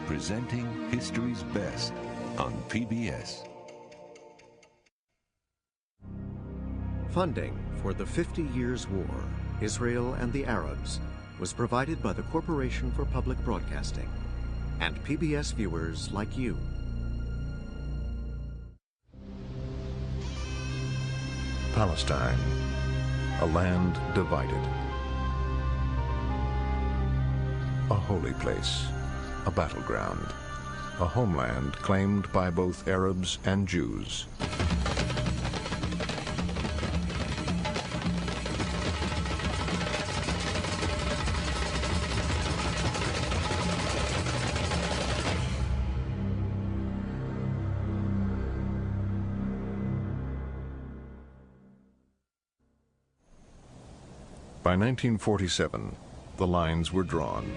presenting history's best on PBS. Funding for the 50 Years' War, Israel and the Arabs, was provided by the Corporation for Public Broadcasting and PBS viewers like you. Palestine, a land divided. A holy place, a battleground, a homeland claimed by both Arabs and Jews. By 1947, the lines were drawn.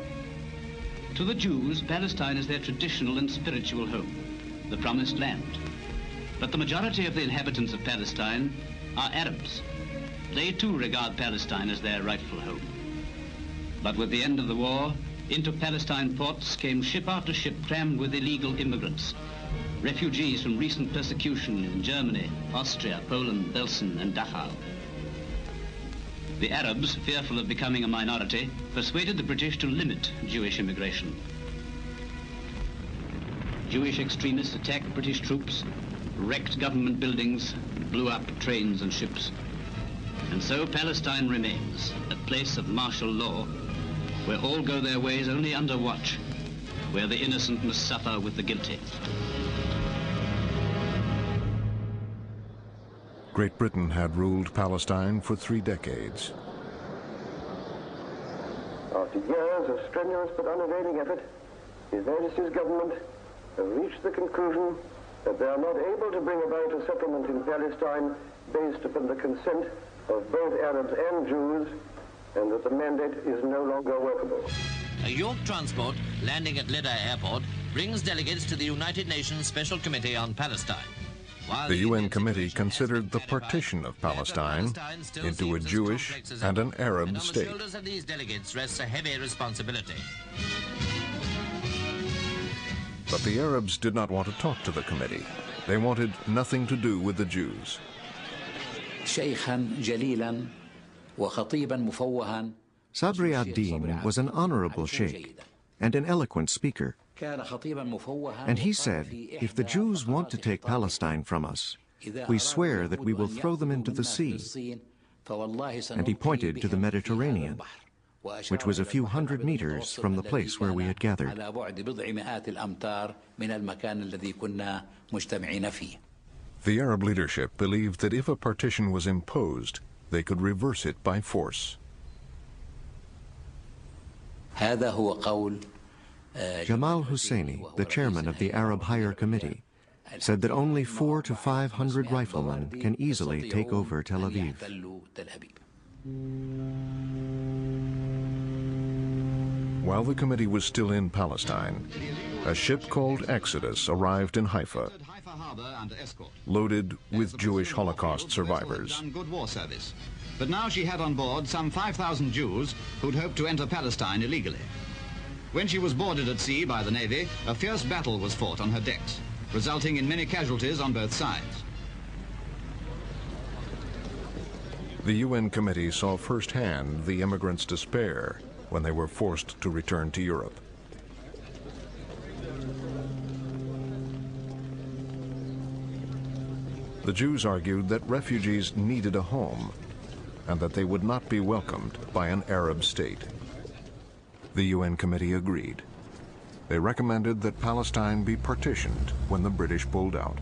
To the Jews, Palestine is their traditional and spiritual home, the promised land. But the majority of the inhabitants of Palestine are Arabs. They too regard Palestine as their rightful home. But with the end of the war, into Palestine ports came ship after ship crammed with illegal immigrants, refugees from recent persecution in Germany, Austria, Poland, Belsen, and Dachau. The Arabs, fearful of becoming a minority, persuaded the British to limit Jewish immigration. Jewish extremists attacked British troops, wrecked government buildings, blew up trains and ships. And so Palestine remains, a place of martial law, where all go their ways only under watch, where the innocent must suffer with the guilty. Great Britain had ruled Palestine for 3 decades. After years of strenuous but unavailing effort, His Majesty's government have reached the conclusion that they are not able to bring about a settlement in Palestine based upon the consent of both Arabs and Jews, and that the mandate is no longer workable. A York transport landing at Leda Airport brings delegates to the United Nations Special Committee on Palestine. The UN committee considered the partition of Palestine into a Jewish and an Arab state. On the shoulders of these delegates rests a heavy responsibility. But the Arabs did not want to talk to the committee. They wanted nothing to do with the Jews. Sabri ad-Din was an honorable sheikh and an eloquent speaker. And he said, if the Jews want to take Palestine from us, we swear that we will throw them into the sea. And he pointed to the Mediterranean, which was a few hundred meters from the place where we had gathered. The Arab leadership believed that if a partition was imposed, they could reverse it by force. Jamal Husseini, the chairman of the Arab Higher Committee, said that only 400 to 500 riflemen can easily take over Tel Aviv. While the committee was still in Palestine, a ship called Exodus arrived in Haifa, loaded with Jewish Holocaust survivors. But now she had on board some 5,000 Jews who'd hoped to enter Palestine illegally. When she was boarded at sea by the Navy, a fierce battle was fought on her decks, resulting in many casualties on both sides. The UN committee saw firsthand the immigrants' despair when they were forced to return to Europe. The Jews argued that refugees needed a home and that they would not be welcomed by an Arab state. The UN committee agreed. They recommended that Palestine be partitioned when the British pulled out.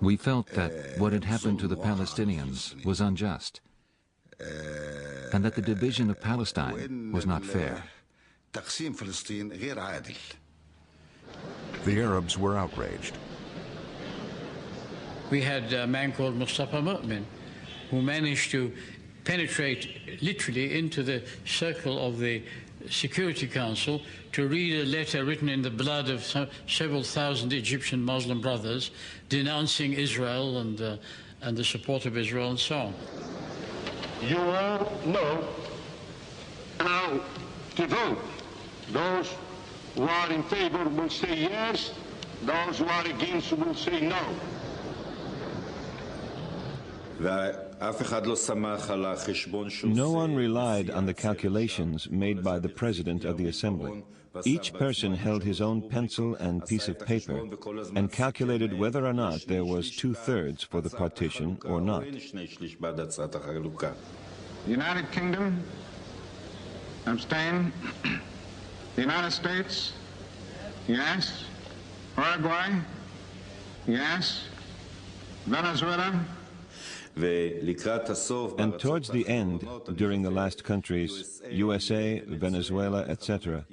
We felt that what had happened to the Palestinians was unjust, and that the division of Palestine was not fair. The Arabs were outraged. We had a man called Mustafa Mu'min who managed to penetrate literally into the circle of the Security Council to read a letter written in the blood of several thousand Egyptian Muslim brothers denouncing Israel and the support of Israel and so on. You all know Now, to vote. Those who are in favor will say yes. Those who are against will say no. No one relied on the calculations made by the President of the Assembly. Each person held his own pencil and piece of paper and calculated whether or not there was 2/3 for the partition or not. The United Kingdom, abstain. The United States, yes. Uruguay, yes. Venezuela. And towards the end, during the last countries, USA, Venezuela, etc.,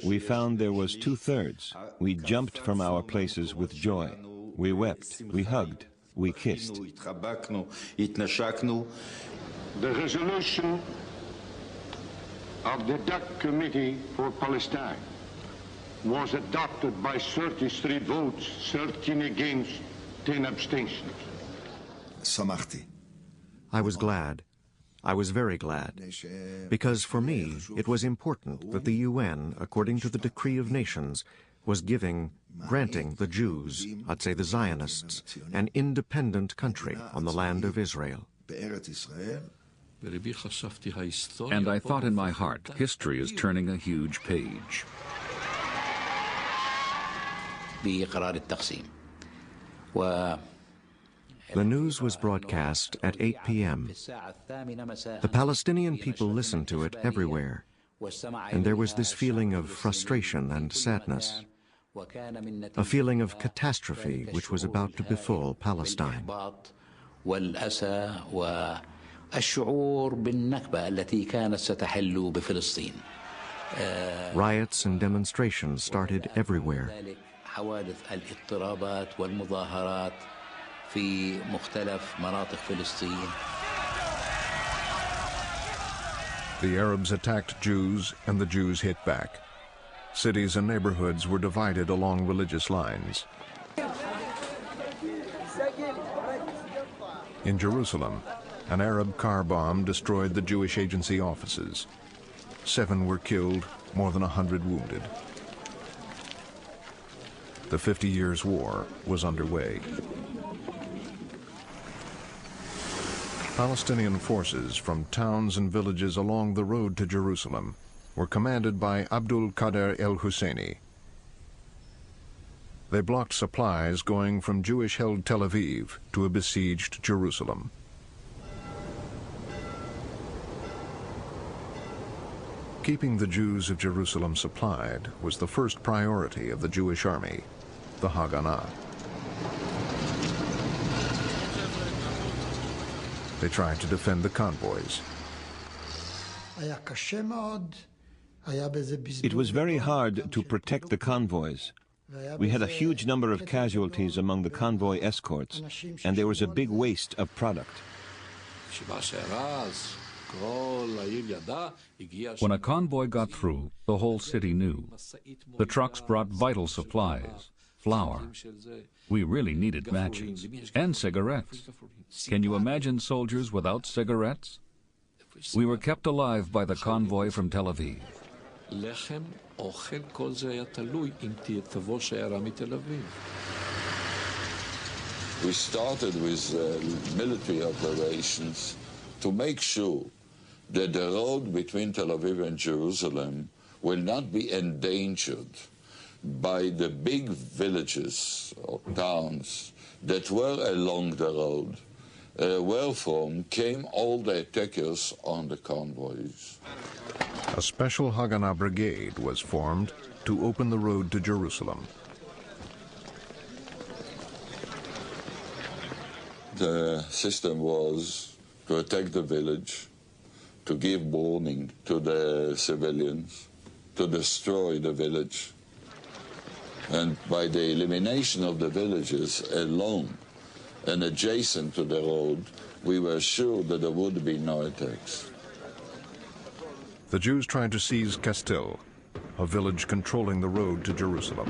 we found there was 2/3. We jumped from our places with joy. We wept, we hugged, we kissed. The resolution of the DAC Committee for Palestine was adopted by 33 votes, 13 against, 10 abstentions. I was glad. I was very glad. Because for me, it was important that the UN, according to the Decree of Nations, was granting the Jews, I'd say the Zionists, an independent country on the land of Israel. And I thought in my heart, history is turning a huge page. The news was broadcast at 8 p.m. The Palestinian people listened to it everywhere, and there was this feeling of frustration and sadness, a feeling of catastrophe which was about to befall Palestine. Riots and demonstrations started everywhere. في مختلف مناطق فلسطين. The Arabs attacked Jews and the Jews hit back. Cities and neighborhoods were divided along religious lines. In Jerusalem, an Arab car bomb destroyed the Jewish agency offices. 7 were killed, more than 100 wounded. The 50 Years' War was underway. Palestinian forces from towns and villages along the road to Jerusalem were commanded by Abdul Qadir el-Husseini. They blocked supplies going from Jewish-held Tel Aviv to a besieged Jerusalem. Keeping the Jews of Jerusalem supplied was the first priority of the Jewish army, the Haganah. They tried to defend the convoys. It was very hard to protect the convoys. We had a huge number of casualties among the convoy escorts, and there was a big waste of product. When a convoy got through, the whole city knew. The trucks brought vital supplies, flour. We really needed matches and cigarettes. Can you imagine soldiers without cigarettes? We were kept alive by the convoy from Tel Aviv. We started with military operations to make sure that the road between Tel Aviv and Jerusalem will not be endangered by the big villages or towns that were along the road, wherefrom came all the attackers on the convoys. A special Haganah brigade was formed to open the road to Jerusalem. The system was to attack the village, to give warning to the civilians, to destroy the village. And by the elimination of the villages alone and adjacent to the road, we were sure that there would be no attacks. The Jews tried to seize Kastel, a village controlling the road to Jerusalem.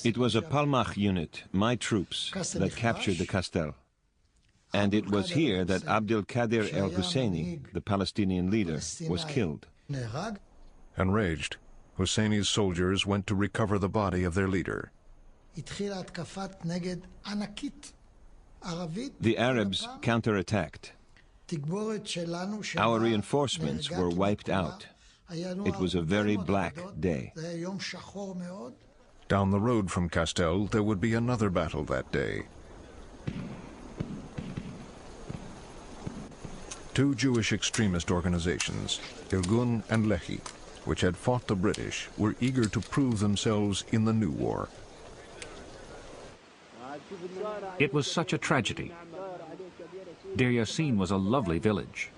It was a Palmach unit, my troops, that captured the Kastel. And it was here that Abdel Qadir el-Husseini, the Palestinian leader, was killed. Enraged, Husseini's soldiers went to recover the body of their leader. The Arabs counterattacked. Our reinforcements were wiped out. It was a very black day. Down the road from Castel, there would be another battle that day. Two Jewish extremist organizations, Irgun and Lehi, which had fought the British, were eager to prove themselves in the new war. It was such a tragedy. Deir Yassin was a lovely village.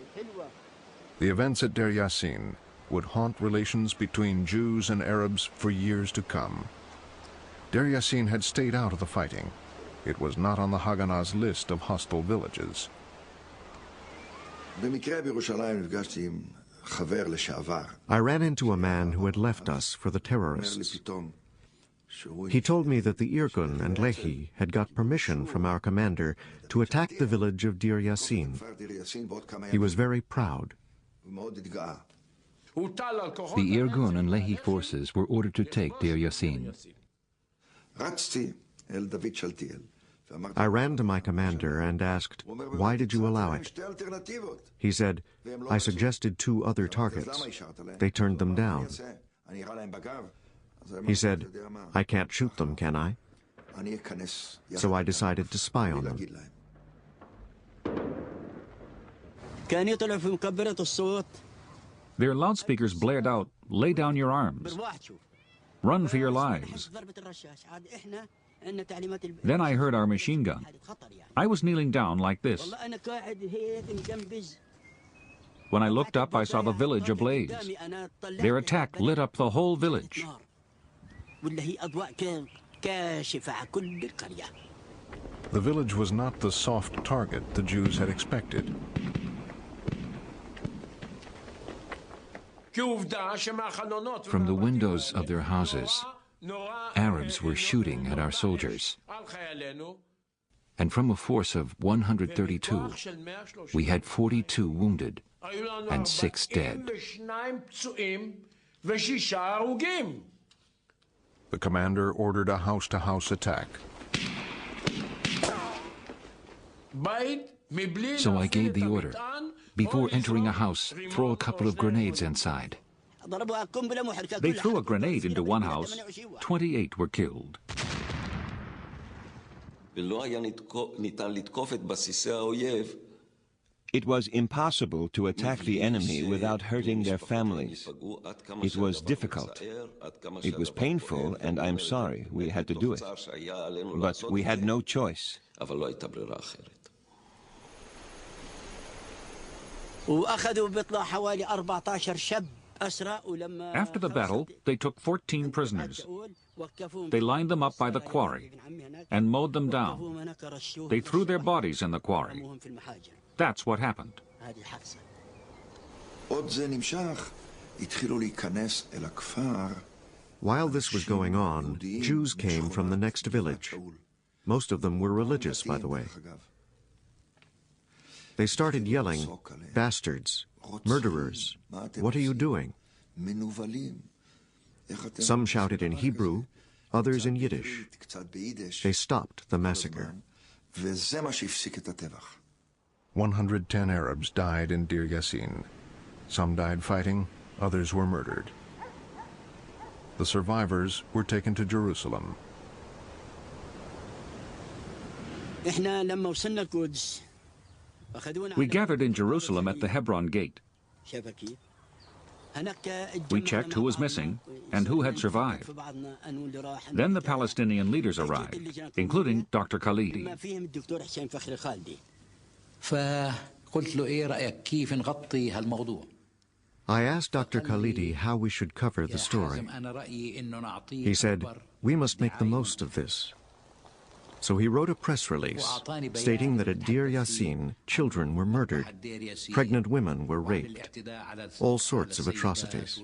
The events at Deir Yassin would haunt relations between Jews and Arabs for years to come. Deir Yassin had stayed out of the fighting. It was not on the Haganah's list of hostile villages. I ran into a man who had left us for the terrorists. He told me that the Irgun and Lehi had got permission from our commander to attack the village of Deir Yassin. He was very proud. The Irgun and Lehi forces were ordered to take Deir Yassin. I ran to my commander and asked, "Why did you allow it?" He said, "I suggested 2 other targets. They turned them down." He said, "I can't shoot them, can I?" So I decided to spy on them. Their loudspeakers blared out, "Lay down your arms. Run for your lives." Then I heard our machine gun. I was kneeling down like this. When I looked up, I saw the village ablaze. Their attack lit up the whole village. The village was not the soft target the Jews had expected. From the windows of their houses, Arabs were shooting at our soldiers. And from a force of 132, we had 42 wounded and 6 dead. The commander ordered a house-to-house attack. So I gave the order, before entering a house, throw a couple of grenades inside. They threw a grenade into one house. 28 were killed. It was impossible to attack the enemy without hurting their families. It was difficult. It was painful, and I'm sorry we had to do it. But we had no choice. After the battle, they took 14 prisoners. They lined them up by the quarry and mowed them down. They threw their bodies in the quarry. That's what happened. While this was going on, Jews came from the next village. Most of them were religious, by the way. They started yelling, "Bastards! Murderers! What are you doing?" Some shouted in Hebrew, others in Yiddish. They stopped the massacre. 110 Arabs died in Deir Yassin. Some died fighting, others were murdered. The survivors were taken to Jerusalem. We gathered in Jerusalem at the Hebron gate. We checked who was missing and who had survived. Then the Palestinian leaders arrived, including Dr. Khalidi. I asked Dr. Khalidi how we should cover the story. He said, "We must make the most of this." So he wrote a press release stating that at Deir Yassin, children were murdered, pregnant women were raped, all sorts of atrocities.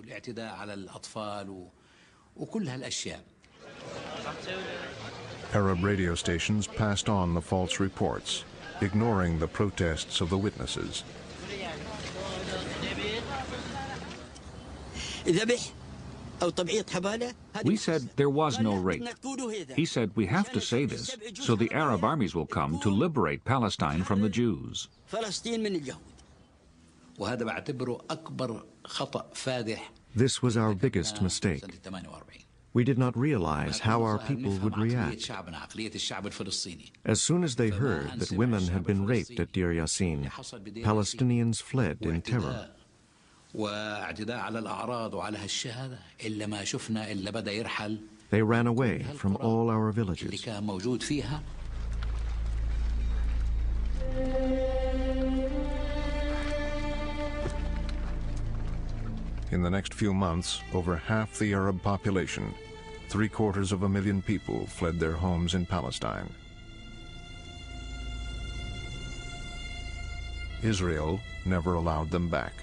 Arab radio stations passed on the false reports. ignoring the protests of the witnesses. We said there was no rape. He said we have to say this so the Arab armies will come to liberate Palestine from the Jews. This was our biggest mistake. We did not realize how our people would react. As soon as they heard that women had been raped at Deir Yassin, Palestinians fled in terror. They ran away from all our villages. In the next few months, over half the Arab population, 750,000 people, fled their homes in Palestine. Israel never allowed them back.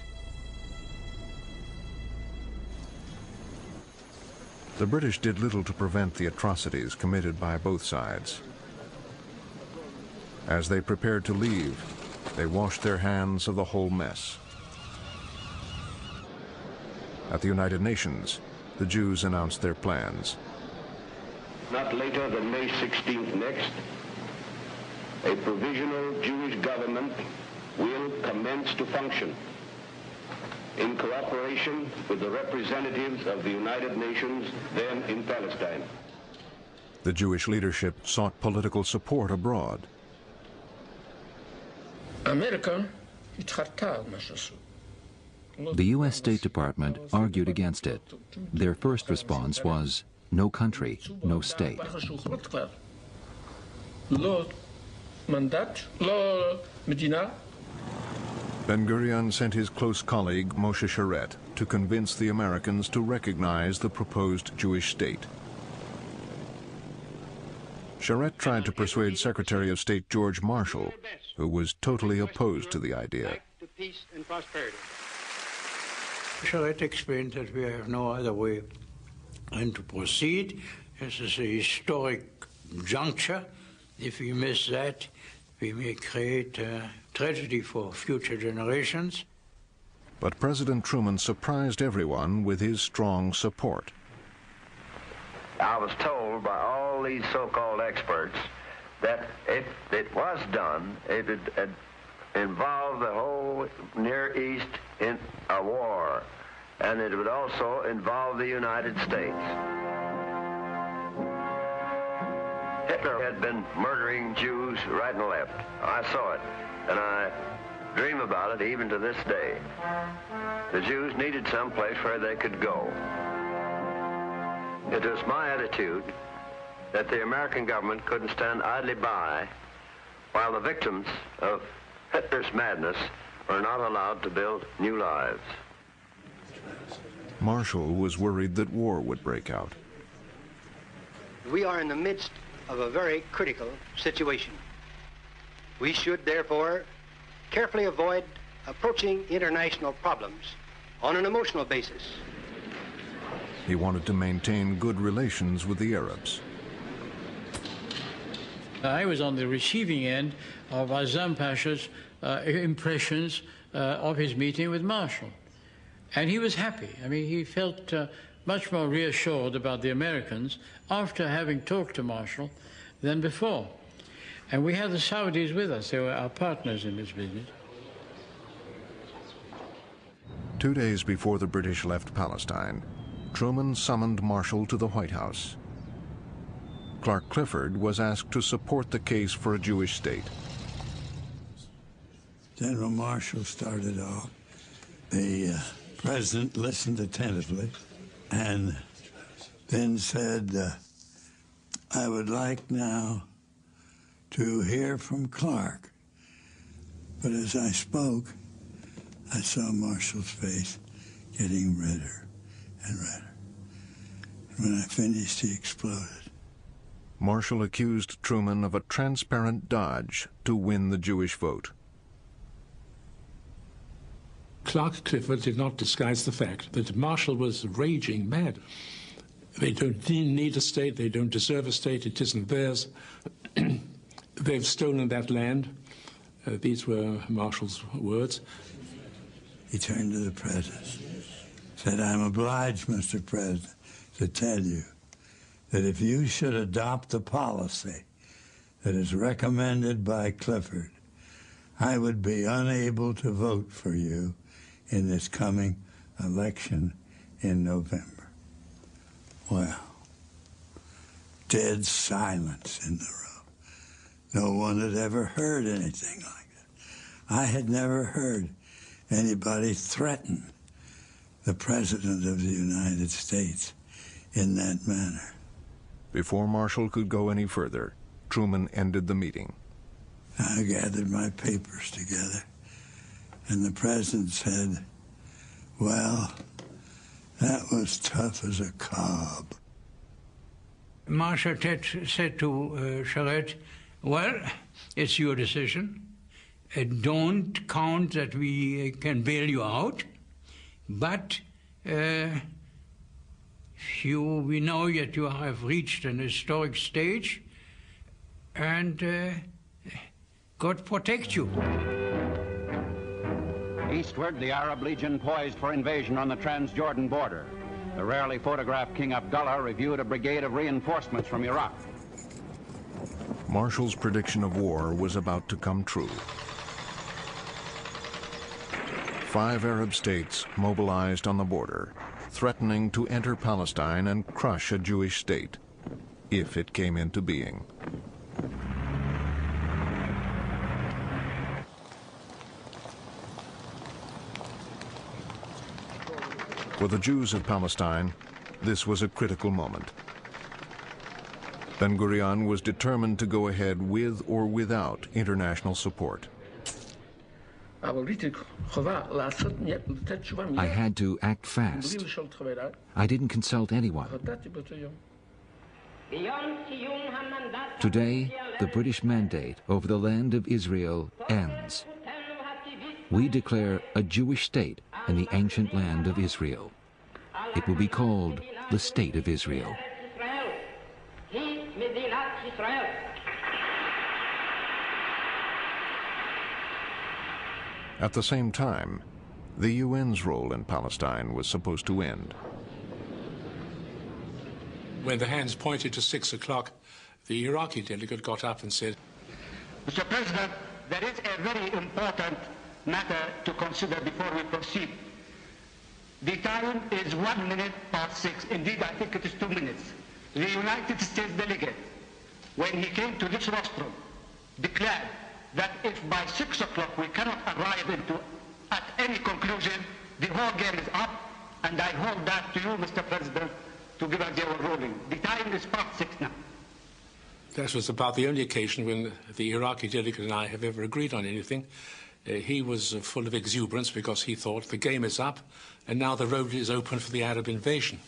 The British did little to prevent the atrocities committed by both sides. As they prepared to leave, they washed their hands of the whole mess. At the United Nations, the Jews announced their plans. Not later than May 16th next, a provisional Jewish government will commence to function in cooperation with the representatives of the United Nations then in Palestine. The Jewish leadership sought political support abroad. The U.S. State Department argued against it. Their first response was, no country, no state. Ben-Gurion sent his close colleague Moshe Sharett to convince the Americans to recognize the proposed Jewish state. Sharett tried to persuade Secretary of State George Marshall, who was totally opposed to the idea. Sharett explained that we have no other way than to proceed. This is a historic juncture. If we miss that, we may create a tragedy for future generations. But President Truman surprised everyone with his strong support. I was told by all these so-called experts that if it was done, it would involve the whole Near East in a war, and it would also involve the United States. Hitler had been murdering Jews right and left. I saw it, and I dream about it even to this day. The Jews needed some place where they could go. It was my attitude that the American government couldn't stand idly by while the victims of Hitler's madness were not allowed to build new lives. Marshall was worried that war would break out. We are in the midst of a very critical situation. We should, therefore, carefully avoid approaching international problems on an emotional basis. He wanted to maintain good relations with the Arabs. I was on the receiving end of Azam Pasha's impressions of his meeting with Marshall. And he was happy. I mean, he felt much more reassured about the Americans after having talked to Marshall than before. And we had the Saudis with us. They were our partners in this business. 2 days before the British left Palestine, Truman summoned Marshall to the White House. Clark Clifford was asked to support the case for a Jewish state. General Marshall started off. The president listened attentively and then said, I would like now to hear from Clark. But as I spoke, I saw Marshall's face getting redder and redder. And when I finished, he exploded. Marshall accused Truman of a transparent dodge to win the Jewish vote. Clark Clifford did not disguise the fact that Marshall was raging mad. They don't need a state, they don't deserve a state, it isn't theirs. They've stolen that land. These were Marshall's words. He turned to the President, said, "I'm obliged, Mr. President, to tell you that if you should adopt the policy that is recommended by Clifford, I would be unable to vote for you in this coming election in November." Well, dead silence in the room. No one had ever heard anything like that. I had never heard anybody threaten the President of the United States in that manner. Before Marshall could go any further, Truman ended the meeting. I gathered my papers together, and the President said, "Well, that was tough as a cob." Marshall said to Charette, "Well, it's your decision. Don't count that we can bail you out, but we know that you have reached an historic stage, and God protect you." Eastward, the Arab Legion poised for invasion on the Transjordan border. The rarely photographed King Abdullah reviewed a brigade of reinforcements from Iraq. Marshall's prediction of war was about to come true. 5 Arab states mobilized on the border, threatening to enter Palestine and crush a Jewish state, if it came into being. For the Jews of Palestine, this was a critical moment. Ben-Gurion was determined to go ahead with or without international support. I had to act fast. I didn't consult anyone. Today, the British mandate over the land of Israel ends. We declare a Jewish state in the ancient land of Israel. It will be called the State of Israel. At the same time, the UN's role in Palestine was supposed to end. When the hands pointed to 6 o'clock, the Iraqi delegate got up and said, "Mr. President, there is a very important matter to consider before we proceed. The time is 1 minute past 6. Indeed, I think it is 2 minutes. The United States delegate, when he came to this rostrum, declared that if by 6 o'clock we cannot arrive at any conclusion, the whole game is up, and I hold that to you, Mr. President, to give us your ruling. The time is past 6 now." That was about the only occasion when the Iraqi delegate and I have ever agreed on anything. He was full of exuberance because he thought the game is up and now the road is open for the Arab invasion.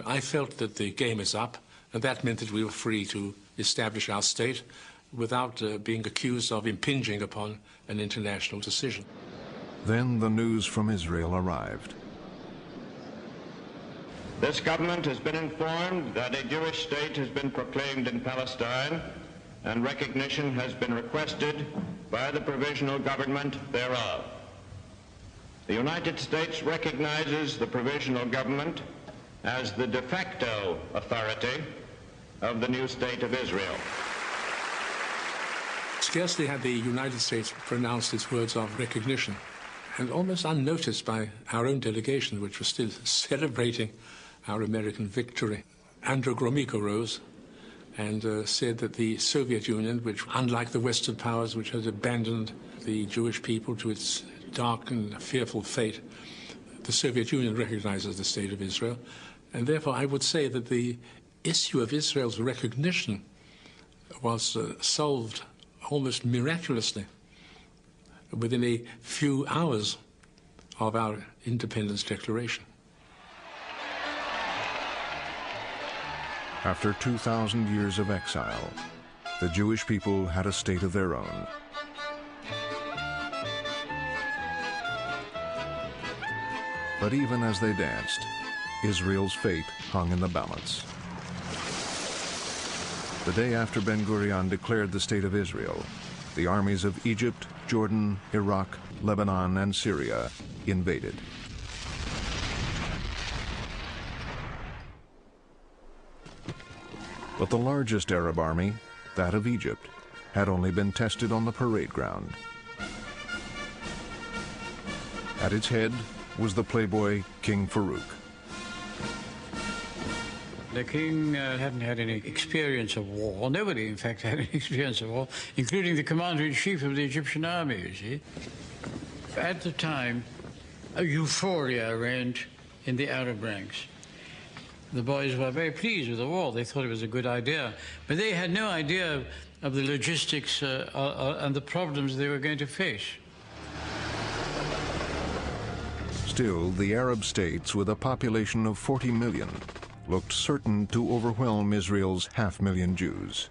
I felt that the game is up, and that meant that we were free to establish our state without being accused of impinging upon an international decision. Then the news from Israel arrived. This government has been informed that a Jewish state has been proclaimed in Palestine, and recognition has been requested by the provisional government thereof. The United States recognizes the provisional government as the de facto authority of the new state of Israel. Scarcely had the United States pronounced its words of recognition, and almost unnoticed by our own delegation, which was still celebrating our American victory, Andrew Gromyko rose and said that the Soviet Union, which, unlike the Western powers which had abandoned the Jewish people to its dark and fearful fate, the Soviet Union recognizes the State of Israel. And therefore I would say that the issue of Israel's recognition was solved almost miraculously within a few hours of our independence declaration. After 2,000 years of exile, the Jewish people had a state of their own. But even as they danced, Israel's fate hung in the balance. The day after Ben-Gurion declared the State of Israel, the armies of Egypt, Jordan, Iraq, Lebanon, and Syria invaded. But the largest Arab army, that of Egypt, had only been tested on the parade ground. At its head was the playboy King Farouk. The king hadn't had any experience of war. Nobody, in fact, had any experience of war, including the commander-in-chief of the Egyptian army, you see. At the time, a euphoria reigned in the Arab ranks. The boys were very pleased with the war. They thought it was a good idea. But they had no idea of the logistics and the problems they were going to face. Still, the Arab states, with a population of 40 million, looked certain to overwhelm Israel's 500,000 Jews.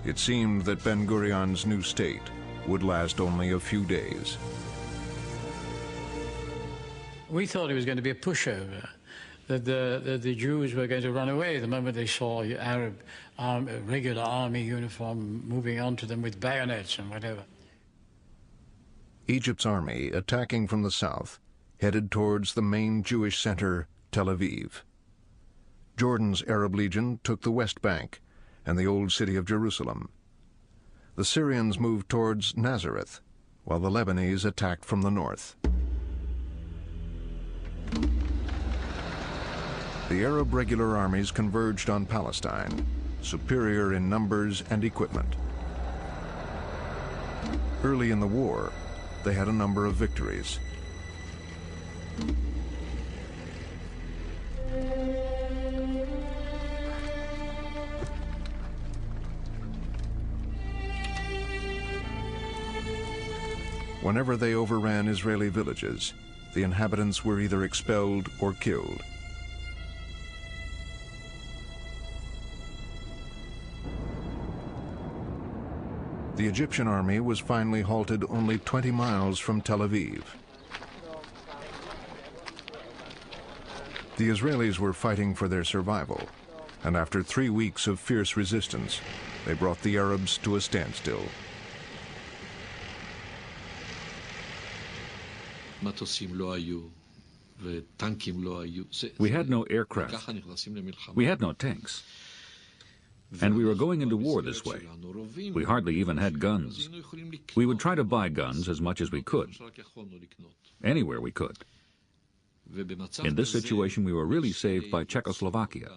It seemed that Ben-Gurion's new state would last only a few days. We thought it was going to be a pushover, that the Jews were going to run away the moment they saw Arab regular army uniform moving onto them with bayonets and whatever. Egypt's army, attacking from the south, headed towards the main Jewish center, Tel Aviv. Jordan's Arab Legion took the West Bank and the old city of Jerusalem. The Syrians moved towards Nazareth, while the Lebanese attacked from the north. The Arab regular armies converged on Palestine, superior in numbers and equipment. Early in the war, they had a number of victories. Whenever they overran Israeli villages, the inhabitants were either expelled or killed. The Egyptian army was finally halted only 20 miles from Tel Aviv. The Israelis were fighting for their survival, and after 3 weeks of fierce resistance, they brought the Arabs to a standstill. We had no aircraft. We had no tanks. And we were going into war this way. We hardly even had guns. We would try to buy guns as much as we could, anywhere we could. In this situation, we were really saved by Czechoslovakia,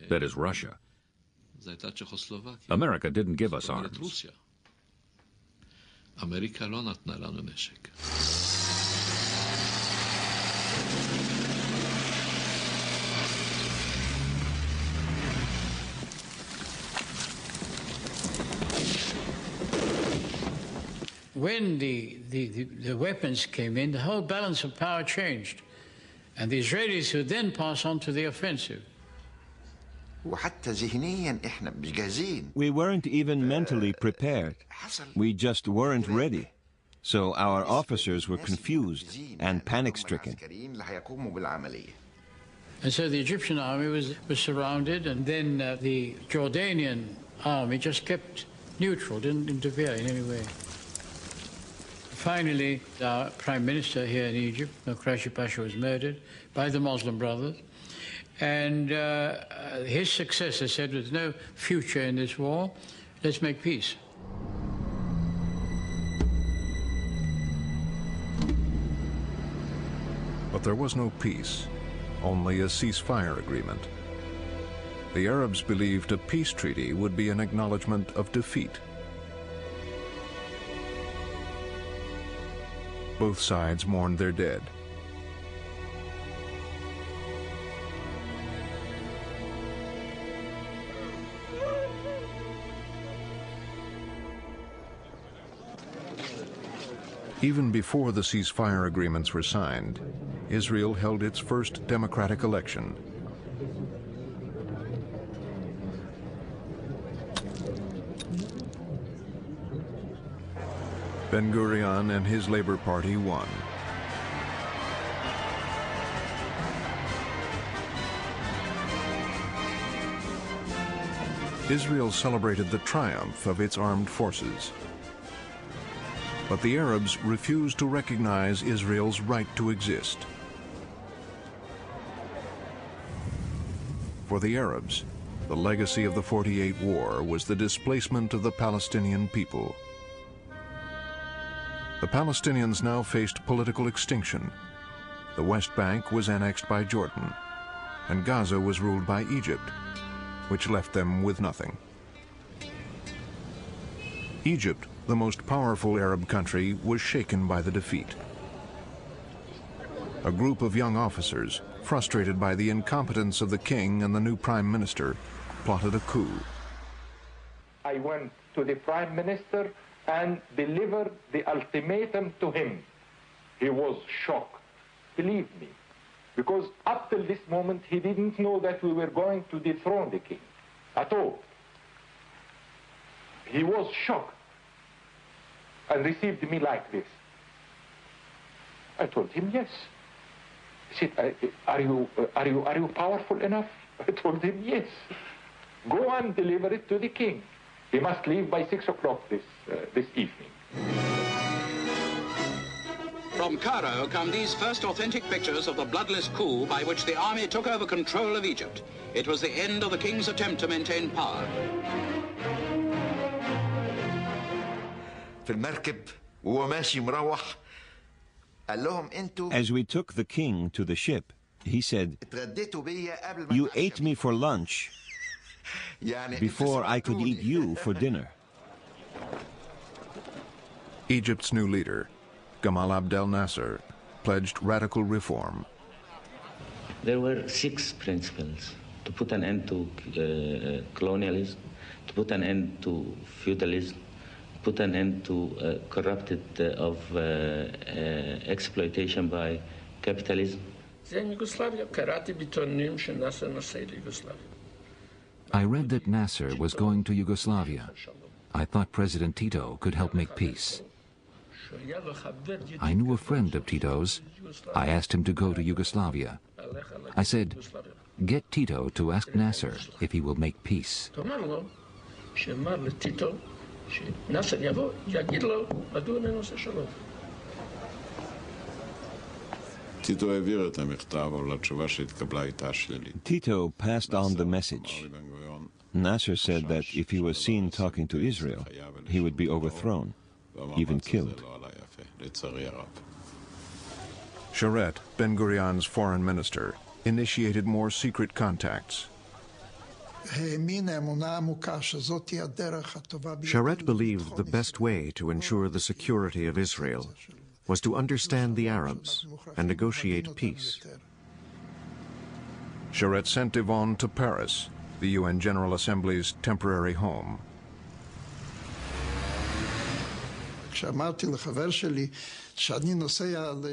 that is Russia. America didn't give us arms. When the weapons came in, the whole balance of power changed. And the Israelis would then pass on to the offensive. We weren't even mentally prepared. We just weren't ready. So our officers were confused and panic-stricken. And so the Egyptian army was surrounded, and then the Jordanian army just kept neutral, didn't interfere in any way. Finally, our prime minister here in Egypt, Mokrashi Pasha, was murdered by the Muslim Brothers. And his successor said, there's no future in this war, let's make peace. But there was no peace, only a ceasefire agreement. The Arabs believed a peace treaty would be an acknowledgement of defeat. Both sides mourned their dead. Even before the ceasefire agreements were signed, Israel held its first democratic election. Ben-Gurion and his Labor Party won. Israel celebrated the triumph of its armed forces. But the Arabs refused to recognize Israel's right to exist. For the Arabs, the legacy of the 48 War was the displacement of the Palestinian people. The Palestinians now faced political extinction. The West Bank was annexed by Jordan, and Gaza was ruled by Egypt, which left them with nothing. Egypt, the most powerful Arab country, was shaken by the defeat. A group of young officers, frustrated by the incompetence of the king and the new prime minister, plotted a coup. I went to the prime minister and delivered the ultimatum to him. He was shocked, believe me, because up till this moment he didn't know that we were going to dethrone the king at all. He was shocked and received me like this. I told him yes. He said, are you powerful enough? I told him yes. Go and deliver it to the king. He must leave by 6 o'clock this evening. From Cairo come these first authentic pictures of the bloodless coup by which the army took over control of Egypt. It was the end of the king's attempt to maintain power. As we took the king to the ship, he said, "You ate me for lunch before I could eat you for dinner." Egypt's new leader, Gamal Abdel Nasser, pledged radical reform. There were 6 principles: to put an end to colonialism, to put an end to feudalism, put an end to corrupted of exploitation by capitalism. I read that Nasser was going to Yugoslavia. I thought President Tito could help make peace. I knew a friend of Tito's. I asked him to go to Yugoslavia. I said, "Get Tito to ask Nasser if he will make peace." Tito passed on the message. Nasser said that if he was seen talking to Israel, he would be overthrown, even killed. Sharet, Ben-Gurion's foreign minister, initiated more secret contacts. Sharet believed the best way to ensure the security of Israel was to understand the Arabs and negotiate peace. Sharet sent Yvonne to Paris, the UN General Assembly's temporary home.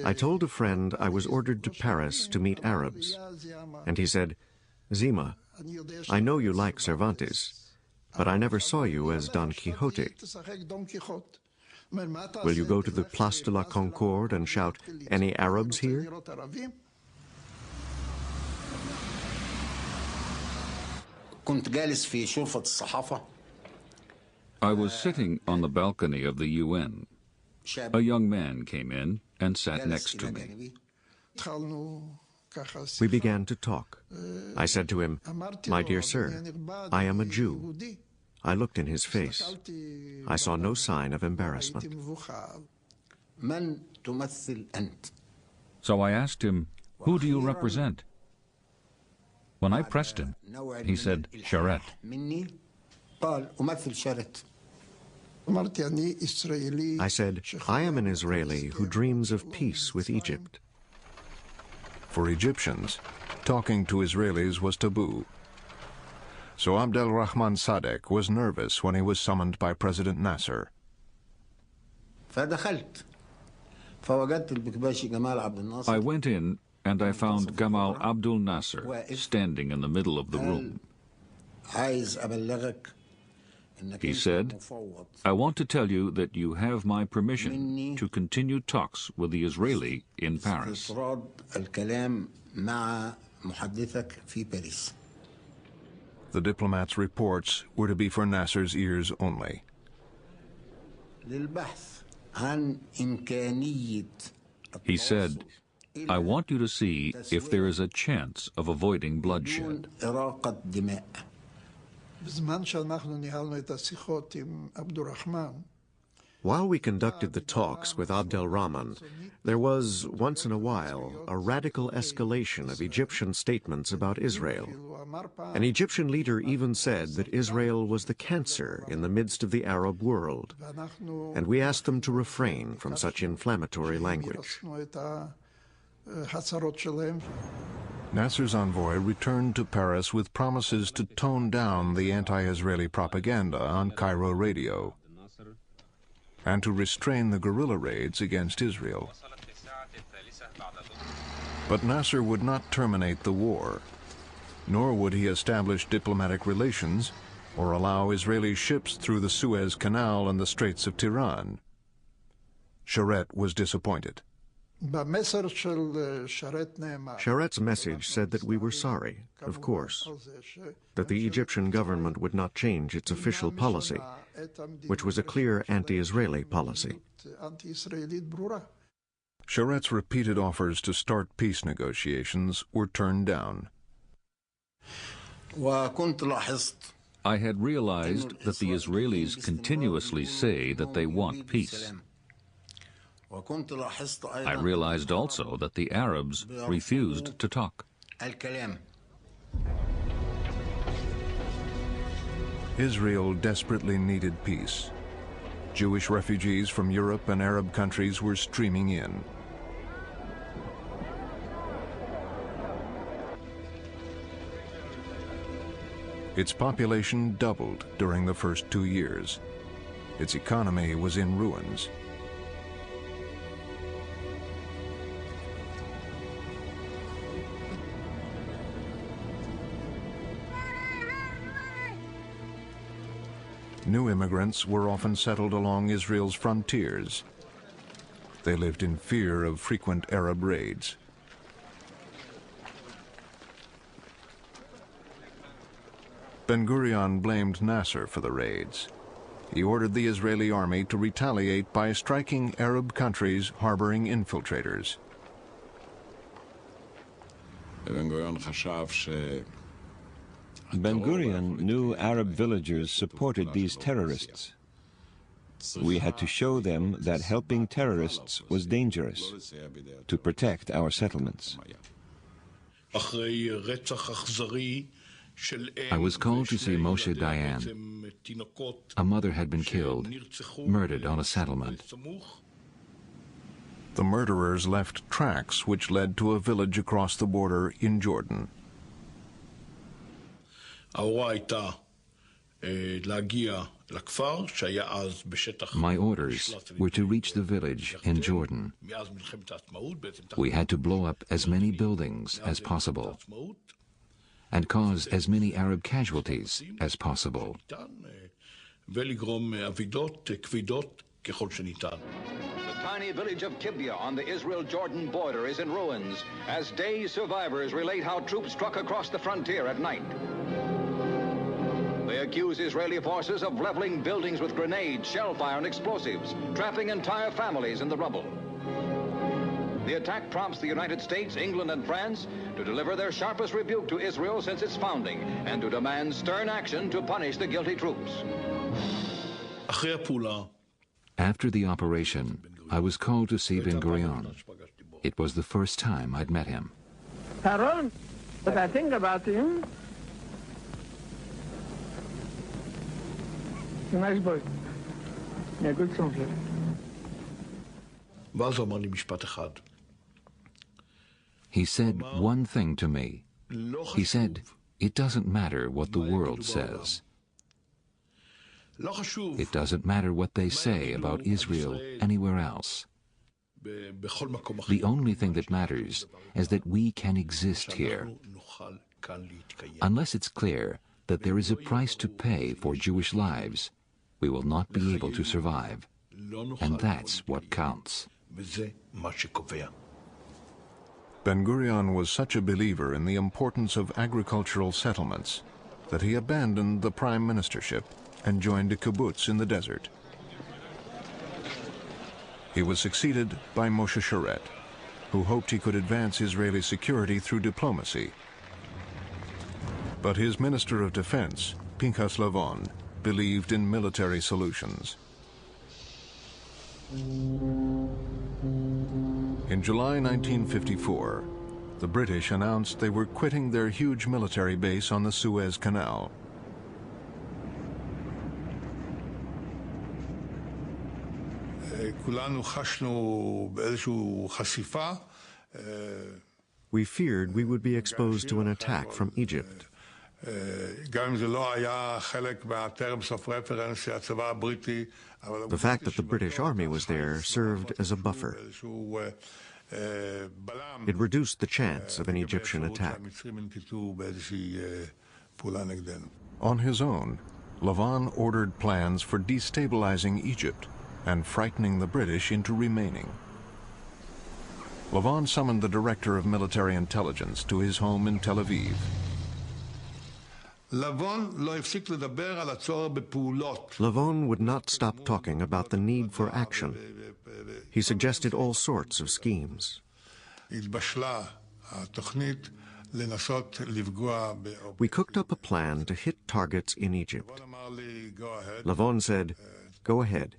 I told a friend I was ordered to Paris to meet Arabs, and he said, "Zima, I know you like Cervantes, but I never saw you as Don Quixote. Will you go to the Place de la Concorde and shout, 'Any Arabs here?'" I was sitting on the balcony of the UN. A young man came in and sat next to me. We began to talk. I said to him, "My dear sir, I am a Jew." I looked in his face. I saw no sign of embarrassment. So I asked him, "Who do you represent?" When I pressed him, he said, "Sharet." I said, "I am an Israeli who dreams of peace with Egypt." For Egyptians, talking to Israelis was taboo. So Abdel Rahman Sadek was nervous when he was summoned by President Nasser. I went in and I found Gamal Abdel Nasser standing in the middle of the room. He said, "I want to tell you that you have my permission to continue talks with the Israeli in Paris." The diplomats' reports were to be for Nasser's ears only. He said, I want you to see if there is a chance of avoiding bloodshed. While we conducted the talks with Abd el-Rahman, there was, once in a while, a radical escalation of Egyptian statements about Israel. An Egyptian leader even said that Israel was the cancer in the midst of the Arab world, and we asked them to refrain from such inflammatory language. Nasser's envoy returned to Paris with promises to tone down the anti-Israeli propaganda on Cairo radio and to restrain the guerrilla raids against Israel. But Nasser would not terminate the war, nor would he establish diplomatic relations or allow Israeli ships through the Suez Canal and the Straits of Tiran. Sharet was disappointed. Sharet's message said that we were sorry, of course, that the Egyptian government would not change its official policy, which was a clear anti-Israeli policy. Sharet's repeated offers to start peace negotiations were turned down. I had realized that the Israelis continuously say that they want peace. I realized also that the Arabs refused to talk. Israel desperately needed peace. Jewish refugees from Europe and Arab countries were streaming in. Its population doubled during the first 2 years. Its economy was in ruins. New immigrants were often settled along Israel's frontiers. They lived in fear of frequent Arab raids. Ben-Gurion blamed Nasser for the raids. He ordered the Israeli army to retaliate by striking Arab countries harboring infiltrators. Ben-Gurion knew Arab villagers supported these terrorists. We had to show them that helping terrorists was dangerous, to protect our settlements. I was called to see Moshe Dayan. A mother had been killed, murdered on a settlement. The murderers left tracks which led to a village across the border in Jordan. My orders were to reach the village in Jordan. We had to blow up as many buildings as possible and cause as many Arab casualties as possible. The tiny village of Kibya on the Israel-Jordan border is in ruins as day survivors relate how troops struck across the frontier at night. They accuse Israeli forces of leveling buildings with grenades, shellfire, and explosives, trapping entire families in the rubble. The attack prompts the United States, England, and France to deliver their sharpest rebuke to Israel since its founding and to demand stern action to punish the guilty troops. After the operation, I was called to see Ben-Gurion. It was the first time I'd met him. Harold, what I think about him, a nice boy, a good soldier. He said one thing to me. He said, it doesn't matter what the world says. It doesn't matter what they say about Israel anywhere else. The only thing that matters is that we can exist here. Unless it's clear that there is a price to pay for Jewish lives, we will not be able to survive. And that's what counts. Ben-Gurion was such a believer in the importance of agricultural settlements that he abandoned the prime ministership and joined a kibbutz in the desert. He was succeeded by Moshe Sharett, who hoped he could advance Israeli security through diplomacy. But his Minister of Defense, Pinchas Lavon, believed in military solutions. In July 1954, the British announced they were quitting their huge military base on the Suez Canal. We feared we would be exposed to an attack from Egypt. The fact that the British Army was there served as a buffer. It reduced the chance of an Egyptian attack. On his own, Lavon ordered plans for destabilizing Egypt and frightening the British into remaining. Lavon summoned the director of military intelligence to his home in Tel Aviv. Lavon would not stop talking about the need for action. He suggested all sorts of schemes. We cooked up a plan to hit targets in Egypt. Lavon said, "Go ahead,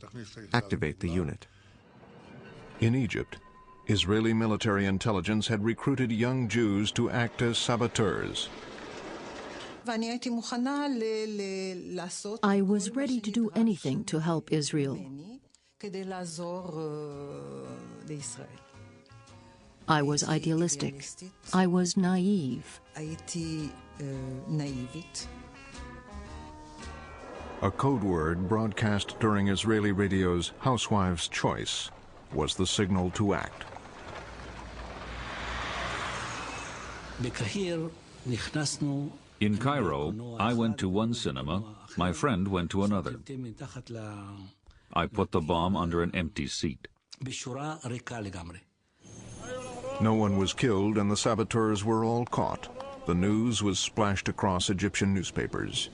activate the unit." In Egypt, Israeli military intelligence had recruited young Jews to act as saboteurs. I was ready to do anything to help Israel. I was idealistic. I was naive. A code word broadcast during Israeli radio's Housewives' Choice was the signal to act. In Cairo, I went to one cinema, my friend went to another. I put the bomb under an empty seat. No one was killed and the saboteurs were all caught. The news was splashed across Egyptian newspapers.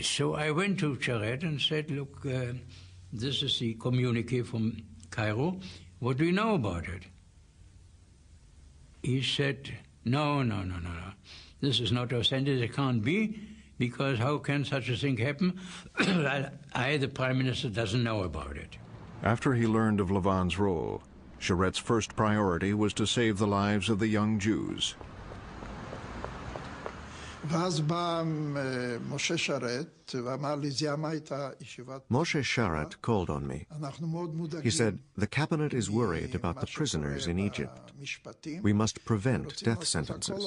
So I went to Sharett and said, look, this is the communique from Cairo. What do you know about it? He said, no. This is not authentic. It can't be, because how can such a thing happen? The Prime Minister, doesn't know about it. After he learned of Lavon's role, Sharett's first priority was to save the lives of the young Jews. Moshe Sharett called on me. He said, "The cabinet is worried about the prisoners in Egypt. We must prevent death sentences."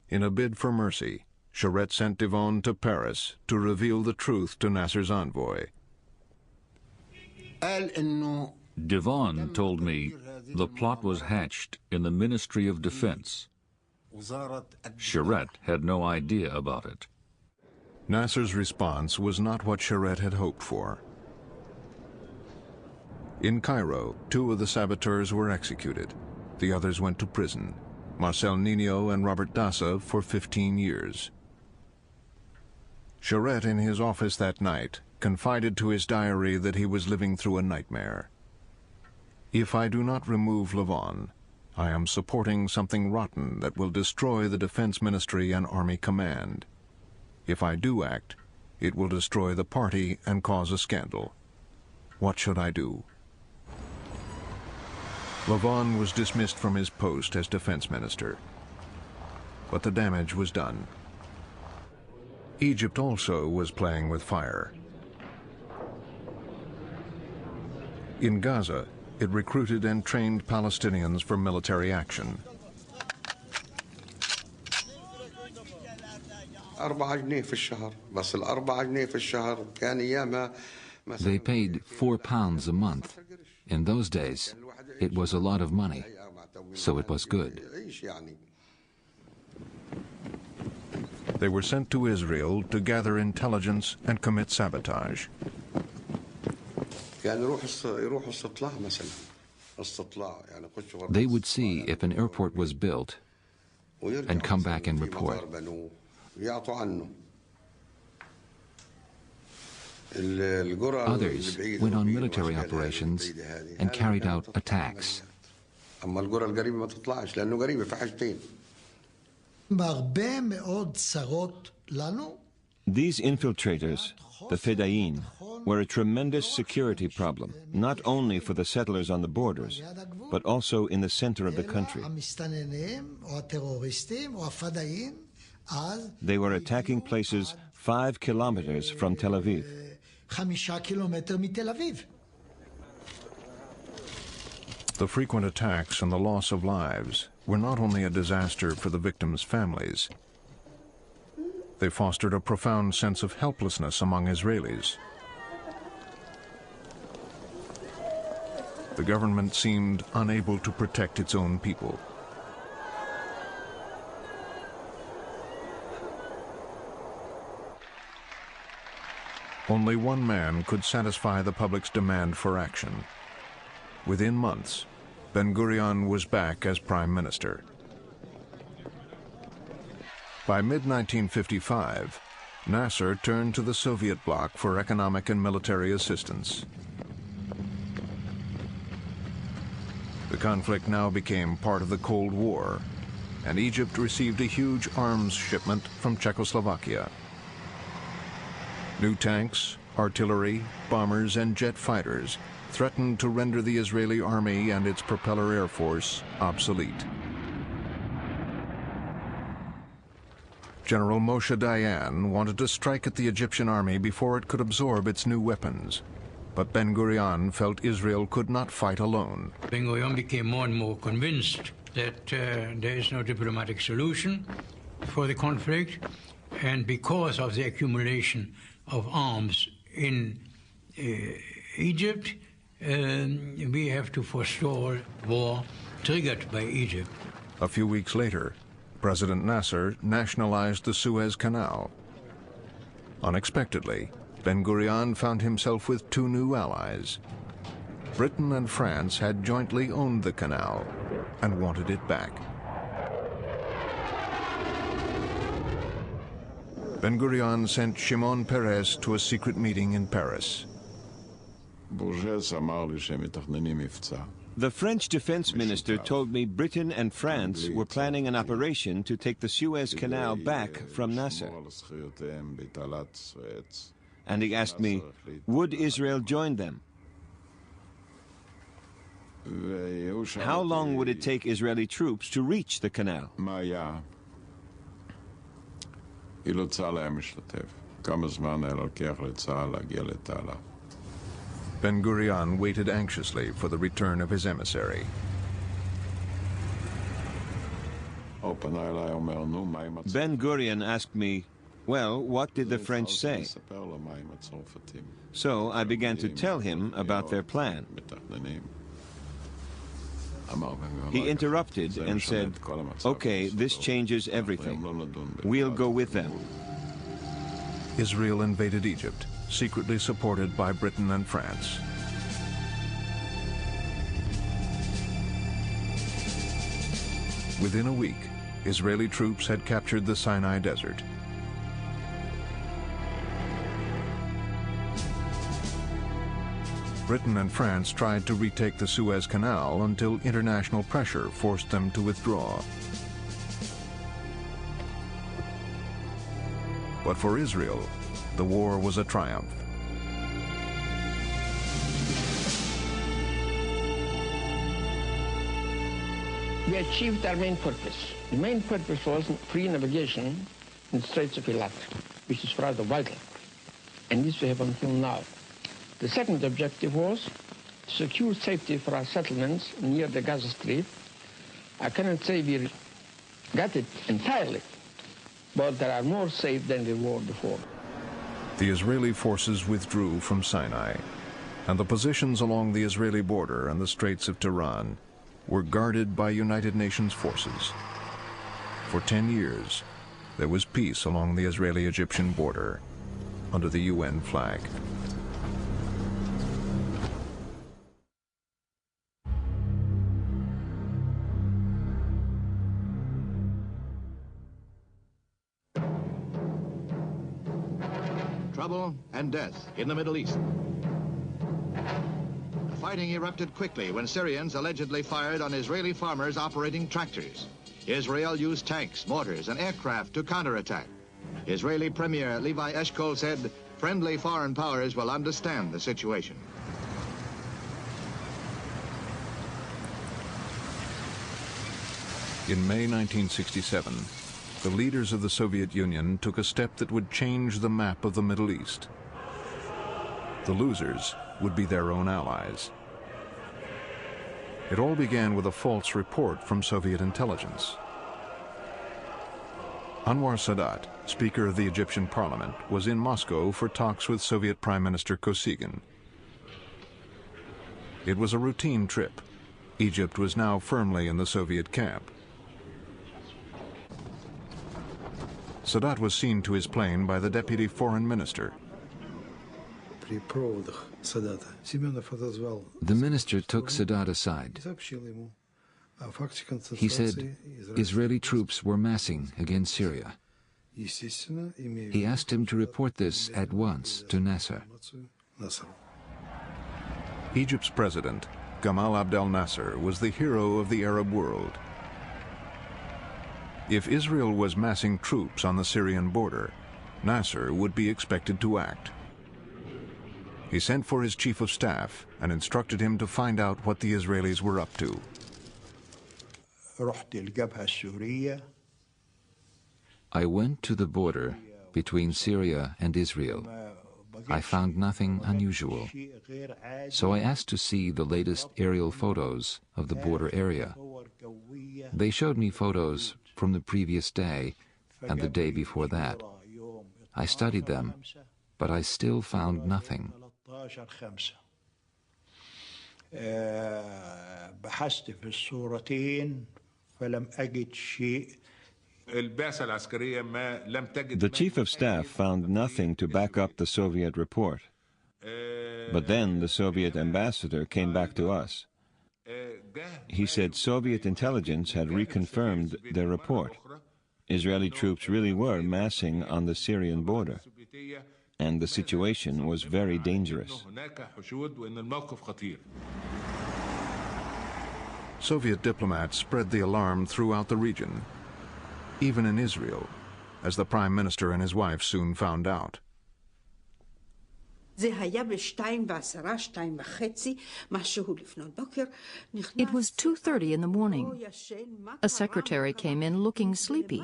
In a bid for mercy, Sharett sent Devon to Paris to reveal the truth to Nasser's envoy. Devon told me the plot was hatched in the Ministry of Defense. Sharett had no idea about it. Nasser's response was not what Sharett had hoped for. In Cairo, 2 of the saboteurs were executed. The others went to prison, Marcel Nino and Robert Dassa for 15 years. Sharett, in his office that night, confided to his diary that he was living through a nightmare. "If I do not remove Lavon, I am supporting something rotten that will destroy the Defense Ministry and Army Command. If I do act, it will destroy the party and cause a scandal. What should I do?" Lavon was dismissed from his post as Defense Minister. But the damage was done. Egypt also was playing with fire. In Gaza, it recruited and trained Palestinians for military action. They paid £4 a month. In those days, it was a lot of money, so it was good. They were sent to Israel to gather intelligence and commit sabotage. They would see if an airport was built, and come back and report. Others went on military operations and carried out attacks. These infiltrators, the Fedayeen, were a tremendous security problem, not only for the settlers on the borders, but also in the center of the country. They were attacking places 5 kilometers from Tel Aviv. The frequent attacks and the loss of lives were not only a disaster for the victims' families, they fostered a profound sense of helplessness among Israelis. The government seemed unable to protect its own people. Only one man could satisfy the public's demand for action. Within months, Ben-Gurion was back as prime minister. By mid-1955, Nasser turned to the Soviet bloc for economic and military assistance. The conflict now became part of the Cold War, and Egypt received a huge arms shipment from Czechoslovakia. New tanks, artillery, bombers, and jet fighters threatened to render the Israeli army and its propeller air force obsolete. General Moshe Dayan wanted to strike at the Egyptian army before it could absorb its new weapons. But Ben-Gurion felt Israel could not fight alone. Ben-Gurion became more and more convinced that there is no diplomatic solution for the conflict, and because of the accumulation of arms in Egypt, we have to forestall war triggered by Egypt. A few weeks later, President Nasser nationalized the Suez Canal. Unexpectedly, Ben-Gurion found himself with 2 new allies. Britain and France had jointly owned the canal and wanted it back. Ben-Gurion sent Shimon Peres to a secret meeting in Paris. The French defense minister told me Britain and France were planning an operation to take the Suez Canal back from Nasser. And he asked me, would Israel join them? How long would it take Israeli troops to reach the canal? Ben-Gurion waited anxiously for the return of his emissary. Ben-Gurion asked me, well, what did the French say? So I began to tell him about their plan. He interrupted and said, okay, this changes everything. We'll go with them. Israel invaded Egypt, secretly supported by Britain and France. Within a week, Israeli troops had captured the Sinai Desert. Britain and France tried to retake the Suez Canal until international pressure forced them to withdraw. But for Israel, the war was a triumph. We achieved our main purpose. The main purpose was free navigation in the Straits of Eilat, which is rather vital, and this we have until now. The second objective was to secure safety for our settlements near the Gaza Strip. I cannot say we got it entirely, but they are more safe than they were before. The Israeli forces withdrew from Sinai, and the positions along the Israeli border and the Straits of Tiran were guarded by United Nations forces. For 10 years, there was peace along the Israeli-Egyptian border under the UN flag. trouble and death in the Middle East. The fighting erupted quickly when Syrians allegedly fired on Israeli farmers operating tractors. Israel used tanks, mortars, and aircraft to counterattack. Israeli Premier Levi Eshkol said, friendly foreign powers will understand the situation. In May 1967, the leaders of the Soviet Union took a step that would change the map of the Middle East. The losers would be their own allies. It all began with a false report from Soviet intelligence. Anwar Sadat, Speaker of the Egyptian Parliament, was in Moscow for talks with Soviet Prime Minister Kosygin. It was a routine trip. Egypt was now firmly in the Soviet camp. Sadat was seen to his plane by the deputy foreign minister. The minister took Sadat aside. He said Israeli troops were massing against Syria. He asked him to report this at once to Nasser. Egypt's president, Gamal Abdel Nasser, was the hero of the Arab world. If Israel was massing troops on the Syrian border, Nasser would be expected to act. He sent for his chief of staff and instructed him to find out what the Israelis were up to. I went to the border between Syria and Israel. I found nothing unusual. So I asked to see the latest aerial photos of the border area. They showed me photos from the previous day and the day before that. I studied them, but I still found nothing. The chief of staff found nothing to back up the Soviet report. But then the Soviet ambassador came back to us. He said Soviet intelligence had reconfirmed their report. Israeli troops really were massing on the Syrian border, and the situation was very dangerous. Soviet diplomats spread the alarm throughout the region, even in Israel, as the prime minister and his wife soon found out. It was 2:30 in the morning. A secretary came in looking sleepy.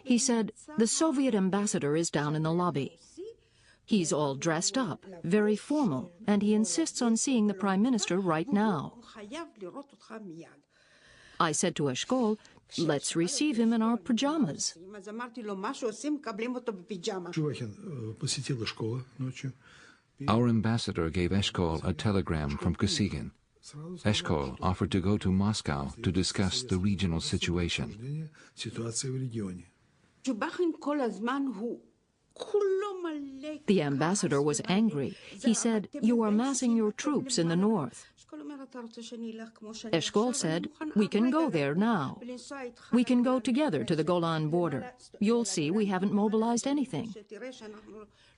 He said, "The Soviet ambassador is down in the lobby. He's all dressed up, very formal, and he insists on seeing the Prime Minister right now." I said to Eshkol, "Let's receive him in our pajamas." Our ambassador gave Eshkol a telegram from Kosygin. Eshkol offered to go to Moscow to discuss the regional situation. The ambassador was angry. He said, "You are massing your troops in the north." Eshkol said, "We can go there now. We can go together to the Golan border. You'll see we haven't mobilized anything."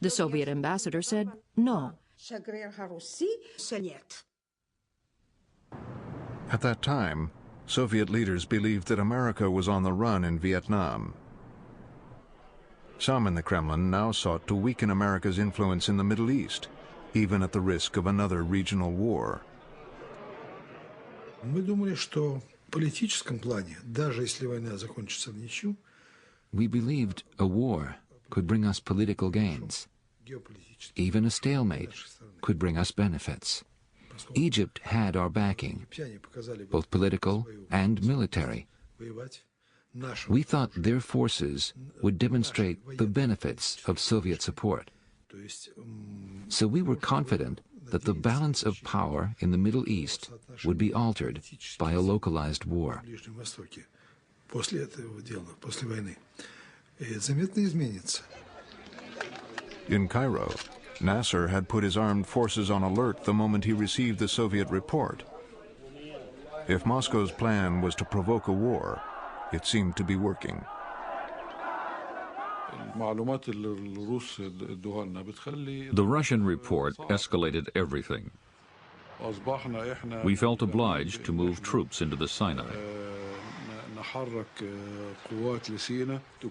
The Soviet ambassador said, "No." At that time, Soviet leaders believed that America was on the run in Vietnam. Some in the Kremlin now sought to weaken America's influence in the Middle East, even at the risk of another regional war. We believed a war could bring us political gains. Even a stalemate could bring us benefits. Egypt had our backing, both political and military. We thought their forces would demonstrate the benefits of Soviet support. So we were confident that the balance of power in the Middle East would be altered by a localized war. In Cairo, Nasser had put his armed forces on alert the moment he received the Soviet report. If Moscow's plan was to provoke a war, it seemed to be working. The Russian report escalated everything. We felt obliged to move troops into the Sinai.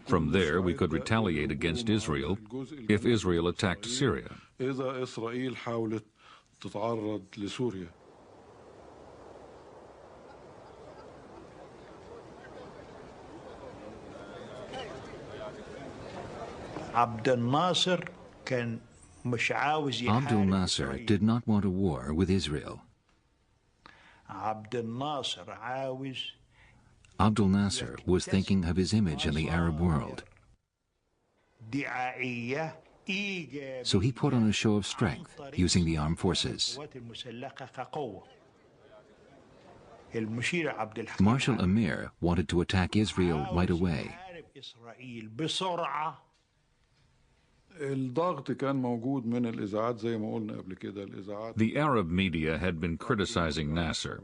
From there, we could retaliate against Israel if Israel attacked Syria. Abdel Nasser did not want a war with Israel. Abdel Nasser was thinking of his image in the Arab world. So he put on a show of strength using the armed forces. Marshal Amir wanted to attack Israel right away. The Arab media had been criticizing Nasser.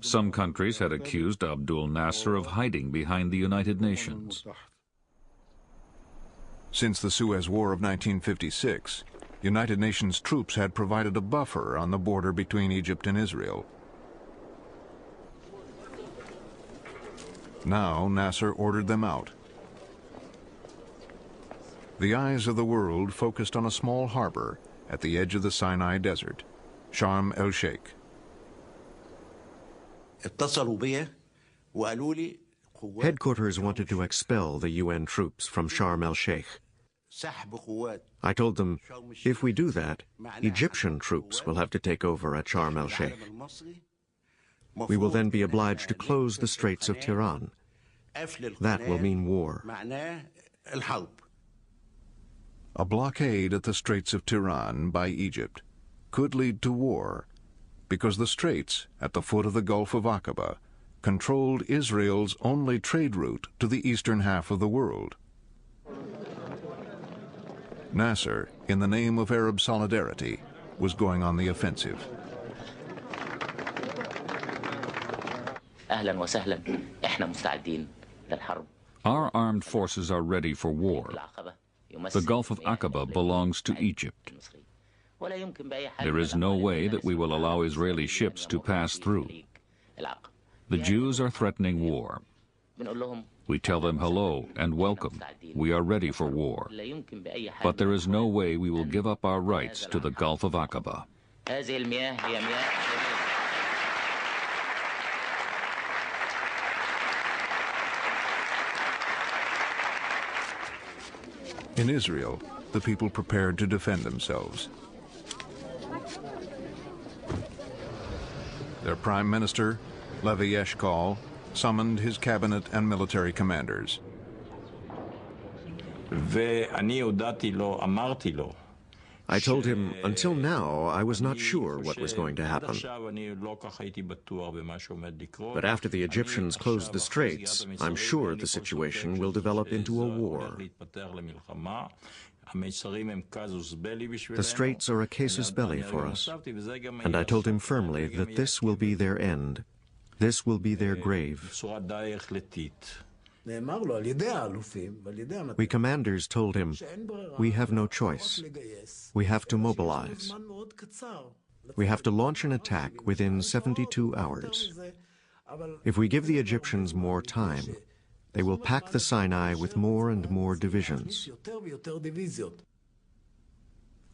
Some countries had accused Abdul Nasser of hiding behind the United Nations. Since the Suez War of 1956, United Nations troops had provided a buffer on the border between Egypt and Israel. Now Nasser ordered them out. The eyes of the world focused on a small harbor at the edge of the Sinai Desert, Sharm el-Sheikh. Headquarters wanted to expel the UN troops from Sharm el-Sheikh. I told them, if we do that, Egyptian troops will have to take over at Sharm el-Sheikh. We will then be obliged to close the Straits of Tiran. That will mean war. A blockade at the Straits of Tiran by Egypt could lead to war because the straits at the foot of the Gulf of Aqaba controlled Israel's only trade route to the eastern half of the world. Nasser, in the name of Arab solidarity, was going on the offensive. Our armed forces are ready for war. The Gulf of Aqaba belongs to Egypt. There is no way that we will allow Israeli ships to pass through. The Jews are threatening war. We tell them hello and welcome. We are ready for war. But there is no way we will give up our rights to the Gulf of Aqaba. In Israel, the people prepared to defend themselves. Their prime minister, Levi Eshkol, summoned his cabinet and military commanders. I told him, until now, I was not sure what was going to happen. But after the Egyptians closed the straits, I'm sure the situation will develop into a war. The straits are a casus belli for us, and I told him firmly that this will be their end. This will be their grave. We commanders told him, we have no choice. We have to mobilize. We have to launch an attack within 72 hours. If we give the Egyptians more time, they will pack the Sinai with more and more divisions.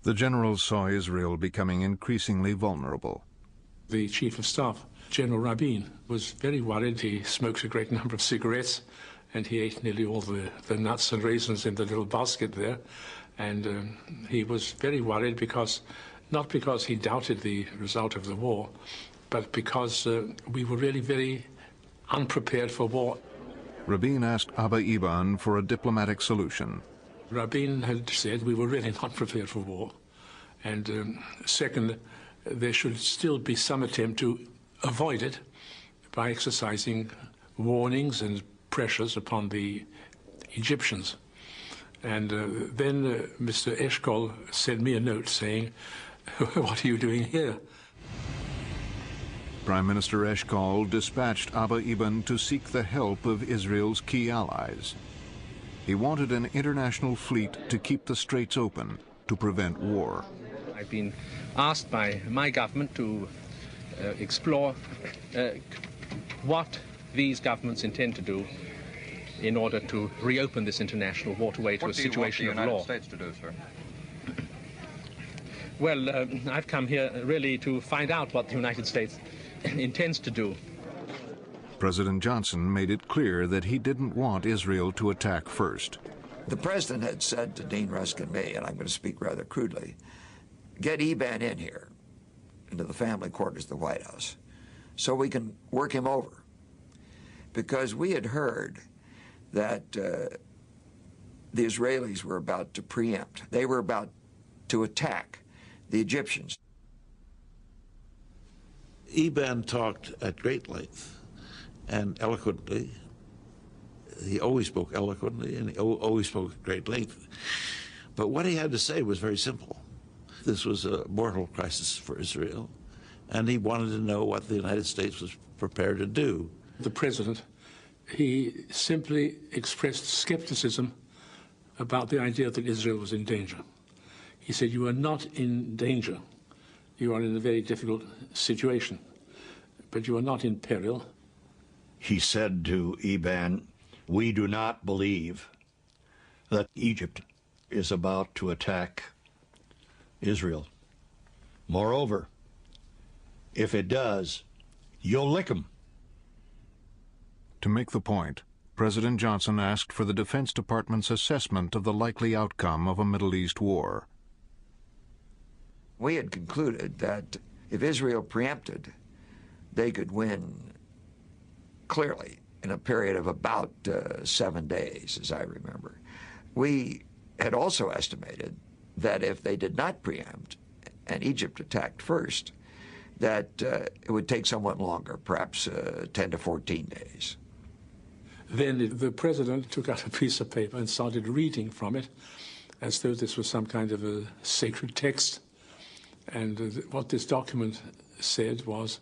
The generals saw Israel becoming increasingly vulnerable. The Chief of Staff, General Rabin, was very worried. He smoked a great number of cigarettes, and he ate nearly all the nuts and raisins in the little basket there. And he was very worried because, not because he doubted the result of the war, but because we were really very unprepared for war. Rabin asked Abba Eban for a diplomatic solution. Rabin had said we were really not prepared for war. And second, there should still be some attempt to avoid it by exercising warnings and pressures upon the Egyptians. And then Mr. Eshkol sent me a note saying, what are you doing here? Prime Minister Eshkol dispatched Abba Eban to seek the help of Israel's key allies. He wanted an international fleet to keep the straits open to prevent war. I've been asked by my government to explore what these governments intend to do in order to reopen this international waterway to a situation of law. What do you want the United States to do, sir? Well, I've come here really to find out what the United States intends to do. President Johnson made it clear that he didn't want Israel to attack first. The president had said to Dean Rusk and me, and I'm going to speak rather crudely, get Eban in here, into the family quarters of the White House, so we can work him over. Because we had heard that the Israelis were about to preempt. They were about to attack the Egyptians. Eban talked at great length and eloquently. He always spoke eloquently and he always spoke at great length. But what he had to say was very simple. This was a mortal crisis for Israel, and he wanted to know what the United States was prepared to do. The president, he simply expressed skepticism about the idea that Israel was in danger. He said, you are not in danger. You are in a very difficult situation, but you are not in peril. He said to Eban, we do not believe that Egypt is about to attack Israel. Moreover, if it does, you'll lick them. To make the point, President Johnson asked for the Defense Department's assessment of the likely outcome of a Middle East war. We had concluded that if Israel preempted, they could win clearly in a period of about 7 days, as I remember. We had also estimated that if they did not preempt and Egypt attacked first, that it would take somewhat longer, perhaps 10 to 14 days. Then the president took out a piece of paper and started reading from it as though this was some kind of a sacred text. And what this document said was,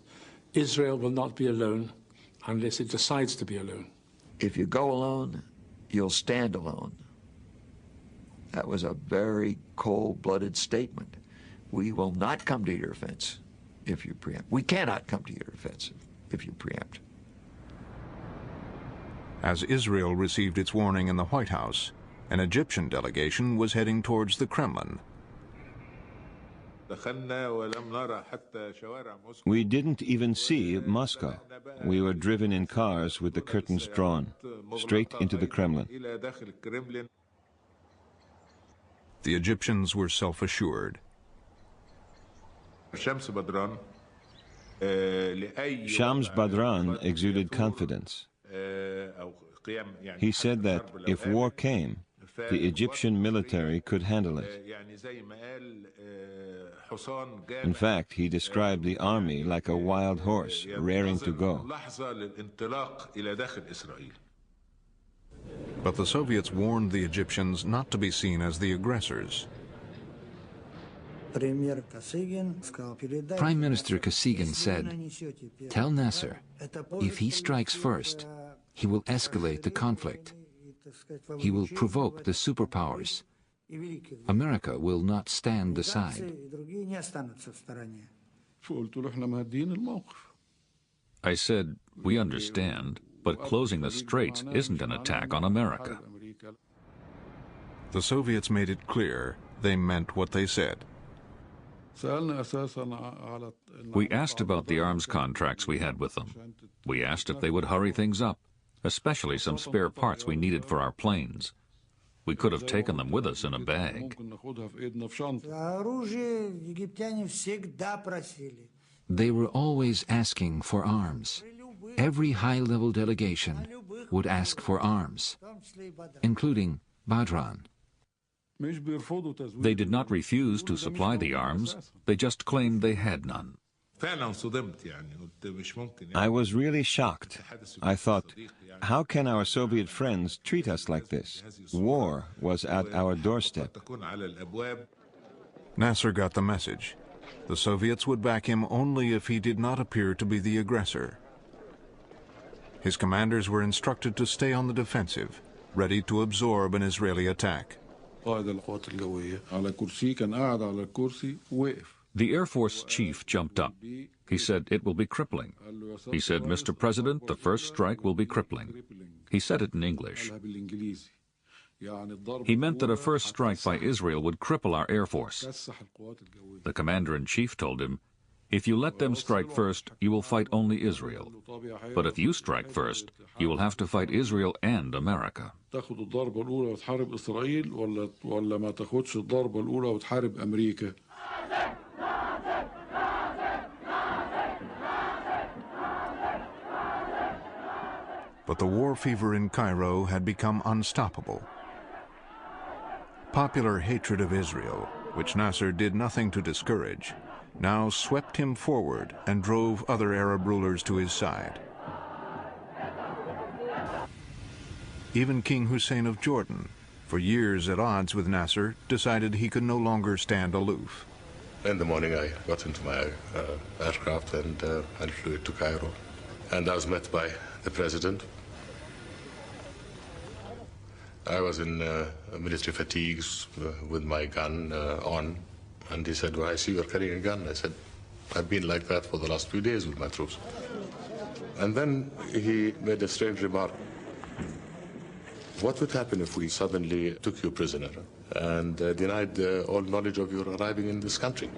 Israel will not be alone unless it decides to be alone. If you go alone, you'll stand alone. That was a very cold-blooded statement. We will not come to your defense if you preempt. We cannot come to your defense if you preempt. As Israel received its warning in the White House, an Egyptian delegation was heading towards the Kremlin. We didn't even see Moscow. We were driven in cars with the curtains drawn, straight into the Kremlin. The Egyptians were self-assured. Shams Badran exuded confidence. He said that if war came, the Egyptian military could handle it. In fact, he described the army like a wild horse raring to go. But the Soviets warned the Egyptians not to be seen as the aggressors. Prime Minister Kosygin said, tell Nasser, if he strikes first, he will escalate the conflict. He will provoke the superpowers. America will not stand aside. I said, we understand, but closing the straits isn't an attack on America. The Soviets made it clear they meant what they said. We asked about the arms contracts we had with them. We asked if they would hurry things up, especially some spare parts we needed for our planes. We could have taken them with us in a bag. They were always asking for arms. Every high-level delegation would ask for arms, including Badran. They did not refuse to supply the arms, they just claimed they had none. I was really shocked. I thought, how can our Soviet friends treat us like this? War was at our doorstep. Nasser got the message. The Soviets would back him only if he did not appear to be the aggressor. His commanders were instructed to stay on the defensive ready to absorb an Israeli attack. The Air Force chief jumped up. He said it will be crippling. He said, Mr. President, the first strike will be crippling. He said it in English. He meant that a first strike by Israel would cripple our Air Force. The commander-in-chief told him, if you let them strike first, you will fight only Israel. But if you strike first, you will have to fight Israel and America. But the war fever in Cairo had become unstoppable. Popular hatred of Israel, which Nasser did nothing to discourage, now swept him forward and drove other Arab rulers to his side. Even King Hussein of Jordan, for years at odds with Nasser, decided he could no longer stand aloof. In the morning I got into my aircraft and flew to Cairo. And I was met by the president. I was in military fatigues with my gun on. And he said, well, I see you're carrying a gun. I said, I've been like that for the last few days with my troops. And then he made a strange remark. What would happen if we suddenly took you prisoner and denied all knowledge of your arriving in this country?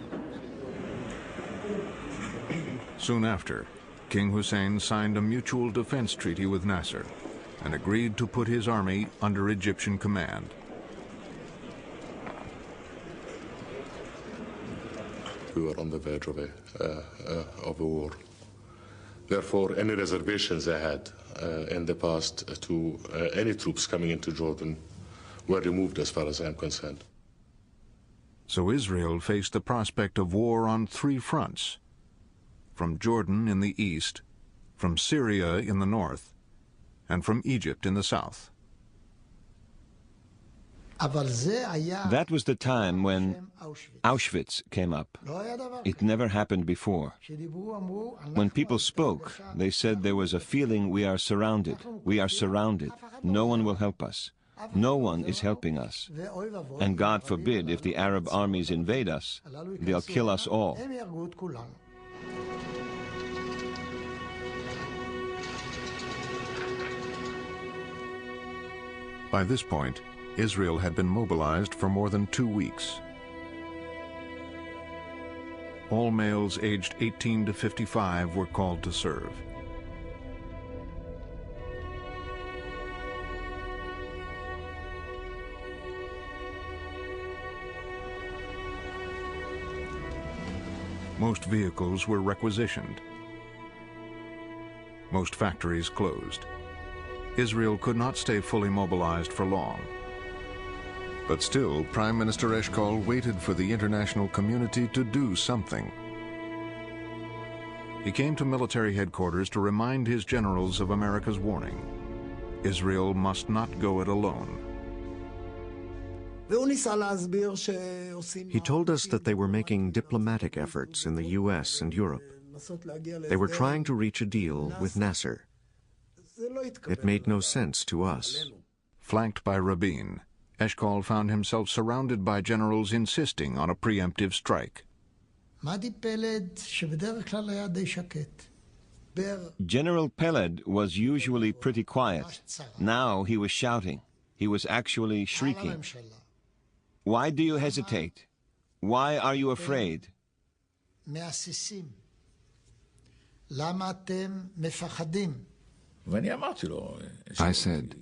Soon after, King Hussein signed a mutual defense treaty with Nasser and agreed to put his army under Egyptian command. We were on the verge of a war. Therefore, any reservations I had in the past to any troops coming into Jordan were removed as far as I'm concerned. So Israel faced the prospect of war on three fronts: from Jordan in the east, from Syria in the north, and from Egypt in the south. That was the time when Auschwitz came up. It never happened before. When people spoke, they said there was a feeling we are surrounded. We are surrounded. No one will help us. No one is helping us. And God forbid, if the Arab armies invade us, they'll kill us all. By this point, Israel had been mobilized for more than 2 weeks. All males aged 18 to 55 were called to serve. Most vehicles were requisitioned. Most factories closed. Israel could not stay fully mobilized for long. But still, Prime Minister Eshkol waited for the international community to do something. He came to military headquarters to remind his generals of America's warning. Israel must not go it alone. He told us that they were making diplomatic efforts in the U.S. and Europe. They were trying to reach a deal with Nasser. It made no sense to us. Flanked by Rabin, Eshkol found himself surrounded by generals insisting on a preemptive strike. General Peled was usually pretty quiet. Now he was shouting. He was actually shrieking. Why do you hesitate? Why are you afraid? I said,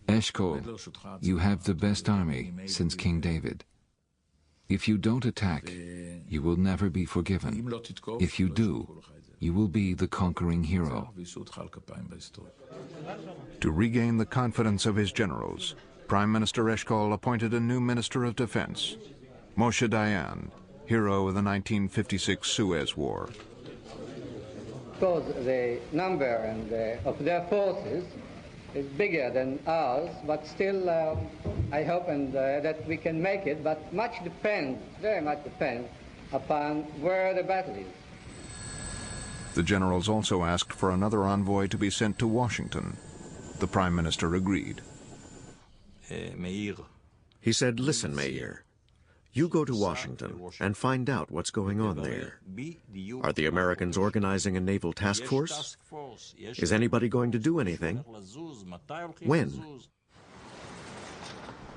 Eshkol, you have the best army since King David. If you don't attack, you will never be forgiven. If you do, you will be the conquering hero. To regain the confidence of his generals, Prime Minister Eshkol appointed a new Minister of Defense, Moshe Dayan, hero of the 1956 Suez War. Because the number of their forces is bigger than ours, but still I hope that we can make it, but much depends, very much depends, upon where the battle is. The generals also asked for another envoy to be sent to Washington. The Prime Minister agreed. He said, "Listen, Meir, you go to Washington and find out what's going on there. Are the Americans organizing a naval task force? Is anybody going to do anything? When?"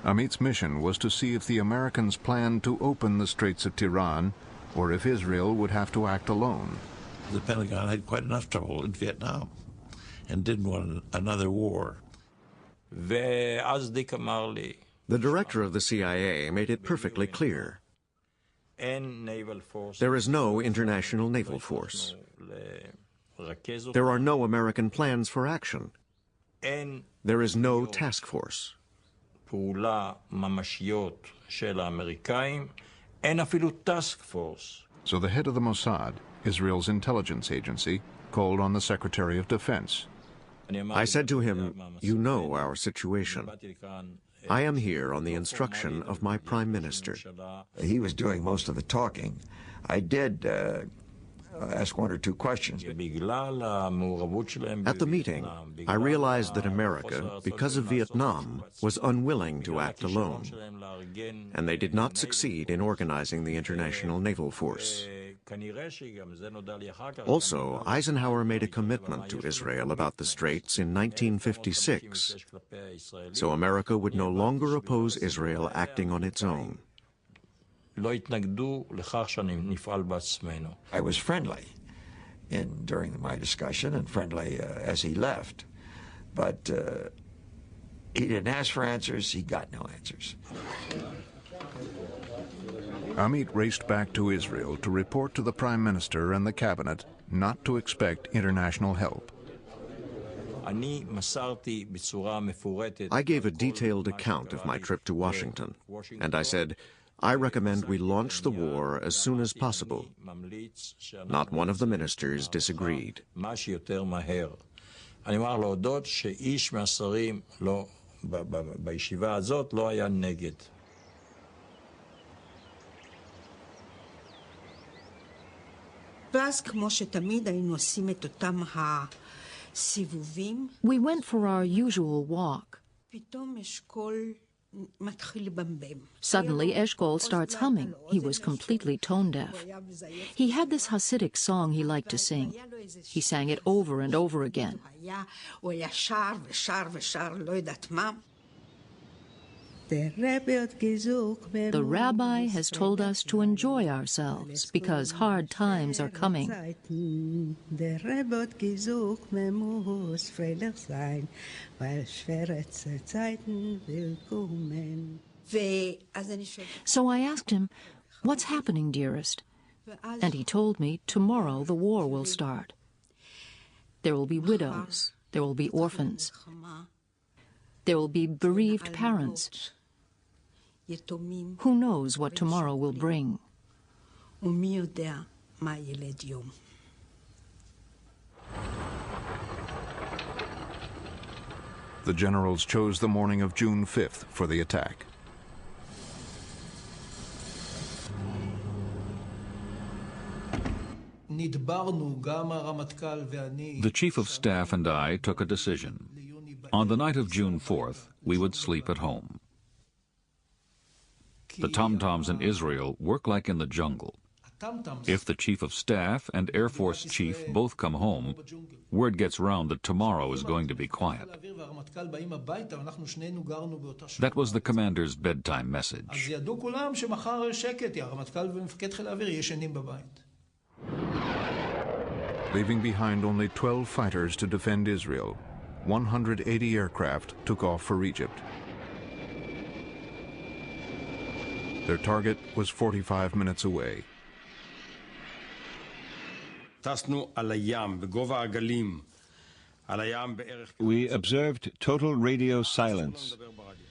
Amit's mission was to see if the Americans planned to open the Straits of Tiran or if Israel would have to act alone. The Pentagon had quite enough trouble in Vietnam and didn't want another war. The director of the CIA made it perfectly clear. There is no international naval force. There are no American plans for action. There is no task force. So the head of the Mossad, Israel's intelligence agency, called on the Secretary of Defense. I said to him, "You know our situation. I am here on the instruction of my Prime Minister." He was doing most of the talking. I did ask one or two questions. At the meeting, I realized that America, because of Vietnam, was unwilling to act alone, and they did not succeed in organizing the international naval force. Also, Eisenhower made a commitment to Israel about the Straits in 1956, so America would no longer oppose Israel acting on its own. I was friendly during my discussion and friendly as he left, but he didn't ask for answers, he got no answers. Amit raced back to Israel to report to the Prime Minister and the Cabinet not to expect international help. I gave a detailed account of my trip to Washington, and I said, "I recommend we launch the war as soon as possible." Not one of the ministers disagreed. We went for our usual walk. Suddenly, Eshkol starts humming. He was completely tone deaf. He had this Hasidic song he liked to sing. He sang it over and over again. The rabbi has told us to enjoy ourselves because hard times are coming. So I asked him, "What's happening, dearest?" And he told me tomorrow the war will start. There will be widows. There will be orphans. There will be bereaved parents. Who knows what tomorrow will bring? The generals chose the morning of June 5th for the attack. The Chief of Staff and I took a decision. On the night of June 4th, we would sleep at home. The tom-toms in Israel work like in the jungle. If the Chief of Staff and Air Force Chief both come home, word gets round that tomorrow is going to be quiet. That was the commander's bedtime message. Leaving behind only 12 fighters to defend Israel, 180 aircraft took off for Egypt. Their target was 45 minutes away. We observed total radio silence.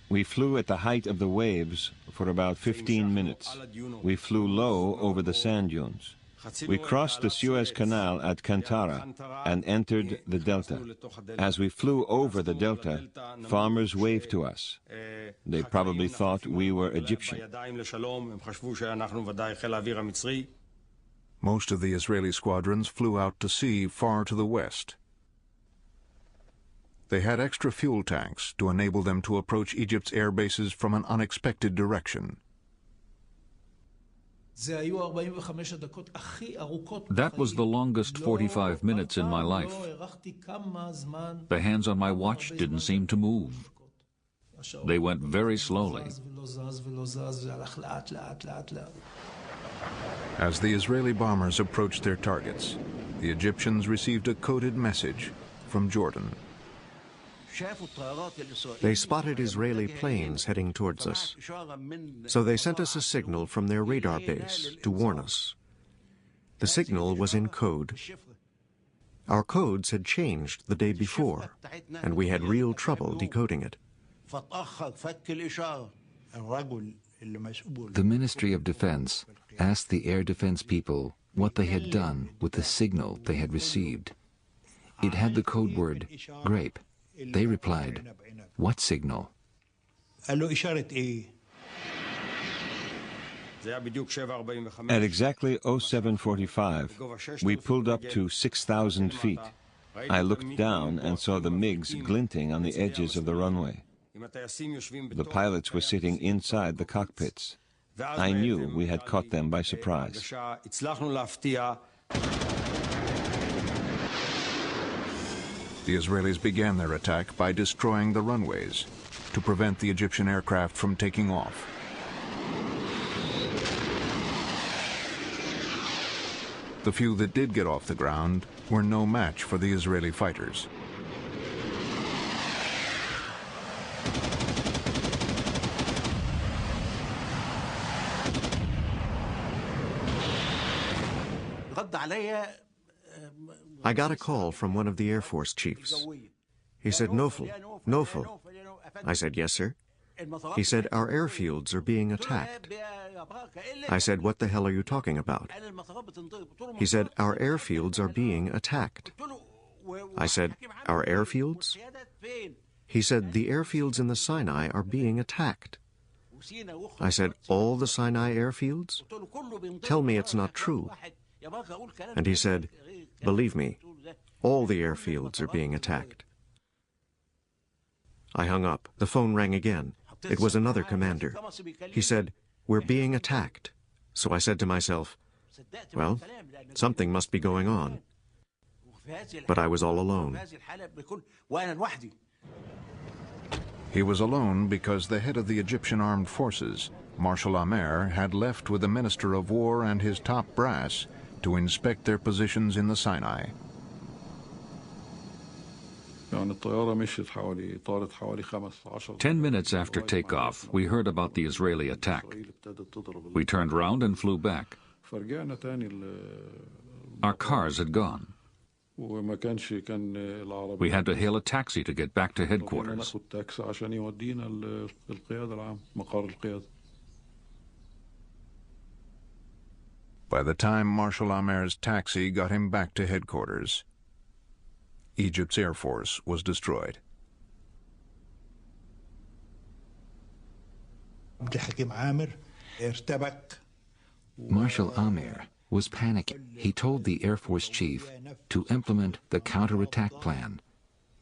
We flew at the height of the waves for about 15 minutes. We flew low over the sand dunes. We crossed the Suez Canal at Kantara and entered the delta. As we flew over the delta, farmers waved to us. They probably thought we were Egyptian. Most of the Israeli squadrons flew out to sea far to the west. They had extra fuel tanks to enable them to approach Egypt's air bases from an unexpected direction. That was the longest 45 minutes in my life. The hands on my watch didn't seem to move. They went very slowly. As the Israeli bombers approached their targets, the Egyptians received a coded message from Jordan. They spotted Israeli planes heading towards us. So they sent us a signal from their radar base to warn us. The signal was in code. Our codes had changed the day before, and we had real trouble decoding it. The Ministry of Defense asked the air defense people what they had done with the signal they had received. It had the code word grape. They replied, "What signal?" At exactly 07:45, we pulled up to 6,000 feet. I looked down and saw the MiGs glinting on the edges of the runway. The pilots were sitting inside the cockpits. I knew we had caught them by surprise. The Israelis began their attack by destroying the runways to prevent the Egyptian aircraft from taking off. The few that did get off the ground were no match for the Israeli fighters. I got a call from one of the Air Force chiefs. He said, "Nofel, Nofel." I said, "Yes, sir." He said, "Our airfields are being attacked." I said, "What the hell are you talking about?" He said, "Our airfields are being attacked." I said, "Our airfields?" He said, "The airfields in the Sinai are being attacked." I said, "All the Sinai airfields? Tell me it's not true." And he said, "Believe me, all the airfields are being attacked." I hung up. The phone rang again. It was another commander. He said, "We're being attacked." So I said to myself, well, something must be going on. But I was all alone. He was alone because the head of the Egyptian armed forces, Marshal Amer, had left with the Minister of War and his top brass to inspect their positions in the Sinai. 10 minutes after takeoff, we heard about the Israeli attack. We turned round and flew back. Our cars had gone. We had to hail a taxi to get back to headquarters. By the time Marshal Amer's taxi got him back to headquarters, Egypt's Air Force was destroyed. Marshal Amer was panicking. He told the Air Force chief to implement the counterattack plan.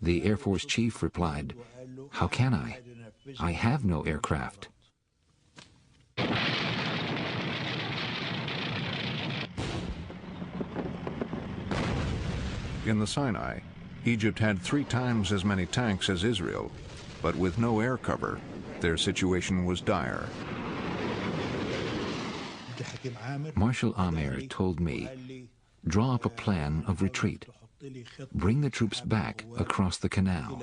The Air Force chief replied, "How can I? I have no aircraft." In the Sinai, Egypt had 3 times as many tanks as Israel, but with no air cover, their situation was dire. Marshal Amer told me, "Draw up a plan of retreat. Bring the troops back across the canal."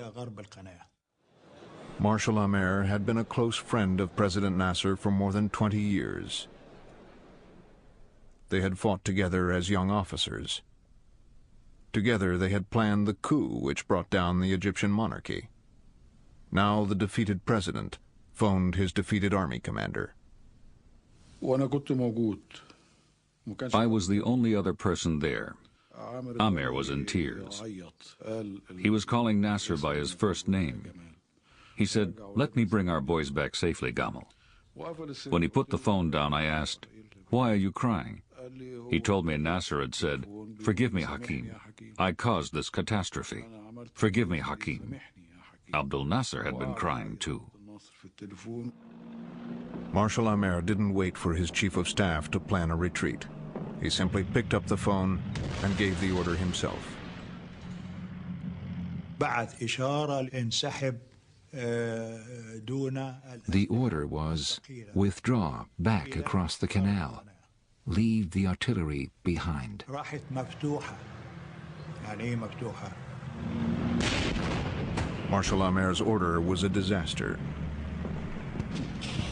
Marshal Amer had been a close friend of President Nasser for more than 20 years. They had fought together as young officers. Together they had planned the coup which brought down the Egyptian monarchy. Now the defeated president phoned his defeated army commander. I was the only other person there. Amer was in tears. He was calling Nasser by his first name. He said, "Let me bring our boys back safely, Gamal." When he put the phone down, I asked, "Why are you crying?" He told me Nasser had said, "Forgive me, Hakim. I caused this catastrophe. Forgive me, Hakim." Abdel Nasser had been crying too. Marshal Amer didn't wait for his chief of staff to plan a retreat. He simply picked up the phone and gave the order himself. The order was, withdraw back across the canal. Leave the artillery behind. Marshal Amer's order was a disaster.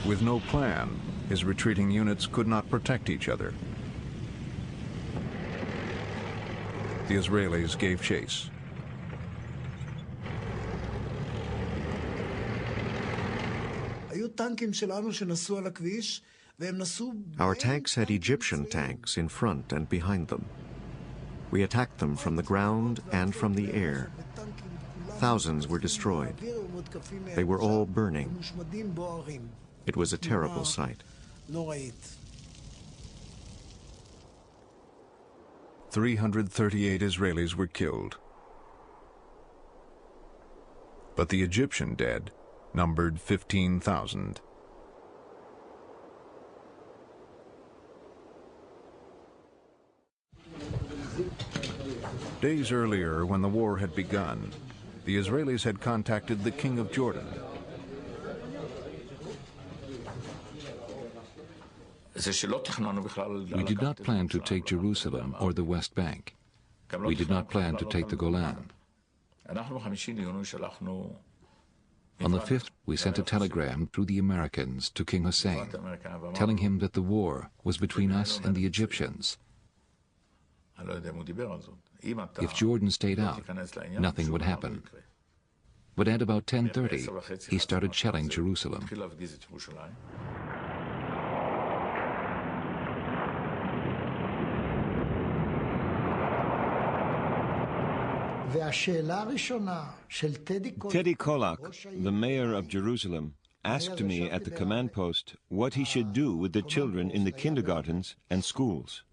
With no plan, his retreating units could not protect each other. The Israelis gave chase. Our tanks had Egyptian tanks in front and behind them. We attacked them from the ground and from the air. Thousands were destroyed. They were all burning. It was a terrible sight. 338 Israelis were killed. But the Egyptian dead numbered 15,000. Days earlier, when the war had begun, the Israelis had contacted the King of Jordan. We did not plan to take Jerusalem or the West Bank. We did not plan to take the Golan. On the 5th, we sent a telegram through the Americans to King Hussein, telling him that the war was between us and the Egyptians. If Jordan stayed out, nothing would happen. But at about 10:30, he started shelling Jerusalem. Teddy Kollak, the mayor of Jerusalem, asked me at the command post what he should do with the children in the kindergartens and schools.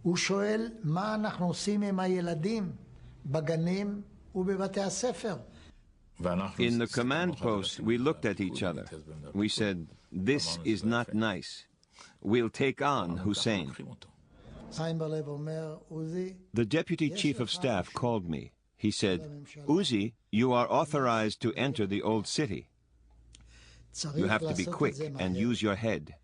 הוא שואל מה אנחנו עושים עם הילדים בגנים ובבתי הספר. In the command post, we looked at each other. We said, this is not nice. We'll take on Hussein. The deputy chief of staff called me. He said, Uzi, you are authorized to enter the old city. You have to be quick and use your head.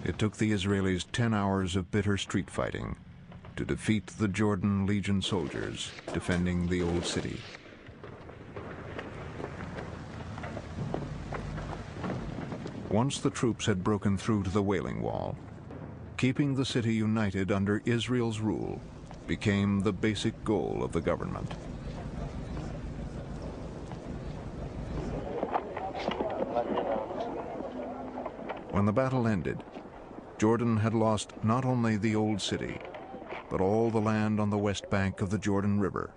It took the Israelis 10 hours of bitter street fighting to defeat the Jordan Legion soldiers defending the old city. Once the troops had broken through to the Wailing Wall, keeping the city united under Israel's rule became the basic goal of the government. When the battle ended, Jordan had lost not only the old city, but all the land on the west bank of the Jordan River.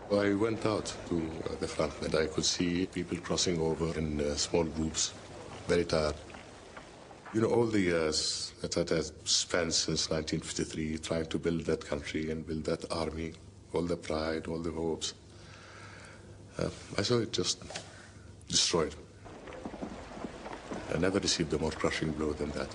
I went out to the front and I could see people crossing over in small groups, very tired. You know, all the years that I had spent since 1953 trying to build that country and build that army, all the pride, all the hopes, I saw it just destroyed. I never received a more crushing blow than that.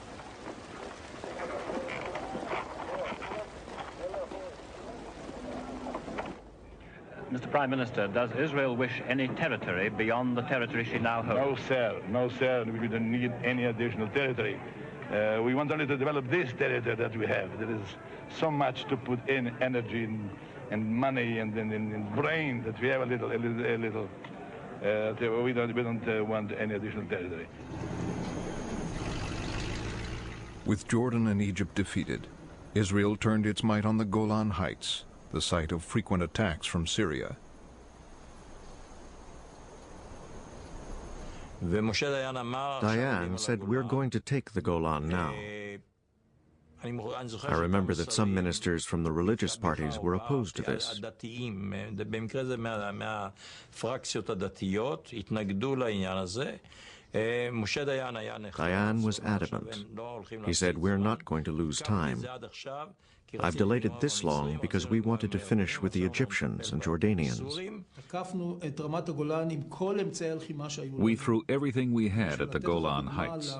Mr. Prime Minister, does Israel wish any territory beyond the territory she now holds? No, sir. No, sir. We don't need any additional territory. We want only to develop this territory that we have. There is so much to put in energy and money and brain that we have a little. We don't want any additional territory. With Jordan and Egypt defeated, Israel turned its might on the Golan Heights, the site of frequent attacks from Syria. Dayan said, we're going to take the Golan now. I remember that some ministers from the religious parties were opposed to this. Dayan was adamant. He said, "We're not going to lose time. I've delayed it this long because we wanted to finish with the Egyptians and Jordanians." We threw everything we had at the Golan Heights.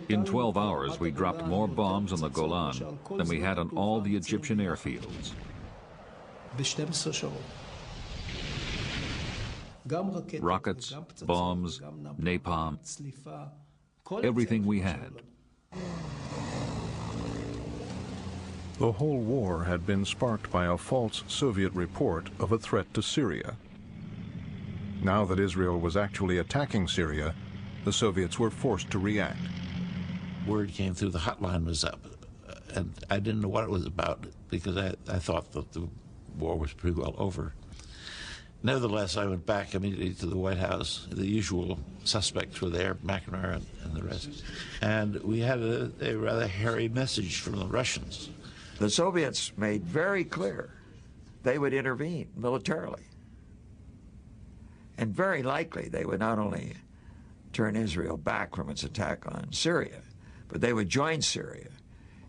In 12 hours, we dropped more bombs on the Golan than we had on all the Egyptian airfields. Rockets, bombs, napalm, everything we had. The whole war had been sparked by a false Soviet report of a threat to Syria. Now that Israel was actually attacking Syria, the Soviets were forced to react. Word came through the hotline was up, and I didn't know what it was about because I thought that the war was pretty well over. Nevertheless, I went back immediately to the White House. The usual suspects were there, McNamara and the rest. And we had a rather hairy message from the Russians. The Soviets made very clear they would intervene militarily. And very likely they would not only turn Israel back from its attack on Syria, but they would join Syria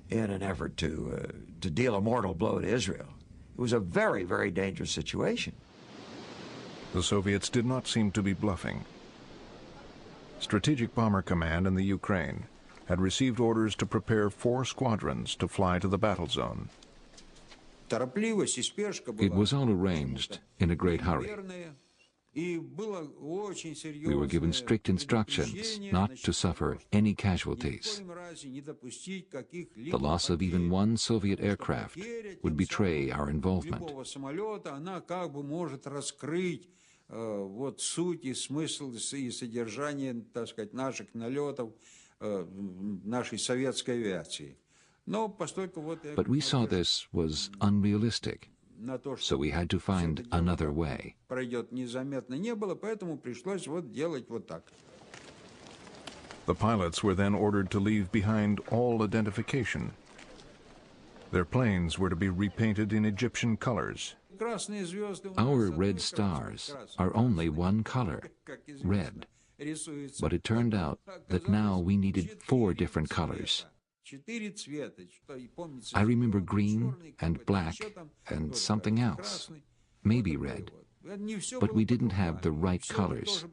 in an effort to deal a mortal blow to Israel. It was a very, very dangerous situation. The Soviets did not seem to be bluffing. Strategic Bomber Command in the Ukraine had received orders to prepare 4 squadrons to fly to the battle zone. It was all arranged in a great hurry. We were given strict instructions not to suffer any casualties. The loss of even one Soviet aircraft would betray our involvement. Суть и смысл и содержание, так сказать, наших налетов, нашей советской авиации. But we saw this was unrealistic, so we had to find another way. Пройдет незаметно не было, поэтому пришлось вот делать вот так. The pilots were then ordered to leave behind all identification. Their planes were to be repainted in Egyptian colors. Our red stars are only one color, red. But it turned out that now we needed 4 different colors. I remember green and black and something else, maybe red. But we didn't have the right colors.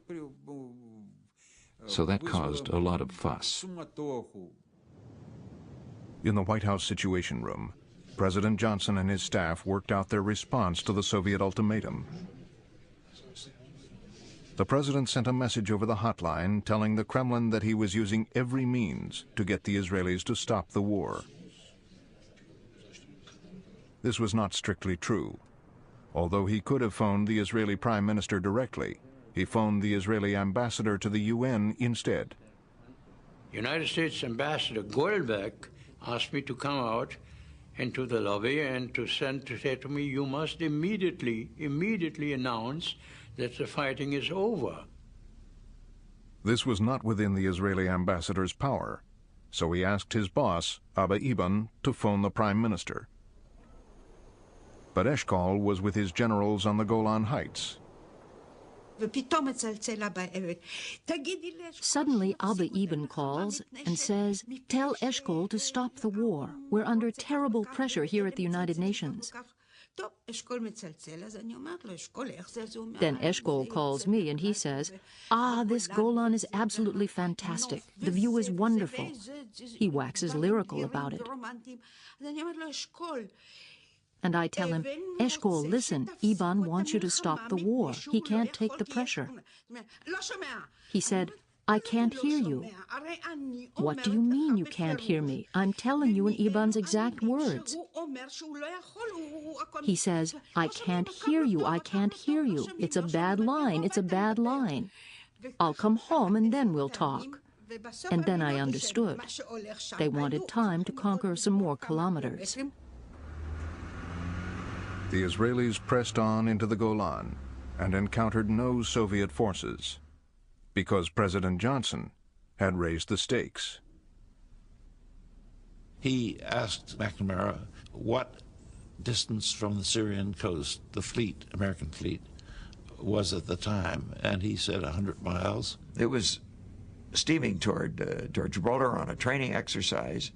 So that caused a lot of fuss. In the White House Situation Room, President Johnson and his staff worked out their response to the Soviet ultimatum. The president sent a message over the hotline telling the Kremlin that he was using every means to get the Israelis to stop the war. This was not strictly true. Although he could have phoned the Israeli Prime Minister directly, he phoned the Israeli ambassador to the UN instead. United States Ambassador Goldberg asked me to come out into the lobby and to say to me, you must immediately announce that the fighting is over. This was not within the Israeli ambassador's power, so he asked his boss, Abba Eban, to phone the Prime Minister. But Eshkol was with his generals on the Golan Heights. Suddenly, Abba Eban calls and says, "Tell Eshkol to stop the war. We're under terrible pressure here at the United Nations." Then Eshkol calls me and he says, "This Golan is absolutely fantastic. The view is wonderful." He waxes lyrical about it. And I tell him, "Eshkol, listen, Eban wants you to stop the war. He can't take the pressure." He said, "I can't hear you." "What do you mean you can't hear me? I'm telling you in Eban's exact words." He says, "I can't hear you, I can't hear you. It's a bad line, it's a bad line. I'll come home and then we'll talk." And then I understood. They wanted time to conquer some more kilometers. The Israelis pressed on into the Golan and encountered no Soviet forces because President Johnson had raised the stakes. He asked McNamara what distance from the Syrian coast the fleet, American fleet, was at the time, and he said 100 miles. It was steaming toward Gibraltar on a training exercise.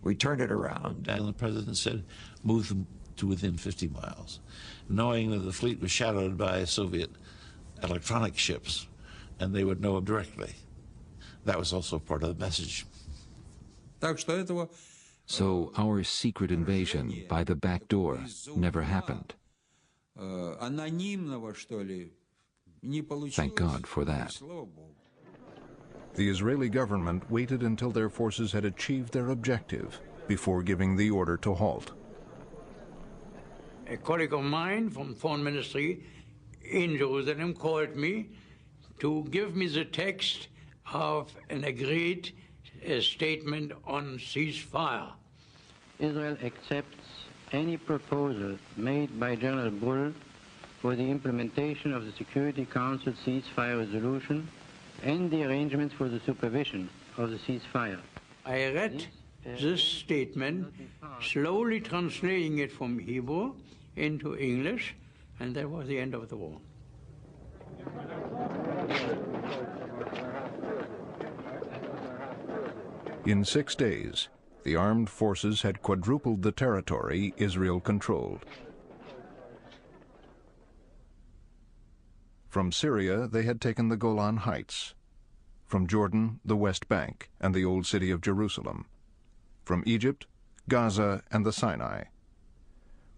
We turned it around. And the president said, move them to within 50 miles, knowing that the fleet was shadowed by Soviet electronic ships, and they would know them directly. That was also part of the message. So our secret invasion by the back door never happened. Thank God for that. The Israeli government waited until their forces had achieved their objective before giving the order to halt. A colleague of mine from Foreign Ministry in Jerusalem called me to give me the text of an agreed statement on ceasefire. Israel accepts any proposal made by General Bull for the implementation of the Security Council ceasefire resolution and the arrangements for the supervision of the ceasefire. I read this statement, slowly translating it from Hebrew into English, and that was the end of the war. In 6 days, the armed forces had quadrupled the territory Israel controlled. From Syria, they had taken the Golan Heights. From Jordan, the West Bank and the Old City of Jerusalem. From Egypt, Gaza and the Sinai.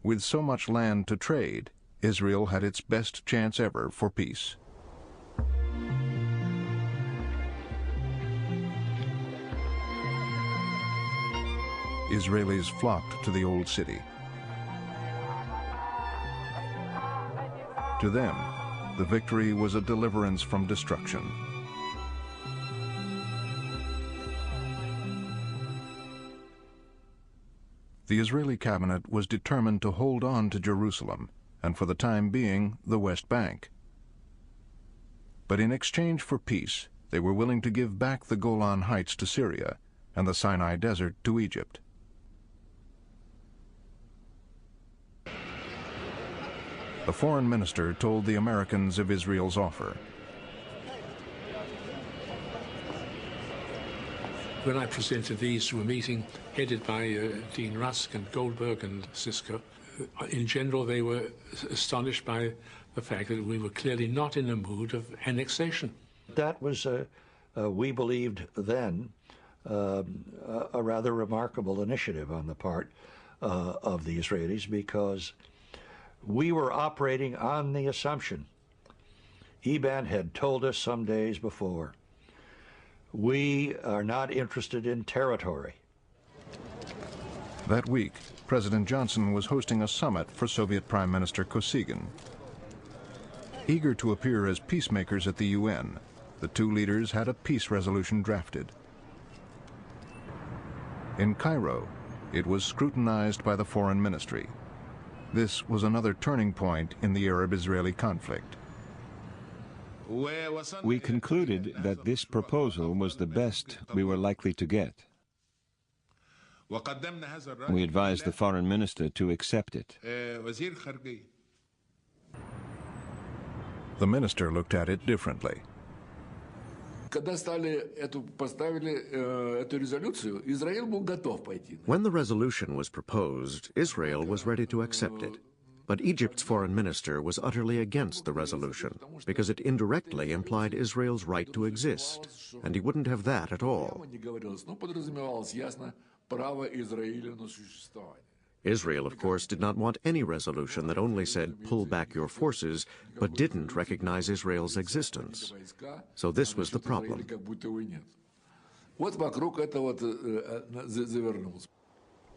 With so much land to trade, Israel had its best chance ever for peace. Israelis flocked to the Old City. To them, the victory was a deliverance from destruction. The Israeli cabinet was determined to hold on to Jerusalem and, for the time being, the West Bank. But in exchange for peace, they were willing to give back the Golan Heights to Syria and the Sinai Desert to Egypt. The foreign minister told the Americans of Israel's offer. When I presented these to a meeting headed by Dean Rusk and Goldberg and Sisko, in general they were astonished by the fact that we were clearly not in a mood of annexation. That was, we believed then, a rather remarkable initiative on the part of the Israelis, because we were operating on the assumption, Eban had told us some days before, we are not interested in territory. That week, President Johnson was hosting a summit for Soviet Prime Minister Kosygin. Eager to appear as peacemakers at the UN, the two leaders had a peace resolution drafted. In Cairo, it was scrutinized by the Foreign Ministry. This was another turning point in the Arab-Israeli conflict. We concluded that this proposal was the best we were likely to get. We advised the foreign minister to accept it. The minister looked at it differently. When the resolution was proposed, Israel was ready to accept it. But Egypt's foreign minister was utterly against the resolution because it indirectly implied Israel's right to exist, and he wouldn't have that at all. Israel, of course, did not want any resolution that only said, pull back your forces, but didn't recognize Israel's existence. So this was the problem.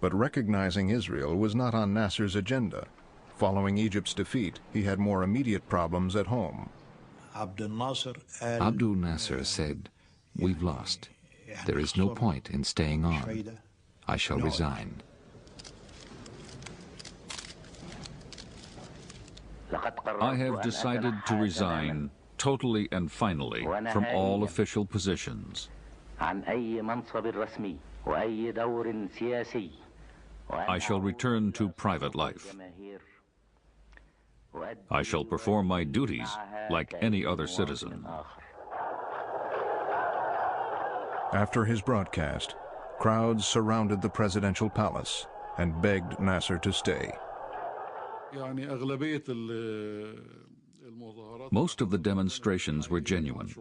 But recognizing Israel was not on Nasser's agenda. Following Egypt's defeat, he had more immediate problems at home. Abdul Nasser said, we've lost. There is no point in staying on. I shall resign. I have decided to resign totally and finally from all official positions. I shall return to private life. I shall perform my duties like any other citizen. After his broadcast, crowds surrounded the presidential palace and begged Nasser to stay. Most of the demonstrations were genuine.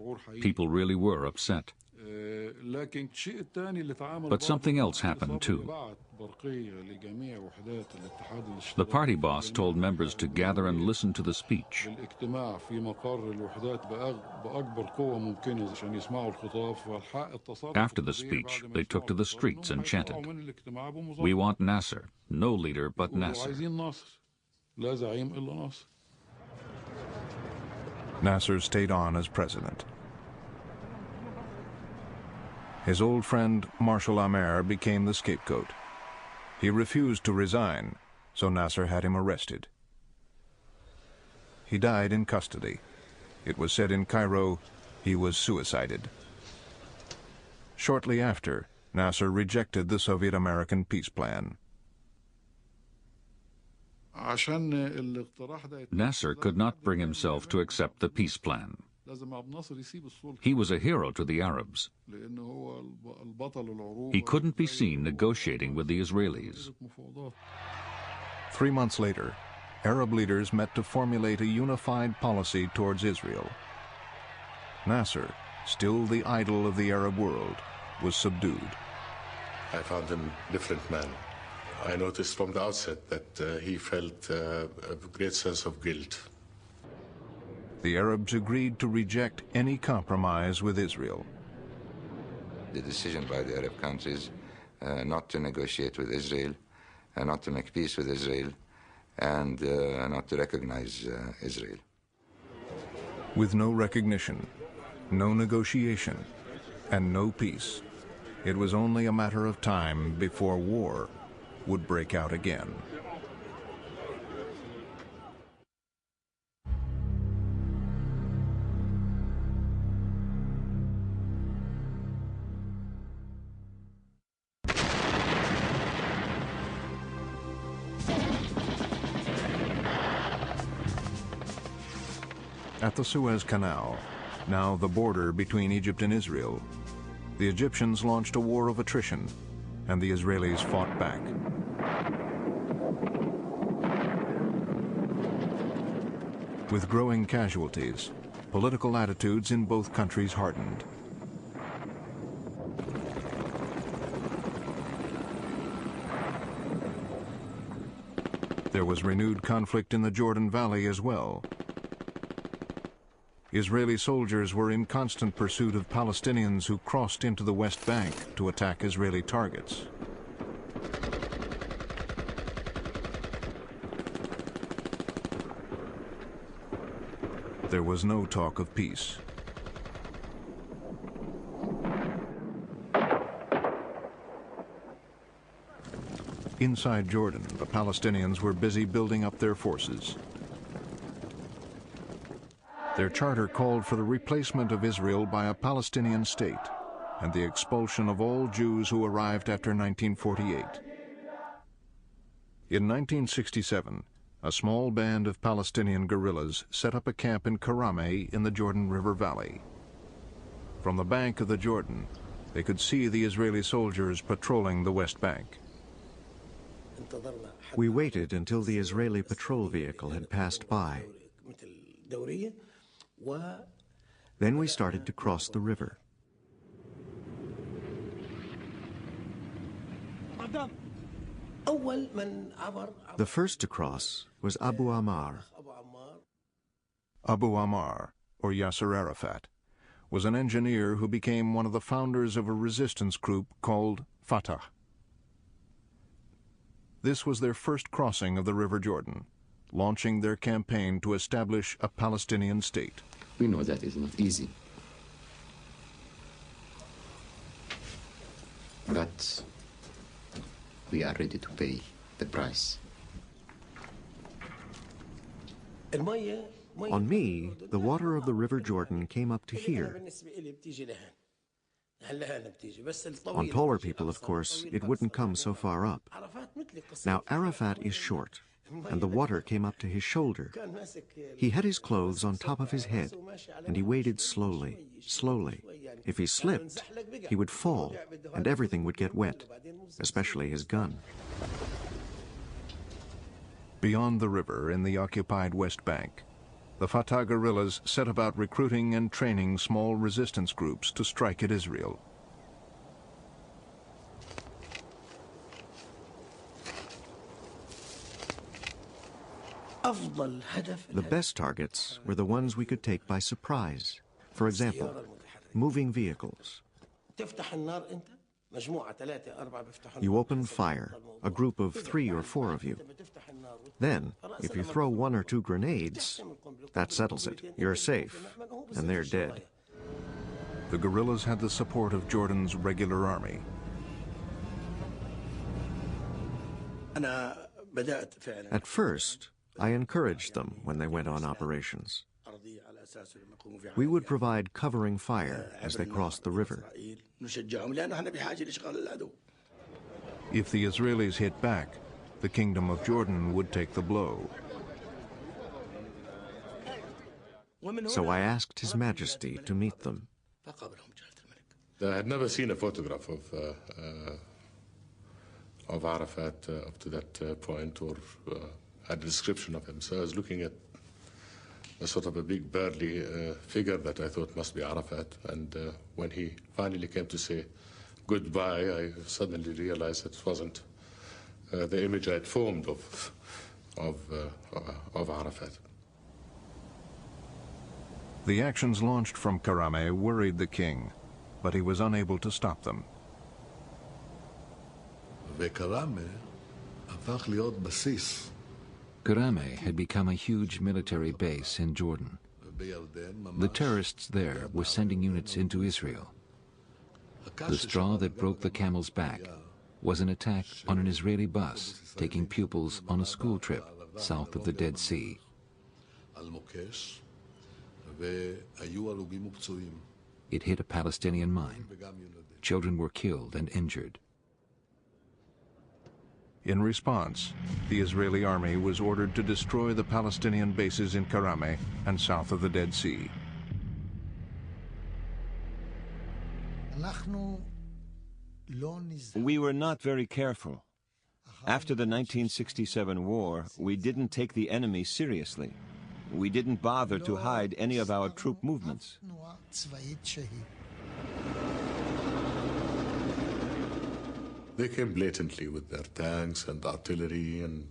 People really were upset. But something else happened too. The party boss told members to gather and listen to the speech. After the speech, they took to the streets and chanted, "We want Nasser, no leader but Nasser." Nasser stayed on as president. His old friend Marshal Amer became the scapegoat. He refused to resign, so Nasser had him arrested. He died in custody. It was said in Cairo he was suicided. Shortly after, Nasser rejected the Soviet-American peace plan. Nasser could not bring himself to accept the peace plan. He was a hero to the Arabs. He couldn't be seen negotiating with the Israelis. 3 months later, Arab leaders met to formulate a unified policy towards Israel. Nasser, still the idol of the Arab world, was subdued. I found him a different man. I noticed from the outset that he felt a great sense of guilt. The Arabs agreed to reject any compromise with Israel. The decision by the Arab countries not to negotiate with Israel, not to make peace with Israel, and not to recognize Israel. With no recognition, no negotiation, and no peace, it was only a matter of time before war would break out again. At the Suez Canal, now the border between Egypt and Israel, the Egyptians launched a war of attrition, and the Israelis fought back. With growing casualties, political attitudes in both countries hardened. There was renewed conflict in the Jordan Valley as well. Israeli soldiers were in constant pursuit of Palestinians who crossed into the West Bank to attack Israeli targets. There was no talk of peace. Inside Jordan, the Palestinians were busy building up their forces. Their charter called for the replacement of Israel by a Palestinian state and the expulsion of all Jews who arrived after 1948. In 1967, a small band of Palestinian guerrillas set up a camp in Karame in the Jordan River Valley. From the bank of the Jordan, they could see the Israeli soldiers patrolling the West Bank. We waited until the Israeli patrol vehicle had passed by. Then we started to cross the river. The first to cross was Abu Ammar. Abu Ammar, or Yasser Arafat, was an engineer who became one of the founders of a resistance group called Fatah. This was their first crossing of the River Jordan, launching their campaign to establish a Palestinian state. We know that is not easy. But we are ready to pay the price. On me, the water of the River Jordan came up to here. On taller people, of course, it wouldn't come so far up. Now, Arafat is short, and the water came up to his shoulder. He had his clothes on top of his head, and he waded slowly, slowly. If he slipped, he would fall, and everything would get wet, especially his gun. Beyond the river, in the occupied West Bank, the Fatah guerrillas set about recruiting and training small resistance groups to strike at Israel. The best targets were the ones we could take by surprise. For example, moving vehicles. You open fire, a group of 3 or 4 of you. Then, if you throw 1 or 2 grenades, that settles it. You're safe, and they're dead. The guerrillas had the support of Jordan's regular army. At first, I encouraged them when they went on operations. We would provide covering fire as they crossed the river. If the Israelis hit back, the Kingdom of Jordan would take the blow. So I asked His Majesty to meet them. I had never seen a photograph of Arafat up to that point, or had a description of him. So I was looking at a sort of a big burly figure that I thought must be Arafat. And when he finally came to say goodbye, I suddenly realized it wasn't the image I had formed of Arafat. The actions launched from Karame worried the king, but he was unable to stop them. Karame had become a huge military base in Jordan. The terrorists there were sending units into Israel. The straw that broke the camel's back was an attack on an Israeli bus taking pupils on a school trip south of the Dead Sea. It hit a Palestinian mine. Children were killed and injured. In response, the Israeli army was ordered to destroy the Palestinian bases in Karame and south of the Dead Sea. We were not very careful. After the 1967 war, we didn't take the enemy seriously. We didn't bother to hide any of our troop movements. They came blatantly with their tanks and artillery and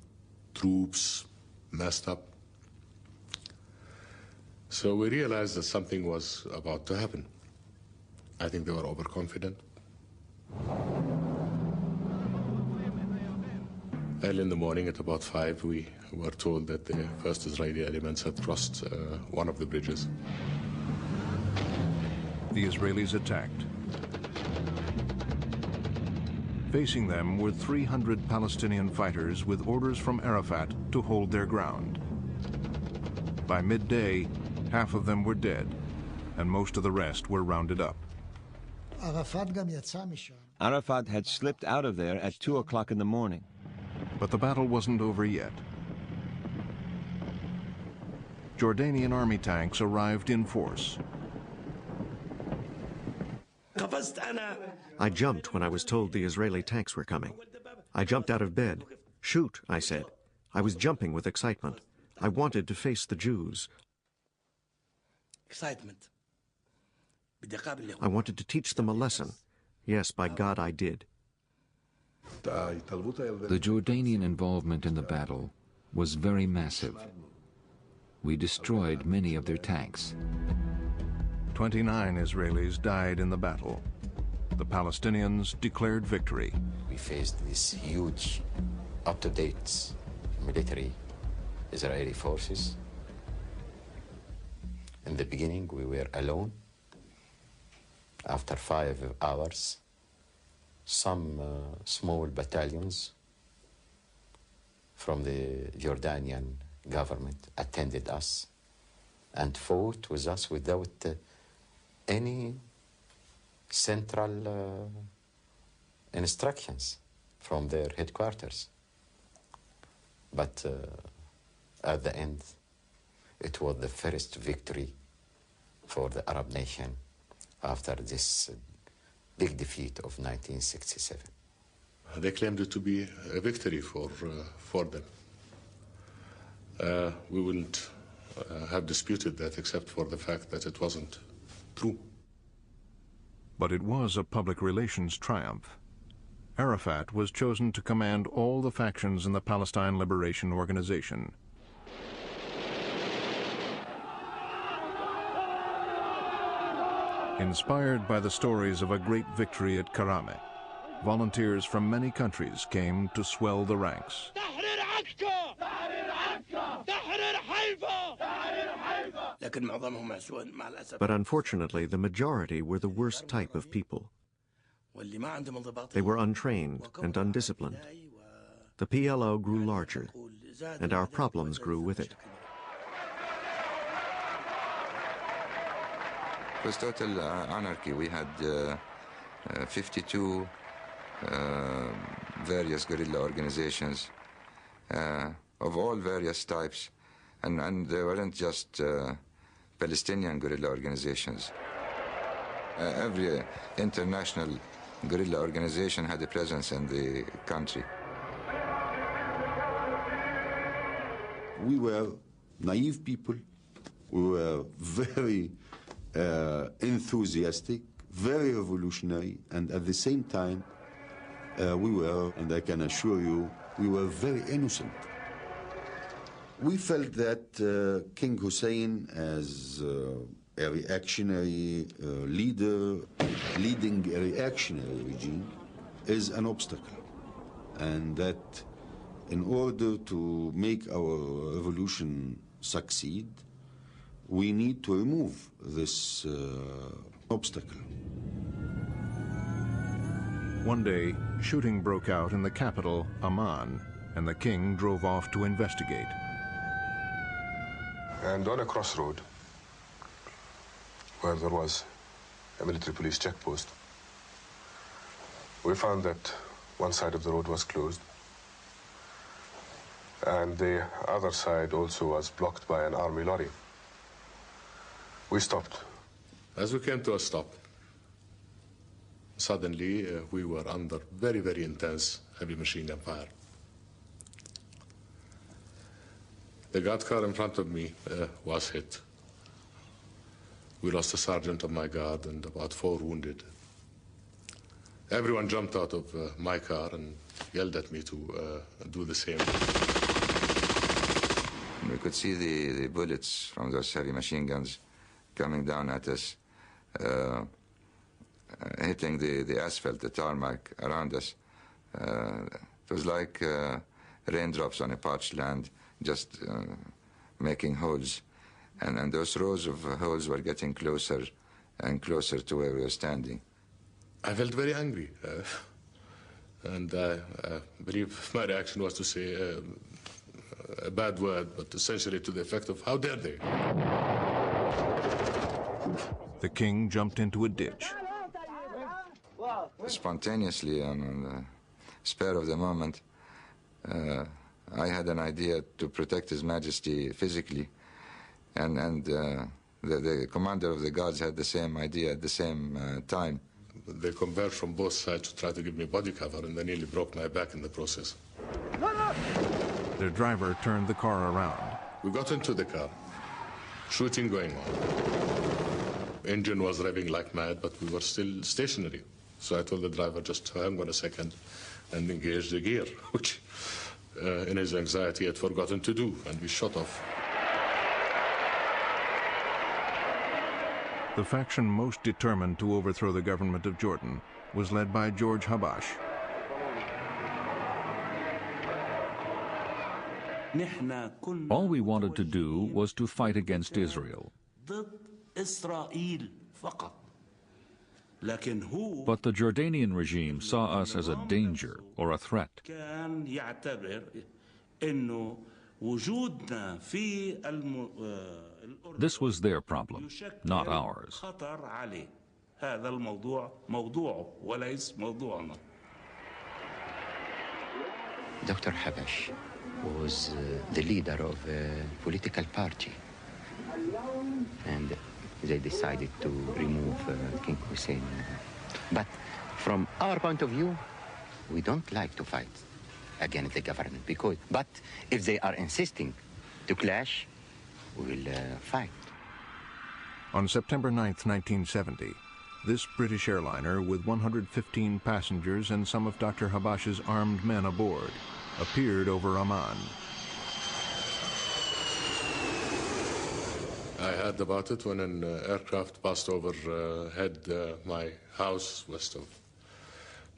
troops messed up. So we realized that something was about to happen. I think they were overconfident. Early in the morning, at about 5, we were told that the first Israeli elements had crossed one of the bridges. The Israelis attacked. Facing them were 300 Palestinian fighters with orders from Arafat to hold their ground. By midday, half of them were dead, and most of the rest were rounded up. Arafat had slipped out of there at 2 o'clock in the morning. But the battle wasn't over yet. Jordanian army tanks arrived in force. I jumped when I was told the Israeli tanks were coming. I jumped out of bed. Shoot, I said. I was jumping with excitement. I wanted to face the Jews. Excitement. I wanted to teach them a lesson. Yes, by God, I did. The Jordanian involvement in the battle was very massive. We destroyed many of their tanks. 29 Israelis died in the battle. The Palestinians declared victory. We faced this huge, up-to-date military Israeli forces. In the beginning, we were alone. After 5 hours, some small battalions from the Jordanian government attended us and fought with us without any central instructions from their headquarters. But at the end, it was the first victory for the Arab nation after this big defeat of 1967. They claimed it to be a victory for them. We wouldn't have disputed that except for the fact that it wasn't true. But it was a public relations triumph. Arafat was chosen to command all the factions in the Palestine Liberation Organization. Inspired by the stories of a great victory at Karame, volunteers from many countries came to swell the ranks. But unfortunately, the majority were the worst type of people. They were untrained and undisciplined. The PLO grew larger, and our problems grew with it. It was total anarchy. We had 52 various guerrilla organizations of all various types, and they weren't just Palestinian guerrilla organizations. Every international guerrilla organization had a presence in the country. We were naive people. We were very enthusiastic, very revolutionary, and at the same time, we were, and I can assure you, we were very innocent. We felt that King Hussein, as a reactionary leader, leading a reactionary regime, is an obstacle, and that in order to make our revolution succeed, we need to remove this obstacle. One day, shooting broke out in the capital, Amman, and the king drove off to investigate. And on a crossroad, where there was a military police checkpost, we found that one side of the road was closed, and the other side also was blocked by an army lorry. We stopped. As we came to a stop, suddenly we were under very, very intense heavy machine gun fire. The guard car in front of me was hit. We lost a sergeant of my guard and about 4 wounded. Everyone jumped out of my car and yelled at me to do the same. We could see the bullets from those heavy machine guns coming down at us, hitting the asphalt, the tarmac around us. It was like raindrops on a parched land, just making holes. And those rows of holes were getting closer and closer to where we were standing. I felt very angry. And I believe my reaction was to say a bad word, but essentially to the effect of, how dare they? The king jumped into a ditch. Spontaneously, on the spur of the moment, I had an idea to protect His Majesty physically, and the commander of the guards had the same idea at the same time. They converged from both sides to try to give me body cover, and they nearly broke my back in the process. Their driver turned the car around. We got into the car, shooting going on. Engine was revving like mad, but we were still stationary. So I told the driver, just hang on a second and engage the gear, which in his anxiety had forgotten to do, and we shot off. The faction most determined to overthrow the government of Jordan was led by George Habash. All we wanted to do was to fight against Israel. But the Jordanian regime saw us as a danger or a threat. This was their problem, not ours. هذا الموضوع موضوعه وليس موضوعنا. Dr. Habash was the leader of a political party, and they decided to remove King Hussein. But from our point of view, we don't like to fight against the government, but if they are insisting to clash, we will fight. On September 9th, 1970, this British airliner with 115 passengers and some of Dr. Habash's armed men aboard appeared over Amman. I heard about it when an aircraft passed overhead my house west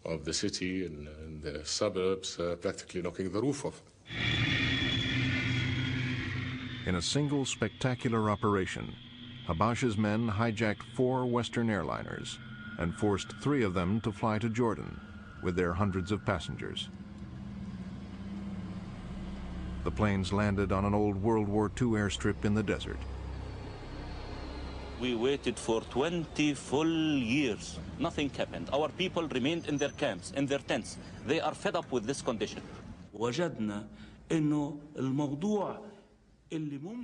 of the city in the suburbs, practically knocking the roof off. In a single spectacular operation, Habash's men hijacked 4 Western airliners and forced 3 of them to fly to Jordan with their hundreds of passengers. The planes landed on an old World War II airstrip in the desert. We waited for 20 full years. Nothing happened. Our people remained in their camps, in their tents. They are fed up with this condition. وجدنا إنه الموضوع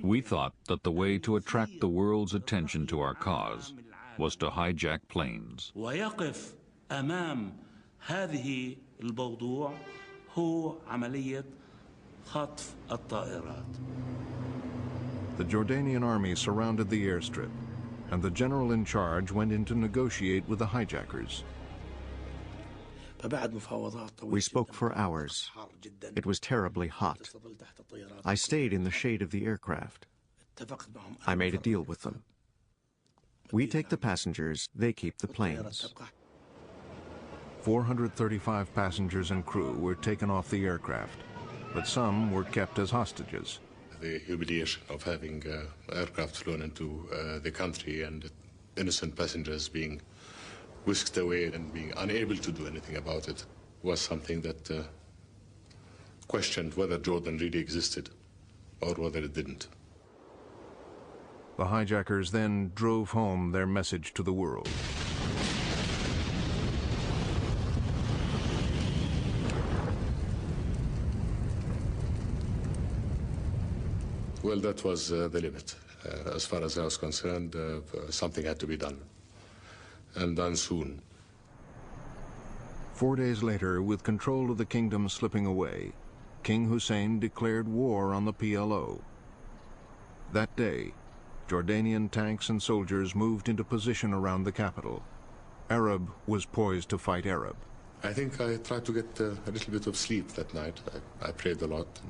We thought that the way to attract the world's attention to our cause was to hijack planes. ويقف أمام هذه الموضوع هو عملية خطف الطائرات. The Jordanian army surrounded the airstrip, and the general in charge went in to negotiate with the hijackers. We spoke for hours. It was terribly hot. I stayed in the shade of the aircraft. I made a deal with them. We take the passengers, they keep the planes. 435 passengers and crew were taken off the aircraft, but some were kept as hostages. The humiliation of having aircraft flown into the country and innocent passengers being whisked away and being unable to do anything about it was something that questioned whether Jordan really existed or whether it didn't. The hijackers then drove home their message to the world. Well, that was the limit. As far as I was concerned, something had to be done, and done soon. 4 days later, with control of the kingdom slipping away, King Hussein declared war on the PLO. That day, Jordanian tanks and soldiers moved into position around the capital. Arab was poised to fight Arab. I think I tried to get a little bit of sleep that night. I prayed a lot.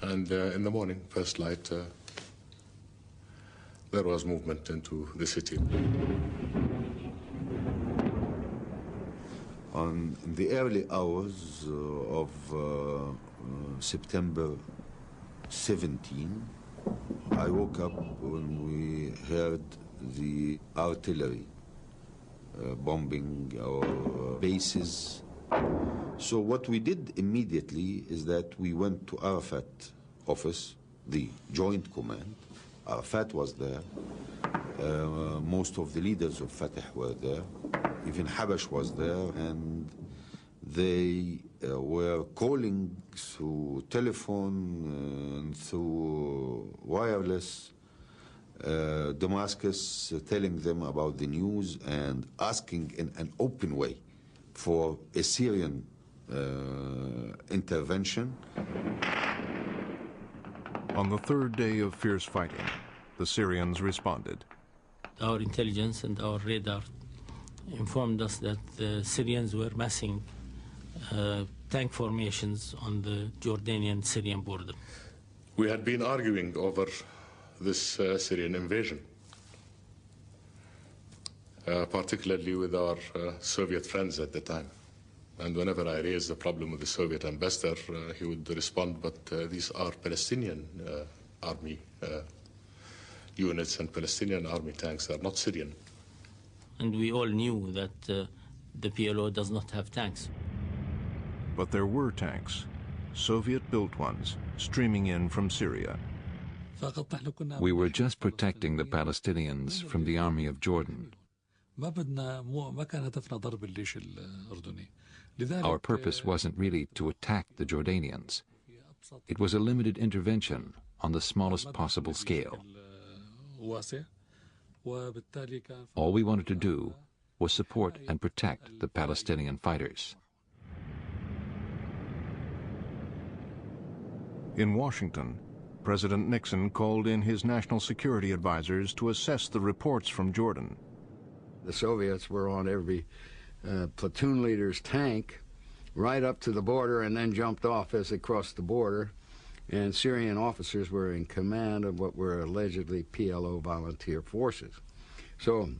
And in the morning, first light, there was movement into the city. On the early hours of September 17, I woke up when we heard the artillery bombing our bases. So what we did immediately is that we went to Arafat office, the Joint Command. Arafat was there. Most of the leaders of Fatah were there. Even Habash was there, and they were calling through telephone and through wireless Damascus, telling them about the news and asking in an open way for a Syrian intervention. On the 3rd day of fierce fighting, the Syrians responded. Our intelligence and our radar informed us that the Syrians were massing tank formations on the Jordanian-Syrian border. We had been arguing over this Syrian invasion, particularly with our Soviet friends at the time. And whenever I raised the problem with the Soviet ambassador, he would respond, but these are Palestinian army units, and Palestinian army tanks are not Syrian. And we all knew that the PLO does not have tanks. But there were tanks, Soviet-built ones, streaming in from Syria. We were just protecting the Palestinians from the army of Jordan. Our purpose wasn't really to attack the Jordanians. It was a limited intervention on the smallest possible scale. All we wanted to do was support and protect the Palestinian fighters. In Washington, President Nixon called in his national security advisors to assess the reports from Jordan. The Soviets were on every platoon leader's tank right up to the border and then jumped off as they crossed the border. And Syrian officers were in command of what were allegedly PLO volunteer forces. So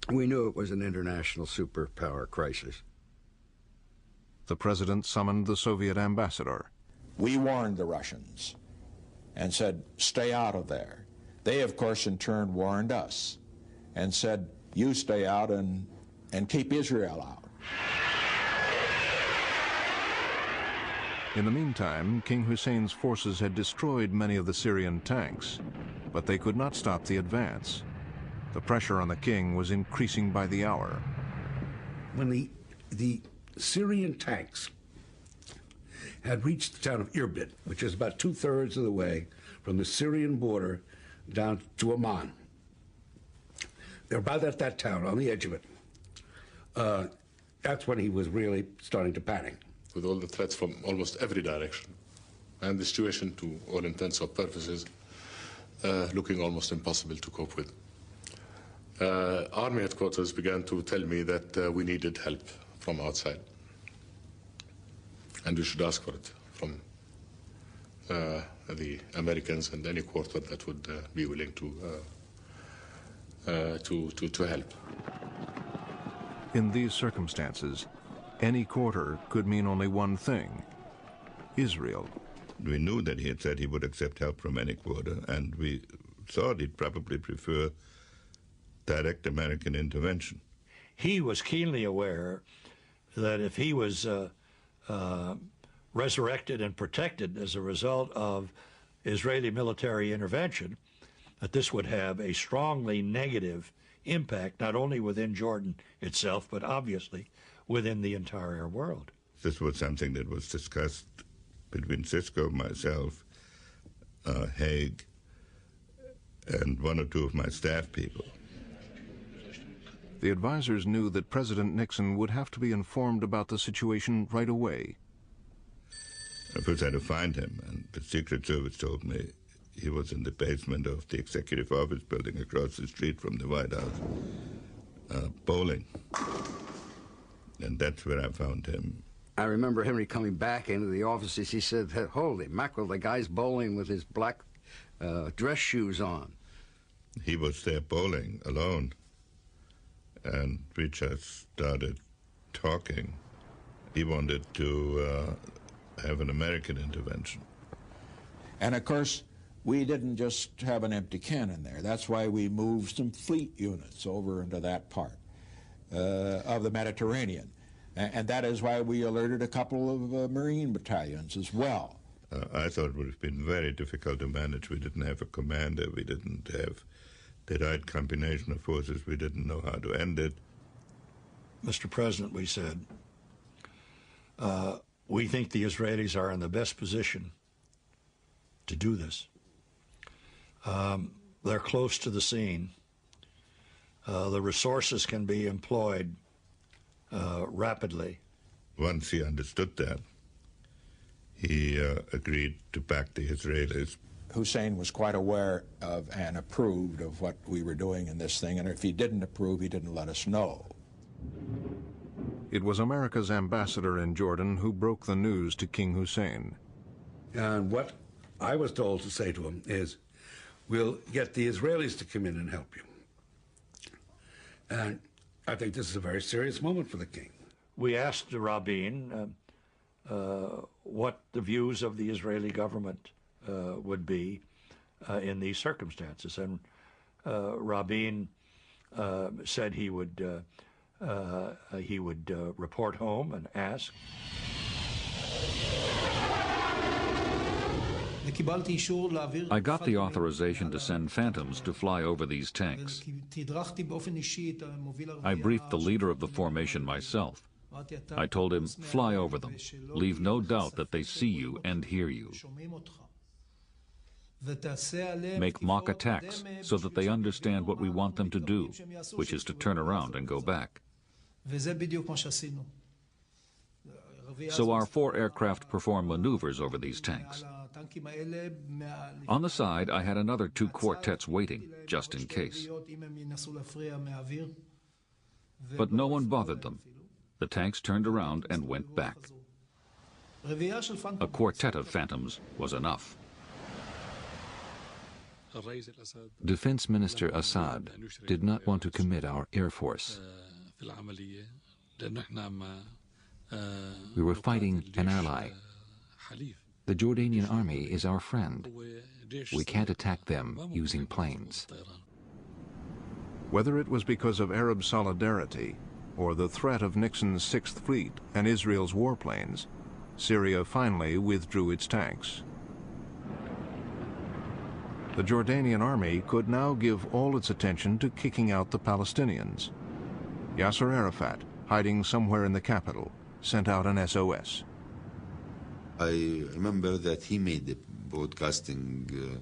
we knew it was an international superpower crisis. The president summoned the Soviet ambassador. We warned the Russians and said, stay out of there. They, of course, in turn warned us and said, you stay out and keep Israel out. In the meantime, King Hussein's forces had destroyed many of the Syrian tanks, but they could not stop the advance. The pressure on the king was increasing by the hour. When the Syrian tanks had reached the town of Irbid, which is about 2/3 of the way from the Syrian border down to Amman. They're about at that town, on the edge of it. That's when he was really starting to panic. With all the threats from almost every direction, and the situation, to all intents or purposes, looking almost impossible to cope with. Army headquarters began to tell me that we needed help from outside, and we should ask for it from the Americans and any quarter that would be willing to help. In these circumstances, any quarter could mean only one thing: Israel. We knew that he had said he would accept help from any quarter, and we thought he'd probably prefer direct American intervention. He was keenly aware that if he was resurrected and protected as a result of Israeli military intervention, that this would have a strongly negative impact, not only within Jordan itself, but obviously within the entire world. This was something that was discussed between Cisco, myself, Haig, and one or two of my staff people. The advisors knew that President Nixon would have to be informed about the situation right away. I first had to find him, and the Secret Service told me he was in the basement of the Executive Office building across the street from the White House, bowling. And that's where I found him. I remember Henry coming back into the offices. He said, holy mackerel, the guy's bowling with his black dress shoes on. He was there bowling alone. And we just started talking. He wanted to have an American intervention. And of course, we didn't just have an empty cannon there. That's why we moved some fleet units over into that part of the Mediterranean. And that is why we alerted a couple of Marine battalions as well. I thought it would have been very difficult to manage. We didn't have a commander. We didn't have the right combination of forces. We didn't know how to end it. Mr. President, we said, we think the Israelis are in the best position to do this. They're close to the scene. The resources can be employed rapidly. Once he understood that, he agreed to back the Israelis. Hussein was quite aware of and approved of what we were doing in this thing, and if he didn't approve, he didn't let us know. It was America's ambassador in Jordan who broke the news to King Hussein. And what I was told to say to him is, we'll get the Israelis to come in and help you. And I think this is a very serious moment for the king. We asked Rabin what the views of the Israeli government would be in these circumstances, and Rabin said he would report home and ask. I got the authorization to send Phantoms to fly over these tanks. I briefed the leader of the formation myself. I told him, fly over them. Leave no doubt that they see you and hear you. Make mock attacks so that they understand what we want them to do, which is to turn around and go back. So our 4 aircraft performed maneuvers over these tanks. On the side, I had another 2 quartets waiting, just in case. But no one bothered them. The tanks turned around and went back. A quartet of Phantoms was enough. Defense Minister Assad did not want to commit our Air Force. We were fighting an ally. The Jordanian army is our friend. We can't attack them using planes. Whether it was because of Arab solidarity or the threat of Nixon's Sixth Fleet and Israel's warplanes, Syria finally withdrew its tanks. The Jordanian army could now give all its attention to kicking out the Palestinians. Yasser Arafat, hiding somewhere in the capital, sent out an SOS. I remember that he made the broadcasting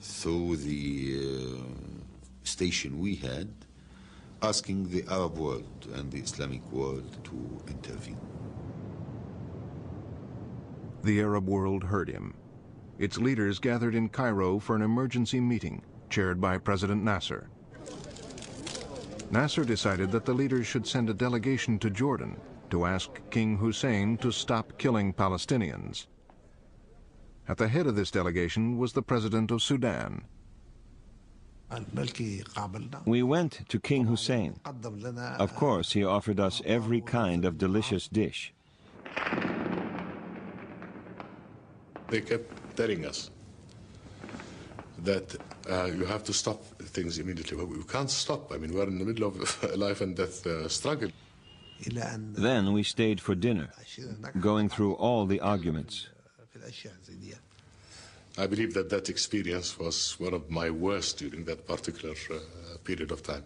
through the station we had, asking the Arab world and the Islamic world to intervene. The Arab world heard him. Its leaders gathered in Cairo for an emergency meeting, chaired by President Nasser. Nasser decided that the leaders should send a delegation to Jordan to ask King Hussein to stop killing Palestinians. At the head of this delegation was the president of Sudan. We went to King Hussein. Of course, he offered us every kind of delicious dish. They kept telling us that you have to stop things immediately. But we can't stop. I mean, we're in the middle of a life and death struggle. Then we stayed for dinner, going through all the arguments. I believe that that experience was one of my worst during that particular period of time.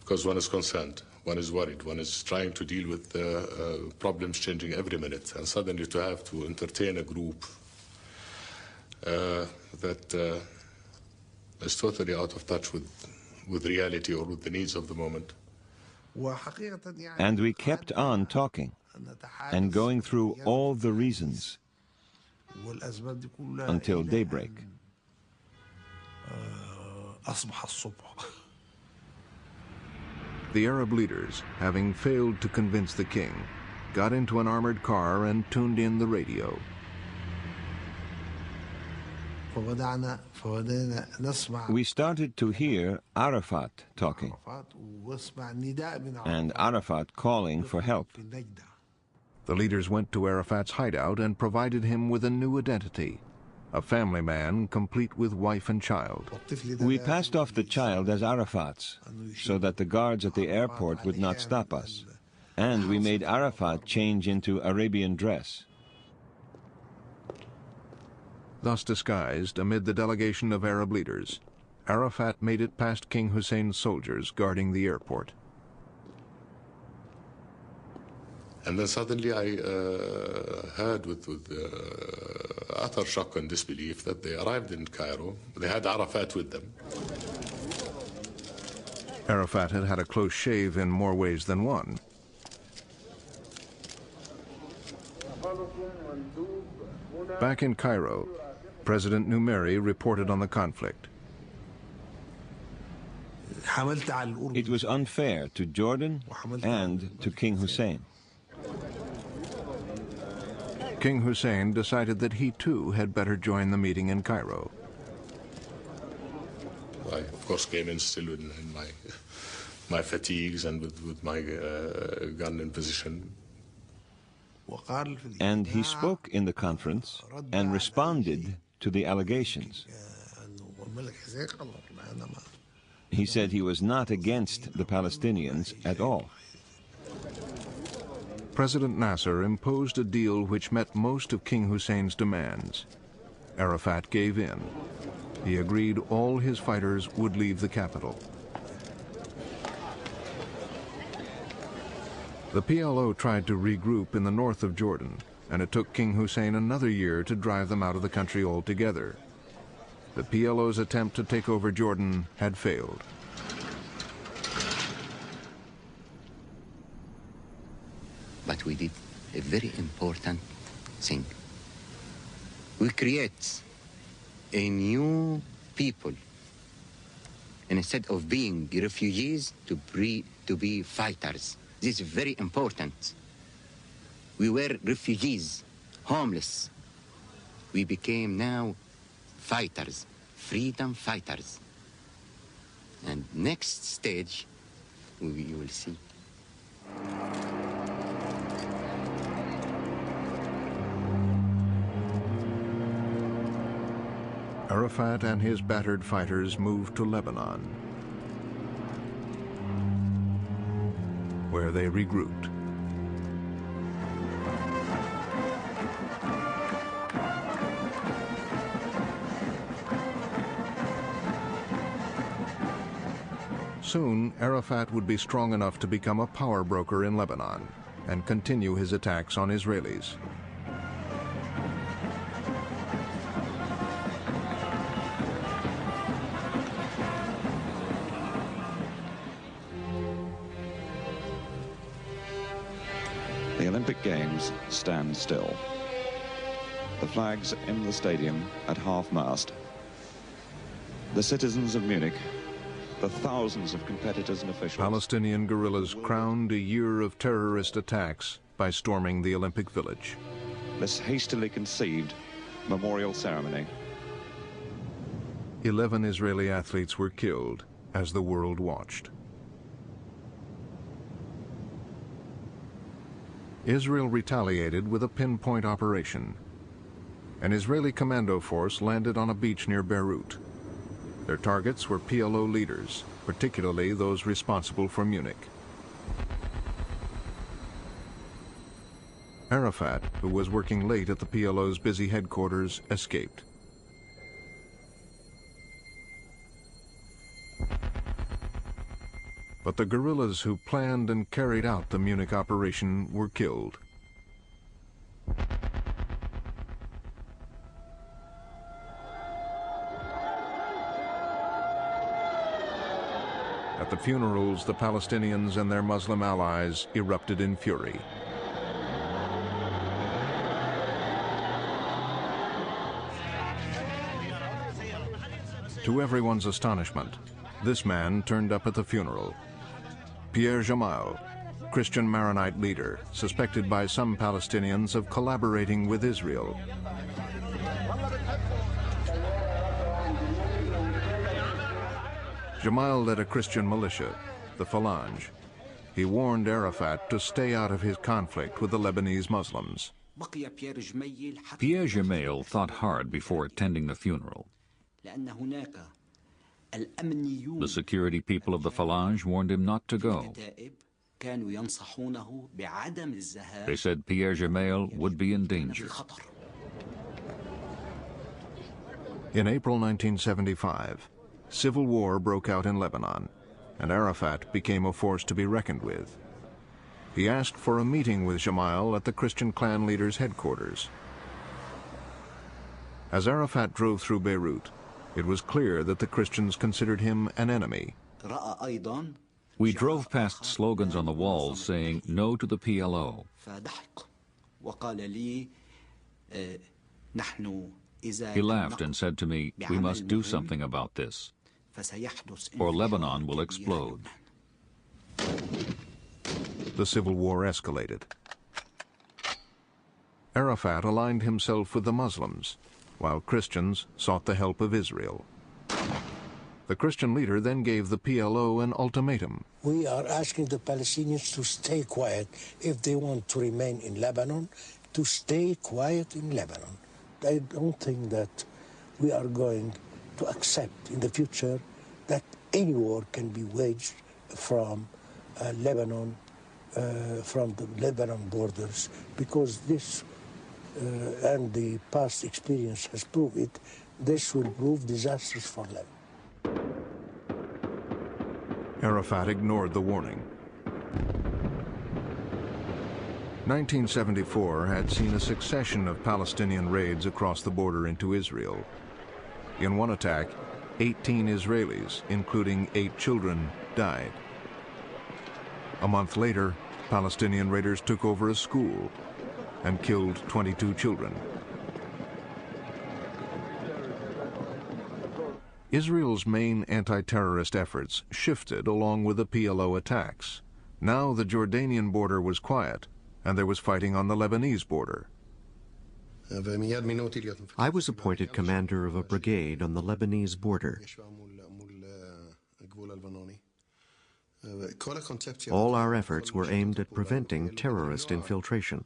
Because one is concerned, one is worried, one is trying to deal with problems changing every minute, and suddenly to have to entertain a group that is totally out of touch with reality or with the needs of the moment. And we kept on talking and going through all the reasons until daybreak. The Arab leaders, having failed to convince the king, got into an armored car and tuned in the radio. We started to hear Arafat talking, and Arafat calling for help. The leaders went to Arafat's hideout and provided him with a new identity, a family man complete with wife and child. We passed off the child as Arafat's, so that the guards at the airport would not stop us. And we made Arafat change into Arabian dress. Thus disguised, amid the delegation of Arab leaders, Arafat made it past King Hussein's soldiers guarding the airport. And then suddenly I heard with utter shock and disbelief that they arrived in Cairo. They had Arafat with them. Arafat had had a close shave in more ways than one. Back in Cairo, President Numeri reported on the conflict. It was unfair to Jordan and to King Hussein. King Hussein decided that he too had better join the meeting in Cairo. I, of course, came in still in my fatigues and with my gun in position. And he spoke in the conference and responded to the allegations. He said he was not against the Palestinians at all. President Nasser imposed a deal which met most of King Hussein's demands. Arafat gave in. He agreed all his fighters would leave the capital. The PLO tried to regroup in the north of Jordan, and it took King Hussein another year to drive them out of the country altogether. The PLO's attempt to take over Jordan had failed. But we did a very important thing. We create a new people. And instead of being refugees, to be fighters. This is very important. We were refugees, homeless. We became now fighters, freedom fighters. And next stage, you will see. Arafat and his battered fighters moved to Lebanon, where they regrouped. Soon, Arafat would be strong enough to become a power broker in Lebanon and continue his attacks on Israelis. The Olympic Games stand still. The flags in the stadium at half-mast. The citizens of Munich, the thousands of competitors and officials. Palestinian guerrillas crowned a year of terrorist attacks by storming the Olympic Village. This hastily conceived memorial ceremony. 11 Israeli athletes were killed as the world watched. Israel retaliated with a pinpoint operation. An Israeli commando force landed on a beach near Beirut. Their targets were PLO leaders, particularly those responsible for Munich. Arafat, who was working late at the PLO's busy headquarters, escaped. But the guerrillas who planned and carried out the Munich operation were killed. At the funerals, the Palestinians and their Muslim allies erupted in fury. To everyone's astonishment, this man turned up at the funeral. Pierre Jamal, Christian Maronite leader, suspected by some Palestinians of collaborating with Israel. Jamal led a Christian militia, the Phalange. He warned Arafat to stay out of his conflict with the Lebanese Muslims. Pierre Jamal thought hard before attending the funeral. The security people of the Phalange warned him not to go. They said Pierre Jamal would be in danger. In April 1975, civil war broke out in Lebanon, and Arafat became a force to be reckoned with. He asked for a meeting with Jamal at the Christian clan leader's headquarters. As Arafat drove through Beirut, it was clear that the Christians considered him an enemy. We drove past slogans on the walls saying no to the PLO. He laughed and said to me, "We must do something about this, or Lebanon will explode." The civil war escalated. Arafat aligned himself with the Muslims, while Christians sought the help of Israel. The Christian leader then gave the PLO an ultimatum. We are asking the Palestinians to stay quiet. If they want to remain in Lebanon, to stay quiet in Lebanon. I don't think that we are going to accept in the future that any war can be waged from Lebanon from the Lebanon borders, because this, and the past experience has proved it, this will prove disastrous for Lebanon. Arafat ignored the warning. 1974 had seen a succession of Palestinian raids across the border into Israel. In one attack, 18 Israelis, including 8 children, died. A month later, Palestinian raiders took over a school and killed 22 children. Israel's main anti-terrorist efforts shifted along with the PLO attacks. Now the Jordanian border was quiet, and there was fighting on the Lebanese border. I was appointed commander of a brigade on the Lebanese border. All our efforts were aimed at preventing terrorist infiltration.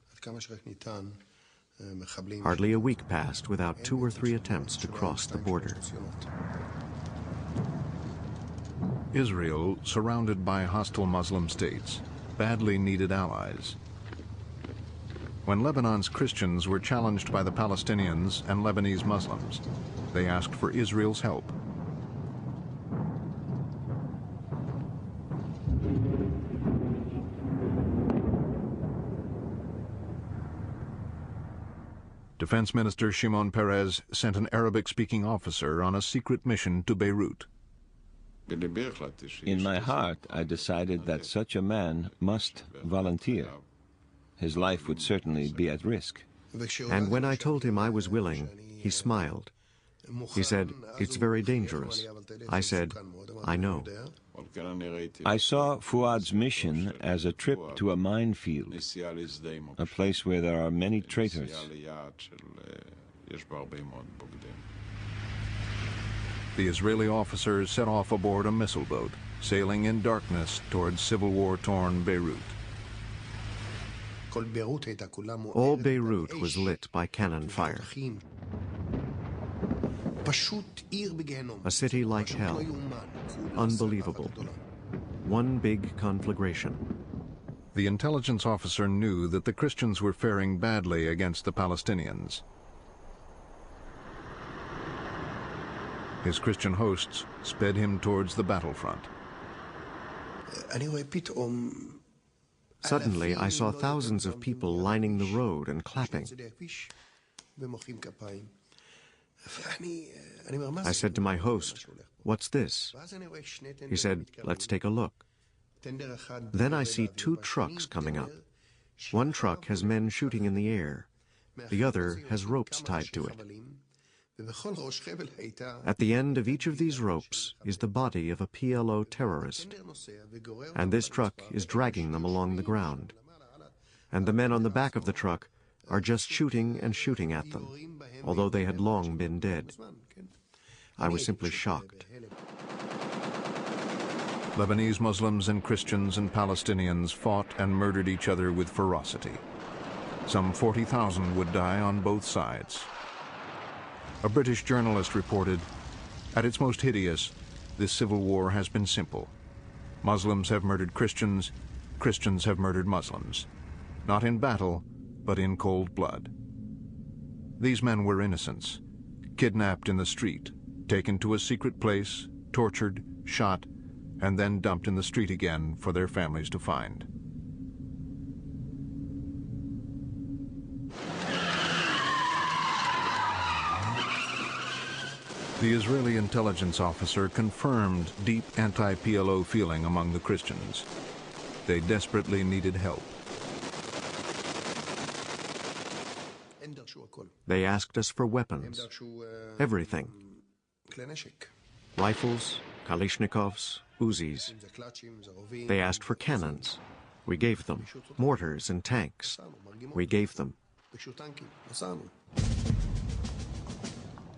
Hardly a week passed without 2 or 3 attempts to cross the border. Israel, surrounded by hostile Muslim states, badly needed allies. When Lebanon's Christians were challenged by the Palestinians and Lebanese Muslims, they asked for Israel's help. Defense Minister Shimon Peres sent an Arabic-speaking officer on a secret mission to Beirut. In my heart, I decided that such a man must volunteer. His life would certainly be at risk. And when I told him I was willing, he smiled. He said, "It's very dangerous." I said, "I know." I saw Fuad's mission as a trip to a minefield, a place where there are many traitors. The Israeli officers set off aboard a missile boat, sailing in darkness towards civil war-torn Beirut. All Beirut was lit by cannon fire. A city like hell. Unbelievable. One big conflagration. The intelligence officer knew that the Christians were faring badly against the Palestinians. His Christian hosts sped him towards the battlefront. Suddenly, I saw thousands of people lining the road and clapping. I said to my host, "What's this?" He said, "Let's take a look." Then I see 2 trucks coming up. One truck has men shooting in the air. The other has ropes tied to it. At the end of each of these ropes is the body of a PLO terrorist, and this truck is dragging them along the ground. And the men on the back of the truck are just shooting and shooting at them, although they had long been dead. I was simply shocked. Lebanese Muslims and Christians and Palestinians fought and murdered each other with ferocity. Some 40,000 would die on both sides. A British journalist reported, "At its most hideous, this civil war has been simple. Muslims have murdered Christians, Christians have murdered Muslims. Not in battle, but in cold blood." These men were innocents, kidnapped in the street, taken to a secret place, tortured, shot, and then dumped in the street again for their families to find. The Israeli intelligence officer confirmed deep anti-PLO feeling among the Christians. They desperately needed help. They asked us for weapons, everything. Rifles, Kalashnikovs, Uzis. They asked for cannons. We gave them. Mortars and tanks. We gave them.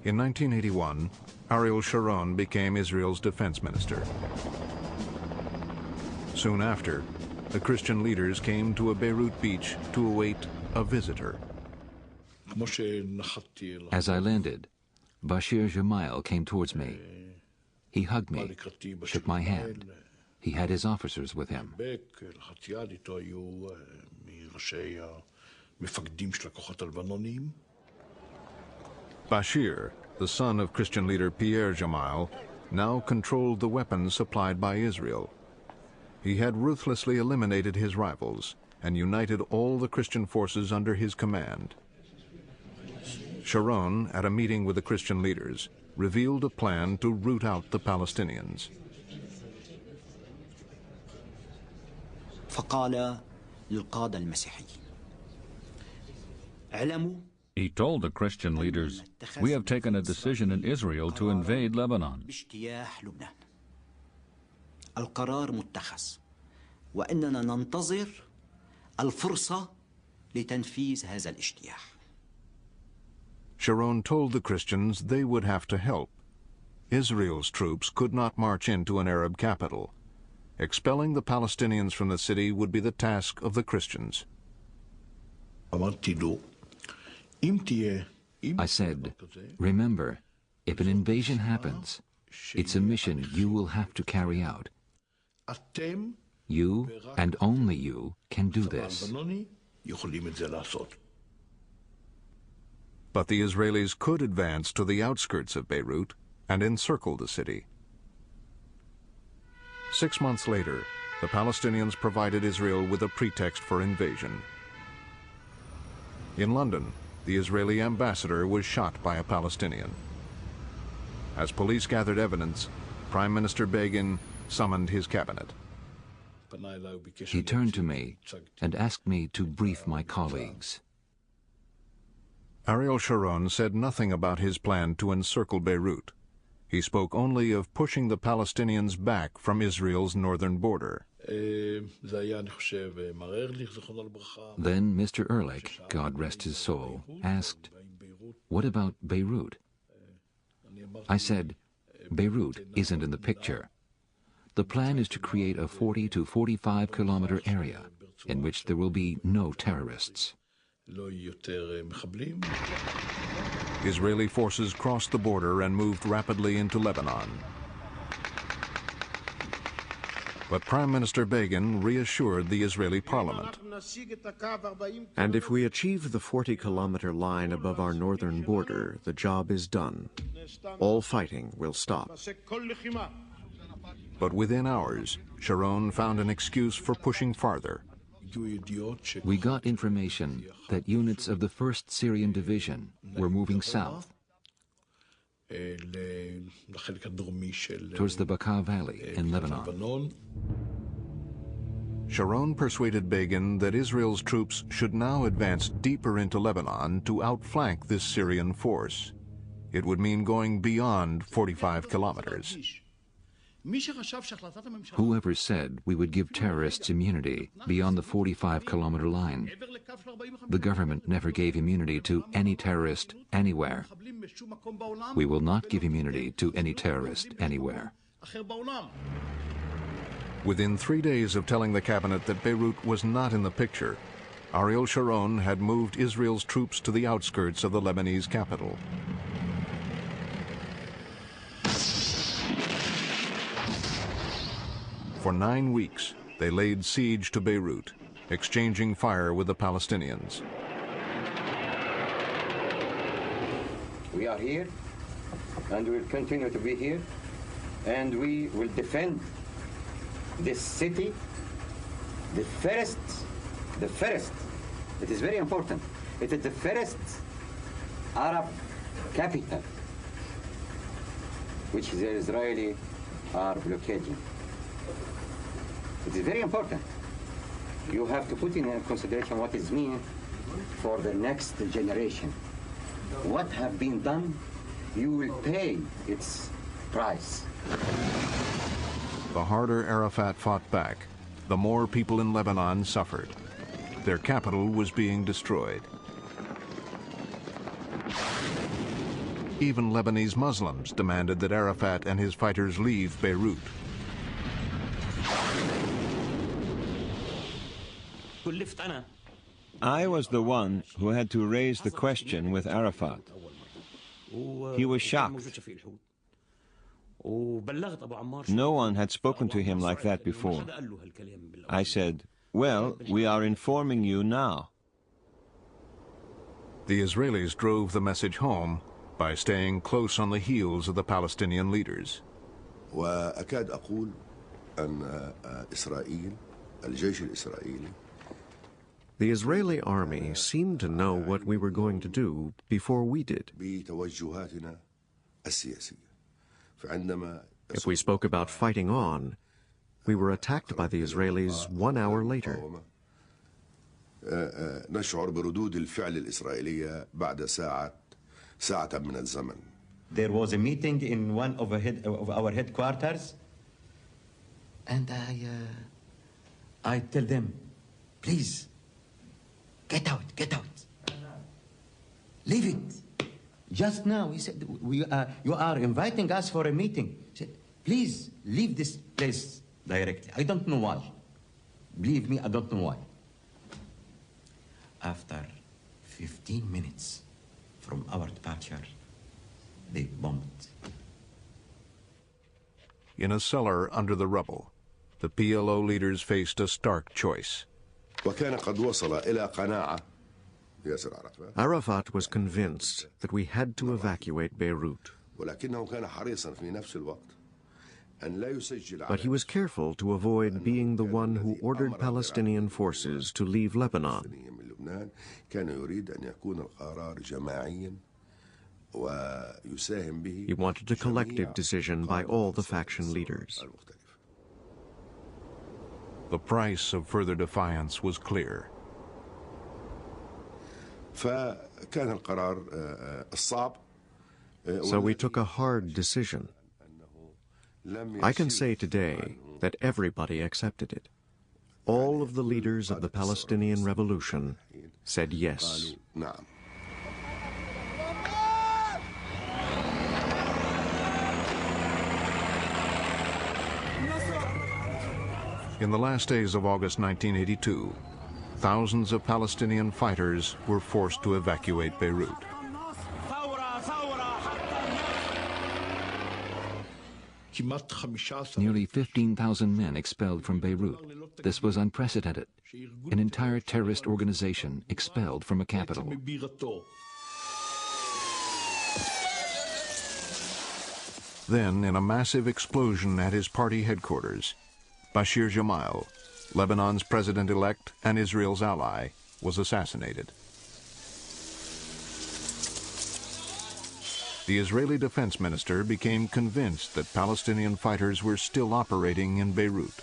In 1981, Ariel Sharon became Israel's defense minister. Soon after, the Christian leaders came to a Beirut beach to await a visitor. As I landed, Bashir Gemayel came towards me. He hugged me, shook my hand. He had his officers with him. Bashir, the son of Christian leader Pierre Jamal, now controlled the weapons supplied by Israel. He had ruthlessly eliminated his rivals and united all the Christian forces under his command. Sharon, at a meeting with the Christian leaders, revealed a plan to root out the Palestinians. He told the Christian leaders, "We have taken a decision in Israel to invade Lebanon. القرار متخذ وإننا ننتظر الفرصة لتنفيذ هذا الاجتياح." Sharon told the Christians they would have to help. Israel's troops could not march into an Arab capital. Expelling the Palestinians from the city would be the task of the Christians. I said, "Remember, if an invasion happens, it's a mission you will have to carry out. You, and only you, can do this." But the Israelis could advance to the outskirts of Beirut and encircle the city. 6 months later, the Palestinians provided Israel with a pretext for invasion. In London, the Israeli ambassador was shot by a Palestinian. As police gathered evidence, Prime Minister Begin summoned his cabinet. He turned to me and asked me to brief my colleagues. Ariel Sharon said nothing about his plan to encircle Beirut. He spoke only of pushing the Palestinians back from Israel's northern border. Then Mr. Ehrlich, God rest his soul, asked, "What about Beirut?" I said, "Beirut isn't in the picture. The plan is to create a 40 to 45 kilometer area in which there will be no terrorists." Israeli forces crossed the border and moved rapidly into Lebanon. But Prime Minister Begin reassured the Israeli parliament. "And if we achieve the 40-kilometer line above our northern border, the job is done. All fighting will stop." But within hours, Sharon found an excuse for pushing farther. We got information that units of the 1st Syrian Division were moving south towards the Bekaa Valley in Lebanon. Sharon persuaded Begin that Israel's troops should now advance deeper into Lebanon to outflank this Syrian force. It would mean going beyond 45 kilometers. Whoever said we would give terrorists immunity beyond the 45-kilometer line? The government never gave immunity to any terrorist anywhere. We will not give immunity to any terrorist anywhere. Within 3 days of telling the cabinet that Beirut was not in the picture, Ariel Sharon had moved Israel's troops to the outskirts of the Lebanese capital. For 9 weeks, they laid siege to Beirut, exchanging fire with the Palestinians. We are here, and we will continue to be here, and we will defend this city, the first, it is very important, it is the first Arab capital which the Israelis are blockading. It is very important. You have to put in consideration what it means for the next generation. What have been done, you will pay its price. The harder Arafat fought back, the more people in Lebanon suffered. Their capital was being destroyed. Even Lebanese Muslims demanded that Arafat and his fighters leave Beirut. I was the one who had to raise the question with Arafat. He was shocked. No one had spoken to him like that before. I said, "Well, we are informing you now." The Israelis drove the message home by staying close on the heels of the Palestinian leaders. وأكاد أقول أن إسرائيل الجيش الإسرائيلي The Israeli army seemed to know what we were going to do before we did. بتوجهاتنا السياسية. فعندما If we spoke about fighting on, we were attacked by the Israelis 1 hour later. نشعر بردود الفعل الإسرائيلية بعد ساعة من الزمن. There was a meeting in one of our headquarters, and I tell them, please, get out. Leave it. Just now, he said, you are inviting us for a meeting. He said, please, leave this place directly. I don't know why. Believe me, I don't know why. After 15 minutes from our departure, they bombed. In a cellar under the rubble, the PLO leaders faced a stark choice. وكان قد وصل إلى قناعة ياسر Arafat was convinced that we had to evacuate Beirut. ولكنه كان حريصا في نفس الوقت أن لا يسجل. But he was careful to avoid being the one who ordered Palestinian forces to leave Lebanon. كان يريد أن يكون القرار جماعيا ويساهم به. He wanted a collective decision by all the faction leaders. The price of further defiance was clear. فكان القرار الصعب. So we took a hard decision. I can say today that everybody accepted it. All of the leaders of the Palestinian Revolution said yes. In the last days of August 1982, thousands of Palestinian fighters were forced to evacuate Beirut. Nearly 15,000 men expelled from Beirut. This was unprecedented. An entire terrorist organization expelled from a capital. Then, in a massive explosion at his party headquarters, Bashir Gemayel, Lebanon's president-elect and Israel's ally, was assassinated. The Israeli defense minister became convinced that Palestinian fighters were still operating in Beirut.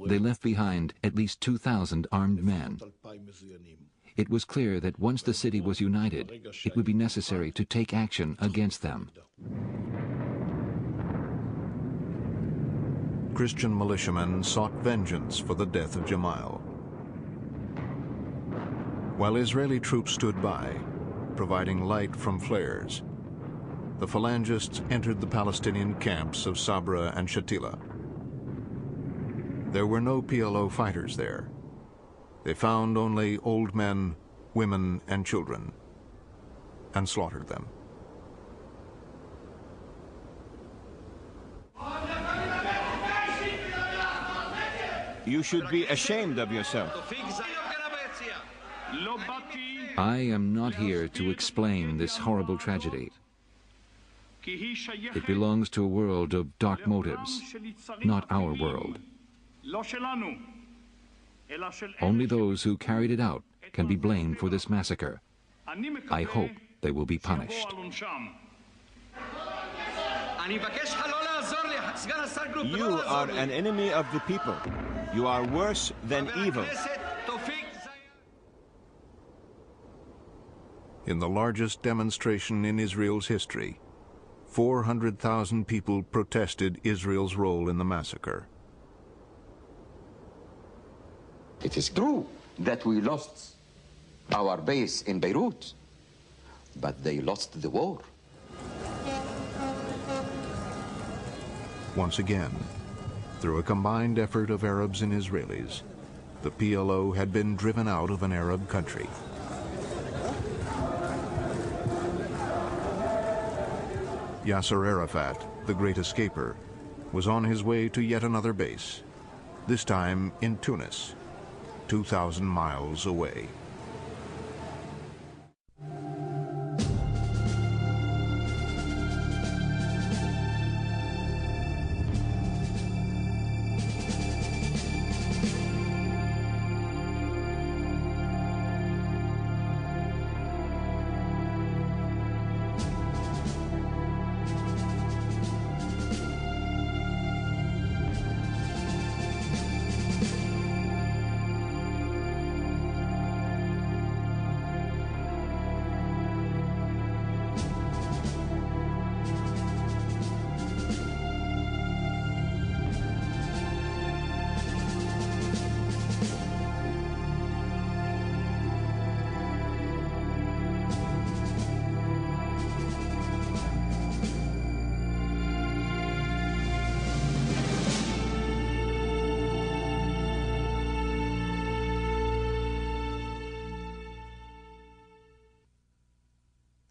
They left behind at least 2,000 armed men. It was clear that once the city was united, it would be necessary to take action against them. Christian militiamen sought vengeance for the death of Gemayel. While Israeli troops stood by, providing light from flares, the phalangists entered the Palestinian camps of Sabra and Shatila. There were no PLO fighters there. They found only old men, women, and children, and slaughtered them. You should be ashamed of yourself. I am not here to explain this horrible tragedy. It belongs to a world of dark motives, not our world. Only those who carried it out can be blamed for this massacre. I hope they will be punished. You are an enemy of the people. You are worse than evil. In the largest demonstration in Israel's history, 400,000 people protested Israel's role in the massacre. It is true that we lost our base in Beirut, but they lost the war. Once again, through a combined effort of Arabs and Israelis, the PLO had been driven out of an Arab country. Yasser Arafat, the great escaper, was on his way to yet another base, this time in Tunis, 2,000 miles away.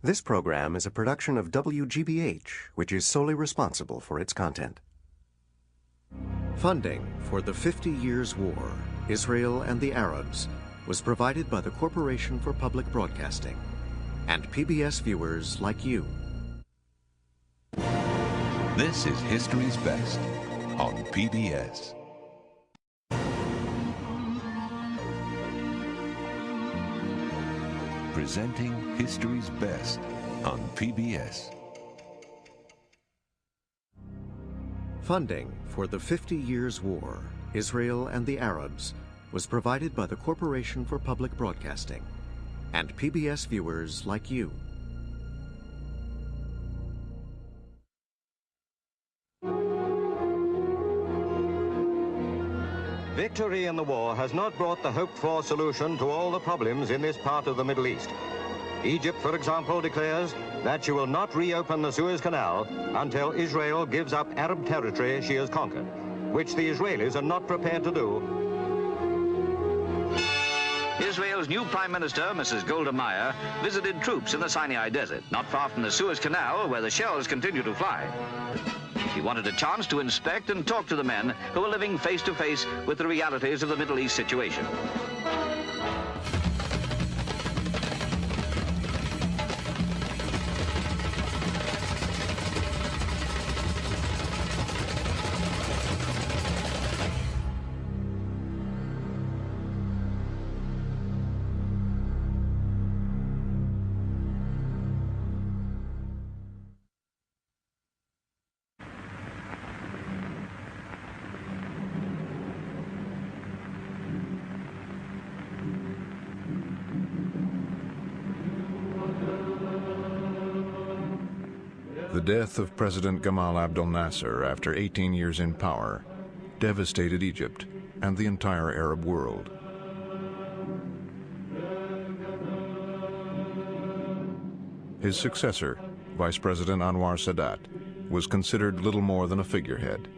This program is a production of WGBH, which is solely responsible for its content. Funding for the 50 Years' War, Israel and the Arabs, was provided by the Corporation for Public Broadcasting and PBS viewers like you. This is History's Best on PBS. Presenting History's Best on PBS. Funding for the 50 Years' War, Israel and the Arabs, was provided by the Corporation for Public Broadcasting and PBS viewers like you. Victory in the war has not brought the hoped-for solution to all the problems in this part of the Middle East. Egypt, for example, declares that she will not reopen the Suez Canal until Israel gives up Arab territory she has conquered, which the Israelis are not prepared to do. Israel's new Prime Minister, Mrs. Golda Meir, visited troops in the Sinai Desert, not far from the Suez Canal, where the shells continue to fly. He wanted a chance to inspect and talk to the men who are living face to face with the realities of the Middle East situation. The death of President Gamal Abdel Nasser after 18 years in power devastated Egypt and the entire Arab world. His successor, Vice President Anwar Sadat, was considered little more than a figurehead.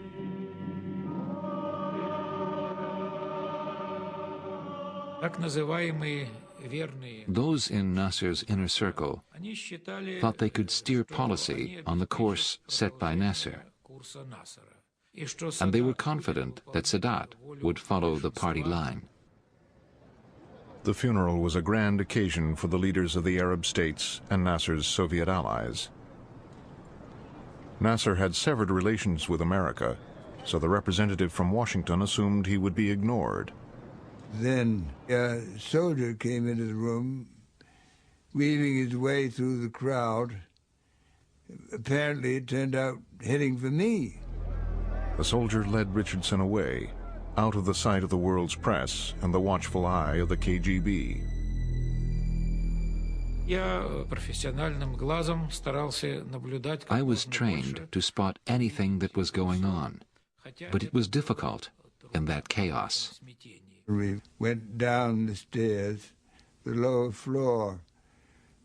Those in Nasser's inner circle thought they could steer policy on the course set by Nasser, and they were confident that Sadat would follow the party line. The funeral was a grand occasion for the leaders of the Arab states and Nasser's Soviet allies. Nasser had severed relations with America, so the representative from Washington assumed he would be ignored. Then a soldier came into the room, weaving his way through the crowd. Apparently, it turned out heading for me. The soldier led Richardson away, out of the sight of the world's press and the watchful eye of the KGB. I was trained to spot anything that was going on, but it was difficult in that chaos. We went down the stairs. The lower floor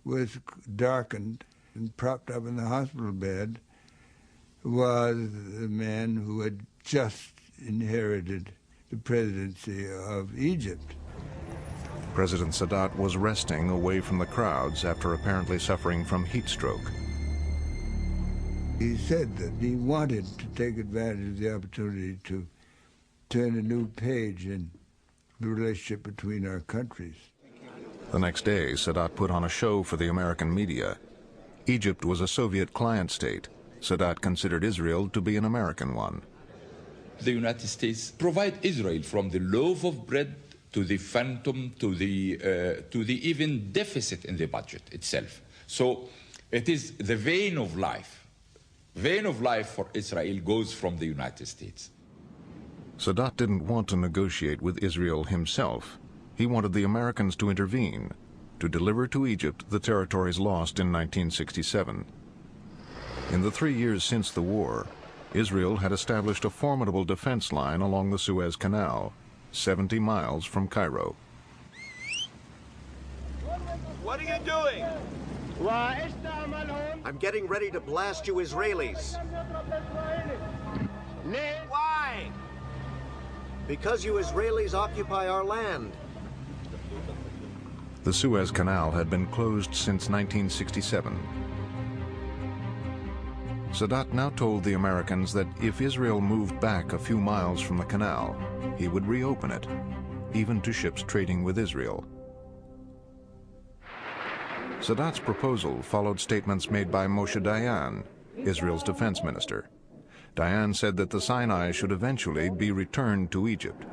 was darkened, and propped up in the hospital bed was the man who had just inherited the presidency of Egypt. President Sadat was resting away from the crowds after apparently suffering from heat stroke. He said that he wanted to take advantage of the opportunity to turn a new page in the relationship between our countries. The next day, Sadat put on a show for the American media. Egypt was a Soviet client state. Sadat considered Israel to be an American one. The United States provide Israel from the loaf of bread to the phantom to the even deficit in the budget itself. So it is the vein of life. Vein of life for Israel goes from the United States. Sadat didn't want to negotiate with Israel himself. He wanted the Americans to intervene, to deliver to Egypt the territories lost in 1967. In the 3 years since the war, Israel had established a formidable defense line along the Suez Canal, 70 miles from Cairo. What are you doing? I'm getting ready to blast you Israelis. Why? Because you Israelis occupy our land. The Suez Canal had been closed since 1967. Sadat now told the Americans that if Israel moved back a few miles from the canal, he would reopen it, even to ships trading with Israel. Sadat's proposal followed statements made by Moshe Dayan, Israel's defense minister. Dayan said that the Sinai should eventually be returned to Egypt.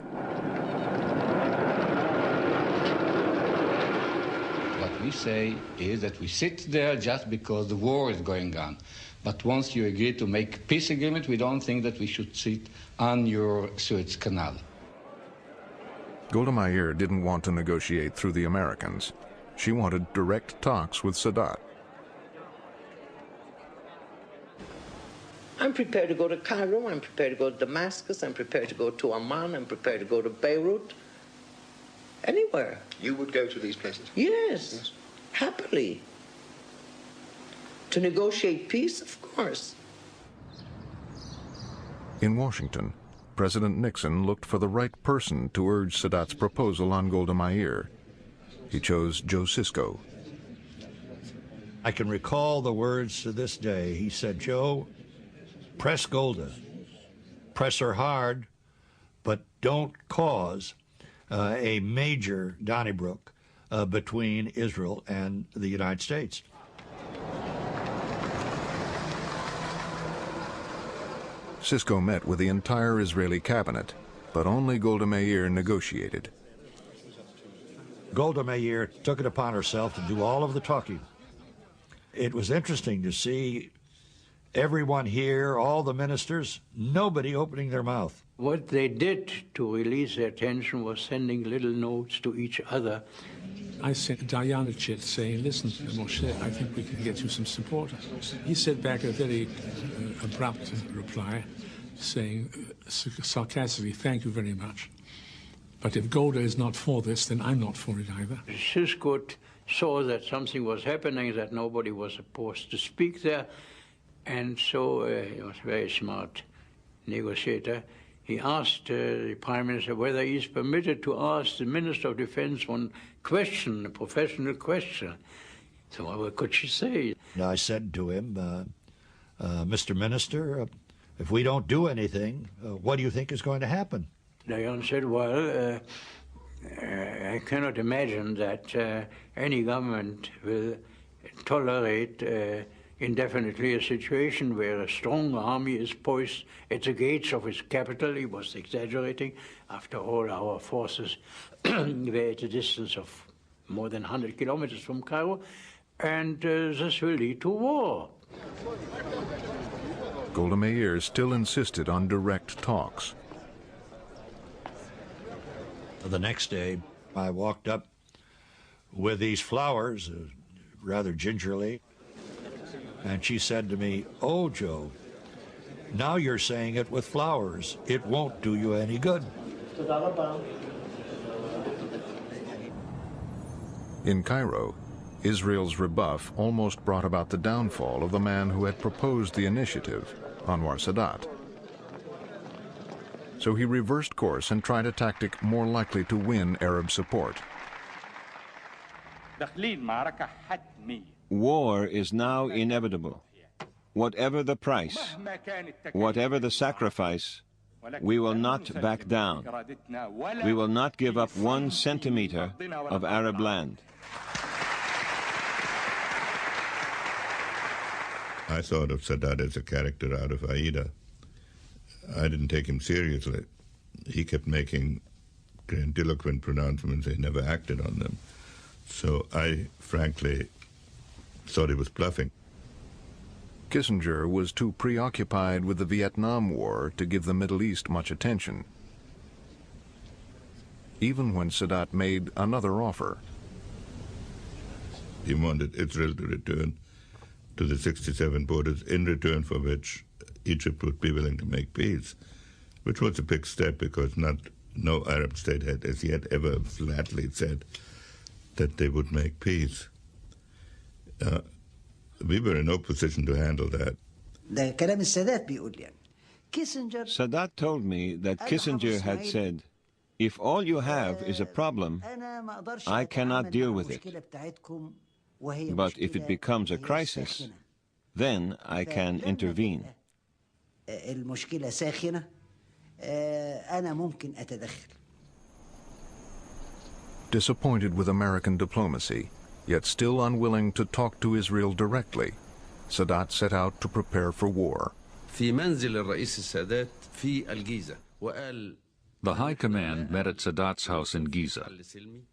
What we say is that we sit there just because the war is going on. But once you agree to make a peace agreement, we don't think that we should sit on your Suez Canal. Golda Meir didn't want to negotiate through the Americans. She wanted direct talks with Sadat. I'm prepared to go to Cairo, I'm prepared to go to Damascus, I'm prepared to go to Amman, I'm prepared to go to Beirut. Anywhere. You would go to these places? Yes. Happily. To negotiate peace, of course. In Washington, President Nixon looked for the right person to urge Sadat's proposal on Golda Meir. He chose Joe Sisko. I can recall the words to this day. He said, "Joe, press Golda. Press her hard, but don't cause a major Donnybrook between Israel and the United States." Sisko met with the entire Israeli cabinet, but only Golda Meir negotiated. Golda Meir took it upon herself to do all of the talking. It was interesting to see everyone here, all the ministers, nobody opening their mouth. What they did to release their tension was sending little notes to each other. I sent Dayan a chit saying, "Listen, Moshe, I think we can get you some support." He sent back a very abrupt reply saying sarcastically, "Thank you very much. But if Golda is not for this, then I'm not for it either." Sisko saw that something was happening, that nobody was supposed to speak there, and so he was a very smart negotiator. He asked the Prime Minister whether he's permitted to ask the Minister of Defense one question, a professional question. So what could she say? I said to him, "Mr. Minister, if we don't do anything, what do you think is going to happen?" Dayan said, "Well, I cannot imagine that any government will tolerate indefinitely a situation where a strong army is poised at the gates of its capital." He was exaggerating. After all, our forces were at a distance of more than 100 kilometers from Cairo, and this will lead to war. Golda Meir still insisted on direct talks. The next day, I walked up with these flowers, rather gingerly, and she said to me, "Oh, Joe, now you're saying it with flowers. It won't do you any good." In Cairo, Israel's rebuff almost brought about the downfall of the man who had proposed the initiative, Anwar Sadat. So he reversed course and tried a tactic more likely to win Arab support. War is now inevitable. whatever the price, whatever the sacrifice, we will not back down. We will not give up 1 centimeter of Arab land. I thought of Sadat as a character out of Aida. I didn't take him seriously. He kept making grandiloquent pronouncements. He never acted on them. So I, frankly, thought he was bluffing. Kissinger was too preoccupied with the Vietnam War to give the Middle East much attention, even when Sadat made another offer. He wanted Israel to return to the 67 borders, in return for which Egypt would be willing to make peace, which was a big step because no Arab state had as yet ever flatly said that they would make peace. We were in no position to handle that. Sadat told me that Kissinger had said, if all you have is a problem, I cannot deal with it. But if it becomes a crisis, then I can intervene. Disappointed with American diplomacy, yet still unwilling to talk to Israel directly, Sadat set out to prepare for war. The High Command met at Sadat's house in Giza.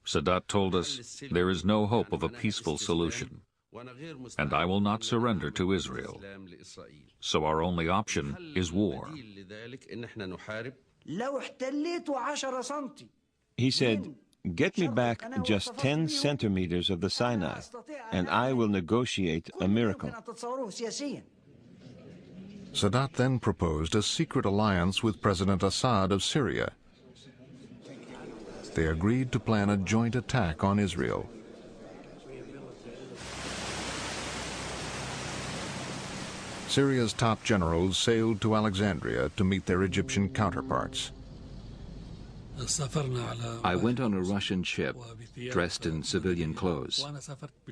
Sadat told us, there is no hope of a peaceful solution, and I will not surrender to Israel. So our only option is war. He said, get me back just 10 centimeters of the Sinai, and I will negotiate a miracle. Sadat then proposed a secret alliance with President Assad of Syria. They agreed to plan a joint attack on Israel. Syria's top generals sailed to Alexandria to meet their Egyptian counterparts. I went on a Russian ship, dressed in civilian clothes.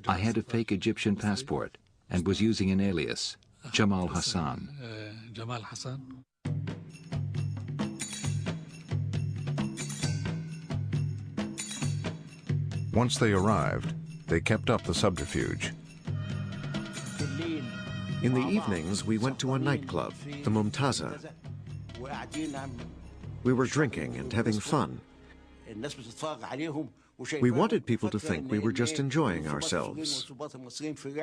I had a fake Egyptian passport and was using an alias, Jamal Hassan. Once they arrived, they kept up the subterfuge. In the evenings, we went to a nightclub, the Mumtaza. We were drinking and having fun. We wanted people to think we were just enjoying ourselves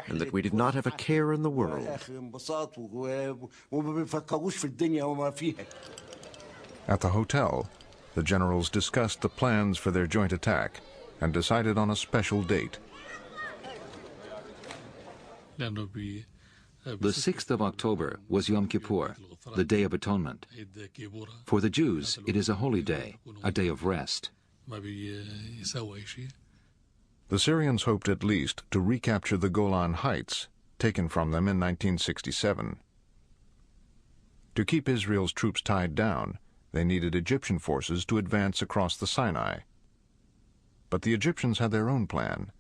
and that we did not have a care in the world. At the hotel, the generals discussed the plans for their joint attack and decided on a special date. The 6th of October was Yom Kippur, the Day of Atonement. For the Jews, it is a holy day, a day of rest. The Syrians hoped at least to recapture the Golan Heights, taken from them in 1967. To keep Israel's troops tied down, they needed Egyptian forces to advance across the Sinai. But the Egyptians had their own plan.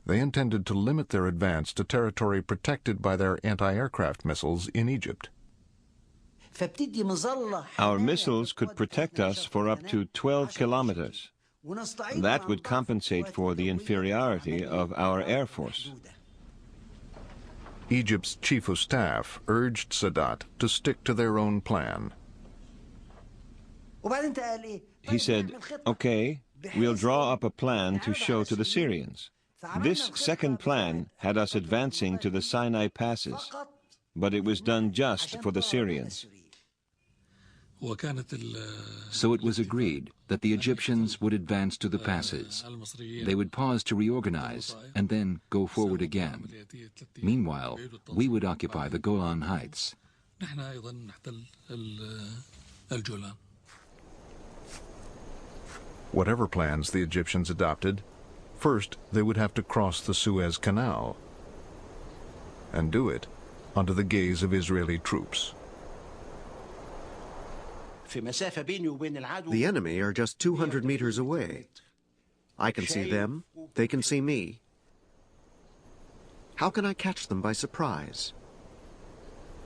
They intended to limit their advance to territory protected by their anti-aircraft missiles in Egypt. Our missiles could protect us for up to 12 kilometers. That would compensate for the inferiority of our Air Force. Egypt's chief of staff urged Sadat to stick to their own plan. He said, okay, we'll draw up a plan to show to the Syrians. This second plan had us advancing to the Sinai passes, but it was done just for the Syrians. So it was agreed that the Egyptians would advance to the passes. They would pause to reorganize and then go forward again. Meanwhile, we would occupy the Golan Heights. Whatever plans the Egyptians adopted, first they would have to cross the Suez Canal, and do it under the gaze of Israeli troops. The enemy are just 200 meters away. I can see them, they can see me. How can I catch them by surprise?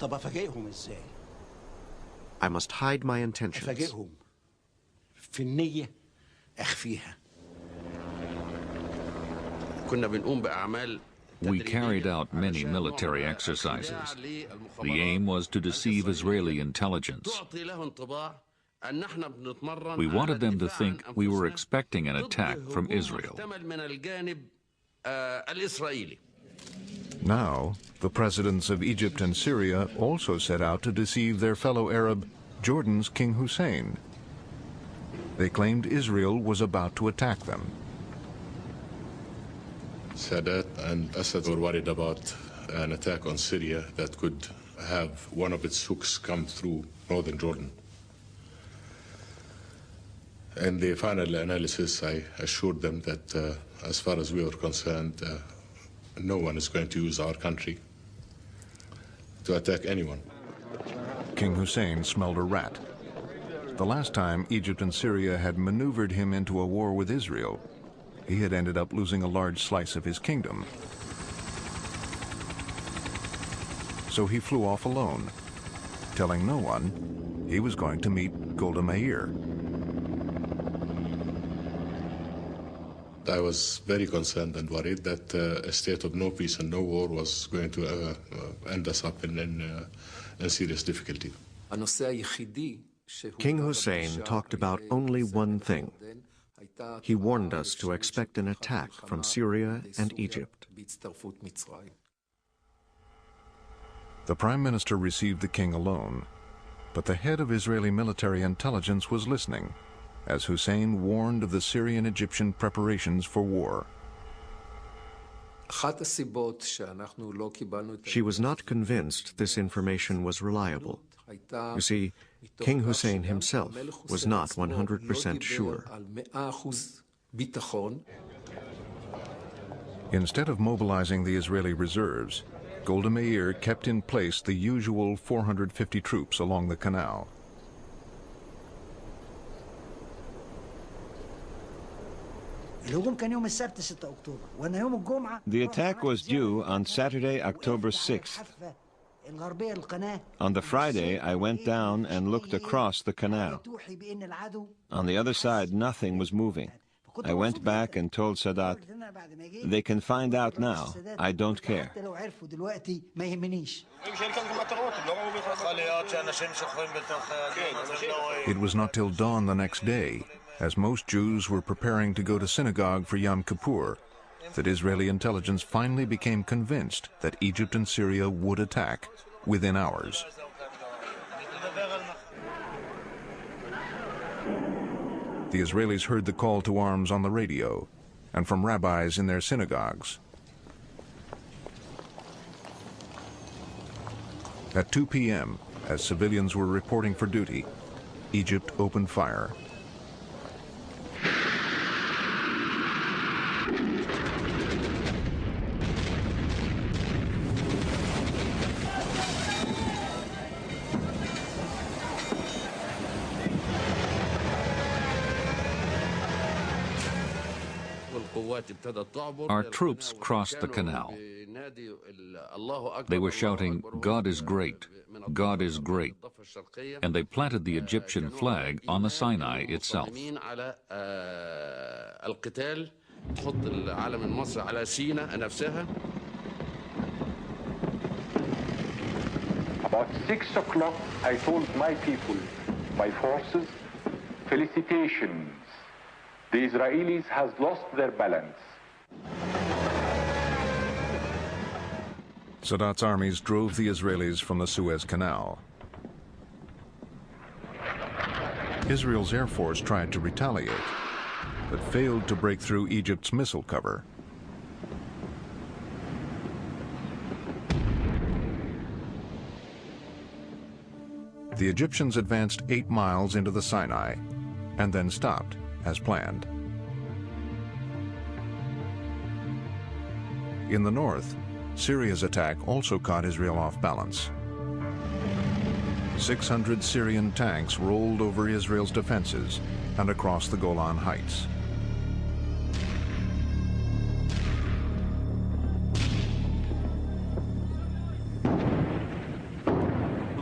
طب أفاجئهم إزاي؟ I must hide my intentions. أفاجئهم في النية أخفيها. كنا بنقوم بأعمال. We carried out many military exercises. The aim was to deceive Israeli intelligence. We wanted them to think we were expecting an attack from Israel. Now, the presidents of Egypt and Syria also set out to deceive their fellow Arab, Jordan's King Hussein. They claimed Israel was about to attack them. Sadat and Assad were worried about an attack on Syria that could have one of its hooks come through northern Jordan. In the final analysis, I assured them that as far as we were concerned, no one is going to use our country to attack anyone. King Hussein smelled a rat. The last time Egypt and Syria had maneuvered him into a war with Israel, he had ended up losing a large slice of his kingdom. So he flew off alone, telling no one he was going to meet Golda Meir. I was very concerned and worried that a state of no peace and no war was going to end us up in serious difficulty. King Hussein talked about only one thing. He warned us to expect an attack from Syria and Egypt. The Prime Minister received the king alone, but the head of Israeli military intelligence was listening, as Hussein warned of the Syrian-Egyptian preparations for war. She was not convinced this information was reliable. You see, King Hussein himself was not 100% sure. Instead of mobilizing the Israeli reserves, Golda Meir kept in place the usual 450 troops along the canal. The attack was due on Saturday, October 6th. On the Friday, I went down and looked across the canal. On the other side, nothing was moving. I went back and told Sadat, "They can find out now. I don't care." It was not till dawn the next day, as most Jews were preparing to go to synagogue for Yom Kippur, that Israeli intelligence finally became convinced that Egypt and Syria would attack within hours. The Israelis heard the call to arms on the radio and from rabbis in their synagogues. At 2 p.m., as civilians were reporting for duty, Egypt opened fire. Our troops crossed the canal. They were shouting, "God is great, God is great," and they planted the Egyptian flag on the Sinai itself. About 6 o'clock, I told my people, my forces, felicitations. The Israelis has lost their balance. Sadat's armies drove the Israelis from the Suez Canal. Israel's Air Force tried to retaliate, but failed to break through Egypt's missile cover. The Egyptians advanced 8 miles into the Sinai and then stopped, as planned. In the north, Syria's attack also caught Israel off balance. 600 Syrian tanks rolled over Israel's defenses and across the Golan Heights.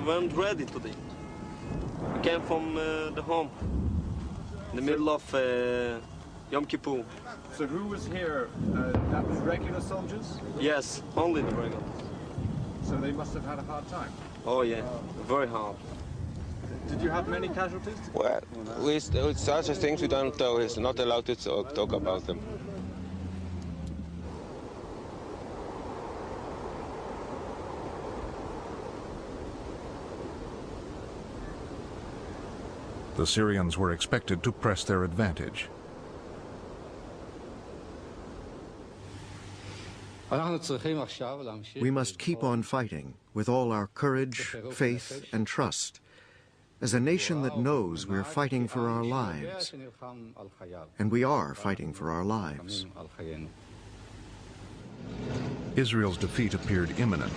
We weren't ready today. We came from the home, in the middle of Yom Kippur. So who was here? That was regular soldiers? Yes, only the regulars. So they must have had a hard time? Oh yeah, very hard. Did you have many casualties? Well, with such things we don't know. It's not allowed to talk about them. The Syrians were expected to press their advantage. We must keep on fighting with all our courage, faith, and trust, as a nation that knows we're fighting for our lives. And we are fighting for our lives. Israel's defeat appeared imminent,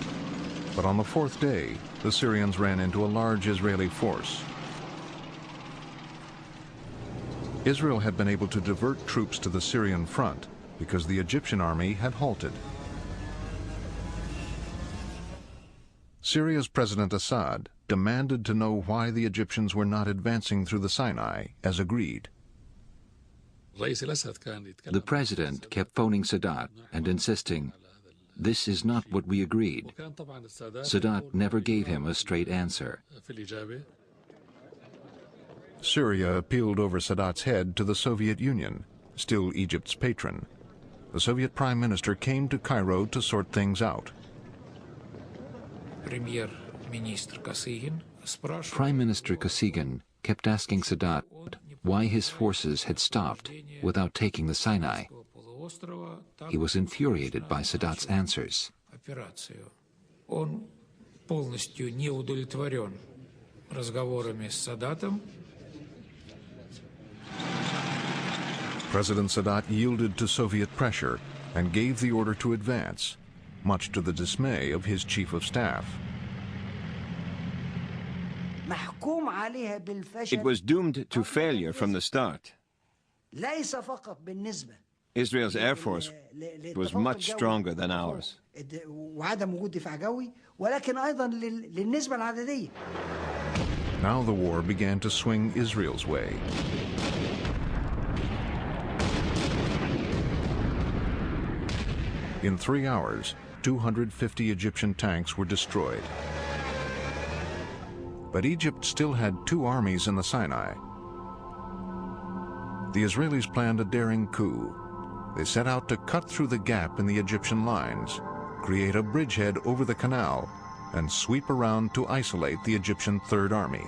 but on the fourth day, the Syrians ran into a large Israeli force. Israel had been able to divert troops to the Syrian front because the Egyptian army had halted. Syria's President Assad demanded to know why the Egyptians were not advancing through the Sinai as agreed. The president kept phoning Sadat and insisting, "This is not what we agreed." Sadat never gave him a straight answer. Syria appealed over Sadat's head to the Soviet Union, still Egypt's patron. The Soviet Prime Minister came to Cairo to sort things out. Prime Minister Kosygin kept asking Sadat why his forces had stopped without taking the Sinai. He was infuriated by Sadat's answers. President Sadat yielded to Soviet pressure and gave the order to advance, much to the dismay of his chief of staff. It was doomed to failure from the start. Israel's air force was much stronger than ours. Now the war began to swing Israel's way. In 3 hours, 250 Egyptian tanks were destroyed. But Egypt still had 2 armies in the Sinai. The Israelis planned a daring coup. They set out to cut through the gap in the Egyptian lines, create a bridgehead over the canal, and sweep around to isolate the Egyptian Third Army.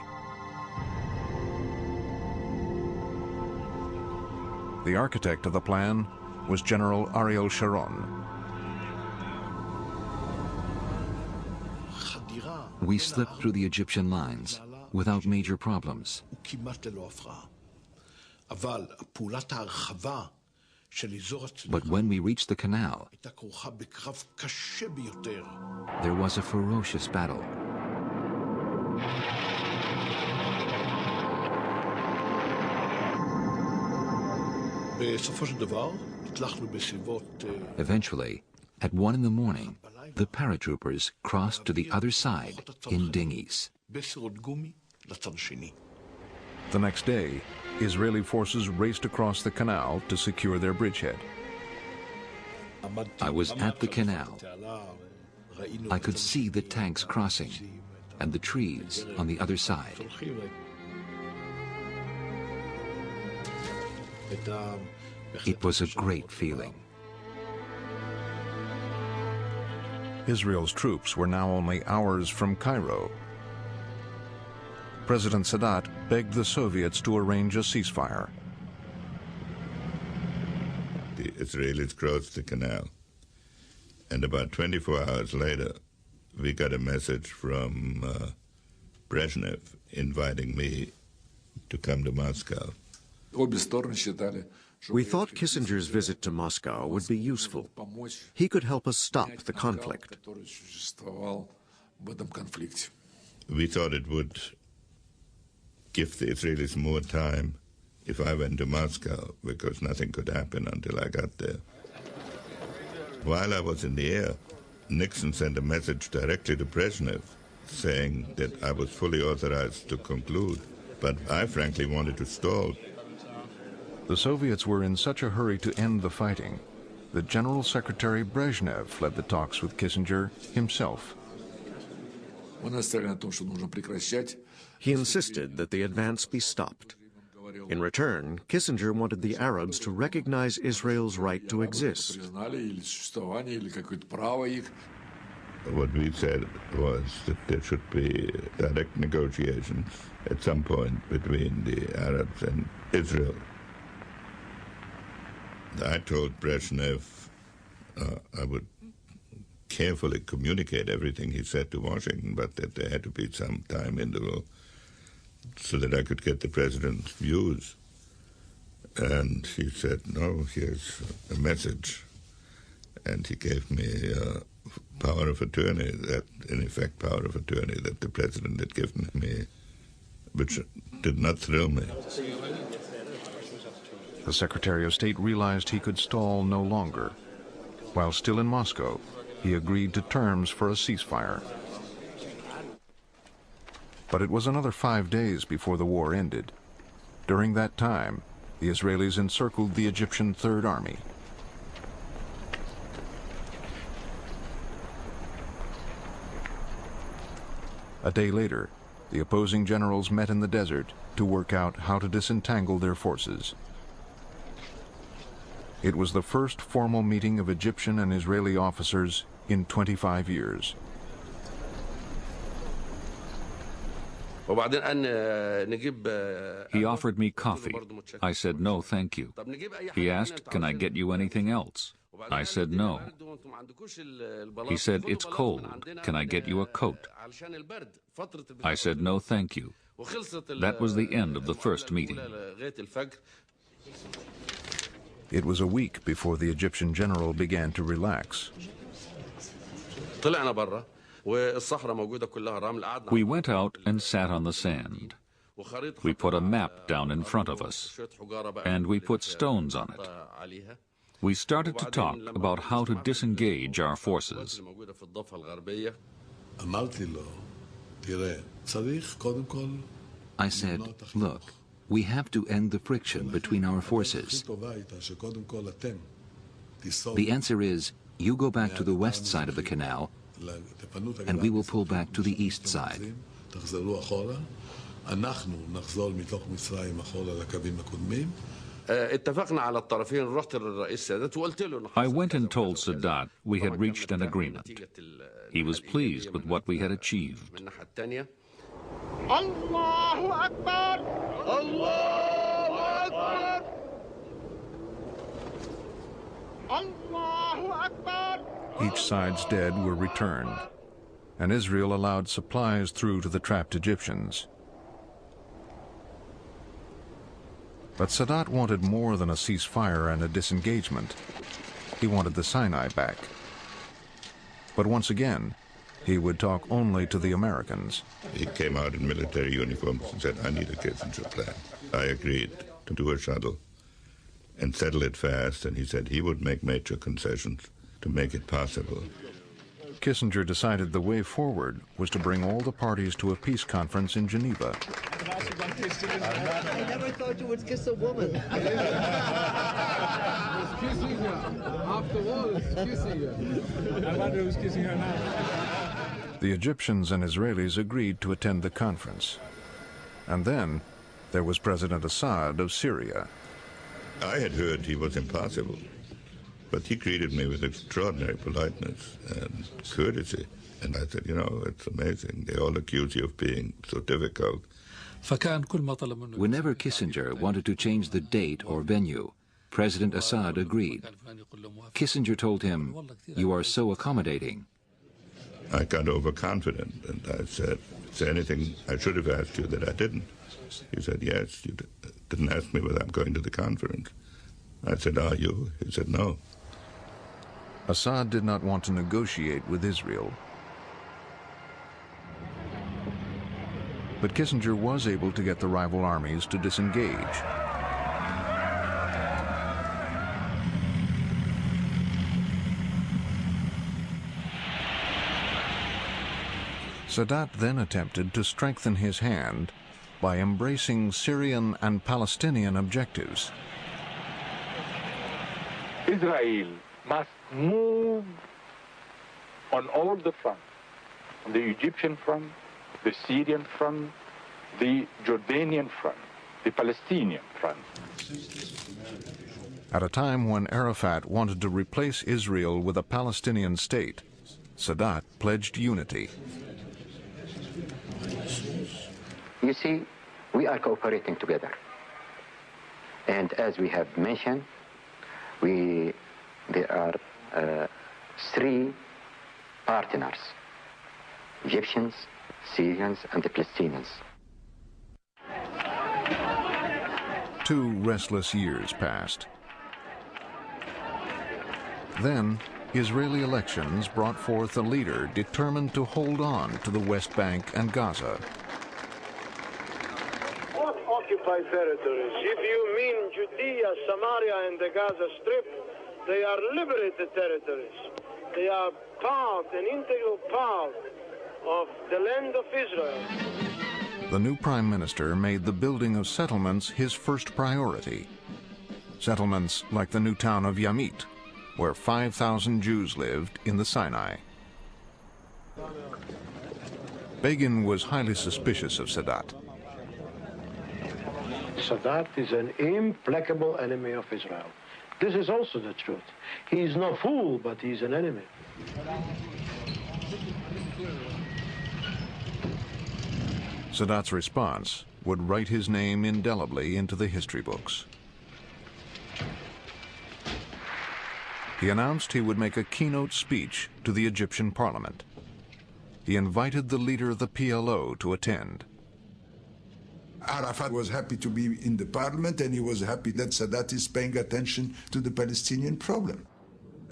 The architect of the plan was General Ariel Sharon. We slipped through the Egyptian lines without major problems. But when we reached the canal, there was a ferocious battle. Eventually, at 1 in the morning, the paratroopers crossed to the other side in dinghies. The next day, Israeli forces raced across the canal to secure their bridgehead. I was at the canal. I could see the tanks crossing and the trees on the other side. It was a great feeling. Israel's troops were now only hours from Cairo. President Sadat begged the Soviets to arrange a ceasefire. The Israelis crossed the canal, and about 24 hours later, we got a message from Brezhnev inviting me to come to Moscow. We thought Kissinger's visit to Moscow would be useful. He could help us stop the conflict. We thought it would give the Israelis more time if I went to Moscow, because nothing could happen until I got there. While I was in the air, Nixon sent a message directly to Brezhnev saying that I was fully authorized to conclude, but I frankly wanted to stall. The Soviets were in such a hurry to end the fighting that General Secretary Brezhnev led the talks with Kissinger himself. He insisted that the advance be stopped. In return, Kissinger wanted the Arabs to recognize Israel's right to exist. What we said was that there should be direct negotiations at some point between the Arabs and Israel. I told Brezhnev I would carefully communicate everything he said to Washington, but that there had to be some time interval so that I could get the president's views. And he said, no, here's a message. And he gave me power of attorney, that, in effect, power of attorney that the president had given me, which did not thrill me. The Secretary of State realized he could stall no longer. While still in Moscow, he agreed to terms for a ceasefire. But it was another 5 days before the war ended. During that time, the Israelis encircled the Egyptian Third Army. A day later, the opposing generals met in the desert to work out how to disentangle their forces. It was the first formal meeting of Egyptian and Israeli officers in 25 years. He offered me coffee. I said, no, thank you. He asked, can I get you anything else? I said, no. He said, it's cold. Can I get you a coat? I said, no, thank you. That was the end of the first meeting. It was a week before the Egyptian general began to relax. We went out and sat on the sand. We put a map down in front of us, and we put stones on it. We started to talk about how to disengage our forces. I said, look, we have to end the friction between our forces. The answer is, you go back to the west side of the canal, and we will pull back to the east side. I went and told Sadat we had reached an agreement. He was pleased with what we had achieved. Allahu Akbar! Allahu Akbar! Allahu Akbar! Each side's dead were returned, and Israel allowed supplies through to the trapped Egyptians. But Sadat wanted more than a ceasefire and a disengagement. He wanted the Sinai back. But once again, he would talk only to the Americans. He came out in military uniforms and said, I need a Kissinger plan. I agreed to do a shuttle and settle it fast, and he said he would make major concessions to make it possible. Kissinger decided the way forward was to bring all the parties to a peace conference in Geneva. I never thought you would kiss a woman. Kissing her. After all, it's kissing her. I wonder who's kissing her now. The Egyptians and Israelis agreed to attend the conference. And then there was President Assad of Syria. I had heard he was impossible, but he greeted me with extraordinary politeness and courtesy. And I said, you know, it's amazing. They all accuse you of being so difficult. Whenever Kissinger wanted to change the date or venue, President Assad agreed. Kissinger told him, you are so accommodating. I got overconfident, and I said, is there anything I should have asked you that I didn't? He said, yes, you didn't ask me whether I'm going to the conference. I said, are you? He said, no. Assad did not want to negotiate with Israel. But Kissinger was able to get the rival armies to disengage. Sadat then attempted to strengthen his hand by embracing Syrian and Palestinian objectives. Israel must move on all the fronts, on the Egyptian front, the Syrian front, the Jordanian front, the Palestinian front. At a time when Arafat wanted to replace Israel with a Palestinian state, Sadat pledged unity. You see, we are cooperating together. And as we have mentioned, there are three partners: Egyptians, Syrians, and the Palestinians. 2 restless years passed. Then, Israeli elections brought forth a leader determined to hold on to the West Bank and Gaza. What occupied territories? If you mean Judea, Samaria, and the Gaza Strip, they are liberated territories. They are an integral part of the land of Israel. The new prime minister made the building of settlements his first priority. Settlements like the new town of Yamit, where 5,000 Jews lived in the Sinai. Begin was highly suspicious of Sadat. Sadat is an implacable enemy of Israel. This is also the truth. He is no fool, but he is an enemy. Sadat's response would write his name indelibly into the history books. He announced he would make a keynote speech to the Egyptian parliament. He invited the leader of the PLO to attend. Arafat was happy to be in the parliament, and he was happy that Sadat is paying attention to the Palestinian problem.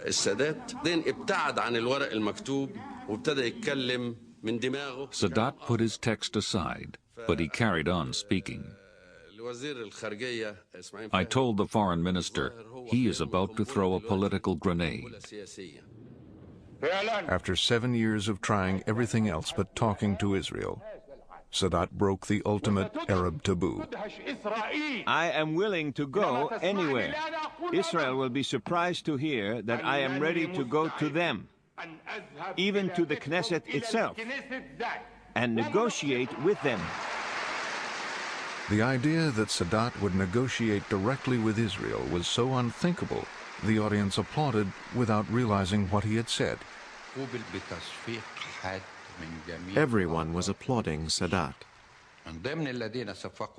السادات then ابتعد عن الورق المكتوب وابتدى يتكلم من دماغه. Sadat put his text aside, but he carried on speaking. I told the foreign minister, he is about to throw a political grenade. After 7 years of trying everything else but talking to Israel, Sadat broke the ultimate Arab taboo. I am willing to go anywhere. Israel will be surprised to hear that I am ready to go to them, even to the Knesset itself, and negotiate with them. The idea that Sadat would negotiate directly with Israel was so unthinkable, the audience applauded without realizing what he had said. Everyone was applauding Sadat.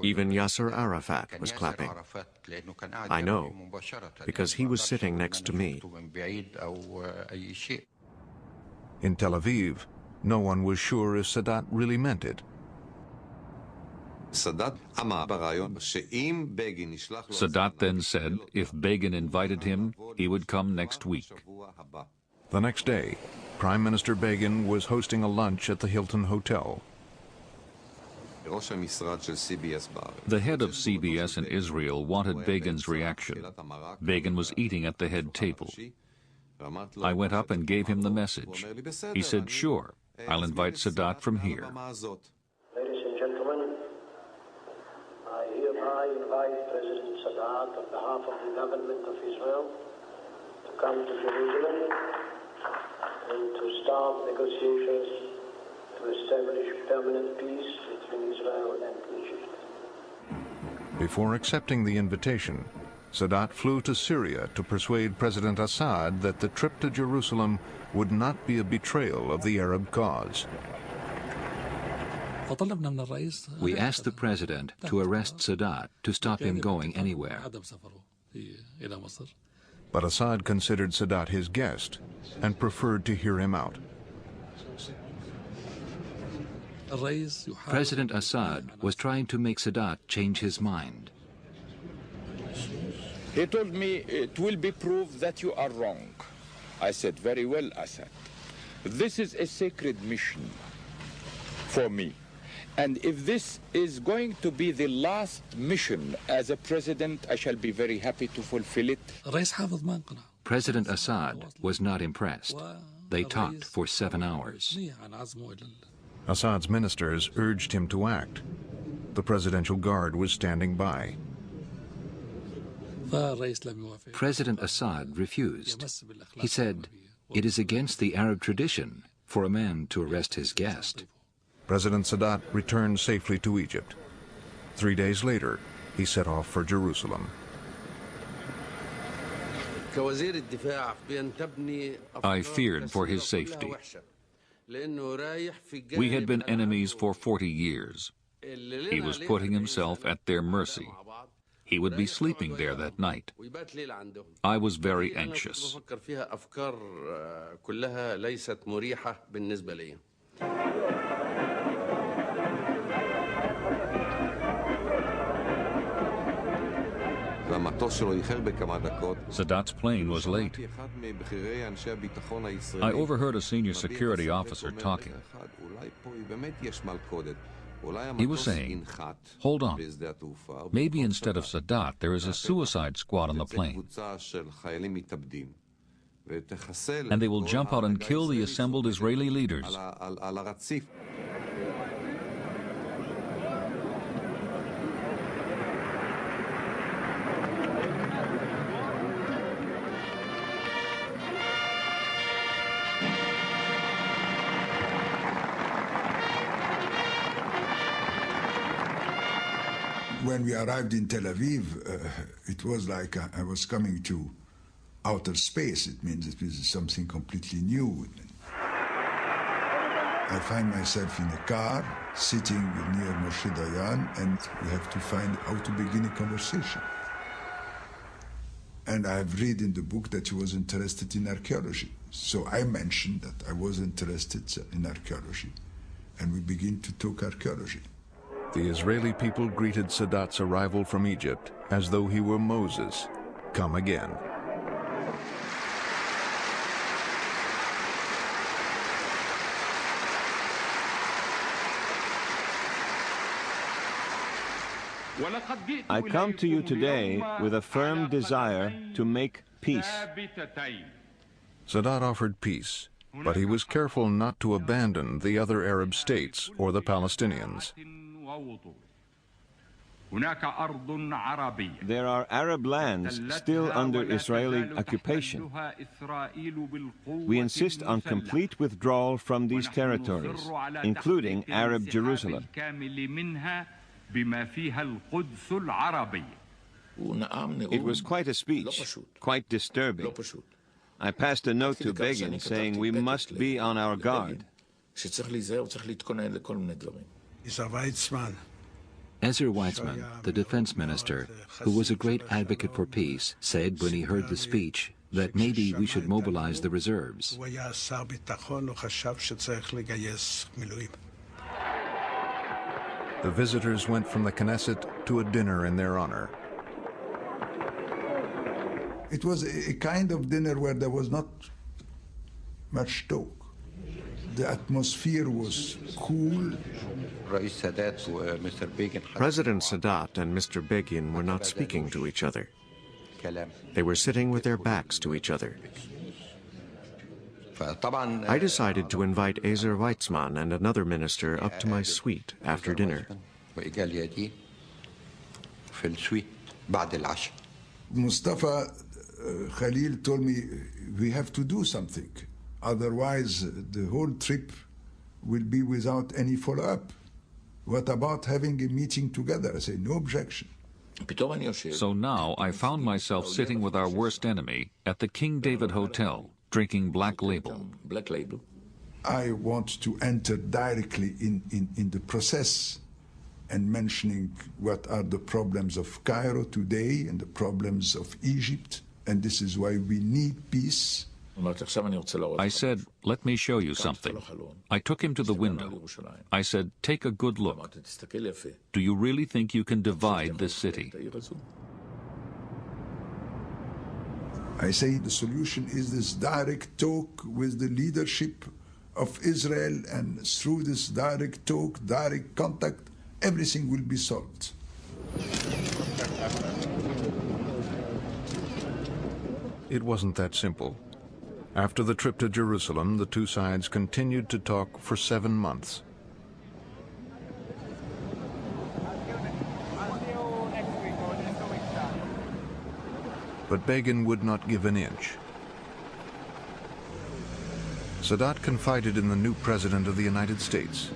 Even Yasser Arafat was clapping. I know, because he was sitting next to me. In Tel Aviv, no one was sure if Sadat really meant it. Sadat then said if Begin invited him, he would come next week. The next day, Prime Minister Begin was hosting a lunch at the Hilton Hotel. The head of CBS in Israel wanted Begin's reaction. Begin was eating at the head table. I went up and gave him the message. He said, sure, I'll invite Sadat from here. Ladies and gentlemen, I hereby invite President Sadat on behalf of the government of Israel to come to Jerusalem and to start negotiations to establish permanent peace between Israel and Egypt. Before accepting the invitation, Sadat flew to Syria to persuade President Assad that the trip to Jerusalem would not be a betrayal of the Arab cause. We asked the president to arrest Sadat to stop him going anywhere. But Assad considered Sadat his guest and preferred to hear him out. President Assad was trying to make Sadat change his mind. He told me, it will be proved that you are wrong. I said, very well, Assad. This is a sacred mission for me. And if this is going to be the last mission as a president, I shall be very happy to fulfill it. President Assad was not impressed. They talked for 7 hours. Assad's ministers urged him to act. The Presidential Guard was standing by. President Assad refused. He said, "It is against the Arab tradition for a man to arrest his guest." President Sadat returned safely to Egypt. 3 days later, he set off for Jerusalem. I feared for his safety. We had been enemies for 40 years. He was putting himself at their mercy. He would be sleeping there that night. I was very anxious. Sadat's plane was late. I overheard a senior security officer talking. He was saying, "Hold on. Maybe instead of Sadat, there is a suicide squad on the plane. And they will jump out and kill the assembled Israeli leaders." When we arrived in Tel Aviv, it was like I was coming to outer space. It means it was something completely new. I find myself in a car, sitting near Moshe Dayan, and we have to find how to begin a conversation. And I've read in the book that he was interested in archaeology. So I mentioned that I was interested in archaeology, and we begin to talk archaeology. The Israeli people greeted Sadat's arrival from Egypt as though he were Moses, come again. I come to you today with a firm desire to make peace. Sadat offered peace, but he was careful not to abandon the other Arab states or the Palestinians. There are Arab lands still under Israeli occupation. We insist on complete withdrawal from these territories, including Arab Jerusalem. It was quite a speech, quite disturbing. I passed a note to Begin saying we must be on our guard. Ezra Weizman, the defense minister, who was a great advocate for peace, said when he heard the speech that maybe we should mobilize the reserves. The visitors went from the Knesset to a dinner in their honor. It was a kind of dinner where there was not much talk. The atmosphere was cool. President Sadat and Mr. Begin were not speaking to each other. They were sitting with their backs to each other. I decided to invite Ezer Weizman and another minister up to my suite after dinner. Mustafa Khalil told me, we have to do something. Otherwise, the whole trip will be without any follow-up. What about having a meeting together? I say, no objection. So now I found myself sitting with our worst enemy at the King David Hotel, drinking Black Label. I want to enter directly in the process and mentioning what are the problems of Cairo today and the problems of Egypt, and this is why we need peace. I said, let me show you something. I took him to the window. I said, take a good look. Do you really think you can divide this city? I say the solution is this direct talk with the leadership of Israel, and through this direct talk, direct contact, everything will be solved. It wasn't that simple. After the trip to Jerusalem, the two sides continued to talk for 7 months. but Begin would not give an inch. Sadat confided in the new President of the United States.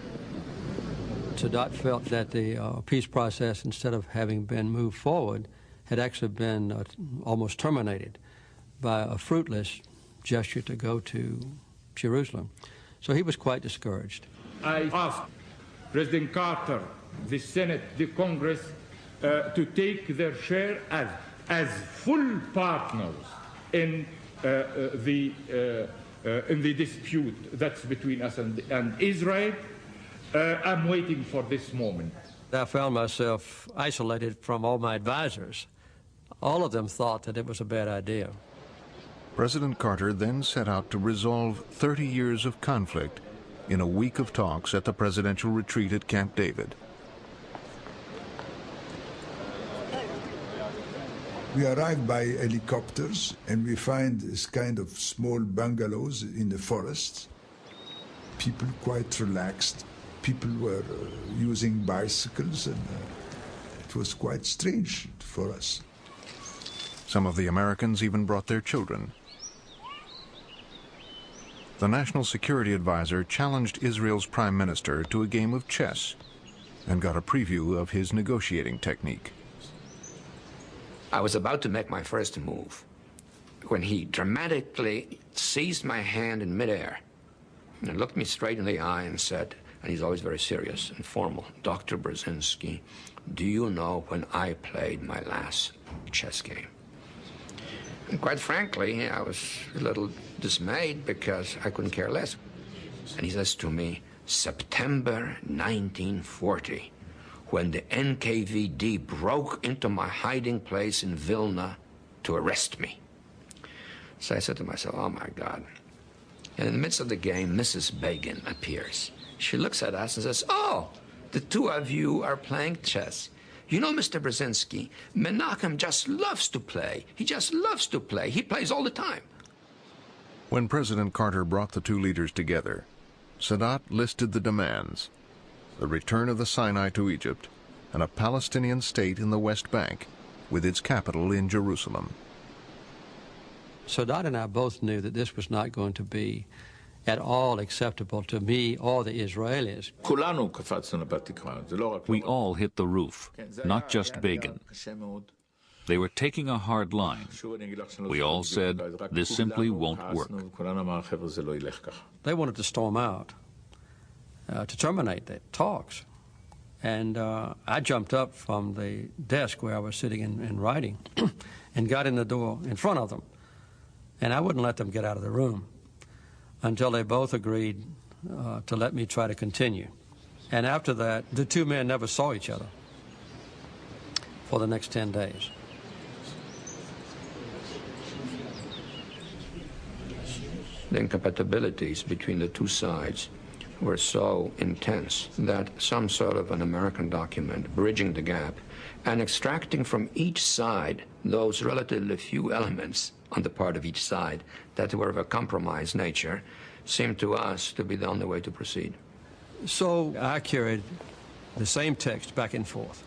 Sadat felt that the peace process, instead of having been moved forward, had actually been almost terminated by a fruitless gesture to go to Jerusalem. So he was quite discouraged. I asked President Carter, the Senate, the Congress, to take their share as full partners in the dispute that's between us and Israel. I'm waiting for this moment. I found myself isolated from all my advisors. All of them thought that it was a bad idea. President Carter then set out to resolve 30 years of conflict in a week of talks at the presidential retreat at Camp David. We arrived by helicopters, and we find this kind of small bungalows in the forest. People quite relaxed. People were using bicycles, and it was quite strange for us. Some of the Americans even brought their children. The National Security Advisor challenged Israel's prime minister to a game of chess and got a preview of his negotiating technique. I was about to make my first move when he dramatically seized my hand in midair and looked me straight in the eye and said, and he's always very serious and formal, "Dr. Brzezinski, do you know when I played my last chess game?" And quite frankly, I was a little dismayed because I couldn't care less. And he says to me, "September 1940, when the NKVD broke into my hiding place in Vilna to arrest me." So I said to myself, oh my God. And in the midst of the game, Mrs. Begin appears. She looks at us and says, "Oh, the two of you are playing chess. You know, Mr. Brzezinski, Menachem just loves to play. He just loves to play. He plays all the time." When President Carter brought the two leaders together, Sadat listed the demands: the return of the Sinai to Egypt, and a Palestinian state in the West Bank, with its capital in Jerusalem. Sadat and I both knew that this was not going to be at all acceptable to me or the Israelis. We all hit the roof, not just Begin. They were taking a hard line. We all said, this simply won't work. They wanted to storm out, to terminate the talks. And I jumped up from the desk where I was sitting and writing and got in the door in front of them. And I wouldn't let them get out of the room until they both agreed to let me try to continue. And after that, the two men never saw each other for the next 10 days. The incompatibilities between the two sides were so intense that some sort of an American document bridging the gap and extracting from each side those relatively few elements on the part of each side that were of a compromise nature seemed to us to be the only way to proceed. So I carried the same text back and forth.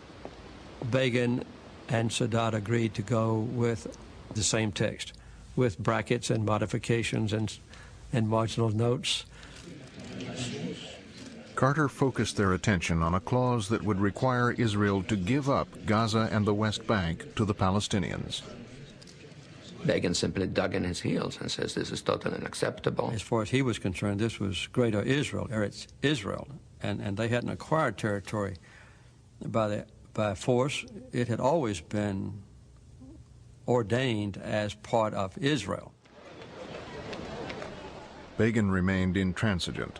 Begin and Sadat agreed to go with the same text, with brackets and modifications and marginal notes. Carter focused their attention on a clause that would require Israel to give up Gaza and the West Bank to the Palestinians. Begin simply dug in his heels and says this is totally unacceptable. As far as he was concerned, this was Greater Israel, or it's Israel, and they hadn't acquired territory by force. It had always been ordained as part of Israel. Begin remained intransigent,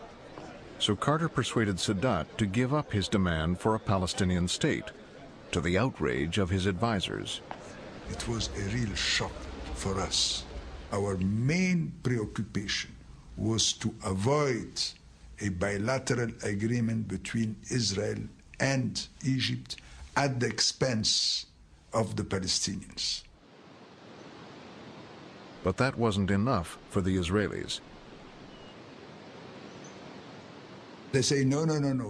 so Carter persuaded Sadat to give up his demand for a Palestinian state, to the outrage of his advisors. It was a real shock for us. Our main preoccupation was to avoid a bilateral agreement between Israel and Egypt at the expense of the Palestinians. But that wasn't enough for the Israelis. They say, no,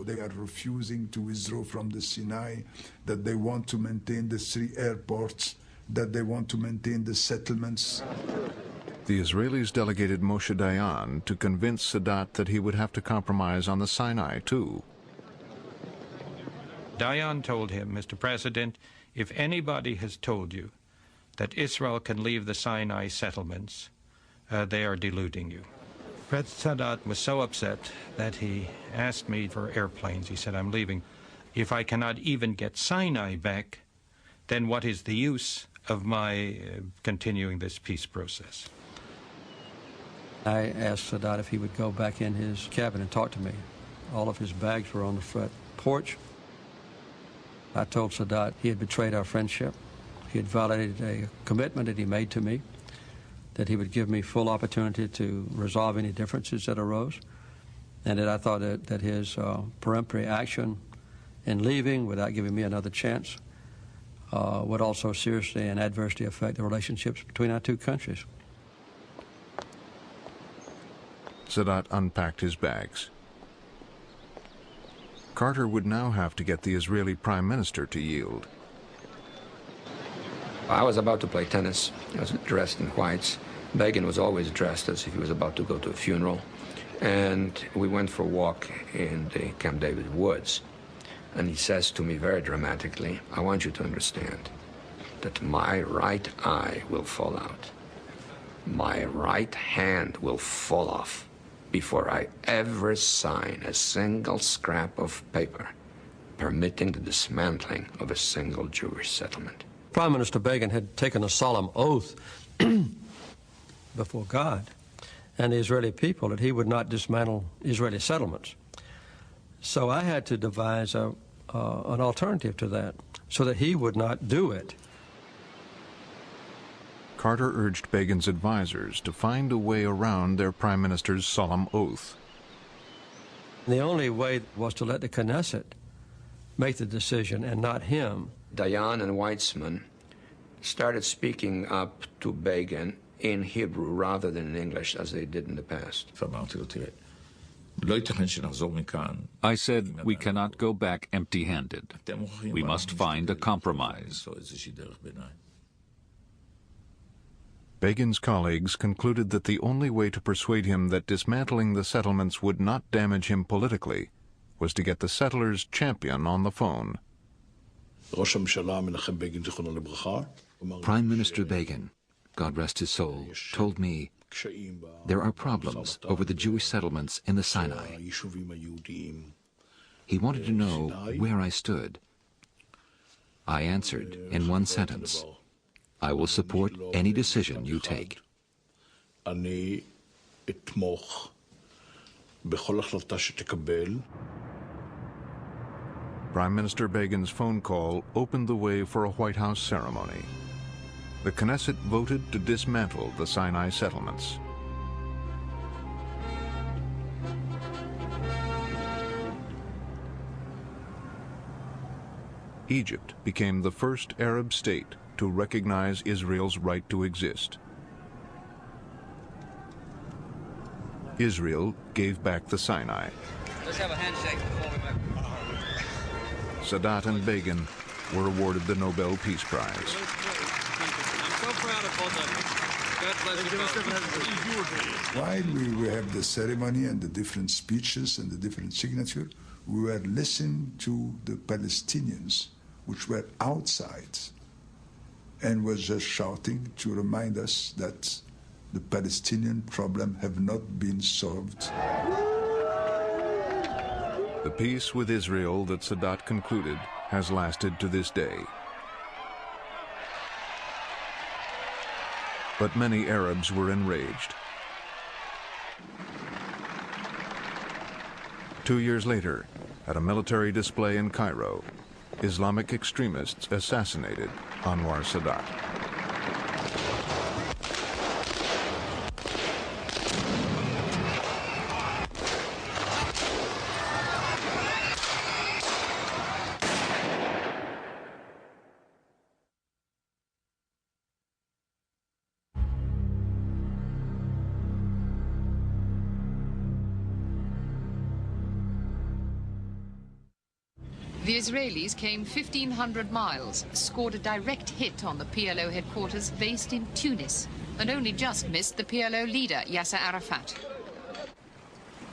they are refusing to withdraw from the Sinai, that they want to maintain the 3 airports that they want to maintain the settlements. The Israelis delegated Moshe Dayan to convince Sadat that he would have to compromise on the Sinai, too. Dayan told him, Mr. President, if anybody has told you that Israel can leave the Sinai settlements, they are deluding you. President Sadat was so upset that he asked me for airplanes. He said, I'm leaving. If I cannot even get Sinai back, then what is the use of my continuing this peace process? I asked Sadat if he would go back in his cabin and talk to me. All of his bags were on the front porch. I told Sadat he had betrayed our friendship. He had violated a commitment that he made to me, that he would give me full opportunity to resolve any differences that arose, and that I thought that his peremptory action in leaving without giving me another chance would also seriously and adversely affect the relationships between our two countries. Sadat unpacked his bags. Carter would now have to get the Israeli Prime Minister to yield. I was about to play tennis. I was dressed in whites. Begin was always dressed as if he was about to go to a funeral. And we went for a walk in the Camp David woods. And he says to me very dramatically, I want you to understand that my right eye will fall out. My right hand will fall off before I ever sign a single scrap of paper permitting the dismantling of a single Jewish settlement. Prime Minister Begin had taken a solemn oath before God and the Israeli people that he would not dismantle Israeli settlements. So I had to devise an alternative to that so that he would not do it. Carter urged Begin's advisors to find a way around their prime minister's solemn oath. The only way was to let the Knesset make the decision and not him. Dayan and Weitzman started speaking up to Begin in Hebrew rather than in English as they did in the past. I said we cannot go back empty-handed. We must find a compromise. Begin's colleagues concluded that the only way to persuade him that dismantling the settlements would not damage him politically was to get the settlers' champion on the phone. Prime Minister Begin, God rest his soul, told me there are problems over the Jewish settlements in the Sinai. He wanted to know where I stood. I answered in one sentence, I will support any decision you take. Prime Minister Begin's phone call opened the way for a White House ceremony. The Knesset voted to dismantle the Sinai settlements. Egypt became the first Arab state to recognize Israel's right to exist. Israel gave back the Sinai. Let's have a handshake before we move. Sadat and Begin were awarded the Nobel Peace Prize. I'm so proud of both of you. While we have the ceremony and the different speeches and the different signatures, we were listening to the Palestinians, which were outside, and was just shouting to remind us that the Palestinian problem have not been solved. The peace with Israel that Sadat concluded has lasted to this day. But many Arabs were enraged. 2 years later, at a military display in Cairo, Islamic extremists assassinated Anwar Sadat. The Israelis came 1,500 miles, scored a direct hit on the PLO headquarters based in Tunis, and only just missed the PLO leader, Yasser Arafat.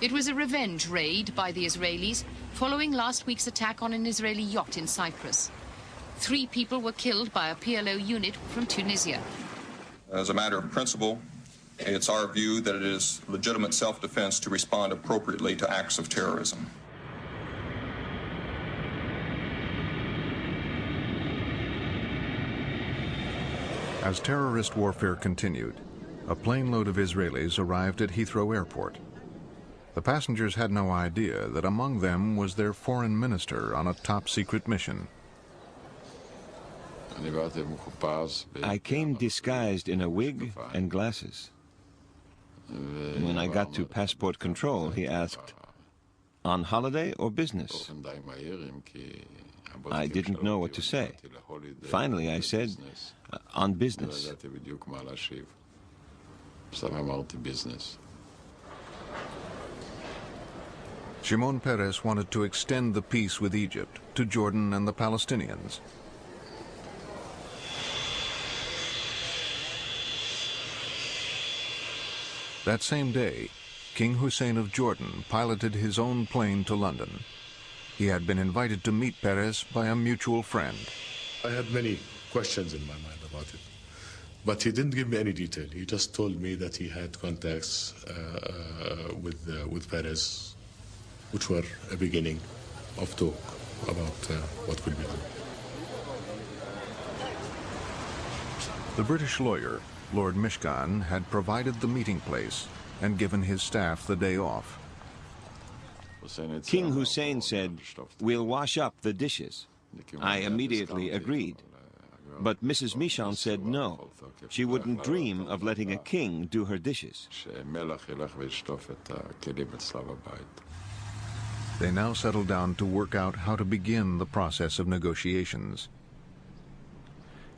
It was a revenge raid by the Israelis following last week's attack on an Israeli yacht in Cyprus. 3 people were killed by a PLO unit from Tunisia. As a matter of principle, it's our view that it is legitimate self-defense to respond appropriately to acts of terrorism. As terrorist warfare continued, a plane load of Israelis arrived at Heathrow Airport. The passengers had no idea that among them was their foreign minister on a top-secret mission. I came disguised in a wig and glasses. When I got to passport control, he asked, "On holiday or business?" I didn't know what to say. Finally, I said, "On business." Shimon Peres wanted to extend the peace with Egypt to Jordan and the Palestinians. That same day, King Hussein of Jordan piloted his own plane to London. He had been invited to meet Peres by a mutual friend. I had many questions in my mind about it, but he didn't give me any detail. He just told me that he had contacts with Peres, which were a beginning of talk about what will be done. The British lawyer, Lord Mishkan, had provided the meeting place and given his staff the day off. King Hussein said, "We'll wash up the dishes." I immediately agreed. But Mrs. Mishkan said no. She wouldn't dream of letting a king do her dishes. They now settled down to work out how to begin the process of negotiations.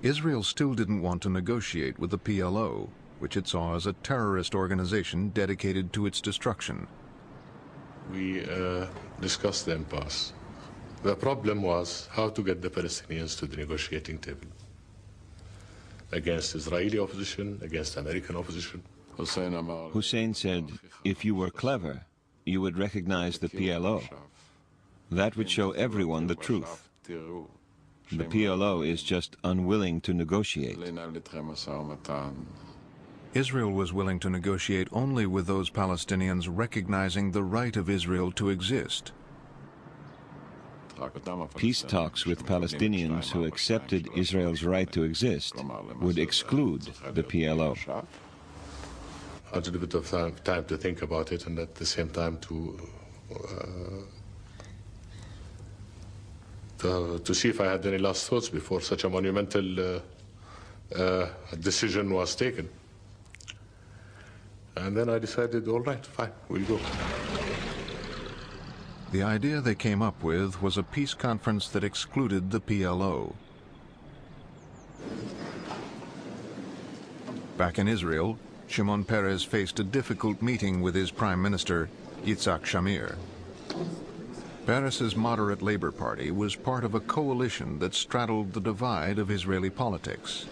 Israel still didn't want to negotiate with the PLO, which it saw as a terrorist organization dedicated to its destruction. We discussed the impasse. The problem was how to get the Palestinians to the negotiating table against Israeli opposition, against American opposition. Hussein said, if you were clever, you would recognize the PLO. That would show everyone the truth. The PLO is just unwilling to negotiate. Israel was willing to negotiate only with those Palestinians recognizing the right of Israel to exist. Peace talks with Palestinians who accepted Israel's right to exist would exclude the PLO. I had a bit of time to think about it, and at the same time to see if I had any last thoughts before such a monumental decision was taken. And then I decided, all right, fine, we'll go. The idea they came up with was a peace conference that excluded the PLO. Back in Israel, Shimon Peres faced a difficult meeting with his prime minister, Yitzhak Shamir. Peres's moderate Labor Party was part of a coalition that straddled the divide of Israeli politics.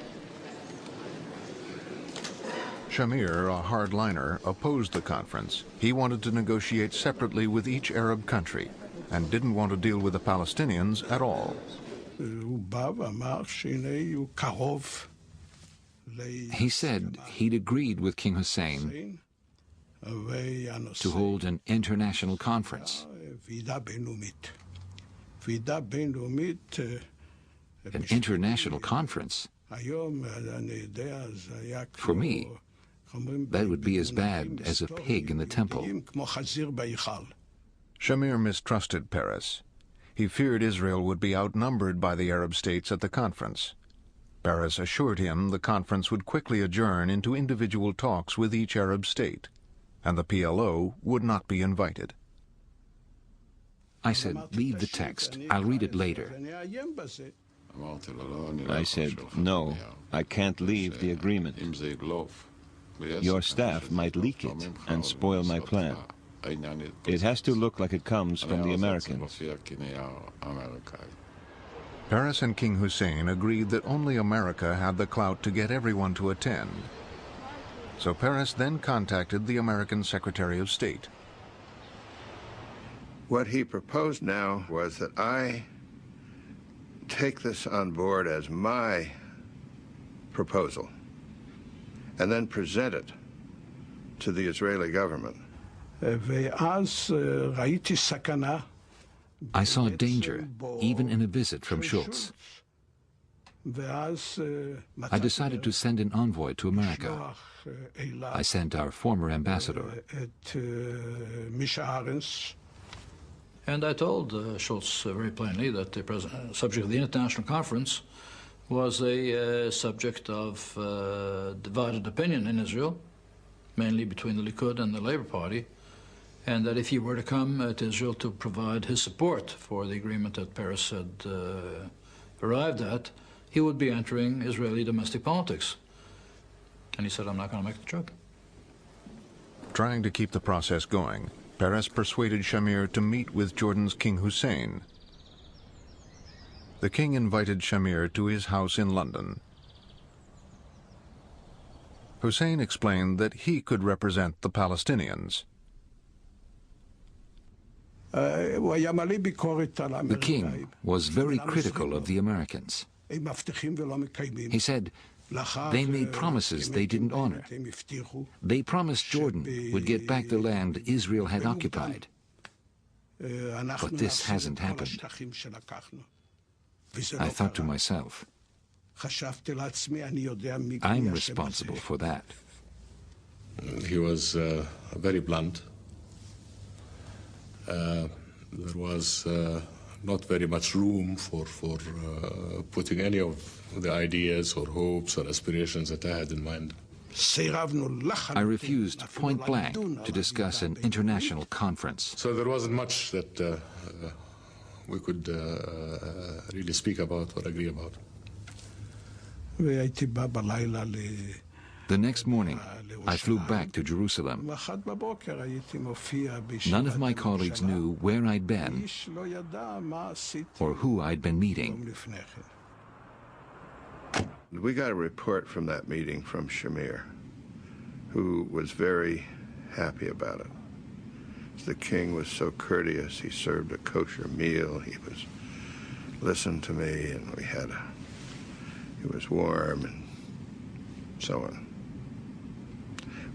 Shamir, a hardliner, opposed the conference. He wanted to negotiate separately with each Arab country and didn't want to deal with the Palestinians at all. He said he'd agreed with King Hussein to hold an international conference. An international conference? For me, that would be as bad as a pig in the temple. Shamir mistrusted Peres. He feared Israel would be outnumbered by the Arab states at the conference. Peres assured him the conference would quickly adjourn into individual talks with each Arab state, and the PLO would not be invited. I said, leave the text. I'll read it later. I said, no, I can't leave the agreement. Your staff might leak it and spoil my plan. It has to look like it comes from the Americans. Peres and King Hussein agreed that only America had the clout to get everyone to attend. So Peres then contacted the American Secretary of State. What he proposed now was that I take this on board as my proposal and then present it to the Israeli government. I saw danger, even in a visit from Schultz. I decided to send an envoy to America. I sent our former ambassador. And I told Schultz very plainly that the subject of the international conference was a subject of divided opinion in Israel, mainly between the Likud and the Labour Party, and that if he were to come to Israel to provide his support for the agreement that Peres had arrived at, he would be entering Israeli domestic politics. And he said, I'm not going to make the trip. Trying to keep the process going, Peres persuaded Shamir to meet with Jordan's King Hussein. The king invited Shamir to his house in London. Hussein explained that he could represent the Palestinians. The king was very critical of the Americans. He said, they made promises they didn't honor. They promised Jordan would get back the land Israel had occupied. But this hasn't happened. I thought to myself, I'm responsible for that. He was very blunt. There was not very much room for putting any of the ideas or hopes or aspirations that I had in mind. I refused point blank to discuss an international conference. So there wasn't much that we could really speak about or agree about. The next morning, I flew back to Jerusalem. None of my colleagues knew where I'd been or who I'd been meeting. We got a report from that meeting from Shamir, who was very happy about it. The king was so courteous. He served a kosher meal. He listened to me, and he was warm, and so on.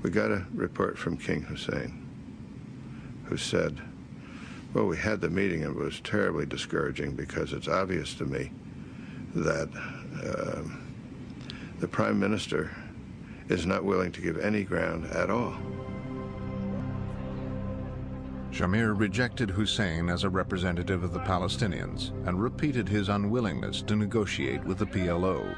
We got a report from King Hussein, who said, well, we had the meeting and it was terribly discouraging because it's obvious to me that the Prime Minister is not willing to give any ground at all. Shamir rejected Hussein as a representative of the Palestinians and repeated his unwillingness to negotiate with the PLO.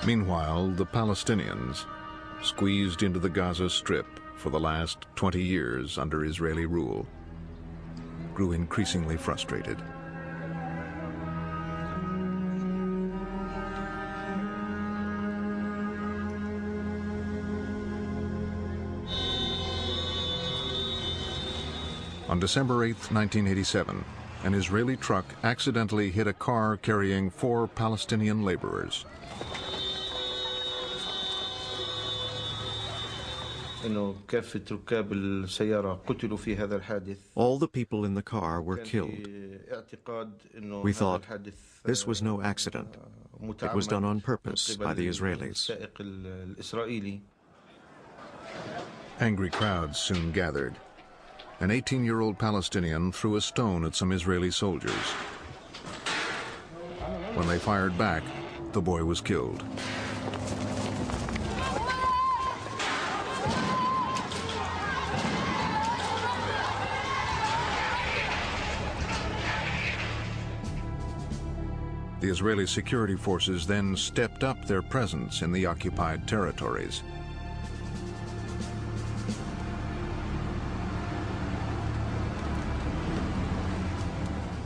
Meanwhile, the Palestinians, squeezed into the Gaza Strip for the last 20 years under Israeli rule, grew increasingly frustrated. On December 8, 1987, an Israeli truck accidentally hit a car carrying 4 Palestinian laborers. All the people in the car were killed. We thought this was no accident. It was done on purpose by the Israelis. Angry crowds soon gathered. An 18-year-old Palestinian threw a stone at some Israeli soldiers. When they fired back, the boy was killed. The Israeli security forces then stepped up their presence in the occupied territories.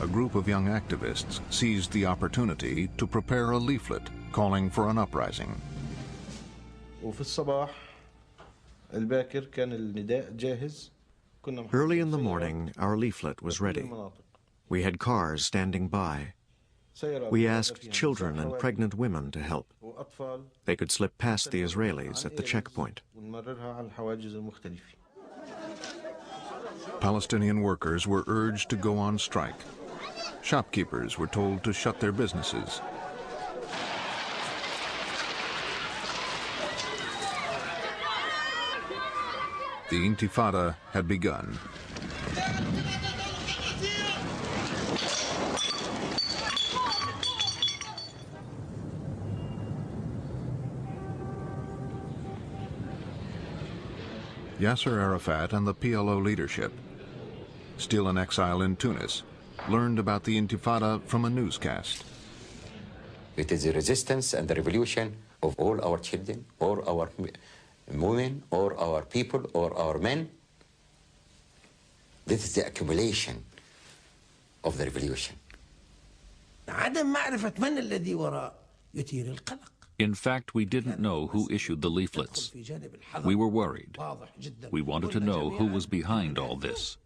A group of young activists seized the opportunity to prepare a leaflet calling for an uprising. Early in the morning, our leaflet was ready. We had cars standing by. We asked children and pregnant women to help. They could slip past the Israelis at the checkpoint. Palestinian workers were urged to go on strike. Shopkeepers were told to shut their businesses. The Intifada had begun. Yasser Arafat and the PLO leadership, still in exile in Tunis, learned about the Intifada from a newscast. It is the resistance and the revolution of all our children, or our women, or our people, or our men. This is the accumulation of the revolution. In fact, we didn't know who issued the leaflets. We were worried. We wanted to know who was behind all this.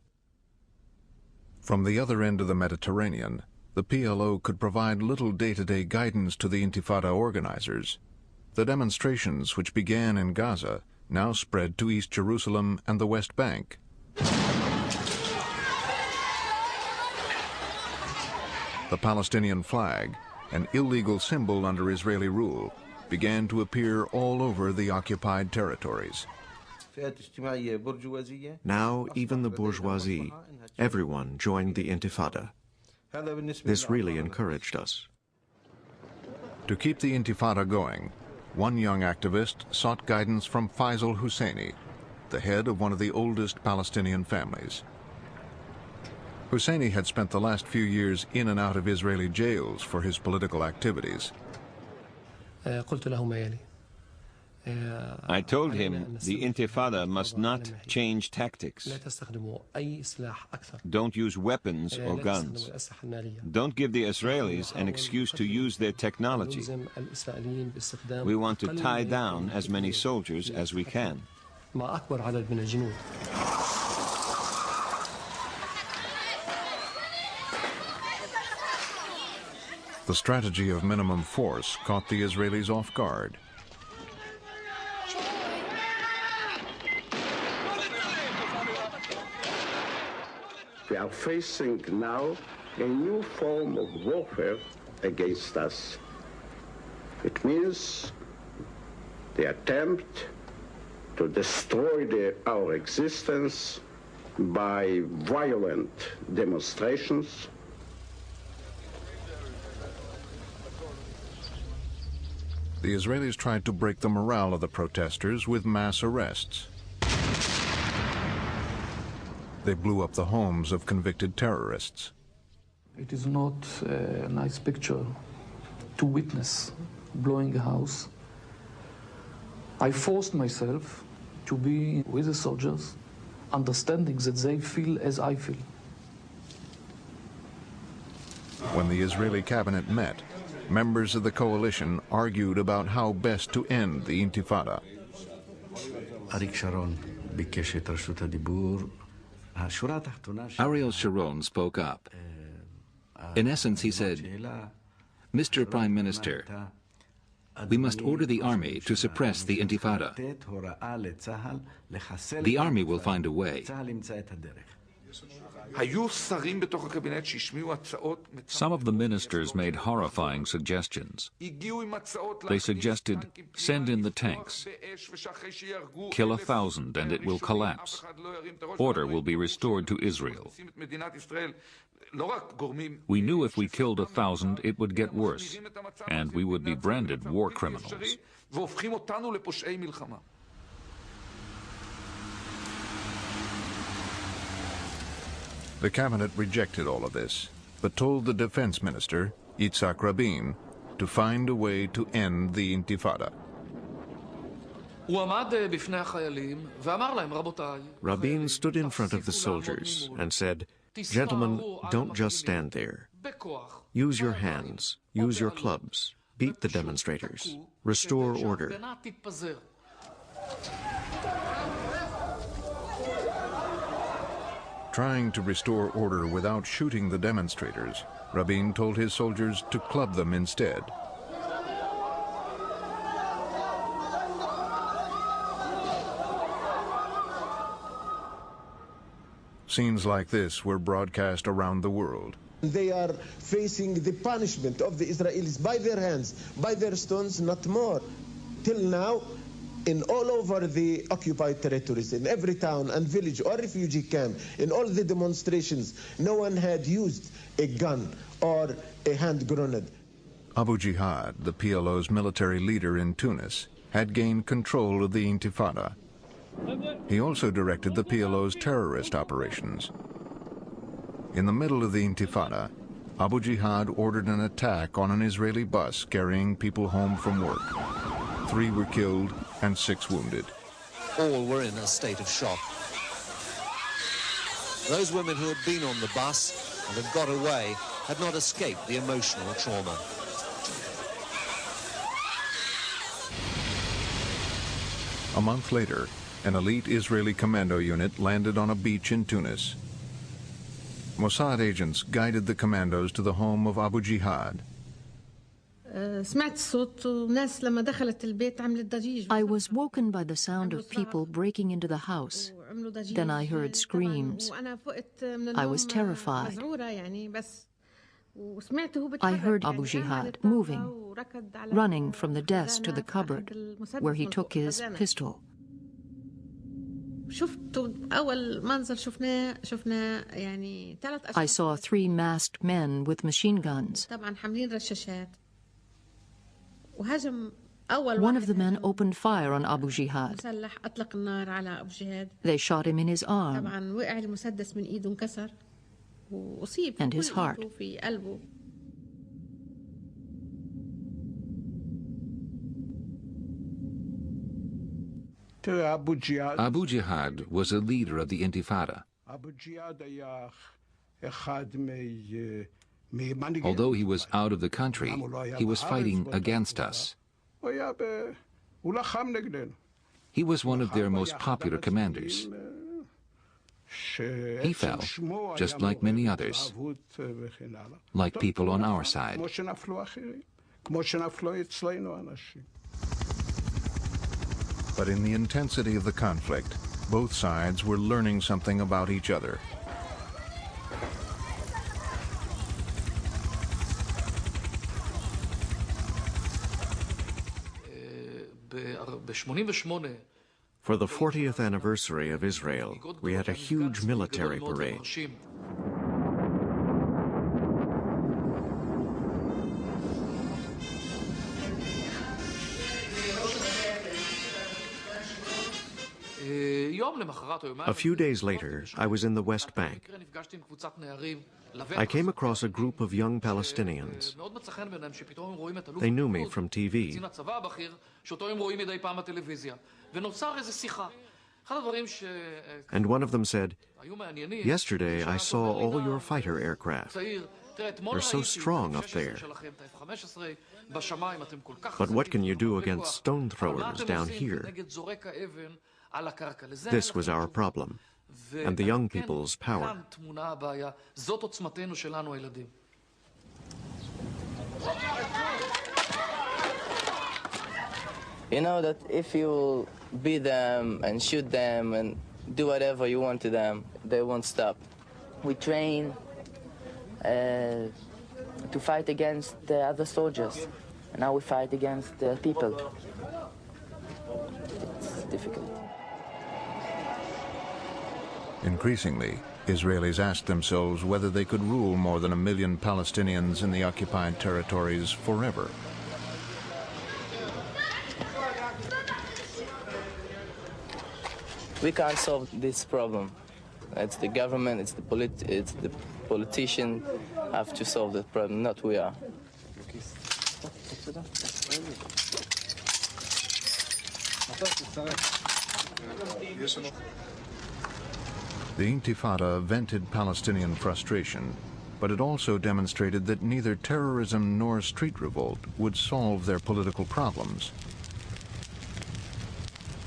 From the other end of the Mediterranean, the PLO could provide little day-to-day guidance to the Intifada organizers. The demonstrations, which began in Gaza, now spread to East Jerusalem and the West Bank. The Palestinian flag, an illegal symbol under Israeli rule, began to appear all over the occupied territories. Now, even the bourgeoisie, everyone joined the Intifada. This really encouraged us. To keep the Intifada going, one young activist sought guidance from Faisal Husseini, the head of one of the oldest Palestinian families. Husseini had spent the last few years in and out of Israeli jails for his political activities. I told him the Intifada must not change tactics. Don't use weapons or guns. Don't give the Israelis an excuse to use their technology. We want to tie down as many soldiers as we can. The strategy of minimum force caught the Israelis off guard. We are facing now a new form of warfare against us. It means the attempt to destroy our existence by violent demonstrations. The Israelis tried to break the morale of the protesters with mass arrests. They blew up the homes of convicted terrorists. It is not a nice picture to witness blowing a house. I forced myself to be with the soldiers, understanding that they feel as I feel. When the Israeli cabinet met, members of the coalition argued about how best to end the Intifada. Ariel Sharon spoke up. In essence, he said, "Mr. Prime Minister, we must order the army to suppress the Intifada. The army will find a way." Some of the ministers made horrifying suggestions. They suggested, send in the tanks, kill 1,000 and it will collapse. Order will be restored to Israel. We knew if we killed 1,000 it would get worse, and we would be branded war criminals. The cabinet rejected all of this, but told the defense minister, Yitzhak Rabin, to find a way to end the Intifada. Rabin stood in front of the soldiers and said, "Gentlemen, don't just stand there. Use your hands, use your clubs, beat the demonstrators, restore order. Trying to restore order without shooting the demonstrators, Rabin told his soldiers to club them instead. Scenes like this were broadcast around the world. They are facing the punishment of the Israelis by their hands, by their stones, not more. Till now, in all over the occupied territories, in every town and village or refugee camp, in all the demonstrations, no one had used a gun or a hand grenade. Abu Jihad, the PLO's military leader in Tunis, had gained control of the Intifada. He also directed the PLO's terrorist operations. In the middle of the Intifada, Abu Jihad ordered an attack on an Israeli bus carrying people home from work. 3 were killed and 6 wounded. All were in a state of shock. Those women who had been on the bus and had got away had not escaped the emotional trauma. A month later, an elite Israeli commando unit landed on a beach in Tunis. Mossad agents guided the commandos to the home of Abu Jihad. I was woken by the sound of people breaking into the house. Then I heard screams. I was terrified. I heard Abu Jihad moving, running from the desk to the cupboard, where he took his pistol. I saw 3 masked men with machine guns. One of the men opened fire on Abu Jihad. They shot him in his arm and his heart. Abu Jihad was a leader of the Intifada. Although he was out of the country, he was fighting against us. He was one of their most popular commanders. He fell, just like many others, like people on our side. But in the intensity of the conflict, both sides were learning something about each other. For the 40th anniversary of Israel, we had a huge military parade. A few days later, I was in the West Bank. I came across a group of young Palestinians. They knew me from TV. And one of them said, "Yesterday I saw all your fighter aircraft. They're so strong up there. But what can you do against stone throwers down here?" This was our problem, and the young people's power. You know that if you beat them and shoot them and do whatever you want to them, they won't stop. We train to fight against the other soldiers, and now we fight against the people. It's difficult. Increasingly, Israelis asked themselves whether they could rule more than 1 million Palestinians in the occupied territories forever. We can't solve this problem. It's the government, it's the politician have to solve that problem, not we are. The Intifada vented Palestinian frustration, but it also demonstrated that neither terrorism nor street revolt would solve their political problems.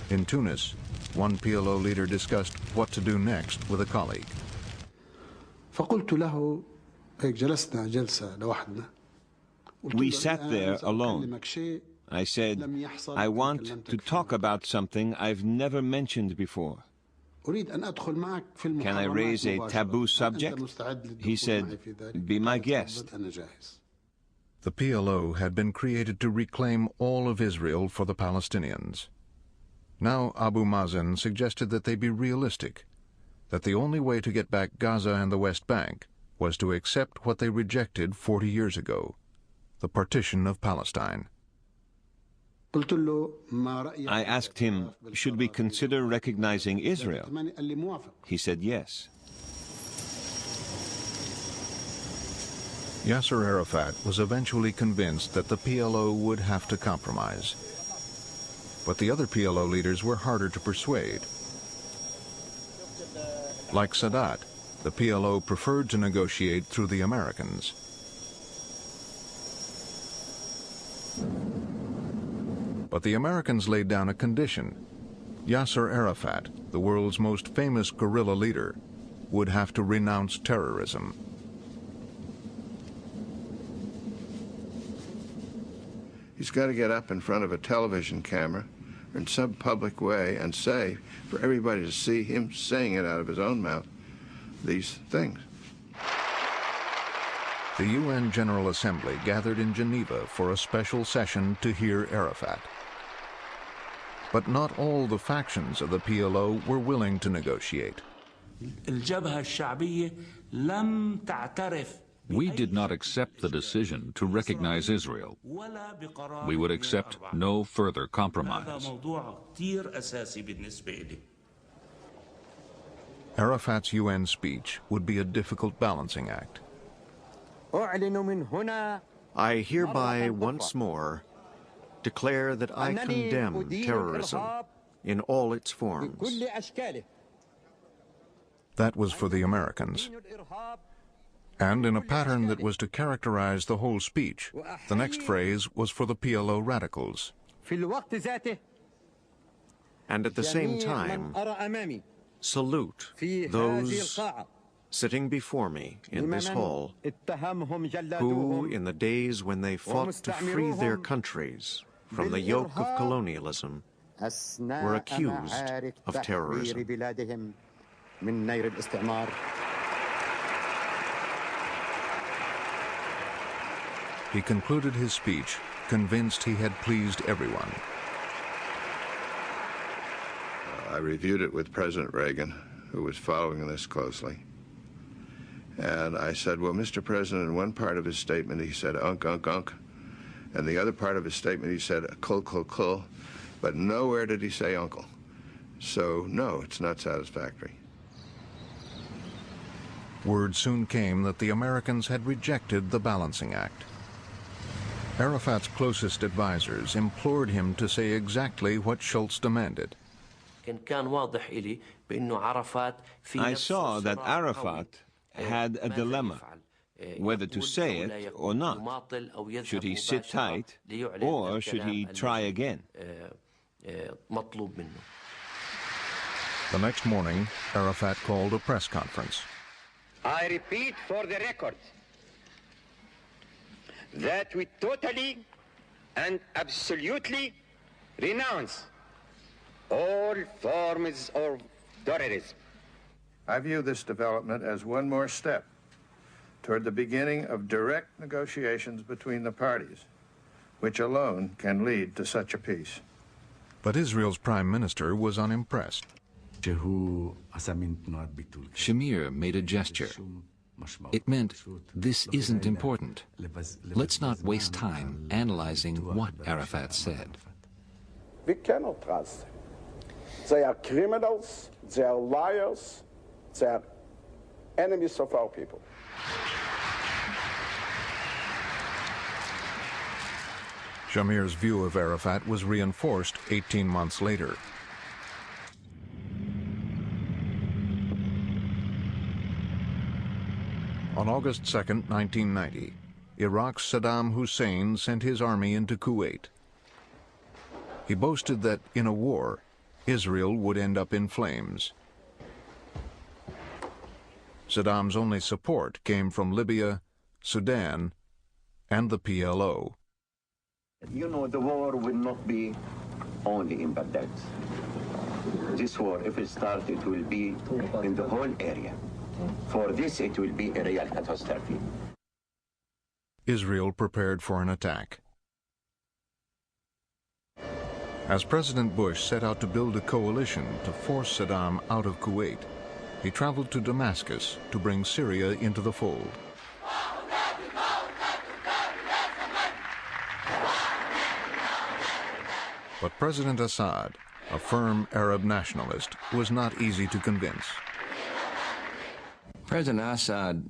In Tunis, one PLO leader discussed what to do next with a colleague. We sat there alone. I said, I want to talk about something I've never mentioned before. Can I raise a taboo subject? He said, be my guest. The PLO had been created to reclaim all of Israel for the Palestinians. Now Abu Mazen suggested that they be realistic, that the only way to get back Gaza and the West Bank was to accept what they rejected 40 years ago, the partition of Palestine. I asked him, should we consider recognizing Israel? He said yes. Yasser Arafat was eventually convinced that the PLO would have to compromise. But the other PLO leaders were harder to persuade. Like Sadat, the PLO preferred to negotiate through the Americans. But the Americans laid down a condition. Yasser Arafat, the world's most famous guerrilla leader, would have to renounce terrorism. He's got to get up in front of a television camera in some public way and say, for everybody to see him saying it out of his own mouth, these things. The UN General Assembly gathered in Geneva for a special session to hear Arafat. But not all the factions of the PLO were willing to negotiate. We did not accept the decision to recognize Israel. We would accept no further compromise. Arafat's UN speech would be a difficult balancing act. I hereby once more declare that I condemn terrorism in all its forms. That was for the Americans. And in a pattern that was to characterize the whole speech, the next phrase was for the PLO radicals. And at the same time, salute those sitting before me in this hall who, in the days when they fought to free their countries from the yoke of colonialism, were accused of terrorism. He concluded his speech convinced he had pleased everyone. I reviewed it with President Reagan, who was following this closely. And I said, well, Mr. President, in one part of his statement he said, unk, unk, unk. And the other part of his statement he said, kull, kull, kull. But nowhere did he say uncle. So, no, it's not satisfactory. Word soon came that the Americans had rejected the balancing act. Arafat's closest advisors implored him to say exactly what Shultz demanded. I saw that Arafat had a dilemma, whether to say it or not. Should he sit tight, or should he try again? The next morning, Arafat called a press conference. I repeat for the record that we totally and absolutely renounce all forms of terrorism. I view this development as one more step toward the beginning of direct negotiations between the parties, which alone can lead to such a peace. But Israel's prime minister was unimpressed. Shamir made a gesture. It meant, this isn't important. Let's not waste time analyzing what Arafat said. We cannot trust them. They are criminals, they are liars, they are enemies of our people. Shamir's view of Arafat was reinforced 18 months later. On August 2, 1990, Iraq's Saddam Hussein sent his army into Kuwait. He boasted that in a war, Israel would end up in flames. Saddam's only support came from Libya, Sudan, and the PLO. You know, the war will not be only in Baghdad. This war, if it starts, it will be in the whole area. For this, it will be a real catastrophe. Israel prepared for an attack. As President Bush set out to build a coalition to force Saddam out of Kuwait, he traveled to Damascus to bring Syria into the fold. But President Assad, a firm Arab nationalist, was not easy to convince. President Assad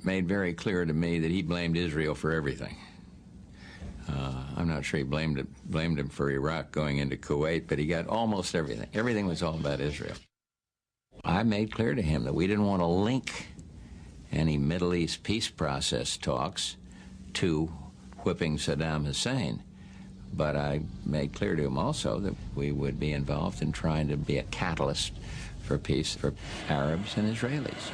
made very clear to me that he blamed Israel for everything. I'm not sure he blamed him for Iraq going into Kuwait, but he got almost everything. Everything was all about Israel. I made clear to him that we didn't want to link any Middle East peace process talks to whipping Saddam Hussein. But I made clear to him also that we would be involved in trying to be a catalyst for peace for Arabs and Israelis.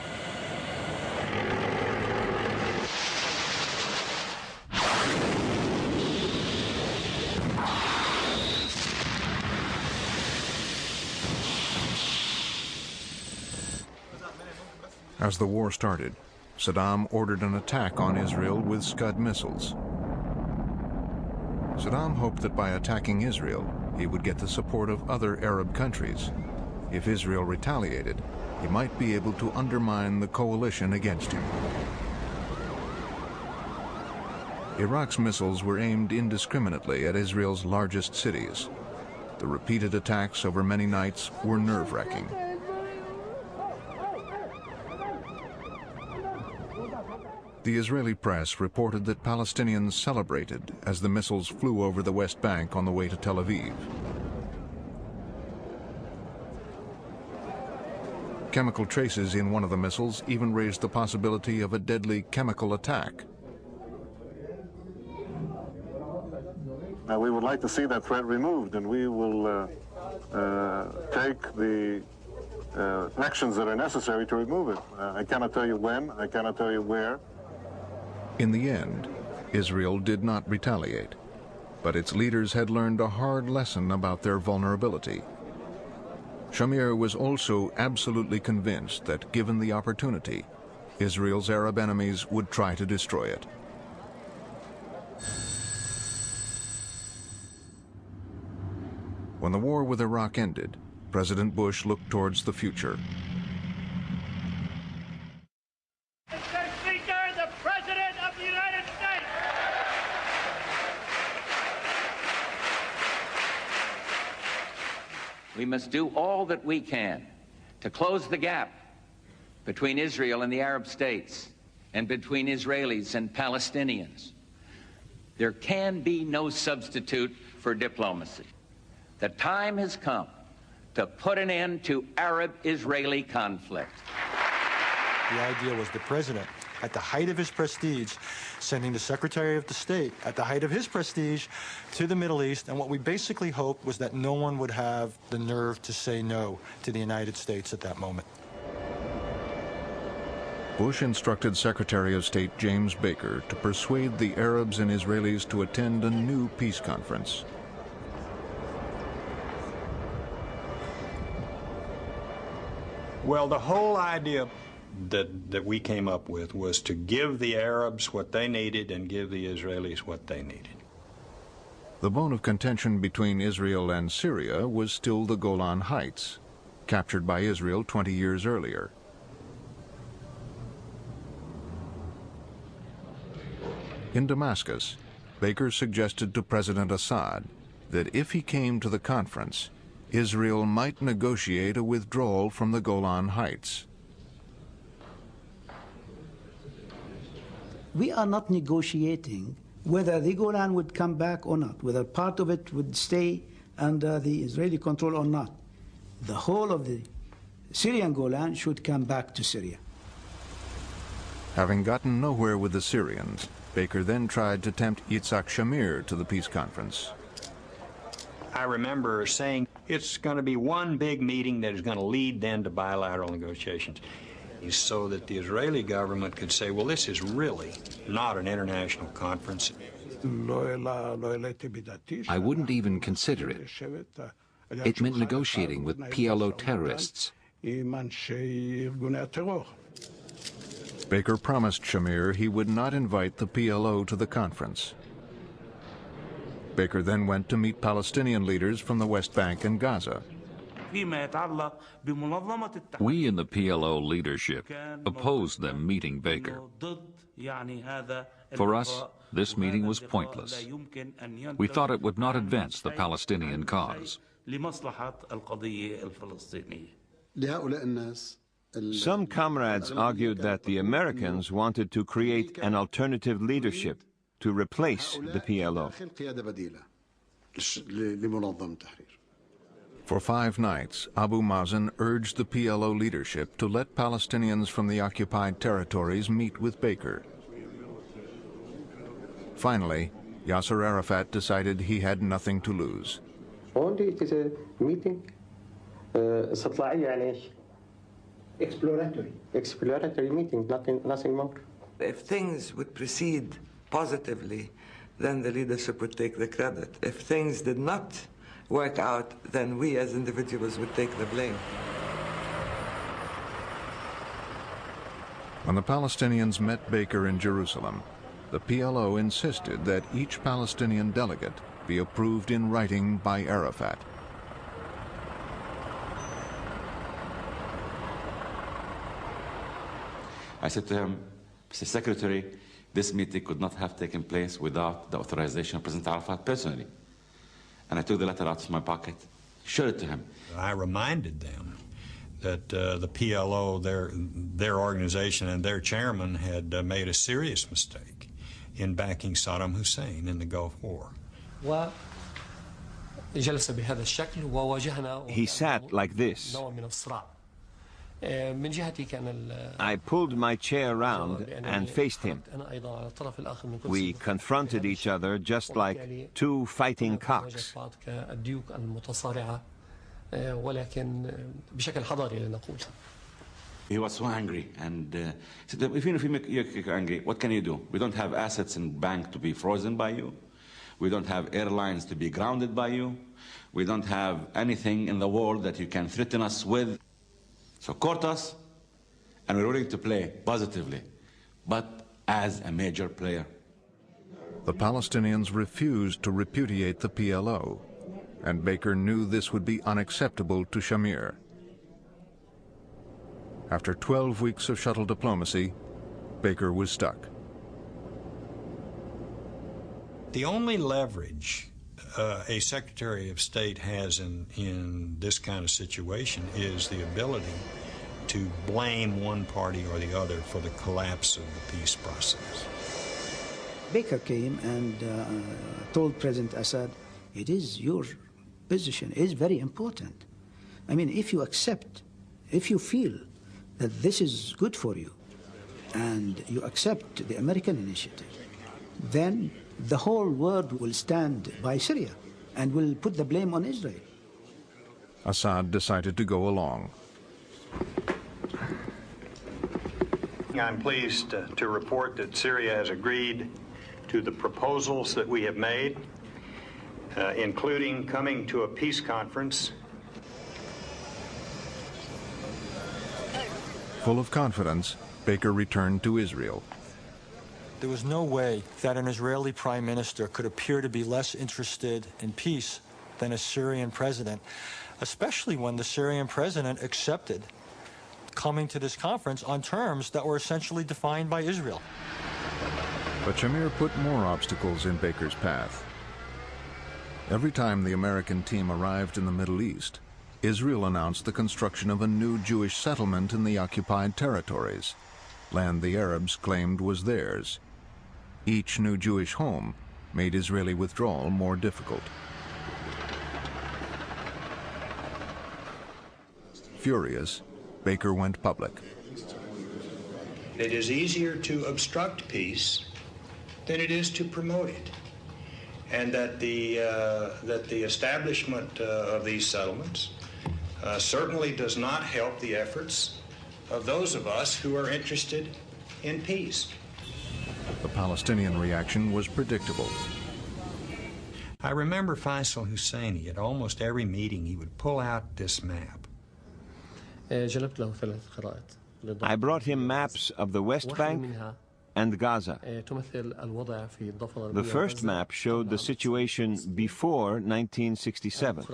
As the war started, Saddam ordered an attack on Israel with Scud missiles. Saddam hoped that by attacking Israel, he would get the support of other Arab countries. If Israel retaliated, he might be able to undermine the coalition against him. Iraq's missiles were aimed indiscriminately at Israel's largest cities. The repeated attacks over many nights were nerve-wracking. The Israeli press reported that Palestinians celebrated as the missiles flew over the West Bank on the way to Tel Aviv. Chemical traces in one of the missiles even raised the possibility of a deadly chemical attack. We would like to see that threat removed, and we will take the actions that are necessary to remove it. I cannot tell you when, I cannot tell you where. In the end, Israel did not retaliate, but its leaders had learned a hard lesson about their vulnerability. Shamir was also absolutely convinced that, given the opportunity, Israel's Arab enemies would try to destroy it. When the war with Iraq ended, President Bush looked towards the future. We must do all that we can to close the gap between Israel and the Arab states and between Israelis and Palestinians. There can be no substitute for diplomacy. The time has come to put an end to Arab-Israeli conflict. The idea was the president, at the height of his prestige, sending the Secretary of the State, at the height of his prestige, to the Middle East, and what we basically hoped was that no one would have the nerve to say no to the United States at that moment. Bush instructed Secretary of State James Baker to persuade the Arabs and Israelis to attend a new peace conference. Well, the whole idea that we came up with was to give the Arabs what they needed and give the Israelis what they needed. The bone of contention between Israel and Syria was still the Golan Heights, captured by Israel 20 years earlier. In Damascus, Baker suggested to President Assad that if he came to the conference, Israel might negotiate a withdrawal from the Golan Heights. We are not negotiating whether the Golan would come back or not, whether part of it would stay under the Israeli control or not. The whole of the Syrian Golan should come back to Syria. Having gotten nowhere with the Syrians, Baker then tried to tempt Yitzhak Shamir to the peace conference. I remember saying it's going to be one big meeting that is going to lead then to bilateral negotiations, so that the Israeli government could say, well, this is really not an international conference. I wouldn't even consider it. It meant negotiating with PLO terrorists. Baker promised Shamir he would not invite the PLO to the conference. Baker then went to meet Palestinian leaders from the West Bank and Gaza. We in the PLO leadership opposed them meeting Baker. For us, this meeting was pointless. We thought it would not advance the Palestinian cause. Some comrades argued that the Americans wanted to create an alternative leadership to replace the PLO. For 5 nights, Abu Mazen urged the PLO leadership to let Palestinians from the occupied territories meet with Baker. Finally, Yasser Arafat decided he had nothing to lose. Only it is a meeting. Exploratory meeting, nothing more. If things would proceed positively, then the leadership would take the credit. If things did not work out, then we as individuals would take the blame. When the Palestinians met Baker in Jerusalem, the PLO insisted that each Palestinian delegate be approved in writing by Arafat. I said to him, Mr. Secretary, this meeting could not have taken place without the authorization of President Arafat personally. And I took the letter out of my pocket, showed it to him. I reminded them that the PLO, their organization and their chairman had made a serious mistake in backing Saddam Hussein in the Gulf War. He sat like this. I pulled my chair around and faced him. We confronted each other just like two fighting cocks. He was so angry, and said, even if you're angry, what can you do? We don't have assets in bank to be frozen by you. We don't have airlines to be grounded by you. We don't have anything in the world that you can threaten us with. So court us, and we're willing to play positively, but as a major player. The Palestinians refused to repudiate the PLO, and Baker knew this would be unacceptable to Shamir. After 12 weeks of shuttle diplomacy, Baker was stuck. The only leverage a Secretary of State has in this kind of situation is the ability to blame one party or the other for the collapse of the peace process. Baker came and told President Assad, it is your position is very important. I mean, if you accept, if you feel that this is good for you, and you accept the American initiative, then the whole world will stand by Syria and will put the blame on Israel. Assad decided to go along. I'm pleased to report that Syria has agreed to the proposals that we have made, including coming to a peace conference. Full of confidence, Baker returned to Israel. There was no way that an Israeli prime minister could appear to be less interested in peace than a Syrian president, especially when the Syrian president accepted coming to this conference on terms that were essentially defined by Israel. But Shamir put more obstacles in Baker's path. Every time the American team arrived in the Middle East, Israel announced the construction of a new Jewish settlement in the occupied territories, land the Arabs claimed was theirs. Each new Jewish home made Israeli withdrawal more difficult. Furious, Baker went public. It is easier to obstruct peace than it is to promote it. and that the establishment of these settlements certainly does not help the efforts of those of us who are interested in peace. The Palestinian reaction was predictable. I remember Faisal Husseini, at almost every meeting, he would pull out this map. I brought him maps of the West Bank and Gaza. The first map showed the situation before 1967.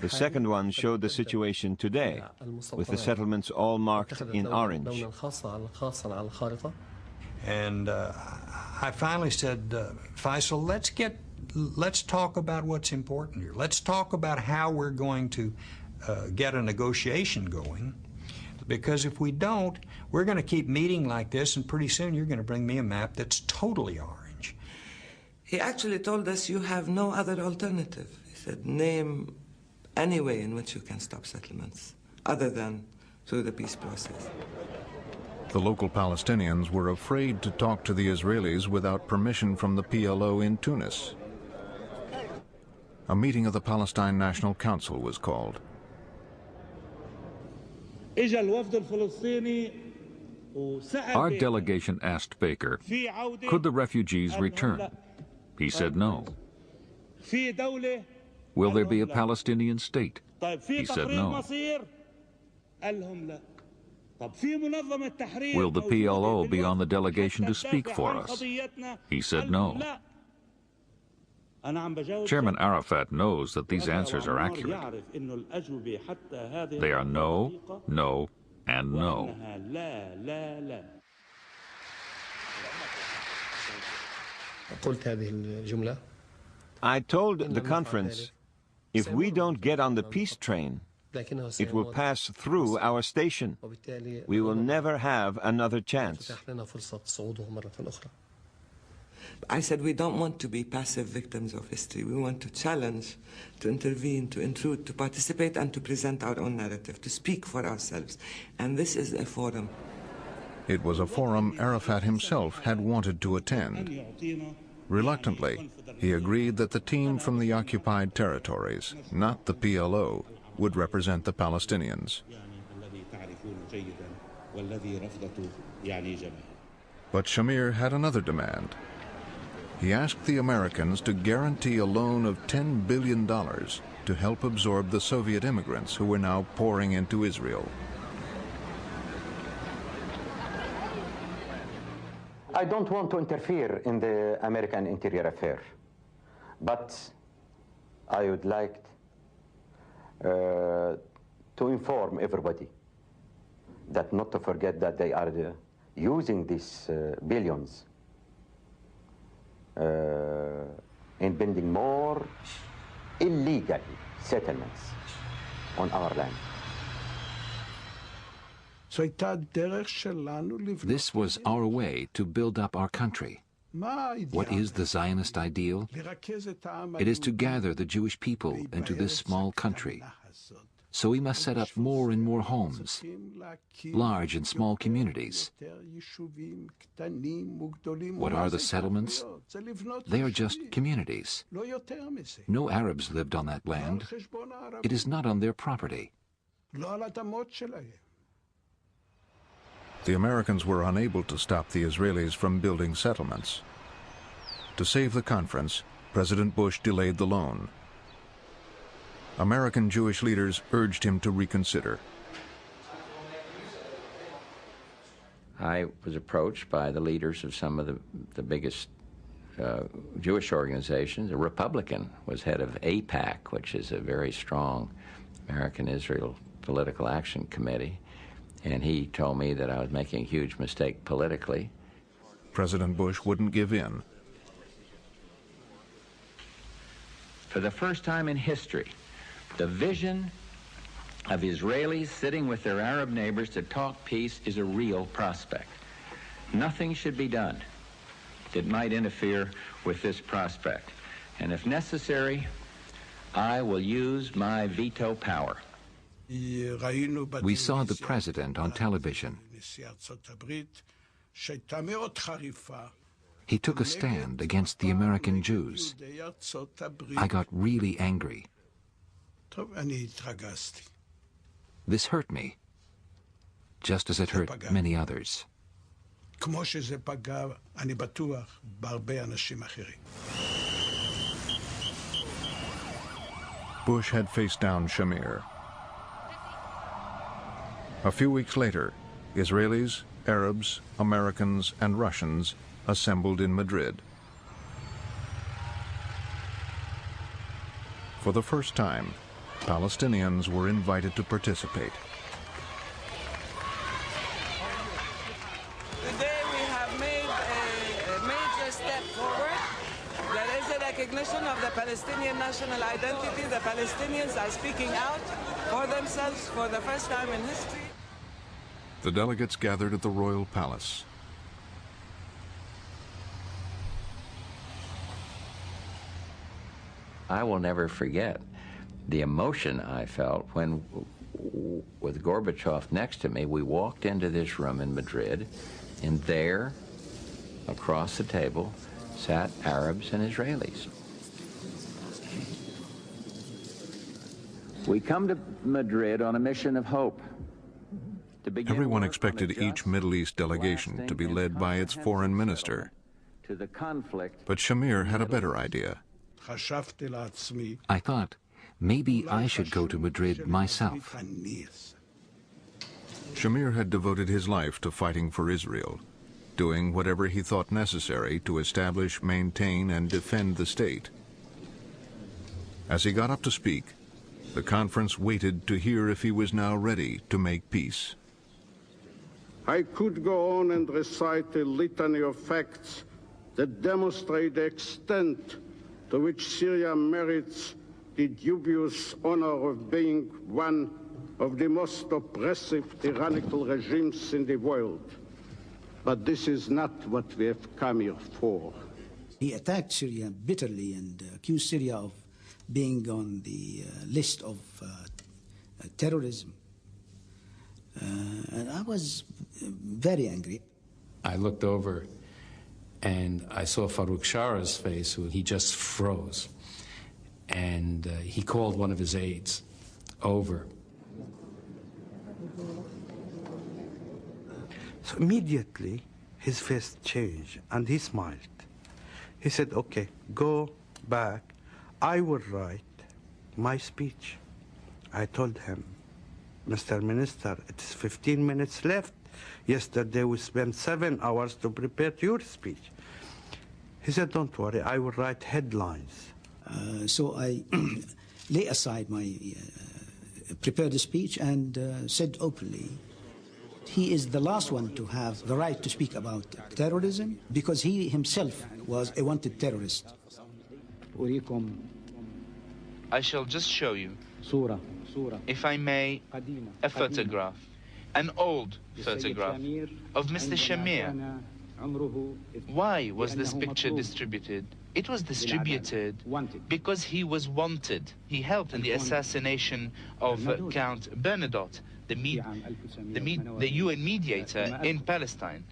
The second one showed the situation today, with the settlements all marked in orange. And I finally said, Faisal, let's talk about what's important here. Let's talk about how we're going to get a negotiation going. Because if we don't, we're going to keep meeting like this, and pretty soon you're going to bring me a map that's totally orange. He actually told us you have no other alternative. He said, name any way in which you can stop settlements, other than through the peace process. The local Palestinians were afraid to talk to the Israelis without permission from the PLO in Tunis. A meeting of the Palestine National Council was called. Our delegation asked Baker, could the refugees return? He said no. Will there be a Palestinian state? He said no. Will the PLO be on the delegation to speak for us? He said no. Chairman Arafat knows that these answers are accurate. They are no, no, and no. I told the conference, if we don't get on the peace train, it will pass through our station. We will never have another chance. I said we don't want to be passive victims of history. We want to challenge, to intervene, to intrude, to participate, and to present our own narrative, to speak for ourselves. And this is a forum. It was a forum Arafat himself had wanted to attend. Reluctantly, he agreed that the team from the occupied territories, not the PLO, would represent the Palestinians. But Shamir had another demand. He asked the Americans to guarantee a loan of $10 billion to help absorb the Soviet immigrants who were now pouring into Israel. I don't want to interfere in the American interior affair, but I would like to inform everybody that not to forget that they are using these billions in building more illegal settlements on our land. This was our way to build up our country. What is the Zionist ideal? It is to gather the Jewish people into this small country. So we must set up more and more homes, large and small communities. What are the settlements? They are just communities. No Arabs lived on that land. It is not on their property. The Americans were unable to stop the Israelis from building settlements. To save the conference, President Bush delayed the loan. American Jewish leaders urged him to reconsider. I was approached by the leaders of some of the biggest Jewish organizations. A Republican was head of AIPAC, which is a very strong American-Israel political action committee, and he told me that I was making a huge mistake politically. President Bush wouldn't give in. For the first time in history, the vision of Israelis sitting with their Arab neighbors to talk peace is a real prospect. Nothing should be done that might interfere with this prospect. And if necessary, I will use my veto power. We saw the president on television. He took a stand against the American Jews. I got really angry. This hurt me, just as it hurt many others. Bush had faced down Shamir. A few weeks later, Israelis, Arabs, Americans, and Russians assembled in Madrid. For the first time, Palestinians were invited to participate. Today we have made a major step forward. There is a recognition of the Palestinian national identity. The Palestinians are speaking out for themselves for the first time in history. The delegates gathered at the Royal Palace. I will never forget the emotion I felt when, with Gorbachev next to me, we walked into this room in Madrid, and there, across the table, sat Arabs and Israelis. We come to Madrid on a mission of hope. Everyone expected each Middle East delegation to be led by its foreign minister. But Shamir had a better idea. I thought, maybe I should go to Madrid myself. Shamir had devoted his life to fighting for Israel, doing whatever he thought necessary to establish, maintain, and defend the state. As he got up to speak, the conference waited to hear if he was now ready to make peace. I could go on and recite a litany of facts that demonstrate the extent to which Syria merits the dubious honor of being one of the most oppressive tyrannical regimes in the world. But this is not what we have come here for. He attacked Syria bitterly and accused Syria of being on the list of terrorism. And I was very angry. I looked over and I saw Farouk Shara's face, he just froze. And he called one of his aides over. So immediately his face changed and he smiled. He said, okay, go back. I will write my speech. I told him, Mr. Minister, it's 15 minutes left. Yesterday we spent 7 hours to prepare your speech. He said, don't worry, I will write headlines. So I lay aside my prepared speech and said openly, he is the last one to have the right to speak about terrorism because he himself was a wanted terrorist. I shall just show you, if I may, a photograph, an old photograph of Mr. Shamir. Why was this picture distributed? It was distributed because he was wanted. He helped in the assassination of Count Bernadotte, the UN mediator in Palestine,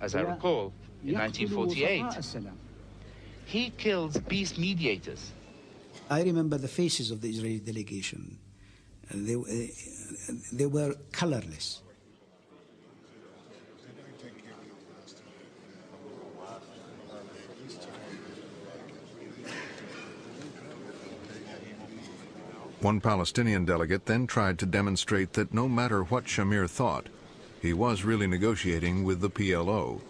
as I recall, in 1948. He killed peace mediators. I remember the faces of the Israeli delegation. They were colorless. One Palestinian delegate then tried to demonstrate that no matter what Shamir thought, he was really negotiating with the PLO.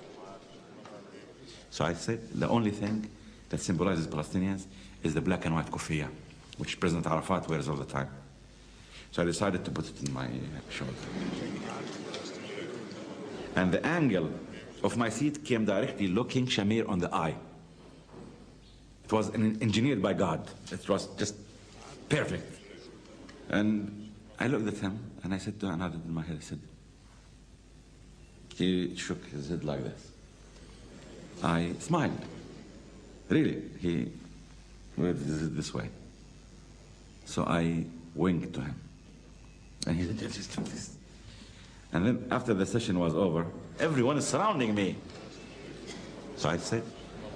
So I said the only thing that symbolizes Palestinians is the black and white kufiya, which President Arafat wears all the time. So I decided to put it in my shoulder. And the angle of my seat came directly looking Shamir on the eye. It was engineered by God. It was just perfect. And I looked at him and I said to him, I nodded in my head, I said, he shook his head like this. I smiled. Really, he went this way. So I winked to him. And he just took this. And then after the session was over, everyone is surrounding me. So I said,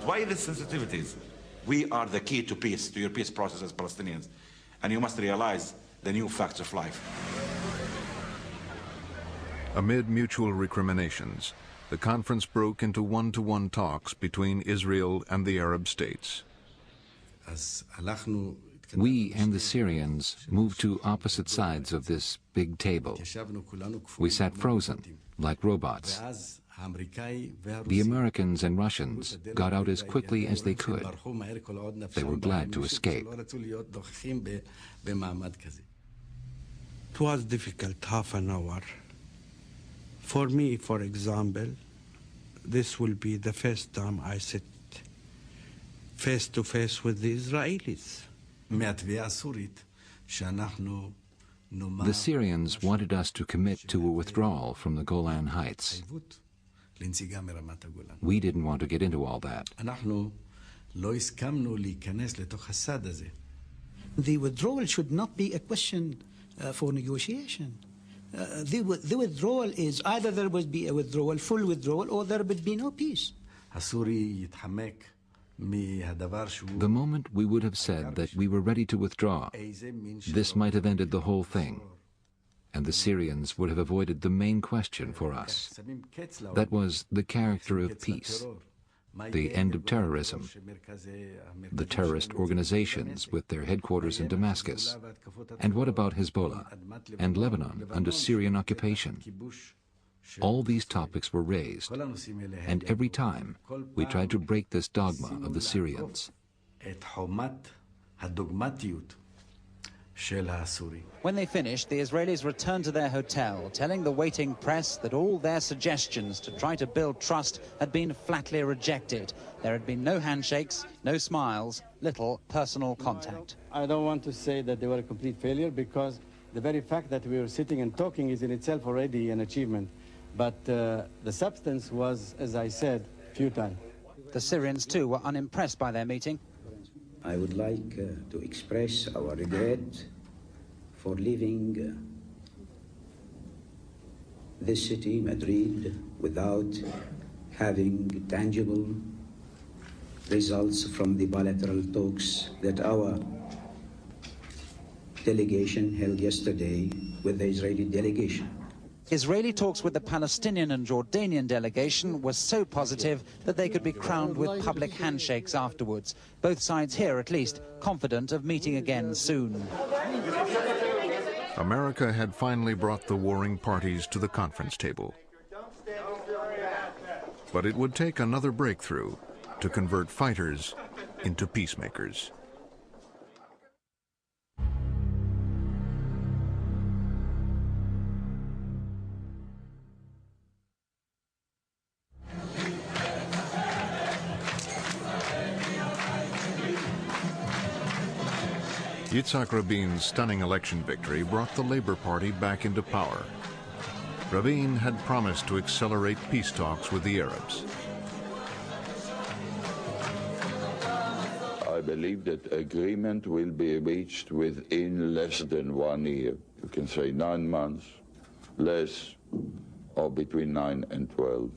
why the sensitivities? We are the key to peace, to your peace process as Palestinians. And you must realize the new facts of life. Amid mutual recriminations, the conference broke into one-to-one talks between Israel and the Arab states. We and the Syrians moved to opposite sides of this big table. We sat frozen, like robots. The Americans and Russians got out as quickly as they could. They were glad to escape. It was difficult, half an hour. For me, for example, this will be the first time I sit face to face with the Israelis. The Syrians wanted us to commit to a withdrawal from the Golan Heights. We didn't want to get into all that. The withdrawal should not be a question for negotiation. The withdrawal is either there would be a withdrawal, full withdrawal, or there would be no peace. The moment we would have said that we were ready to withdraw, this might have ended the whole thing, and the Syrians would have avoided the main question for us. That was the character of peace, the end of terrorism, the terrorist organizations with their headquarters in Damascus, and what about Hezbollah and Lebanon under Syrian occupation? All these topics were raised, and every time we tried to break this dogma of the Syrians. When they finished, the Israelis returned to their hotel, telling the waiting press that all their suggestions to try to build trust had been flatly rejected. There had been no handshakes, no smiles, little personal contact. I don't want to say that they were a complete failure, because the very fact that we were sitting and talking is in itself already an achievement. But the substance was, as I said, futile. The Syrians, too, were unimpressed by their meeting. I would like to express our regret for leaving this city, Madrid, without having tangible results from the bilateral talks that our delegation held yesterday with the Israeli delegation. Israeli talks with the Palestinian and Jordanian delegation were so positive that they could be crowned with public handshakes afterwards. Both sides here, at least, confident of meeting again soon. America had finally brought the warring parties to the conference table. But it would take another breakthrough to convert fighters into peacemakers. Yitzhak Rabin's stunning election victory brought the Labor Party back into power. Rabin had promised to accelerate peace talks with the Arabs. I believe that agreement will be reached within less than 1 year. You can say 9 months, less, or between 9 and 12.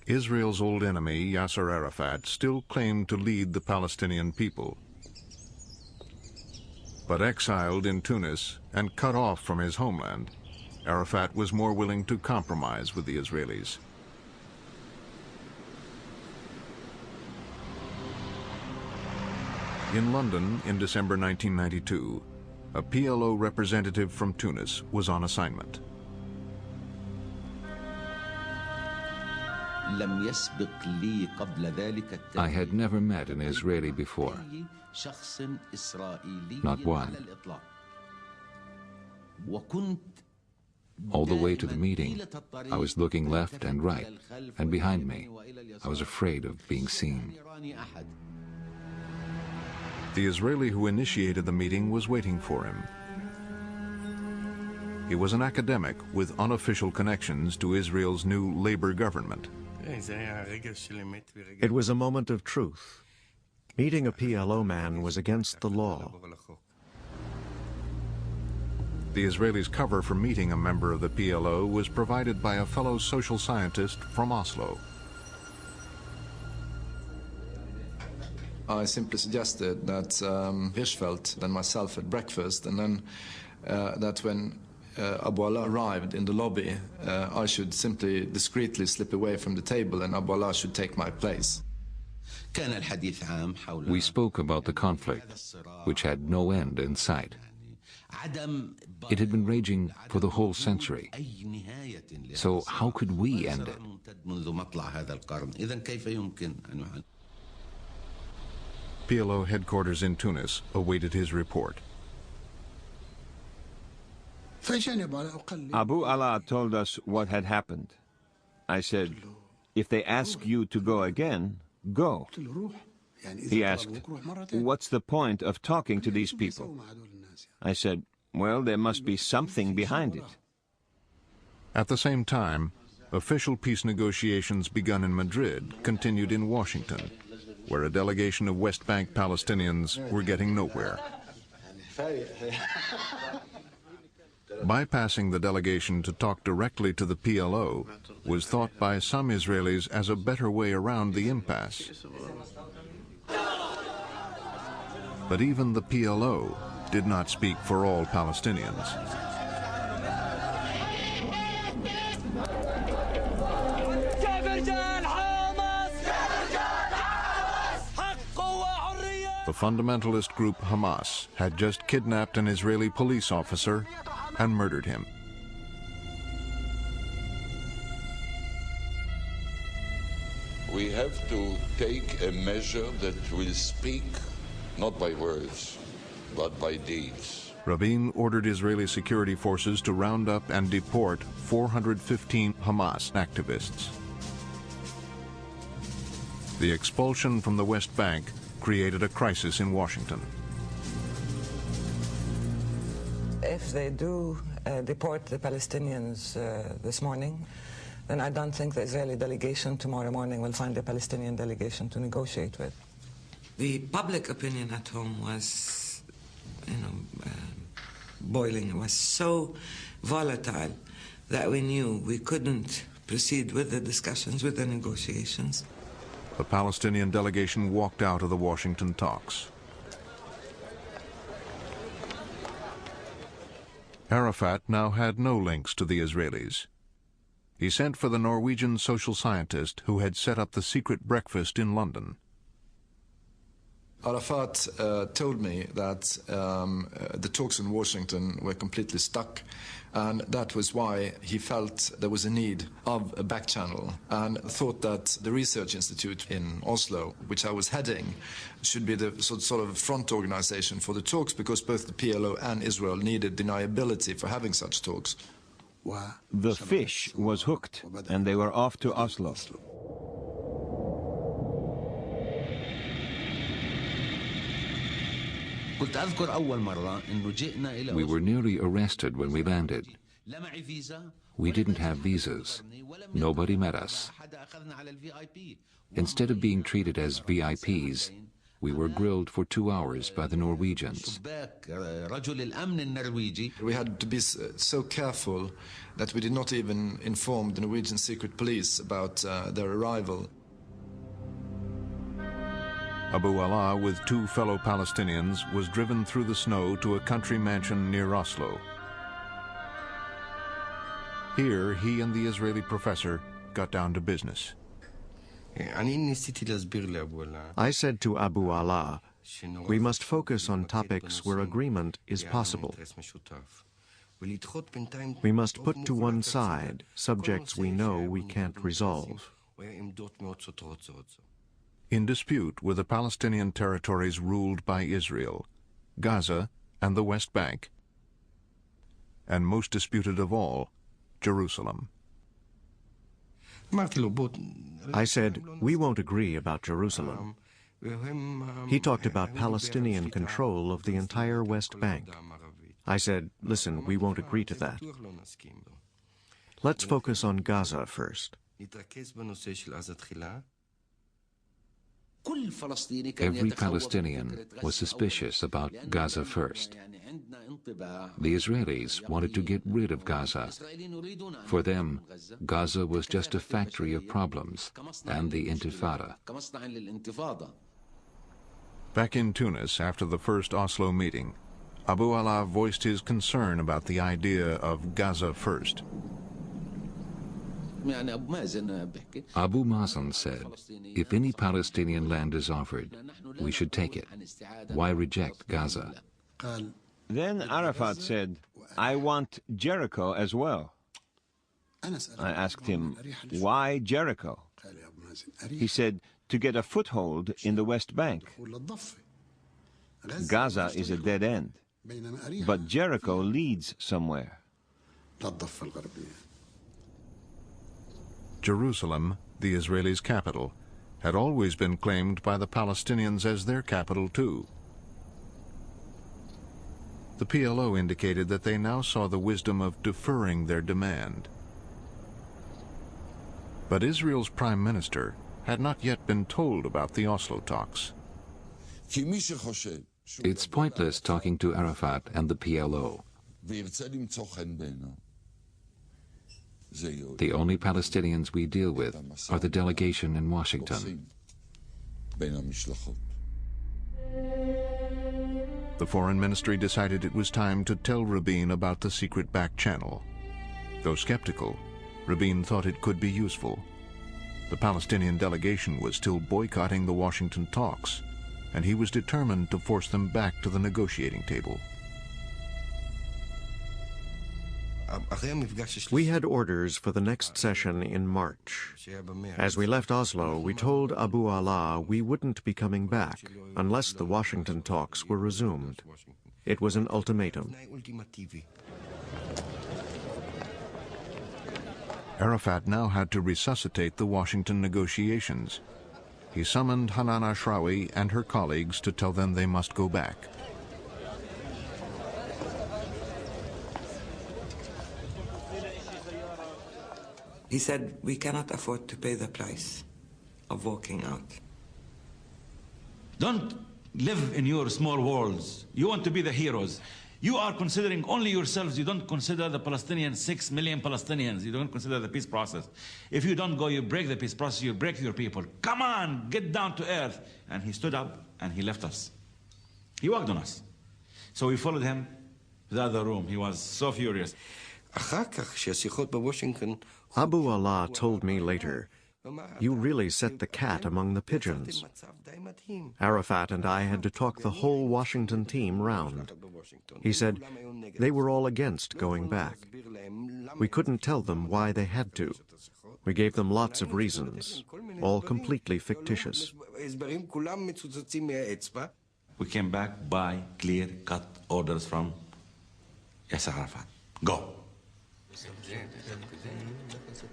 Israel's old enemy, Yasser Arafat, still claimed to lead the Palestinian people. But exiled in Tunis and cut off from his homeland, Arafat was more willing to compromise with the Israelis. In London in December 1992, a PLO representative from Tunis was on assignment. I had never met an Israeli before. Not one. All the way to the meeting, I was looking left and right, and behind me, I was afraid of being seen. The Israeli who initiated the meeting was waiting for him. He was an academic with unofficial connections to Israel's new labor government. It was a moment of truth. Meeting a PLO man was against the law. The Israelis' cover for meeting a member of the PLO was provided by a fellow social scientist from Oslo. I simply suggested that Hirschfeld and myself had breakfast, and then that when Abu Ala arrived in the lobby, I should simply discreetly slip away from the table and Abu Ala should take my place. We spoke about the conflict, which had no end in sight. It had been raging for the whole century. So how could we end it? PLO headquarters in Tunis awaited his report. Abu Ala told us what had happened. I said, if they ask you to go again, go. He asked, what's the point of talking to these people? I said, well, there must be something behind it. At the same time, official peace negotiations begun in Madrid continued in Washington, where a delegation of West Bank Palestinians were getting nowhere. Bypassing the delegation to talk directly to the PLO was thought by some Israelis as a better way around the impasse. But even the PLO did not speak for all Palestinians. The fundamentalist group Hamas had just kidnapped an Israeli police officer and murdered him. We have to take a measure that will speak not by words, but by deeds. Rabin ordered Israeli security forces to round up and deport 415 Hamas activists. The expulsion from the West Bank created a crisis in Washington. If they do deport the Palestinians this morning, then I don't think the Israeli delegation tomorrow morning will find a Palestinian delegation to negotiate with. The public opinion at home was, boiling. It was so volatile that we knew we couldn't proceed with the discussions, with the negotiations. The Palestinian delegation walked out of the Washington talks. Arafat now had no links to the Israelis. He sent for the Norwegian social scientist who had set up the secret breakfast in London. Arafat told me that the talks in Washington were completely stuck, and that was why he felt there was a need of a back channel, and thought that the research institute in Oslo, which I was heading, should be the sort of front organization for the talks, because both the PLO and Israel needed deniability for having such talks. The fish was hooked, and they were off to Oslo. We were nearly arrested when we landed. We didn't have visas. Nobody met us. Instead of being treated as VIPs, we were grilled for 2 hours by the Norwegians. We had to be so careful that we did not even inform the Norwegian secret police about their arrival. Abu Ala, with 2 fellow Palestinians, was driven through the snow to a country mansion near Oslo. Here, he and the Israeli professor got down to business. I said to Abu Ala, we must focus on topics where agreement is possible. We must put to one side subjects we know we can't resolve. In dispute were the Palestinian territories ruled by Israel, Gaza and the West Bank, and most disputed of all, Jerusalem. I said, we won't agree about Jerusalem. He talked about Palestinian control of the entire West Bank. I said, listen, we won't agree to that. Let's focus on Gaza first. Every Palestinian was suspicious about Gaza first. The Israelis wanted to get rid of Gaza. For them, Gaza was just a factory of problems and the Intifada. Back in Tunis after the first Oslo meeting, Abu Ala voiced his concern about the idea of Gaza first. Abu Mazen said, if any Palestinian land is offered, we should take it. Why reject Gaza? Then Arafat said, I want Jericho as well. I asked him, why Jericho? He said, to get a foothold in the West Bank. Gaza is a dead end, but Jericho leads somewhere. Jerusalem, the Israelis' capital, had always been claimed by the Palestinians as their capital too. The PLO indicated that they now saw the wisdom of deferring their demand. But Israel's prime minister had not yet been told about the Oslo talks. It's pointless talking to Arafat and the PLO. The only Palestinians we deal with are the delegation in Washington. The foreign ministry decided it was time to tell Rabin about the secret back channel. Though skeptical, Rabin thought it could be useful. The Palestinian delegation was still boycotting the Washington talks, and he was determined to force them back to the negotiating table. We had orders for the next session in March. As we left Oslo, we told Abu Ala we wouldn't be coming back unless the Washington talks were resumed. It was an ultimatum. Arafat now had to resuscitate the Washington negotiations. He summoned Hanan Ashrawi and her colleagues to tell them they must go back. He said, we cannot afford to pay the price of walking out. Don't live in your small worlds. You want to be the heroes. You are considering only yourselves. You don't consider the Palestinians, 6 million Palestinians. You don't consider the peace process. If you don't go, you break the peace process, you break your people. Come on, get down to earth. And he stood up and he left us. He walked on us. So we followed him to the other room. He was so furious. Abu Ala told me later, you really set the cat among the pigeons. Arafat and I had to talk the whole Washington team round. He said they were all against going back. We couldn't tell them why they had to. We gave them lots of reasons, all completely fictitious. We came back by clear-cut orders from Yasser Arafat. Go.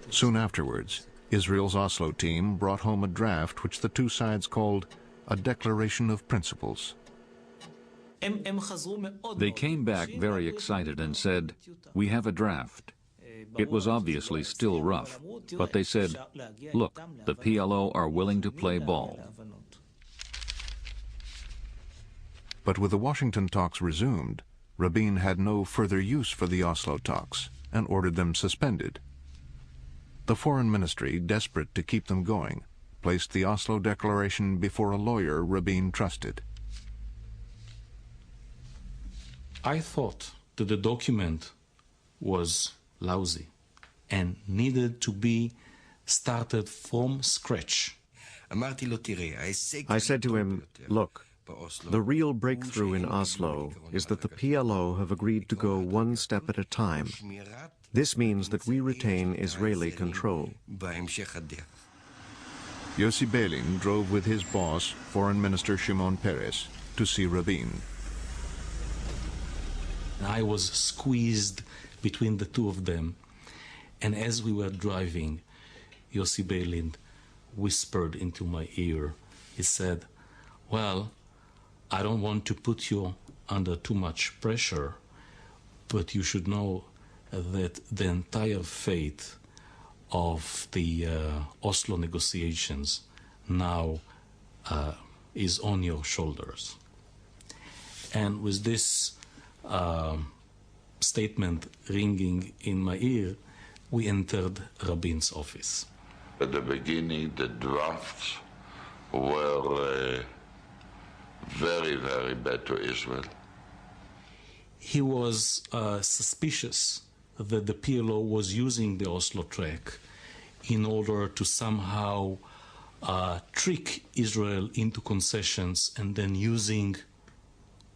Soon afterwards, Israel's Oslo team brought home a draft which the two sides called a Declaration of Principles. They came back very excited and said, we have a draft. It was obviously still rough, but they said, look, the PLO are willing to play ball. But with the Washington talks resumed, Rabin had no further use for the Oslo talks and ordered them suspended. The foreign ministry, desperate to keep them going, placed the Oslo Declaration before a lawyer Rabin trusted. I thought that the document was lousy and needed to be started from scratch. I said to him, look, the real breakthrough in Oslo is that the PLO have agreed to go one step at a time. This means that we retain Israeli control. Yossi Beilin drove with his boss, Foreign Minister Shimon Peres, to see Rabin. I was squeezed between the two of them, and as we were driving, Yossi Beilin whispered into my ear. He said, well, I don't want to put you under too much pressure, but you should know that the entire fate of the Oslo negotiations now is on your shoulders. And with this statement ringing in my ear, we entered Rabin's office. At the beginning, the drafts were very, very bad to Israel. He was suspicious that the PLO was using the Oslo track in order to somehow trick Israel into concessions and then using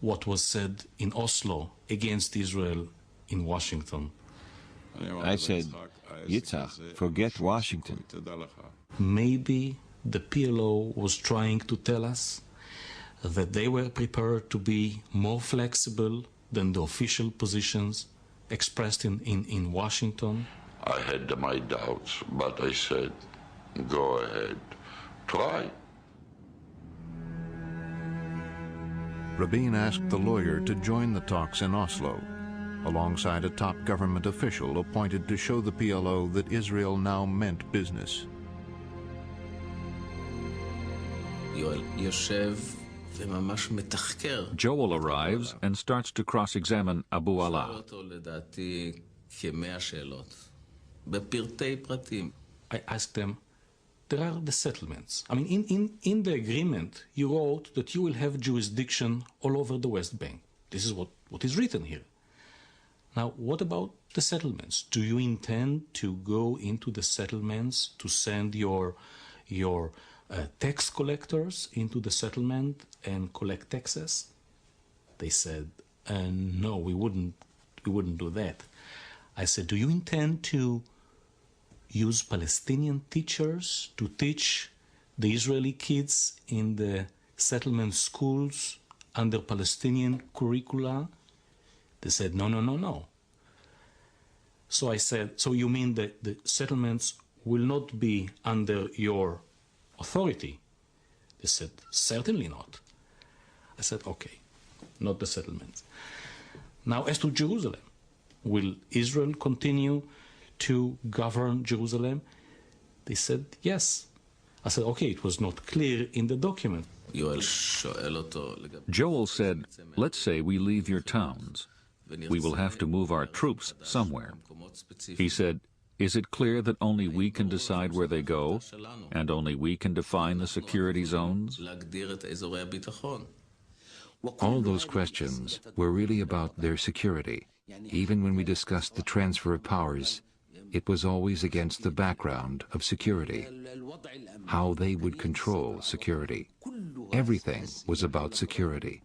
what was said in Oslo against Israel in Washington. I said, Yitzhak, forget Washington. Maybe the PLO was trying to tell us that they were prepared to be more flexible than the official positions expressed in Washington. I had my doubts, but I said, go ahead, try. Rabin asked the lawyer to join the talks in Oslo, alongside a top government official appointed to show the PLO that Israel now meant business. Joel arrives and starts to cross-examine Abu Ala. I asked them, there are the settlements. I mean, in the agreement, you wrote that you will have jurisdiction all over the West Bank. This is what is written here. Now, what about the settlements? Do you intend to go into the settlements to send your tax collectors into the settlement and collect taxes? They said, no, we wouldn't do that. I said, do you intend to use Palestinian teachers to teach the Israeli kids in the settlement schools under Palestinian curricula? They said, no. So I said, so you mean that the settlements will not be under your authority? They said, certainly not. I said, okay, not the settlements. Now, as to Jerusalem, will Israel continue to govern Jerusalem? They said, yes. I said, okay, it was not clear in the document. Joel said, let's say we leave your towns. We will have to move our troops somewhere. He said, is it clear that only we can decide where they go, and only we can define the security zones? All those questions were really about their security. Even when we discussed the transfer of powers, it was always against the background of security, how they would control security. Everything was about security.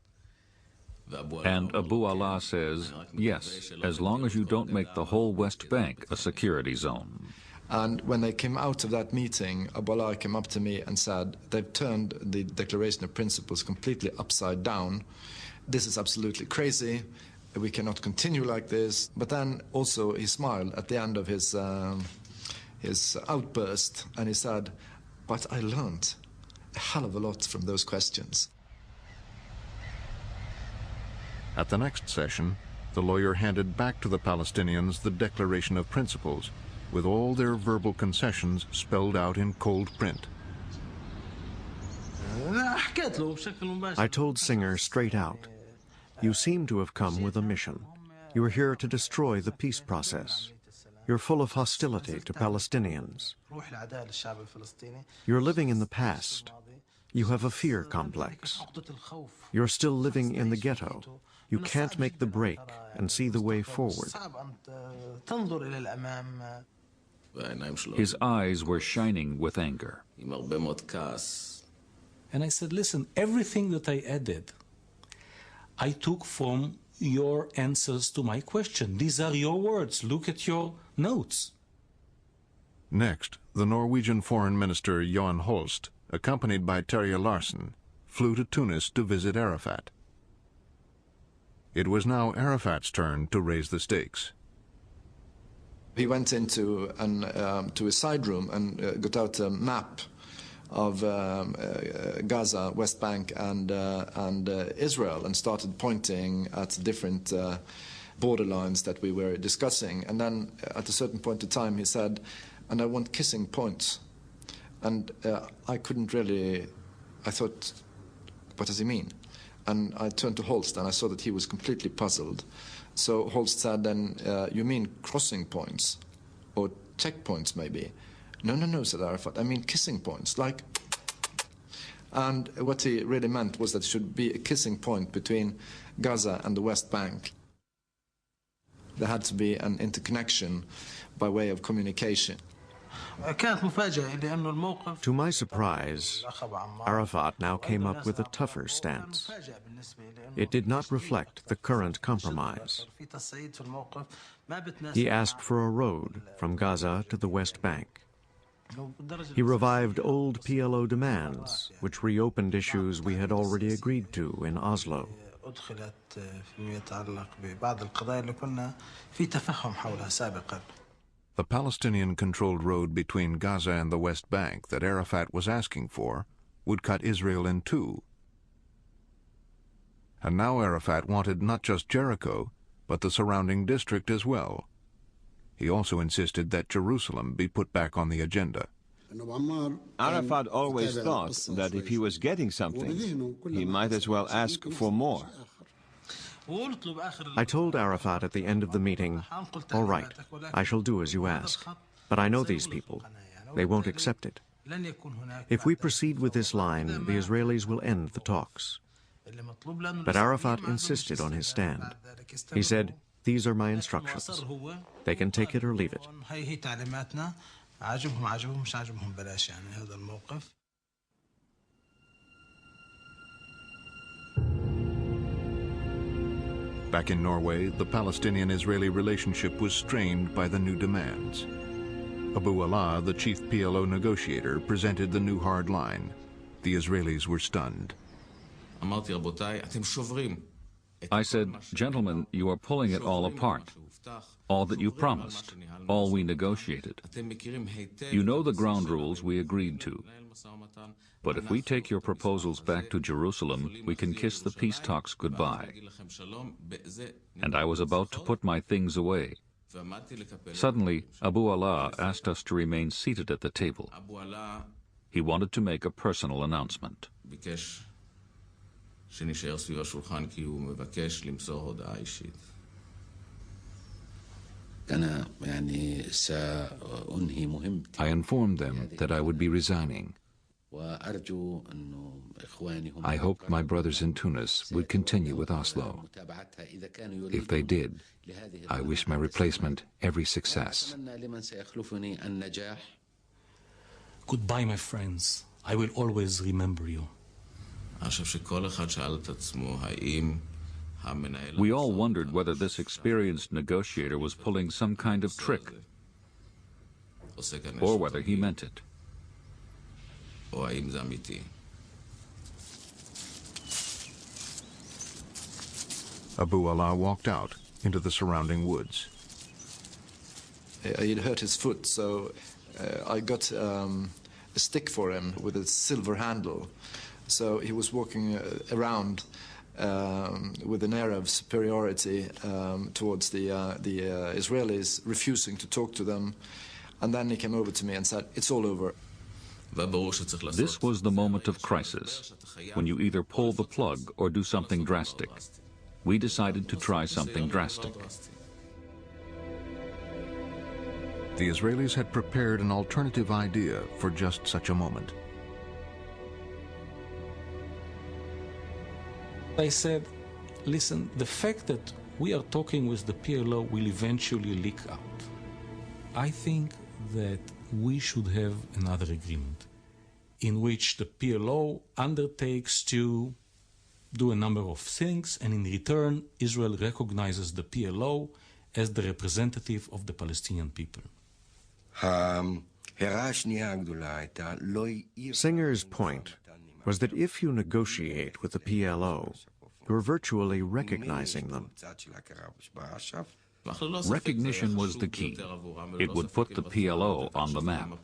And Abu Ala says, yes, as long as you don't make the whole West Bank a security zone. And when they came out of that meeting, Abu Ala came up to me and said, they've turned the Declaration of Principles completely upside down. This is absolutely crazy. We cannot continue like this. But then also he smiled at the end of his outburst, and he said, but I learned a hell of a lot from those questions. At the next session, the lawyer handed back to the Palestinians the Declaration of Principles, with all their verbal concessions spelled out in cold print. I told Singer straight out, you seem to have come with a mission. You are here to destroy the peace process. You're full of hostility to Palestinians. You're living in the past. You have a fear complex. You're still living in the ghetto. You can't make the break and see the way forward. His eyes were shining with anger. And I said, listen, everything that I added, I took from your answers to my question. These are your words. Look at your notes. Next, the Norwegian Foreign Minister Johan Holst, accompanied by Terje Larsen, flew to Tunis to visit Arafat. It was now Arafat's turn to raise the stakes. He went into to his side room and got out a map of Gaza, West Bank, and Israel, and started pointing at different borderlines that we were discussing. And then at a certain point in time he said, and I want kissing points. And I couldn't really, I thought, what does he mean? And I turned to Holst and I saw that he was completely puzzled. So Holst said, then, you mean crossing points? Or checkpoints, maybe? No, said Arafat, I mean kissing points, like... And what he really meant was that there should be a kissing point between Gaza and the West Bank. There had to be an interconnection by way of communication. To my surprise, Arafat now came up with a tougher stance. It did not reflect the current compromise. He asked for a road from Gaza to the West Bank. He revived old PLO demands, which reopened issues we had already agreed to in Oslo. The Palestinian-controlled road between Gaza and the West Bank that Arafat was asking for would cut Israel in two. And now Arafat wanted not just Jericho, but the surrounding district as well. He also insisted that Jerusalem be put back on the agenda. Arafat always thought that if he was getting something, he might as well ask for more. I told Arafat at the end of the meeting, "All right, I shall do as you ask. But I know these people. They won't accept it. If we proceed with this line, the Israelis will end the talks." But Arafat insisted on his stand. He said, "These are my instructions. They can take it or leave it." Back in Norway, the Palestinian-Israeli relationship was strained by the new demands. Abu Allah, the chief PLO negotiator, presented the new hard line. The Israelis were stunned. I said, "Gentlemen, you are pulling it all apart. All that you promised, all we negotiated. You know the ground rules we agreed to. But if we take your proposals back to Jerusalem, we can kiss the peace talks goodbye." And I was about to put my things away. Suddenly, Abu Allah asked us to remain seated at the table. He wanted to make a personal announcement. I informed them that I would be resigning. I hoped my brothers in Tunis would continue with Oslo. If they did, I wish my replacement every success. Goodbye, my friends. I will always remember you. We all wondered whether this experienced negotiator was pulling some kind of trick, or whether he meant it. Abu Allah walked out into the surrounding woods. He'd hurt his foot, so I got a stick for him with a silver handle. So he was walking around with an air of superiority towards the Israelis, refusing to talk to them. And then he came over to me and said, "It's all over." This was the moment of crisis, when you either pull the plug or do something drastic. We decided to try something drastic. The Israelis had prepared an alternative idea for just such a moment. I said, listen, the fact that we are talking with the PLO will eventually leak out. I think that we should have another agreement in which the PLO undertakes to do a number of things, and in return, Israel recognizes the PLO as the representative of the Palestinian people. Singer's point was that if you negotiate with the PLO, you're virtually recognizing them. Recognition was the key. It would put the PLO on the map.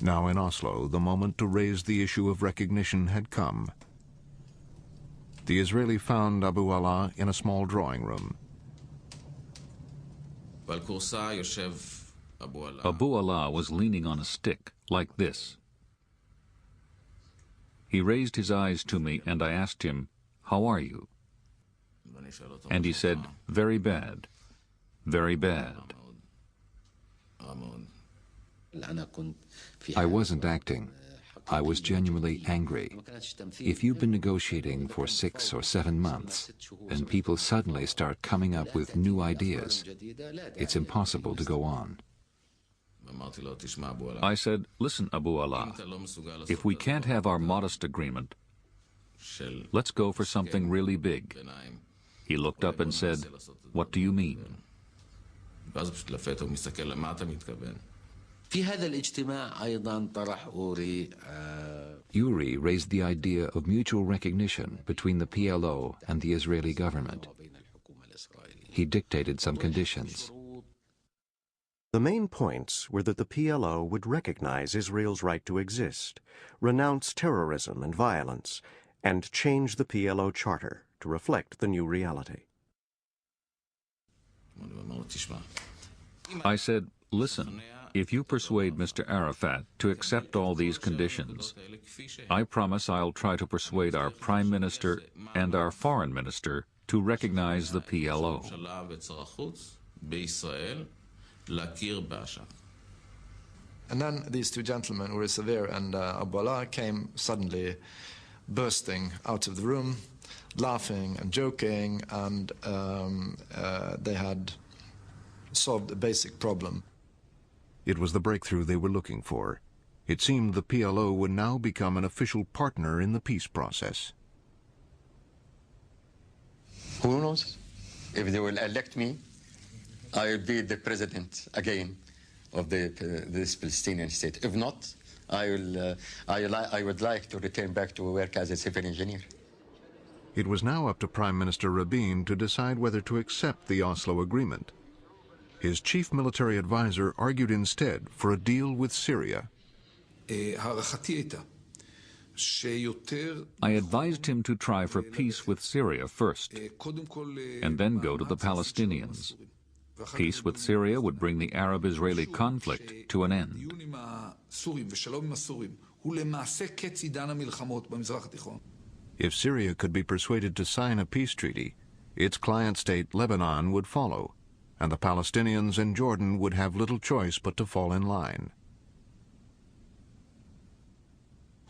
Now in Oslo, the moment to raise the issue of recognition had come. The Israeli found Abu Allah in a small drawing room. Abu Allah was leaning on a stick, like this. He raised his eyes to me, and I asked him, "How are you?" And he said, "Very bad, very bad." I wasn't acting. I was genuinely angry. If you've been negotiating for 6 or 7 months, and people suddenly start coming up with new ideas, it's impossible to go on. I said, listen, Abu Allah, if we can't have our modest agreement, let's go for something really big. He looked up and said, what do you mean? Uri raised the idea of mutual recognition between the PLO and the Israeli government. He dictated some conditions. The main points were that the PLO would recognize Israel's right to exist, renounce terrorism and violence, and change the PLO charter to reflect the new reality. I said, listen, if you persuade Mr. Arafat to accept all these conditions, I promise I'll try to persuade our Prime Minister and our Foreign Minister to recognize the PLO. And then these two gentlemen, Uri Savir and Abu Allah, came suddenly bursting out of the room, laughing and joking, and they had solved a basic problem. It was the breakthrough they were looking for. It seemed the PLO would now become an official partner in the peace process. Who knows? If they will elect me, I will be the president again of this Palestinian state. If not, I would like to return back to work as a civil engineer. It was now up to Prime Minister Rabin to decide whether to accept the Oslo Agreement. His chief military advisor argued instead for a deal with Syria. I advised him to try for peace with Syria first, and then go to the Palestinians. Peace with Syria would bring the Arab-Israeli conflict to an end. If Syria could be persuaded to sign a peace treaty, its client state Lebanon would follow, and the Palestinians and Jordan would have little choice but to fall in line.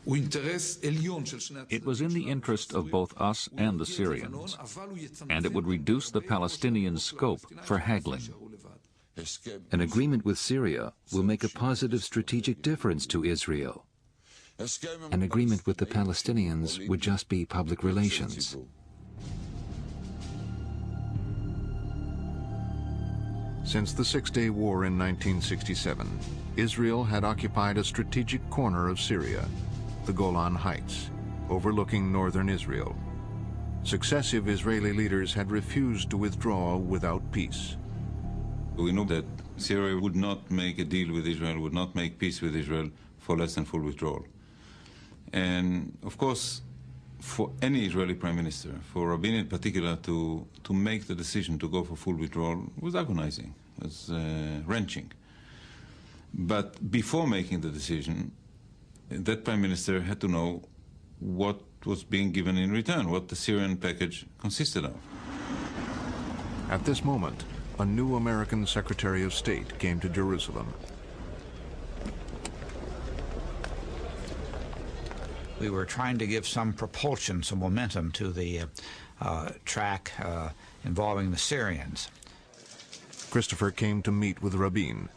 It was in the interest of both us and the Syrians, and it would reduce the Palestinians' scope for haggling. An agreement with Syria will make a positive strategic difference to Israel. An agreement with the Palestinians would just be public relations. Since the Six-Day War in 1967, Israel had occupied a strategic corner of Syria, the Golan Heights, overlooking northern Israel. Successive Israeli leaders had refused to withdraw without peace. We know that Syria would not make a deal with Israel, would not make peace with Israel for less than full withdrawal. And of course, for any Israeli prime minister, for Rabin in particular, to make the decision to go for full withdrawal was agonizing, was wrenching. But before making the decision, that prime minister had to know what was being given in return, what the Syrian package consisted of. At this moment, a new American Secretary of State came to Jerusalem. We were trying to give some propulsion, some momentum to the track involving the Syrians. Christopher came to meet with Rabin.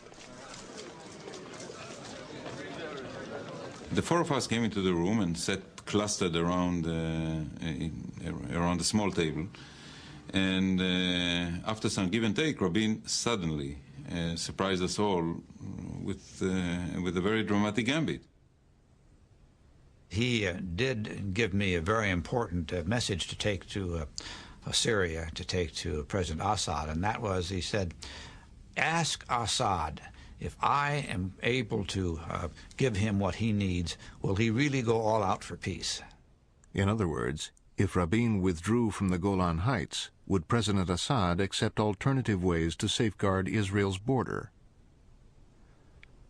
The four of us came into the room and sat clustered around around a small table. And after some give and take, Rabin suddenly surprised us all with a very dramatic gambit. He did give me a very important message to take to Syria, to take to President Assad, and that was, he said, ask Assad, if I am able to give him what he needs, will he really go all out for peace? In other words, if Rabin withdrew from the Golan Heights, would President Assad accept alternative ways to safeguard Israel's border?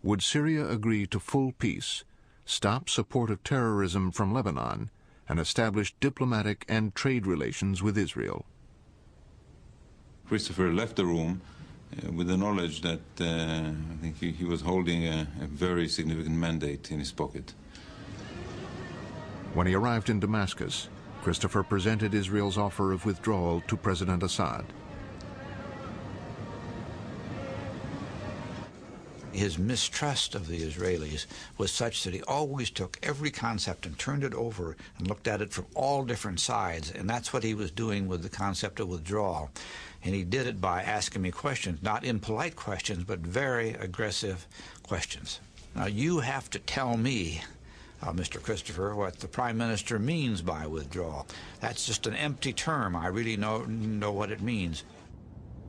Would Syria agree to full peace, stop support of terrorism from Lebanon, and establish diplomatic and trade relations with Israel? Christopher left the room with the knowledge that I think he was holding a very significant mandate in his pocket. When he arrived in Damascus, Christopher presented Israel's offer of withdrawal to President Assad. His mistrust of the Israelis was such that he always took every concept and turned it over and looked at it from all different sides, and that's what he was doing with the concept of withdrawal. And he did it by asking me questions, not impolite questions, but very aggressive questions. Now, you have to tell me, Mr. Christopher, what the Prime Minister means by withdrawal. That's just an empty term. I really know what it means.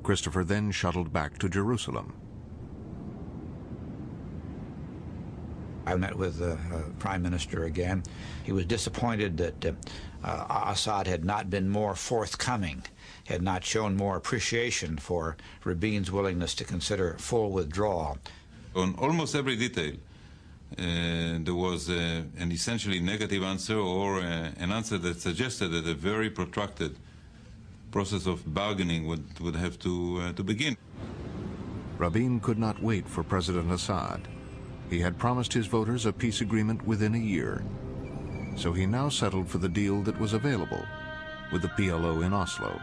Christopher then shuttled back to Jerusalem. I met with the Prime Minister again. He was disappointed that Assad had not been more forthcoming, had not shown more appreciation for Rabin's willingness to consider full withdrawal. On almost every detail, there was an essentially negative answer or an answer that suggested that a very protracted process of bargaining would have to begin. Rabin could not wait for President Assad. He had promised his voters a peace agreement within a year. So he now settled for the deal that was available, with the PLO in Oslo.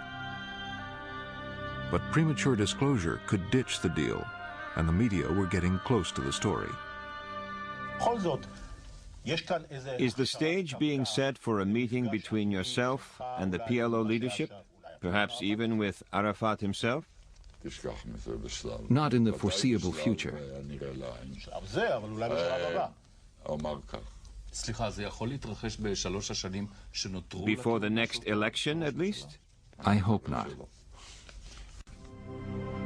But premature disclosure could ditch the deal, and the media were getting close to the story. Is the stage being set for a meeting between yourself and the PLO leadership, perhaps even with Arafat himself? Not in the foreseeable future. Before the next election, at least? I hope not.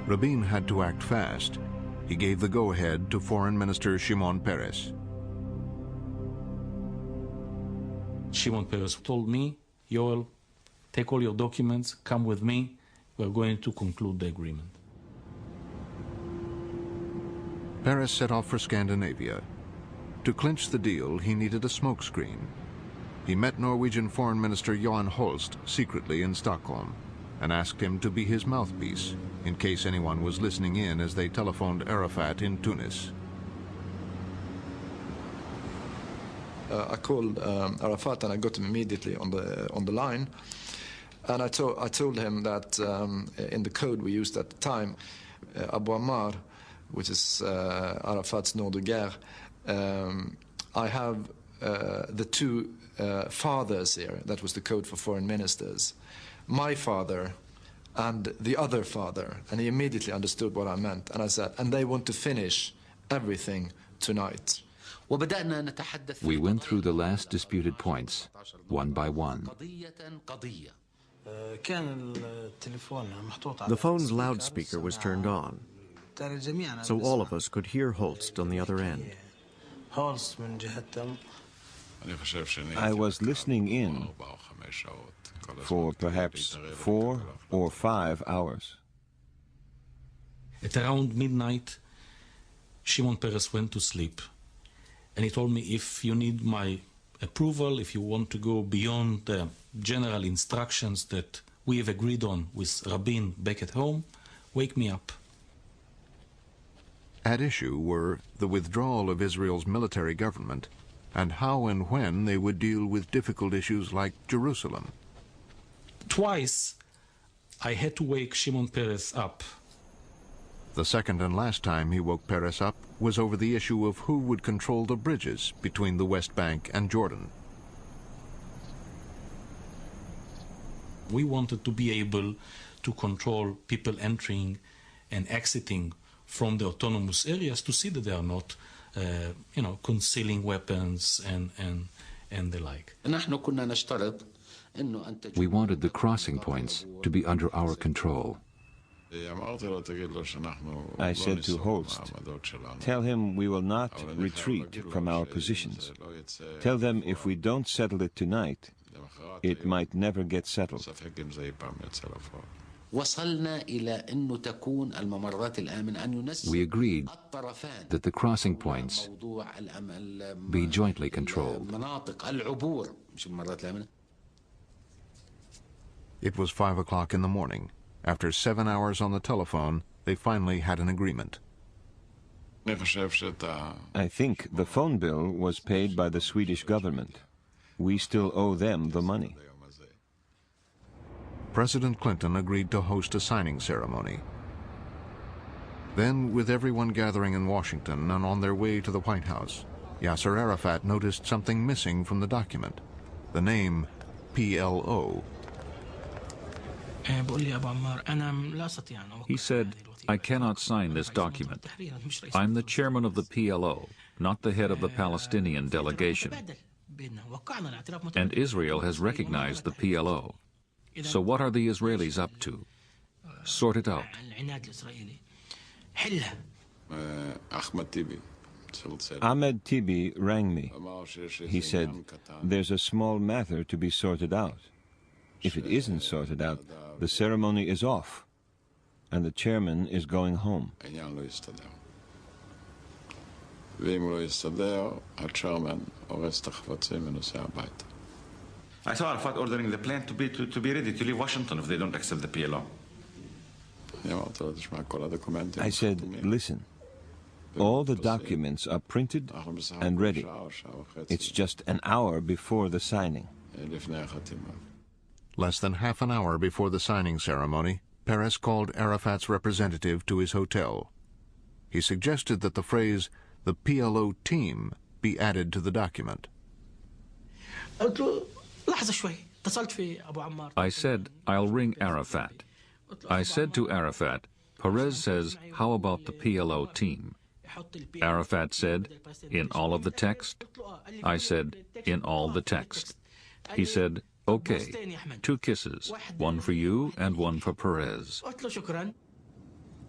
Rabin had to act fast. He gave the go-ahead to Foreign Minister Shimon Peres. Shimon Peres told me, Yoel, take all your documents, come with me. We're going to conclude the agreement. Peres set off for Scandinavia. To clinch the deal, he needed a smokescreen. He met Norwegian Foreign Minister Johan Holst secretly in Stockholm and asked him to be his mouthpiece in case anyone was listening in as they telephoned Arafat in Tunis. I called Arafat and I got him immediately on the line. And I told him that in the code we used at the time, Abu Ammar, which is Arafat's nom de guerre, I have the two fathers here. That was the code for foreign ministers. My father and the other father. And he immediately understood what I meant. And I said, and they want to finish everything tonight. We went through the last disputed points, one by one. The phone's loudspeaker was turned on, so all of us could hear Holst on the other end. I was listening in for perhaps 4 or 5 hours. At around midnight, Shimon Peres went to sleep, and he told me, if you need my approval, if you want to go beyond the general instructions that we have agreed on with Rabin back at home, wake me up. At issue were the withdrawal of Israel's military government and how and when they would deal with difficult issues like Jerusalem. Twice, I had to wake Shimon Peres up. The second and last time he woke Peres up was over the issue of who would control the bridges between the West Bank and Jordan. We wanted to be able to control people entering and exiting from the autonomous areas to see that they are not, concealing weapons and the like. We wanted the crossing points to be under our control. I said to Holst, tell him we will not retreat from our positions. Tell them if we don't settle it tonight, it might never get settled. We agreed that the crossing points be jointly controlled. It was 5 o'clock in the morning. After 7 hours on the telephone, they finally had an agreement. I think the phone bill was paid by the Swedish government. We still owe them the money. President Clinton agreed to host a signing ceremony. Then, with everyone gathering in Washington and on their way to the White House, Yasser Arafat noticed something missing from the document, the name PLO. He said, "I cannot sign this document. I'm the chairman of the PLO, not the head of the Palestinian delegation. And Israel has recognized the PLO. So what are the Israelis up to? Sort it out." Ahmed Tibi rang me. He said, "There's a small matter to be sorted out. If it isn't sorted out, the ceremony is off, and the chairman is going home." I saw Arafat ordering the plane to be ready to leave Washington if they don't accept the PLO. I said, "Listen, all the documents are printed and ready. It's just an hour before the signing." Less than half an hour before the signing ceremony, Peres called Arafat's representative to his hotel. He suggested that the phrase, "the PLO team," be added to the document. I said, "I'll ring Arafat." I said to Arafat, "Peres says, how about the PLO team?" Arafat said, "In all of the text?" I said, "In all the text." He said, "Okay, 2 kisses, one for you and one for Peres."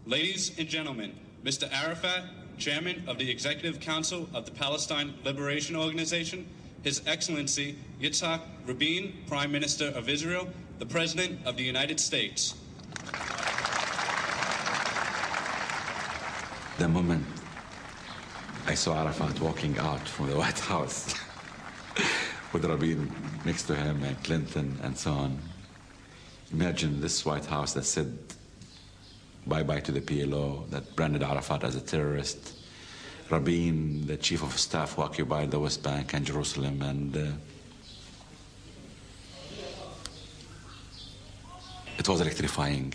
Ladies and gentlemen, Mr. Arafat, Chairman of the Executive Council of the Palestine Liberation Organization, His Excellency Yitzhak Rabin, Prime Minister of Israel, the President of the United States. The moment I saw Arafat walking out from the White House with Rabin next to him and Clinton and so on, imagine this White House that said bye-bye to the PLO, that branded Arafat as a terrorist, Rabin, the chief of staff who occupied the West Bank and Jerusalem, and it was electrifying.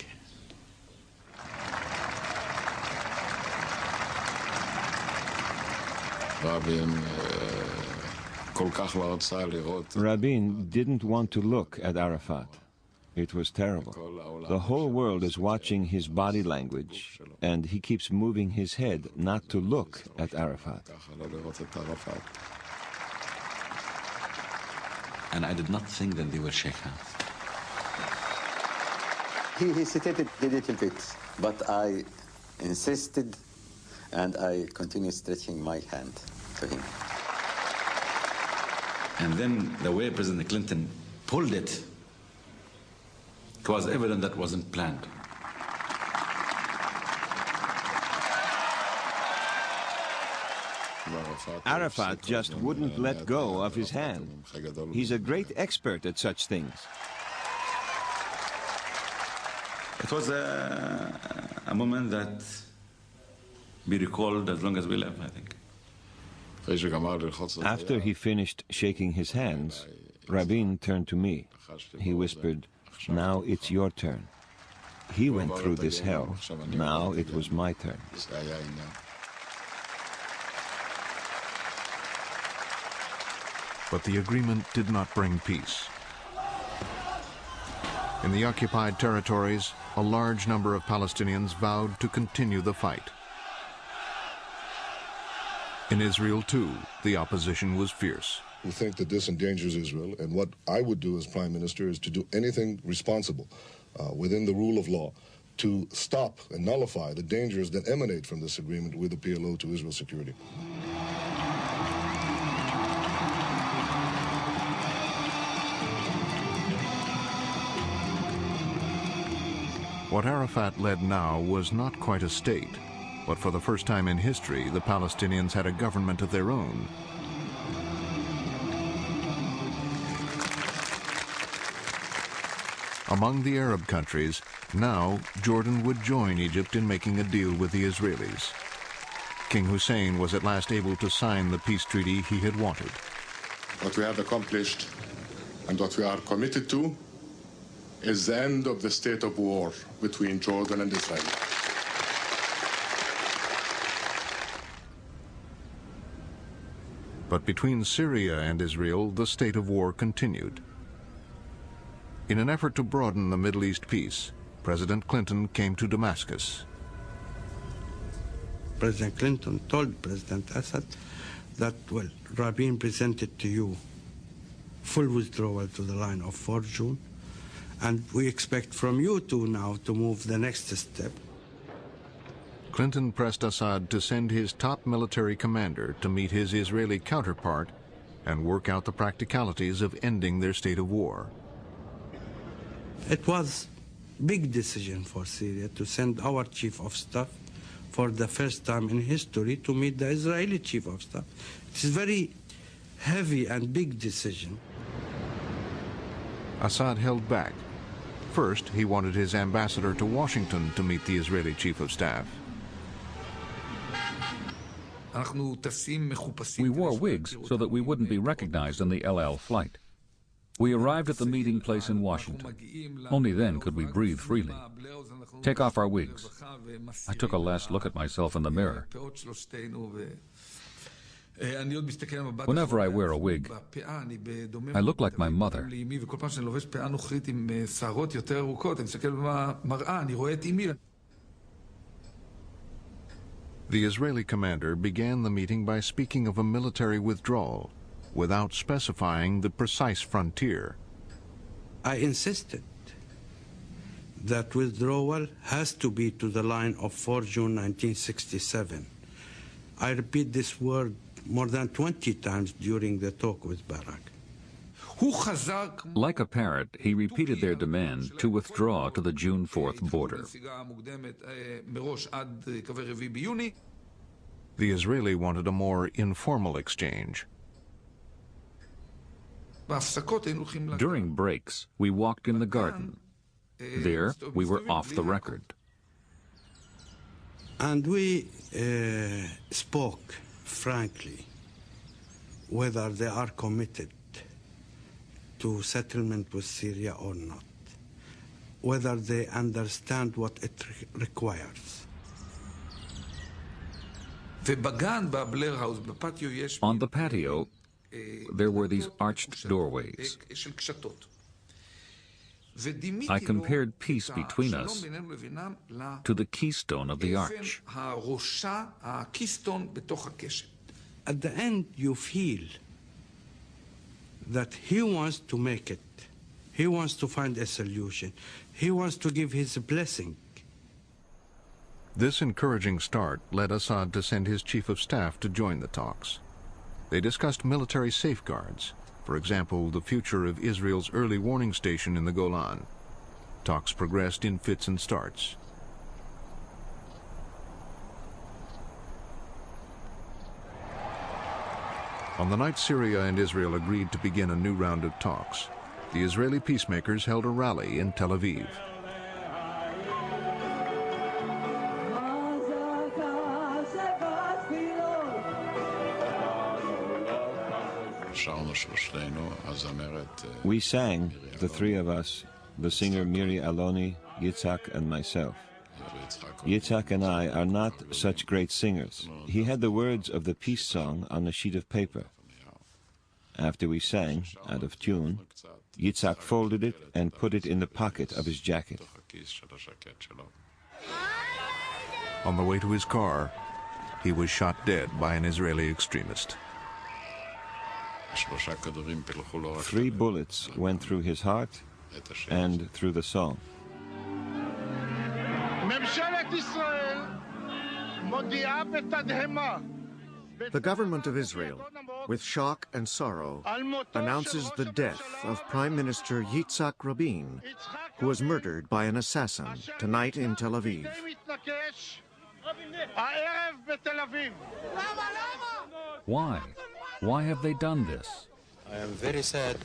Rabin didn't want to look at Arafat. It was terrible. The whole world is watching his body language, and he keeps moving his head not to look at Arafat. And I did not think that they would shake hands. He hesitated a little bit, but I insisted, and I continued stretching my hand to him. And then the way President Clinton pulled it, it was evident that wasn't planned. Arafat just wouldn't let go of his hand. He's a great expert at such things. It was a moment that be recalled as long as we live, I think. After he finished shaking his hands, Rabin turned to me. He whispered, "Now it's your turn. He went through this hell. Now it was my turn." But the agreement did not bring peace. In the occupied territories, a large number of Palestinians vowed to continue the fight. In Israel, too, the opposition was fierce. We think that this endangers Israel, and what I would do as Prime Minister is to do anything responsible within the rule of law to stop and nullify the dangers that emanate from this agreement with the PLO to Israel's security. What Arafat led now was not quite a state, but for the first time in history, the Palestinians had a government of their own. Among the Arab countries, now Jordan would join Egypt in making a deal with the Israelis. King Hussein was at last able to sign the peace treaty he had wanted. What we have accomplished and what we are committed to is the end of the state of war between Jordan and Israel. But between Syria and Israel, the state of war continued. In an effort to broaden the Middle East peace, President Clinton came to Damascus. President Clinton told President Assad that, well, Rabin presented to you full withdrawal to the line of 4 June, and we expect from you two now to move the next step. Clinton pressed Assad to send his top military commander to meet his Israeli counterpart and work out the practicalities of ending their state of war. It was a big decision for Syria to send our chief of staff for the first time in history to meet the Israeli chief of staff. It's a very heavy and big decision. Assad held back. First, he wanted his ambassador to Washington to meet the Israeli chief of staff. We wore wigs so that we wouldn't be recognized on the El Al flight. We arrived at the meeting place in Washington. Only then could we breathe freely. Take off our wigs. I took a last look at myself in the mirror. Whenever I wear a wig, I look like my mother. The Israeli commander began the meeting by speaking of a military withdrawal, without specifying the precise frontier. I insisted that withdrawal has to be to the line of 4 June 1967. I repeat this word more than 20 times during the talk with Barak. Like a parrot, he repeated their demand to withdraw to the June 4th border. The Israeli wanted a more informal exchange. During breaks, we walked in the garden. There, we were off the record. And we spoke frankly whether they are committed to settlement with Syria or not, whether they understand what it requires. On the patio, there were these arched doorways. I compared peace between us to the keystone of the arch. At the end, you feel that he wants to make it. He wants to find a solution. He wants to give his blessing. This encouraging start led Assad to send his chief of staff to join the talks. They discussed military safeguards, for example, the future of Israel's early warning station in the Golan. Talks progressed in fits and starts. On the night Syria and Israel agreed to begin a new round of talks, the Israeli peacemakers held a rally in Tel Aviv. We sang, the three of us, the singer Miri Aloni, Yitzhak, and myself. Yitzhak and I are not such great singers. He had the words of the peace song on a sheet of paper. After we sang, out of tune, Yitzhak folded it and put it in the pocket of his jacket. On the way to his car, he was shot dead by an Israeli extremist. 3 bullets went through his heart and through the song. The government of Israel, with shock and sorrow, announces the death of Prime Minister Yitzhak Rabin, who was murdered by an assassin tonight in Tel Aviv. Why? Why have they done this? I am very sad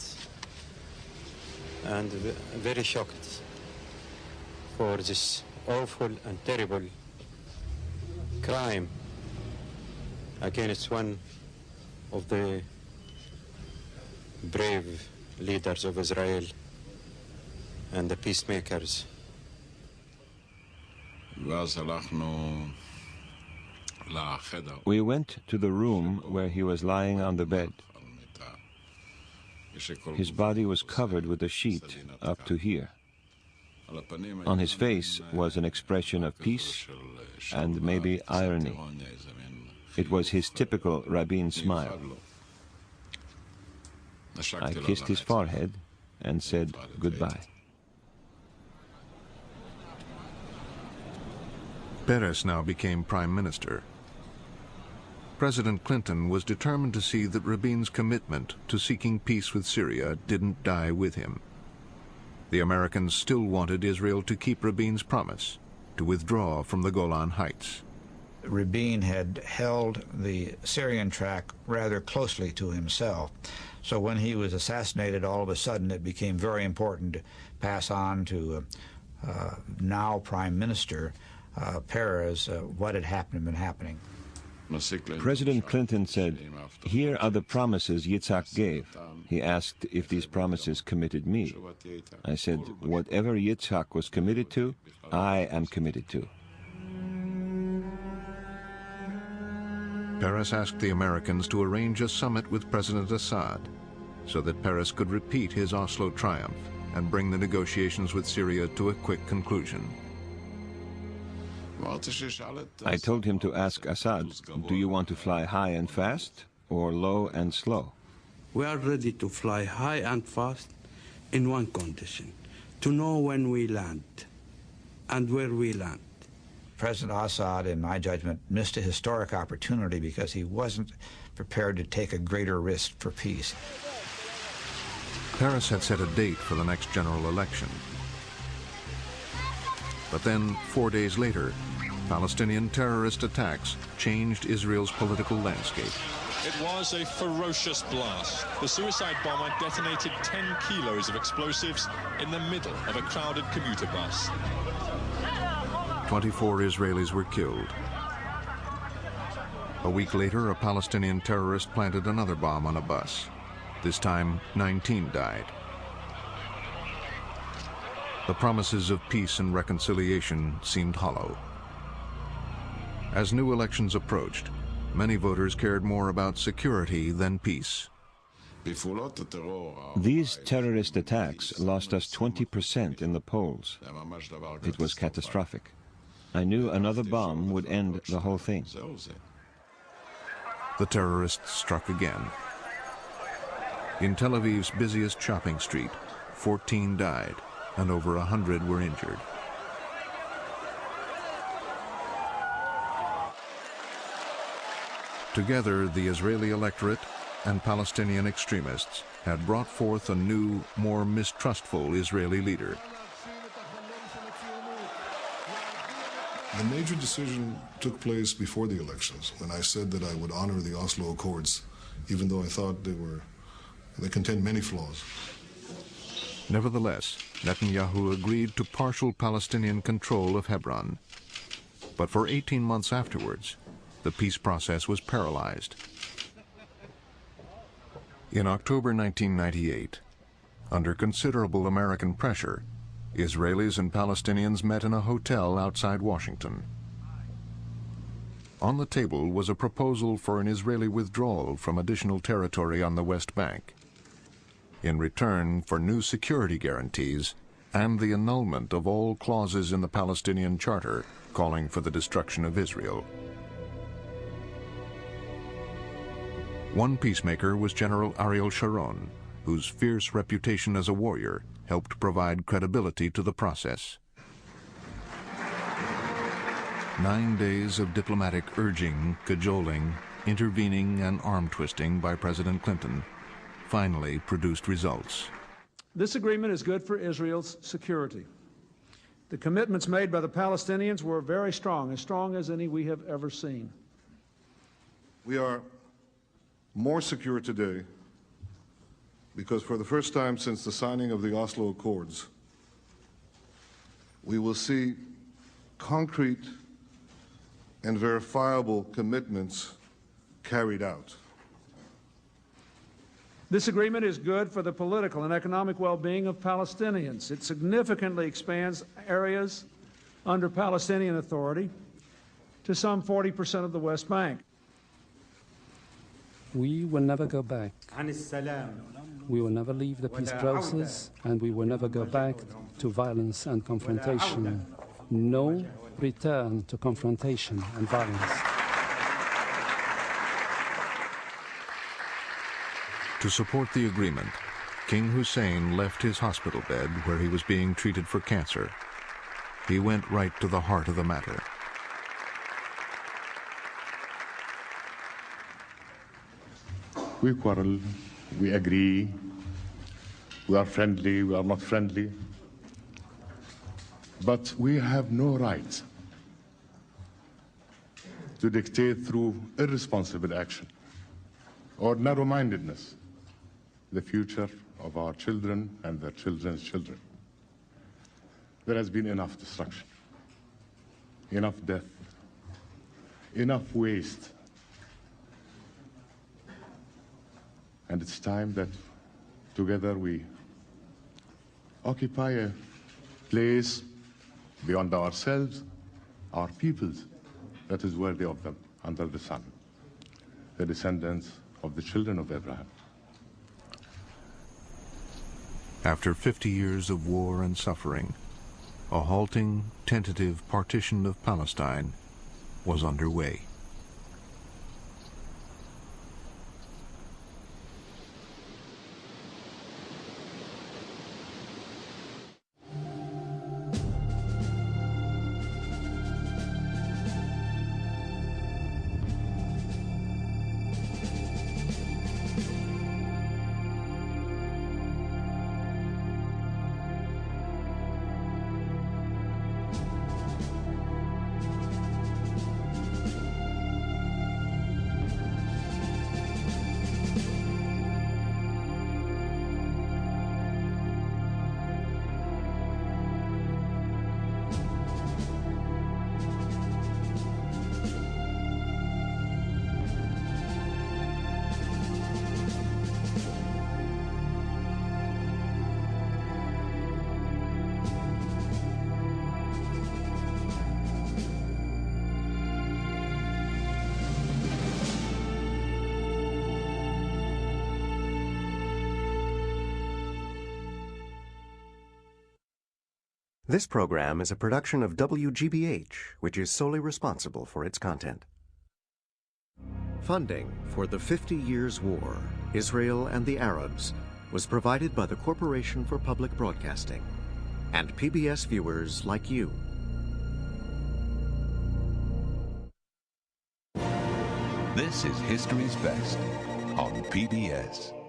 and very shocked for this awful and terrible crime against one of the brave leaders of Israel and the peacemakers. We went to the room where he was lying on the bed. His body was covered with a sheet up to here. On his face was an expression of peace and maybe irony. It was his typical Rabin smile. I kissed his forehead and said goodbye. Peres now became prime minister. President Clinton was determined to see that Rabin's commitment to seeking peace with Syria didn't die with him. The Americans still wanted Israel to keep Rabin's promise to withdraw from the Golan Heights. Rabin had held the Syrian track rather closely to himself. So when he was assassinated, all of a sudden it became very important to pass on to now Prime Minister Peres what had been happening. President Clinton said, "Here are the promises Yitzhak gave." He asked if these promises committed me. I said, "Whatever Yitzhak was committed to, I am committed to." Peres asked the Americans to arrange a summit with President Assad so that Peres could repeat his Oslo triumph and bring the negotiations with Syria to a quick conclusion. I told him to ask Assad, "Do you want to fly high and fast or low and slow?" We are ready to fly high and fast in one condition, to know when we land and where we land. President Assad, in my judgment, missed a historic opportunity because he wasn't prepared to take a greater risk for peace. Peres had set a date for the next general election. But then, 4 days later, Palestinian terrorist attacks changed Israel's political landscape. It was a ferocious blast. The suicide bomber detonated 10 kilos of explosives in the middle of a crowded commuter bus. 24 Israelis were killed. A week later, a Palestinian terrorist planted another bomb on a bus. This time, 19 died. The promises of peace and reconciliation seemed hollow. As new elections approached, many voters cared more about security than peace. These terrorist attacks lost us 20% in the polls. It was catastrophic. I knew another bomb would end the whole thing. The terrorists struck again. In Tel Aviv's busiest shopping street, 14 died and over 100 were injured. Together, the Israeli electorate and Palestinian extremists had brought forth a new, more mistrustful Israeli leader. The major decision took place before the elections, when I said that I would honor the Oslo Accords, even though I thought they contained many flaws. Nevertheless, Netanyahu agreed to partial Palestinian control of Hebron. But for 18 months afterwards, the peace process was paralyzed. In October 1998, under considerable American pressure, Israelis and Palestinians met in a hotel outside Washington. On the table was a proposal for an Israeli withdrawal from additional territory on the West Bank, in return for new security guarantees and the annulment of all clauses in the Palestinian Charter calling for the destruction of Israel. One peacemaker was General Ariel Sharon, whose fierce reputation as a warrior helped provide credibility to the process. 9 days of diplomatic urging, cajoling, intervening, and arm-twisting by President Clinton finally produced results. This agreement is good for Israel's security. The commitments made by the Palestinians were very strong, as strong as any we have ever seen. We are more secure today because for the first time since the signing of the Oslo Accords, we will see concrete and verifiable commitments carried out. This agreement is good for the political and economic well-being of Palestinians. It significantly expands areas under Palestinian Authority to some 40% of the West Bank. We will never go back. We will never leave the peace process, and we will never go back to violence and confrontation. No return to confrontation and violence. To support the agreement, King Hussein left his hospital bed where he was being treated for cancer. He went right to the heart of the matter. We quarrel, we agree, we are friendly, we are not friendly, but we have no right to dictate through irresponsible action or narrow-mindedness the future of our children and their children's children. There has been enough destruction, enough death, enough waste. And it's time that together we occupy a place beyond ourselves, our peoples, that is worthy of them under the sun, the descendants of the children of Abraham. After 50 years of war and suffering, a halting, tentative partition of Palestine was underway. This program is a production of WGBH, which is solely responsible for its content. Funding for the 50 Years' War, Israel and the Arabs, was provided by the Corporation for Public Broadcasting and PBS viewers like you. This is History's Best on PBS.